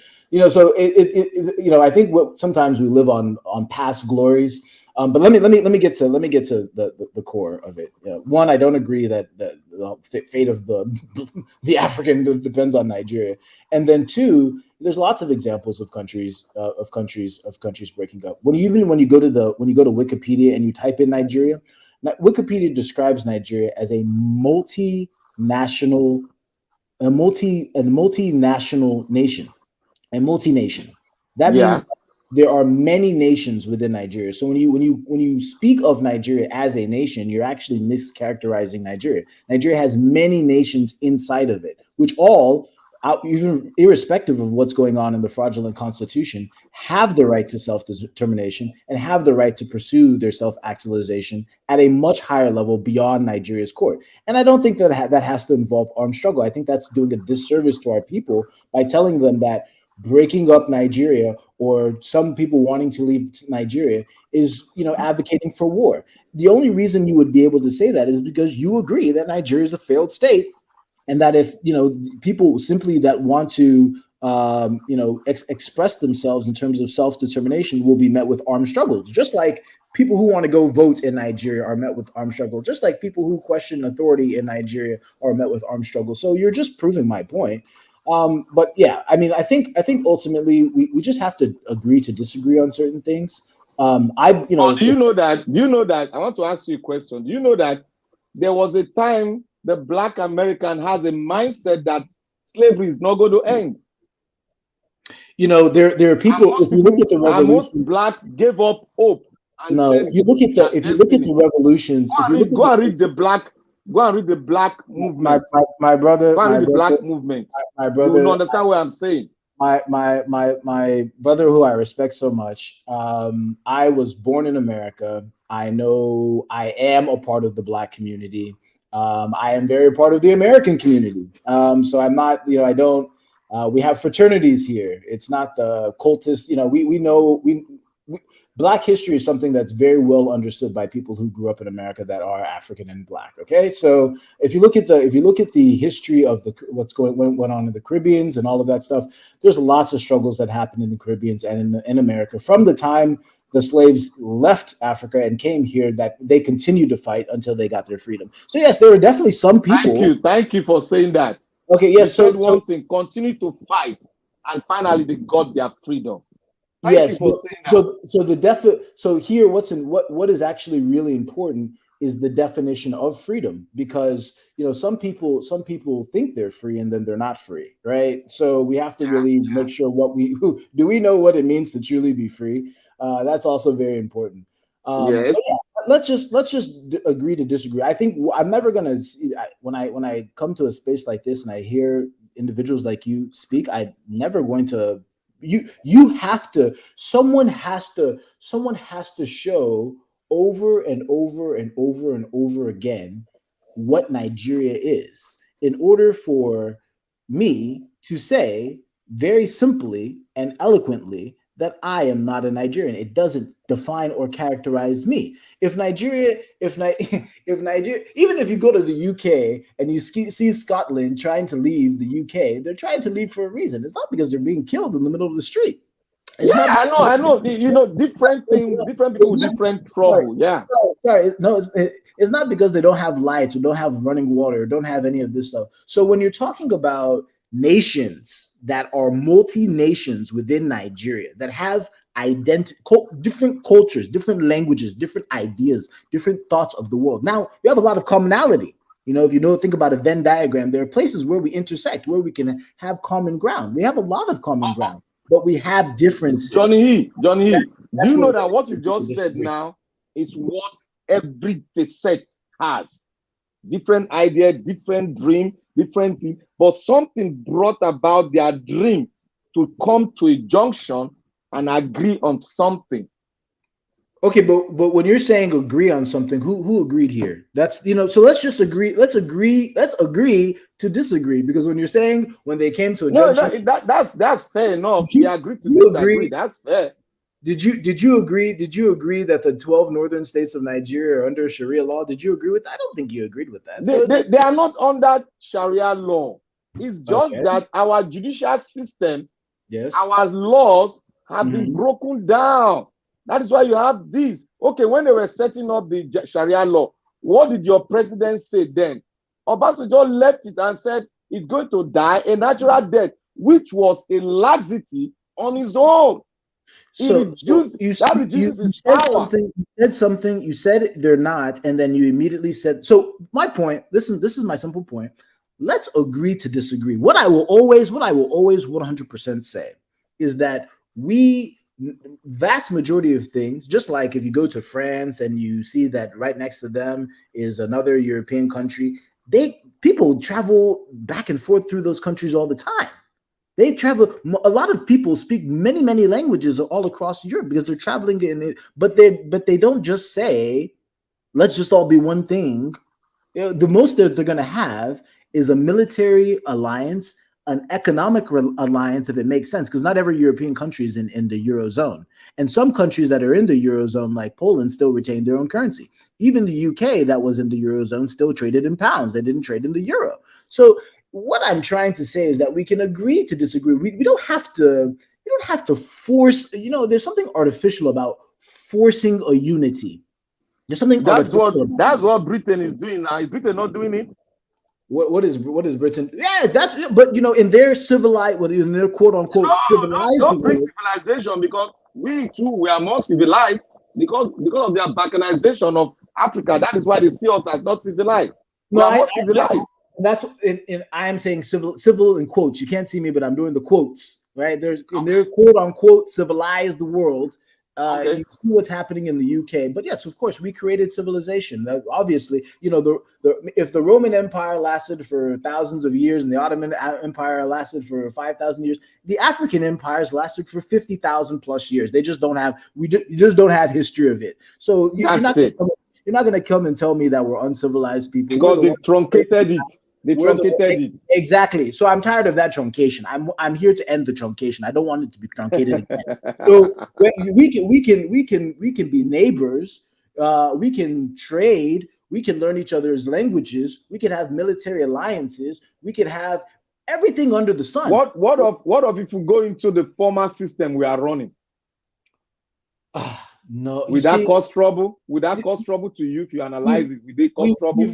So I think sometimes we live on past glories. But let me get to the core of it. One, I don't agree that the fate of the African depends on Nigeria, and then two, there's lots of examples of countries breaking up. When you go to Wikipedia and you type in Nigeria, Wikipedia describes Nigeria as a multinational nation, a multi-nation. That means there are many nations within Nigeria. So when you speak of Nigeria as a nation, you're actually mischaracterizing Nigeria. Nigeria has many nations inside of it, which all, even irrespective of what's going on in the fraudulent constitution, have the right to self-determination and have the right to pursue their self-actualization at a much higher level beyond Nigeria's court. And I don't think that has to involve armed struggle. I think that's doing a disservice to our people by telling them that breaking up Nigeria, or some people wanting to leave Nigeria, is advocating for war. The only reason you would be able to say that is because you agree that Nigeria is a failed state, and that if people simply that want to express themselves in terms of self-determination will be met with armed struggles, just like people who want to go vote in Nigeria are met with armed struggle, just like people who question authority in Nigeria are met with armed struggle. So you're just proving my point. But yeah, I mean, I think ultimately we just have to agree to disagree on certain things. Do you know that? Do you know that? I want to ask you a question. Do you know that there was a time the Black American has a mindset that slavery is not going to end? There are people. If you look at the most revolutions, Black gave up hope. And no, said, if you look at the revolutions, go and read the Black movement. My brother, go and read the brother, Black movement. my brother, you will understand what I'm saying. My brother, who I respect so much, I was born in America. I know I am a part of the Black community. I am very part of the American community. So I'm not, I don't. We have fraternities here. It's not the cultist. We know Black history is something that's very well understood by people who grew up in America that are African and Black. Okay, so if you look at the history of went on in the Caribbeans and all of that stuff, there's lots of struggles that happened in the Caribbeans and in America from the time the slaves left Africa and came here, that they continued to fight until they got their freedom. So yes, there were definitely some people. Thank you for saying that. Okay, yes. You said one thing: continue to fight, and finally they got their freedom. Yes, so here what is actually really important is the definition of freedom, because some people think they're free and then they're not free, right? So we have to really make sure do we know what it means to truly be free. That's also very important. Yes. Yeah, let's just agree to disagree. I think I'm never gonna when I come to a space like this and I hear individuals like you speak, I'm never going to. You have to. Someone has to show over and over and over and over again what Nigeria is in order for me to say very simply and eloquently that I am not a Nigerian. It doesn't define or characterize me. If Nigeria, even if you go to the UK and you see Scotland trying to leave the UK, they're trying to leave for a reason. It's not because they're being killed in the middle of the street. I know. Different things, different people with different trouble. Sorry. No, it's not because they don't have lights or don't have running water or don't have any of this stuff. So when you're talking about nations that are multi-nations within Nigeria that have different cultures, different languages, different ideas, different thoughts of the world. Now, you have a lot of commonality. If think about a Venn diagram, there are places where we intersect, where we can have common ground. We have a lot of common ground, but we have differences. Johnny, do you know that what you just said now is what every facet has? Different idea, different dream, different thing, but something brought about their dream to come to a junction and agree on something. Okay, but when you're saying agree on something, who agreed here? That's so let's just agree. Let's agree to disagree, because when you're saying when they came to a junction, that's fair enough. We agreed to disagree. That's fair. Did you agree? Did you agree that the 12 northern states of Nigeria are under Sharia law? Did you agree with that? I don't think you agreed with that. They are not under Sharia law. It's just that our judicial system, our laws have been broken down. That is why you have this. Okay, when they were setting up the Sharia law, what did your president say then? Obasanjo left it and said it's going to die a natural death, which was a laxity on his own. You said something. You said they're not, and then you immediately said. So my point. This is my simple point. Let's agree to disagree. What I will always 100% say is that vast majority of things, just like if you go to France and you see that right next to them is another European country, people travel back and forth through those countries all the time. They travel. A lot of people speak many, many languages all across Europe because they're traveling in it. But they don't just say, "Let's just all be one thing." The most that they're going to have is a military alliance, an economic alliance, if it makes sense, because not every European country is in the Eurozone. And some countries that are in the Eurozone, like Poland, still retain their own currency. Even the UK that was in the Eurozone still traded in pounds. They didn't trade in the euro. So what I'm trying to say is that we can agree to disagree. We don't have to force, there's something artificial about forcing a unity. There's something that's what Britain is doing now. Is Britain not doing it? What is Britain? Yeah, that's, but you know, in their civilized, in their quote unquote civilized Don't bring world, civilization, because we too, we are more civilized because of their balkanization of Africa. That is why they see us as not civilized. We no, are more civilized. that's I am saying civil in quotes. You can't see me, but I'm doing the quotes, right? There's in their quote unquote civilized world. You see what's happening in the UK, but yes, of course, we created civilization. Obviously, you know, if the Roman Empire lasted for thousands of years and the Ottoman Empire lasted for 5,000 years, the African empires lasted for 50,000 plus years. They just don't have you just don't have history of it. So you're not going to come and tell me that we're uncivilized people because they truncated it. They truncated it. Exactly. So I'm tired of that truncation. I'm here to end the truncation. I don't want it to be truncated again. So we can be neighbors. We can trade. We can learn each other's languages. We can have military alliances. We can have everything under the sun. What of if we go into the former system we are running? No, would that cause trouble? Would that cause trouble to you if you analyze it? Would they cause trouble?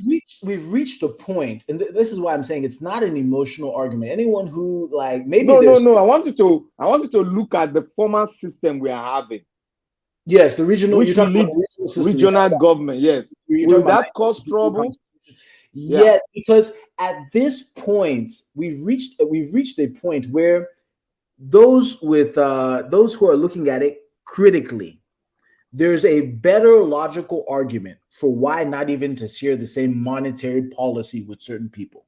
We've reached a point, and this is why I'm saying it's not an emotional argument. Anyone who maybe no. I want you to look at the former system we are having. Yes, the regional. Regional government. Yes, will that cause trouble? Yeah, because at this point we've reached a point where those who are looking at it critically, there's a better logical argument for why not even to share the same monetary policy with certain people.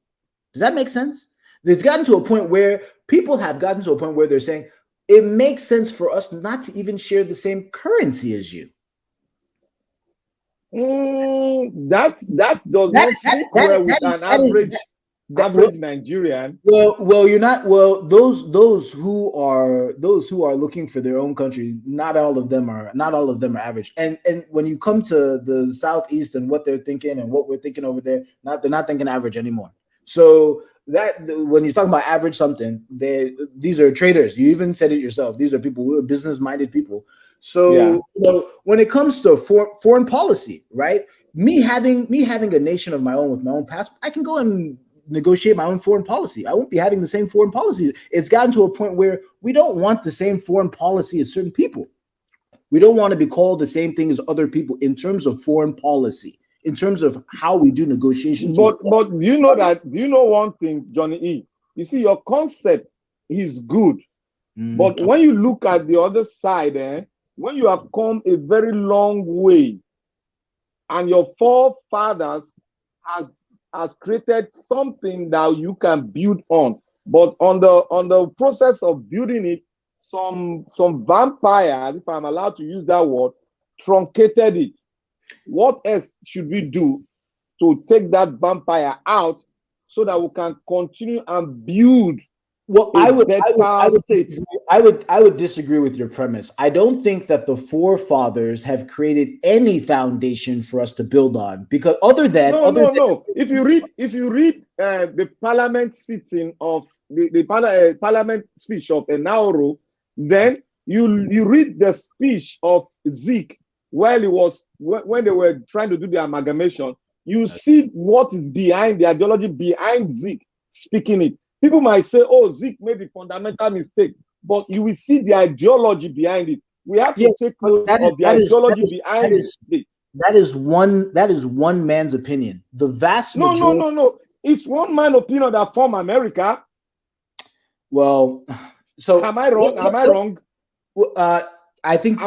Does that make sense? It's gotten to a point where people have gotten to a point where they're saying it makes sense for us not to even share the same currency as you. That does not sit well with an average Nigerian. Well, you're not. Well, those who are looking for their own country, not all of them are average. And when you come to the Southeast and what they're thinking and what we're thinking over there, they're not thinking average anymore. So that when you're talking about average something, these are traders. You even said it yourself. These are people who are business-minded people. So when it comes to foreign policy, right? Me having a nation of my own with my own passport, I can go and negotiate my own foreign policy. I won't be having the same foreign policy. It's gotten to a point where we don't want the same foreign policy as certain people. We don't want to be called the same thing as other people in terms of foreign policy, in terms of how we do negotiations. But do you know one thing, Johnny E? You see, your concept is good. But when you look at the other side, when you have come a very long way and your forefathers has created something that you can build on, but on the process of building it, some vampires, if I'm allowed to use that word, truncated it. What else should we do to take that vampire out so that we can continue and build? Well, I would disagree with your premise. I don't think that the forefathers have created any foundation for us to build on, because other than If you read the parliament sitting of the parliament speech of Nauru, then you read the speech of Zeke when they were trying to do the amalgamation. You see what is behind the ideology behind Zeke speaking it. People might say, "Oh, Zeke made a fundamental mistake," but you will see the ideology behind it. We have to take note of the ideology behind it. That is one man's opinion. The vast majority. No. It's one man's opinion that form America. Well, so am I wrong? I think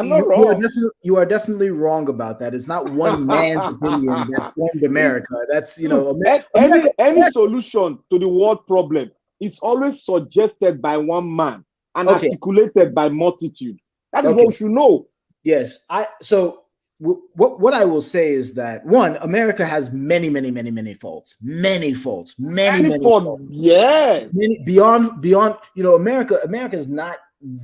you are definitely wrong about that. It's not one man's opinion that formed America. That's any solution to the world problem is always suggested by one man and articulated by multitude. That is what we should know. Yes. What I will say is that, one, America has many faults. Many faults. Yeah. Beyond, America is not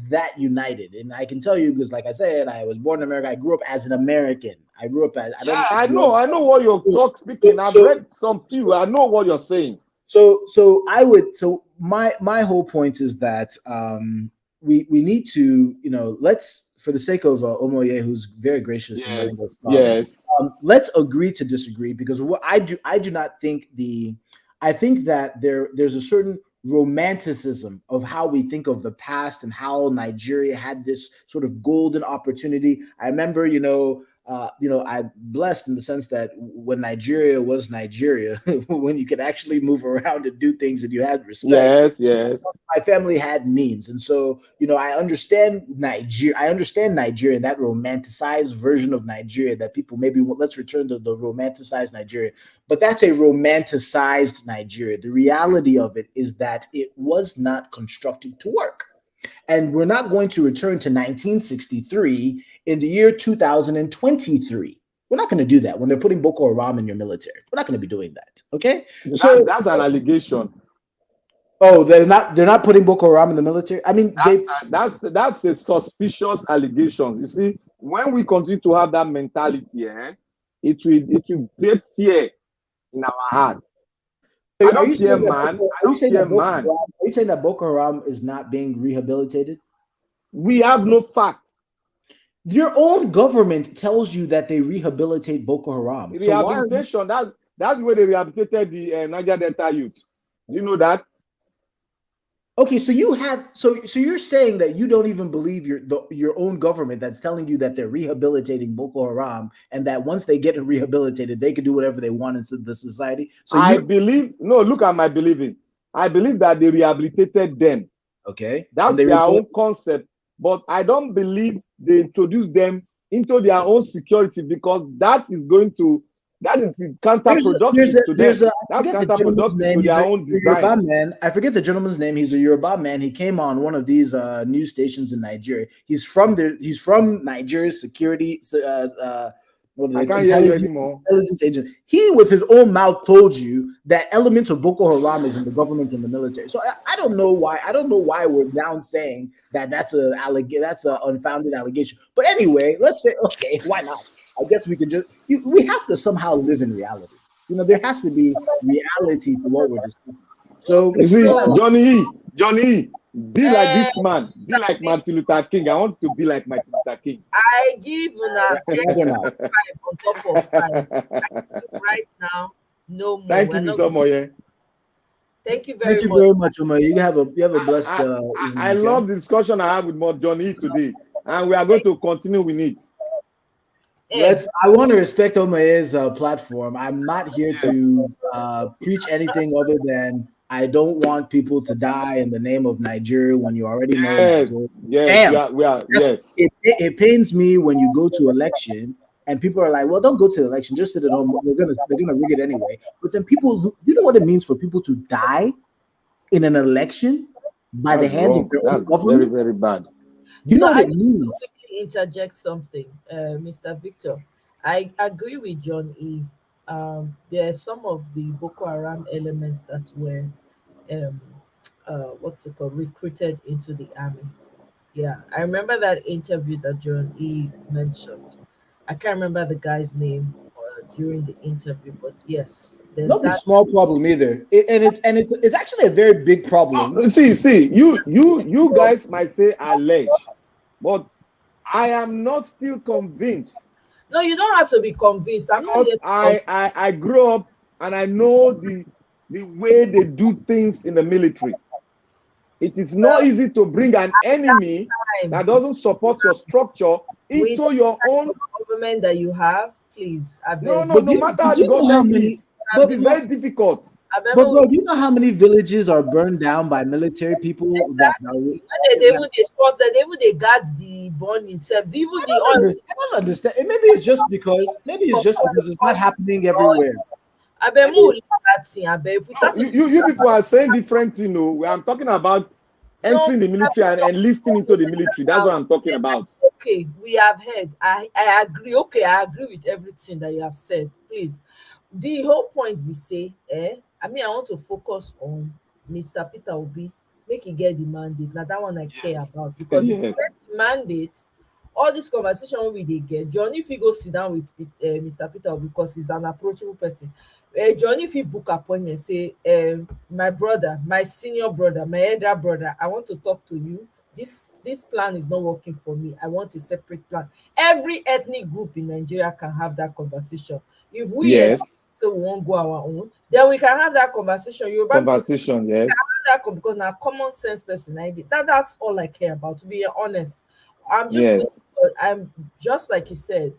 that united. And I can tell you, because like I said, I was born in America. I grew up as an American. I know what you're speaking. I've read some few. I know what you're saying. So my whole point is that we need to, let's, for the sake of Omoye, who's very gracious in letting us talk, let's agree to disagree, because what I do not think I think that there's a certain romanticism of how we think of the past and how Nigeria had this sort of golden opportunity. I remember, I'm blessed in the sense that when Nigeria was Nigeria, when you could actually move around and do things and you had respect. Yes. My family had means, and so I understand Nigeria. I understand Nigeria, that romanticized version of Nigeria that people maybe let's return to the romanticized Nigeria, but that's a romanticized Nigeria. The reality of it is that it was not constructed to work. And we're not going to return to 1963 in the year 2023. We're not going to do that when they're putting Boko Haram in your military. We're not going to be doing that. Okay. So that's an allegation. Oh, they're not putting Boko Haram in the military. I mean, that's a suspicious allegation. You see, when we continue to have that mentality, it will create fear in our heart. Are you saying that Boko Haram is not being rehabilitated? We have no fact. Your own government tells you that they rehabilitate Boko Haram. Rehabilitation, that's where they rehabilitated the Niger Delta youth. Do you know that? Okay, so you're saying that you don't even believe your own government that's telling you that they're rehabilitating Boko Haram, and that once they get rehabilitated, they can do whatever they want in the society. So look at my believing. I believe that they rehabilitated them. Okay, that's their own concept, but I don't believe they introduced them into their own security, because that is counterproductive to them. That's counterproductive to their own design. I forget the gentleman's name. He's a Yoruba man. He came on one of these news stations in Nigeria. He's from Nigeria's security. I can't hear you anymore. Intelligence agent. He, with his own mouth, told you that elements of Boko Haram is in the government and the military. So I don't know why. I don't know why we're now saying that that's an unfounded allegation. But anyway, let's say, okay, why not? I guess we can we have to somehow live in reality. There has to be reality to what we're discussing. So you see, Johnny, be like this man. Be like Martin Luther King. I want to be like Martin Luther King. I give una 5 on top of 5. Right now, no more. Thank you so much. Thank you very much, Omar. You have a blessed. I love the discussion I have with Johnny today, and we are going to continue with it. I want to respect Omae's platform. I'm not here to preach anything other than I don't want people to die in the name of Nigeria when you already know that. Yes. It pains me when you go to election and people are like, "Well, don't go to the election. Just sit at home. They're gonna rig it anyway." But then people, you know what it means for people to die in an election by the hands of their own government? Very, very bad. You know what it means. Interject something, Mr. Victor. I agree with John E. There are some of the Boko Haram elements that were recruited into the army. Yeah, I remember that interview that John E. mentioned. I can't remember the guy's name during the interview, but yes, there's not a small problem either. It's actually a very big problem. See, you guys might say allege, but I am not still convinced. No, you don't have to be convinced. I grew up and I know the way they do things in the military. It is not easy to bring an enemy that doesn't support your structure into your own government that you have. Please, no matter how the government is, it'll be very difficult. But bro, do you know how many villages are burned down by military people? Exactly. They guard the burn itself. I don't understand. Maybe it's just because it's not happening everywhere. You people are saying different things. I'm talking about entering the military and enlisting into the military. That's what I'm talking about. Okay, we have heard. I agree. Okay, I agree with everything that you have said. Please, the whole point we say, I want to focus on Mr. Peter Obi. Make he get the mandate. Now that one I care about, because if you get the mandate, all this conversation we they get. John, if you go sit down with Mr. Peter Obi, because he's an approachable person. John, if you book appointment, say, my brother, my senior brother, my elder brother, I want to talk to you. This plan is not working for me. I want a separate plan. Every ethnic group in Nigeria can have that conversation. If we so we won't go our own, then we can have that conversation. Conversation, yes. Because now common sense person I did that's all I care about, to be honest. Yes. I'm just like you said,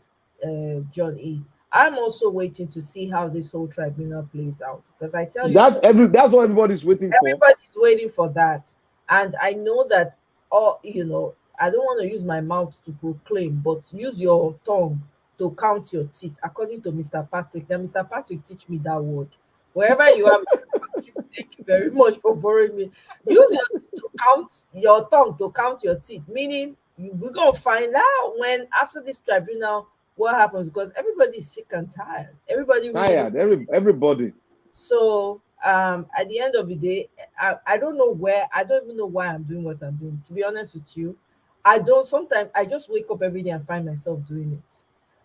John E. I'm also waiting to see how this whole tribunal plays out, because I tell you, That's what everybody's waiting for. everybody's waiting for that. And I know that, I don't want to use my mouth to proclaim, but use your tongue to count your teeth, according to Mr. Patrick. Now, Mr. Patrick, teach me that word. Wherever you are, Mr. Patrick, thank you very much for borrowing me. Use your teeth to count your tongue to count your teeth, meaning we're going to find out when, after this tribunal, what happens, because everybody is sick and tired. Everybody really Tired. Everybody. so at the end of the day, I don't know where, I don't even know why I'm doing what I'm doing. To be honest with you, I don't. Sometimes I just wake up every day and find myself doing it.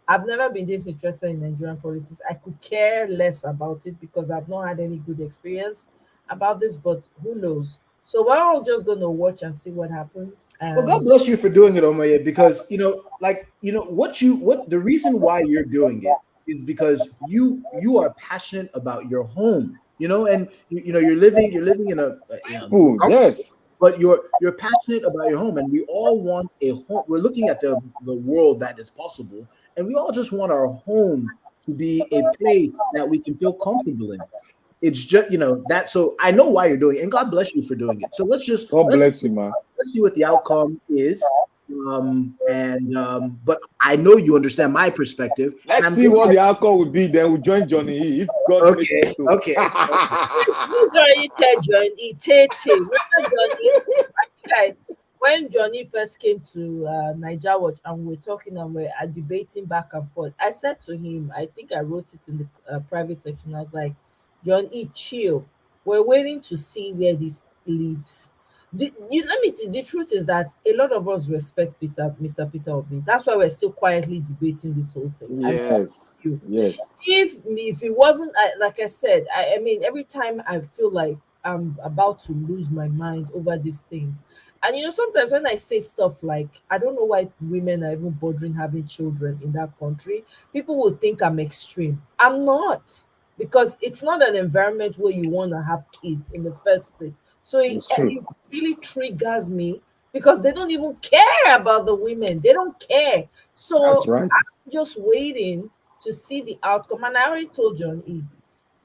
I've never been this interested in Nigerian politics. I could care less about it because I've not had any good experience about this, but who knows? So we're all just gonna watch and see what happens. Well, God And bless you for doing it, Omoye, because what the reason why you're doing it is because you are passionate about your home, and you're living in a Yes. but you're passionate about your home, and we all want a home. We're looking at the world that is possible, and we all just want our home to be a place that we can feel comfortable in. It's just that. So I know why you're doing it, and God bless you for doing it. So God bless you, man. let's see what the outcome is. But I know you understand my perspective. Let's see what the outcome would be. Then we'll join Johnny E. If God makes it so. Okay. Johnny said Johnny Tate. Remember Johnny? When Johnny first came to Niger Watch and we were talking and we are debating back and forth, I said to him, I think I wrote it in the private section. I was like, Johnny, chill. We're waiting to see where this leads. The truth is that a lot of us respect Mr. Peter Obi. That's why we're still quietly debating this whole thing. Yes. Yes. If it wasn't, like I said, I mean, every time I feel like I'm about to lose my mind over these things, and sometimes when I say stuff like, I don't know why women are even bothering having children in that country, people will think I'm extreme. I'm not, because it's not an environment where you want to have kids in the first place. So It's true. it really triggers me, because they don't even care about the women. They don't care. So That's right. I'm just waiting to see the outcome. And I already told John E.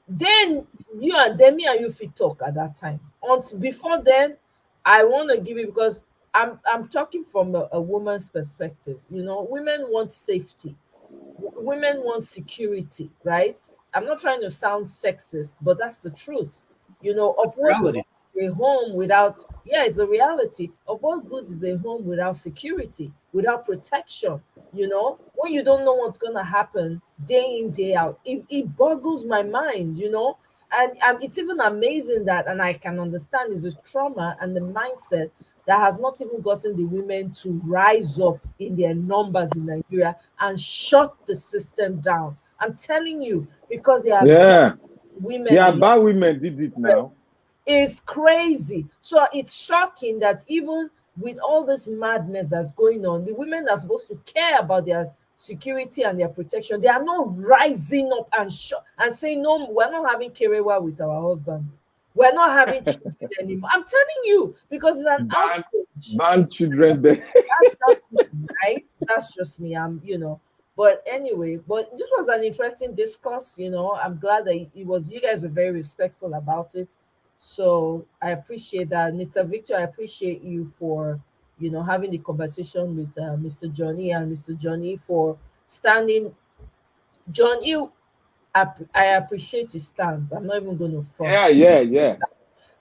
Then me and you fit talk at that time. Until before then, I want to give it, because I'm talking from a woman's perspective. Women want safety. Women want security, right? I'm not trying to sound sexist, but that's the truth. Of what good Reality. is a home without, yeah, it's a reality. Of what good is a home without security, without protection? When you don't know what's gonna happen day in, day out, it boggles my mind. And it's even amazing that, and I can understand, is the trauma and the mindset that has not even gotten the women to rise up in their numbers in Nigeria and shut the system down. I'm telling you, because they are bad Yeah. women. Yeah, bad women did it now. It's crazy. So it's shocking that even with all this madness that's going on, the women that are supposed to care about their security and their protection, they are not rising up and saying, no, we're not having kerewa with our husbands. We're not having children anymore. I'm telling you, because it's an outrage. Ban children there. That's just me, right? That's just me. But anyway, this was an interesting discourse. I'm glad that you guys were very respectful about it. So I appreciate that. Mr. Victor, I appreciate you for, having the conversation with Mr. Johnny, and Mr. Johnny for standing. John, I appreciate his stance. I'm not even going to front. Yeah.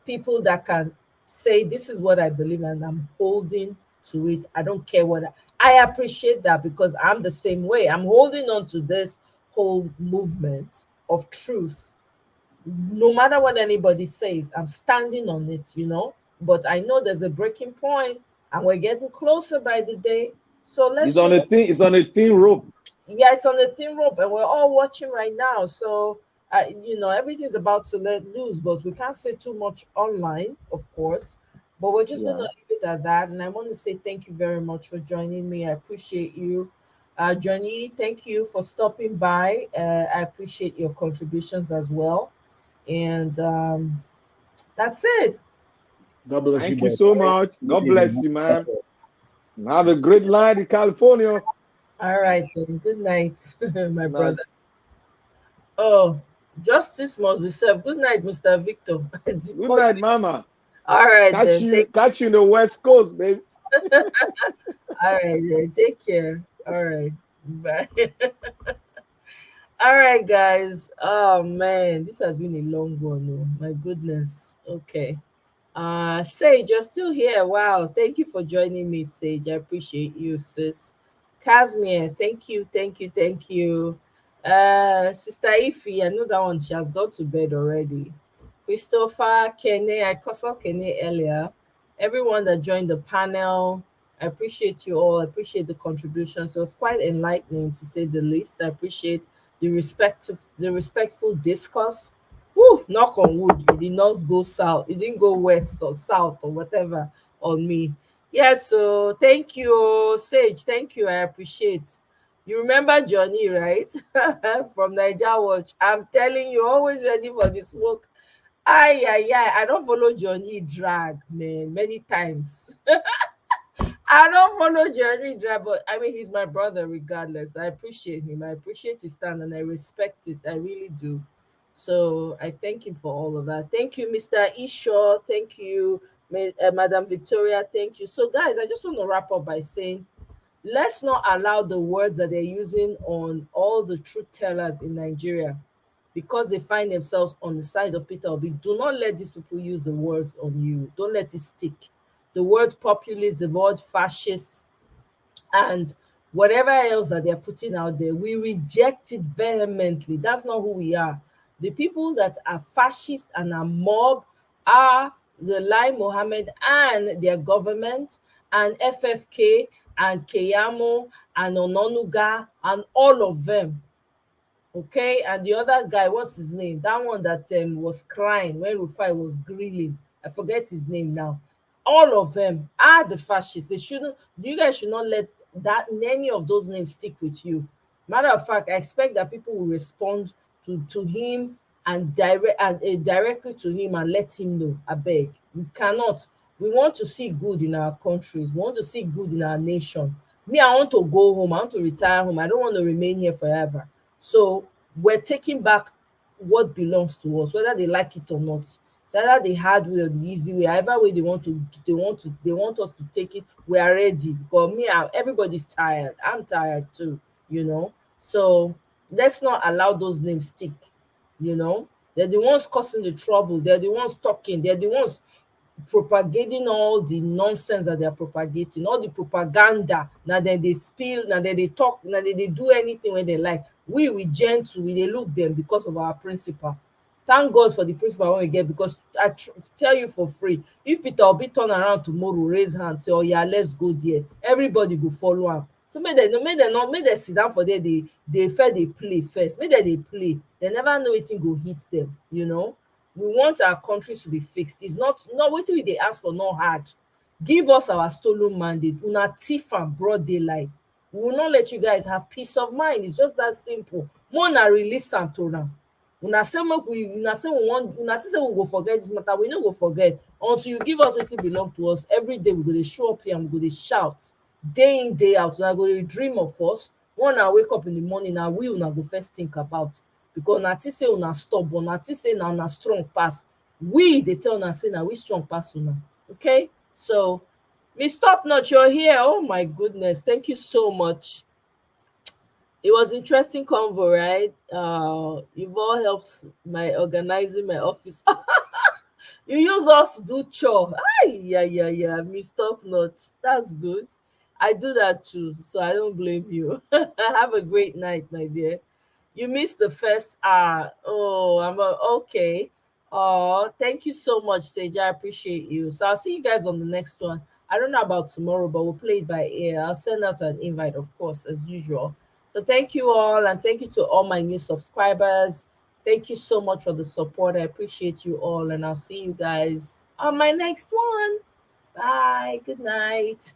People that can say, this is what I believe and I'm holding to it. I don't care what I appreciate that, because I'm the same way. I'm holding on to this whole movement of truth. No matter what anybody says, I'm standing on it. But I know there's a breaking point and we're getting closer by the day. So let's It's on a thin rope. yeah, it's on a thin rope, and we're all watching right now. So, everything's about to let loose, but we can't say too much online, of course. But we're just going to Yeah. leave it at that. And I want to say thank you very much for joining me. I appreciate you. Johnny, thank you for stopping by. I appreciate your contributions as well. And that's it. God bless you Thank you both. so much. God Evening. bless you, man. Have a great night in California. All right, then. Good night, my Night. brother. Oh, justice must be served. Good night, Mr. Victor. Good night, Mama. All right, Catch then. you, catch you in the West Coast, baby. All right, then. Take care. All right. Bye. All right, guys. Oh, man. This has been a long one. Oh, my goodness. Okay. Sage, you're still here. Wow. Thank you for joining me, Sage. I appreciate you, sis. Casimir, thank you, thank you, thank you. Sister Ify, I know that one. She has gone to bed already. Christopher, Kene, I saw Kene earlier. Everyone that joined the panel, I appreciate you all. I appreciate the contributions. It was quite enlightening to say the least. I appreciate the respectful discourse. Woo, knock on wood, it did not go south, it didn't go west or south or whatever on me. Yes, so thank you, Sage. Thank you. I appreciate. You remember Johnny, right? From Niger Watch. I'm telling you, always ready for the smoke. Ay, ay, ay. I don't follow Johnny drag, man, many times. I don't follow Johnny drag, but I mean, he's my brother regardless. I appreciate him. I appreciate his stand and I respect it. I really do. So I thank him for all of that. Thank you, Mr. Ishaw. Thank you, Madam Victoria. Thank you. So, guys, I just want to wrap up by saying let's not allow the words that they're using on all the truth tellers in Nigeria because they find themselves on the side of Peter Obi. Do not let these people use the words on you. Don't let it stick. The word populist, the word fascist, and whatever else that they're putting out there, we reject it vehemently. That's not who we are. The people that are fascist and are mob are the Lai Mohammed and their government and FFK and Keyamo and Ononuga and all of them. Okay, and the other guy, what's his name? That one that was crying when Rufai was grilling. I forget his name now. All of them are the fascists. They shouldn't. You guys should not let that any of those names stick with you. Matter of fact, I expect that people will respond to him and directly to him and let him know. I beg. We cannot. We want to see good in our countries. We want to see good in our nation. Me, I want to go home. I want to retire home. I don't want to remain here forever. So we're taking back what belongs to us, whether they like it or not. It's either the hard way or the easy way. However way they want us to take it. We are ready because everybody's tired. I'm tired too, you know. So let's not allow those names stick. You know, they're the ones causing the trouble. They're the ones talking. They're the ones propagating all the nonsense that they're propagating, all the propaganda. Now then they spill, now then they talk, now then they do anything when they like. We gentle, we they look them because of our principle. Thank God for the principle when we get, because tell you for free, if Peter Obi turn around tomorrow, raise hand, say, oh yeah, let's go there, everybody go follow am. So make dem sit down for there, they first dey play first, make dem dey play, they never know wetin go hit them, you know. We want our countries to be fixed. It's not wetin we dey ask for, not hard. Give us our stolen mandate. Una thief am broad daylight. We will not let you guys have peace of mind. It's just that simple. More na release am to am. Una say make we una say we wan una think say we go forget this matter. We no go forget until you give us wetin belong to us. Every day we go dey show up here and we go dey shout day in day out. Una go dey dream of us. When una wake up in the morning, na we una go first think about, because una think say una stubborn, una think say na una strong pass. We dey tell una say na we strong pass una. Okay, so Miss Top Notch, you're here. Oh my goodness, thank you so much. It was interesting convo, right? You've all helped my organizing my office. You use us to do chore. Ay, yeah. Miss Top Notch. That's good. I do that too, so I don't blame you. Have a great night, my dear. You missed the first hour. Oh, okay. Oh, thank you so much, Sage. I appreciate you. So I'll see you guys on the next one. I don't know about tomorrow, but we'll play it by ear. I'll send out an invite, of course, as usual. So thank you all, and thank you to all my new subscribers. Thank you so much for the support. I appreciate you all, and I'll see you guys on my next one. Bye. Good night.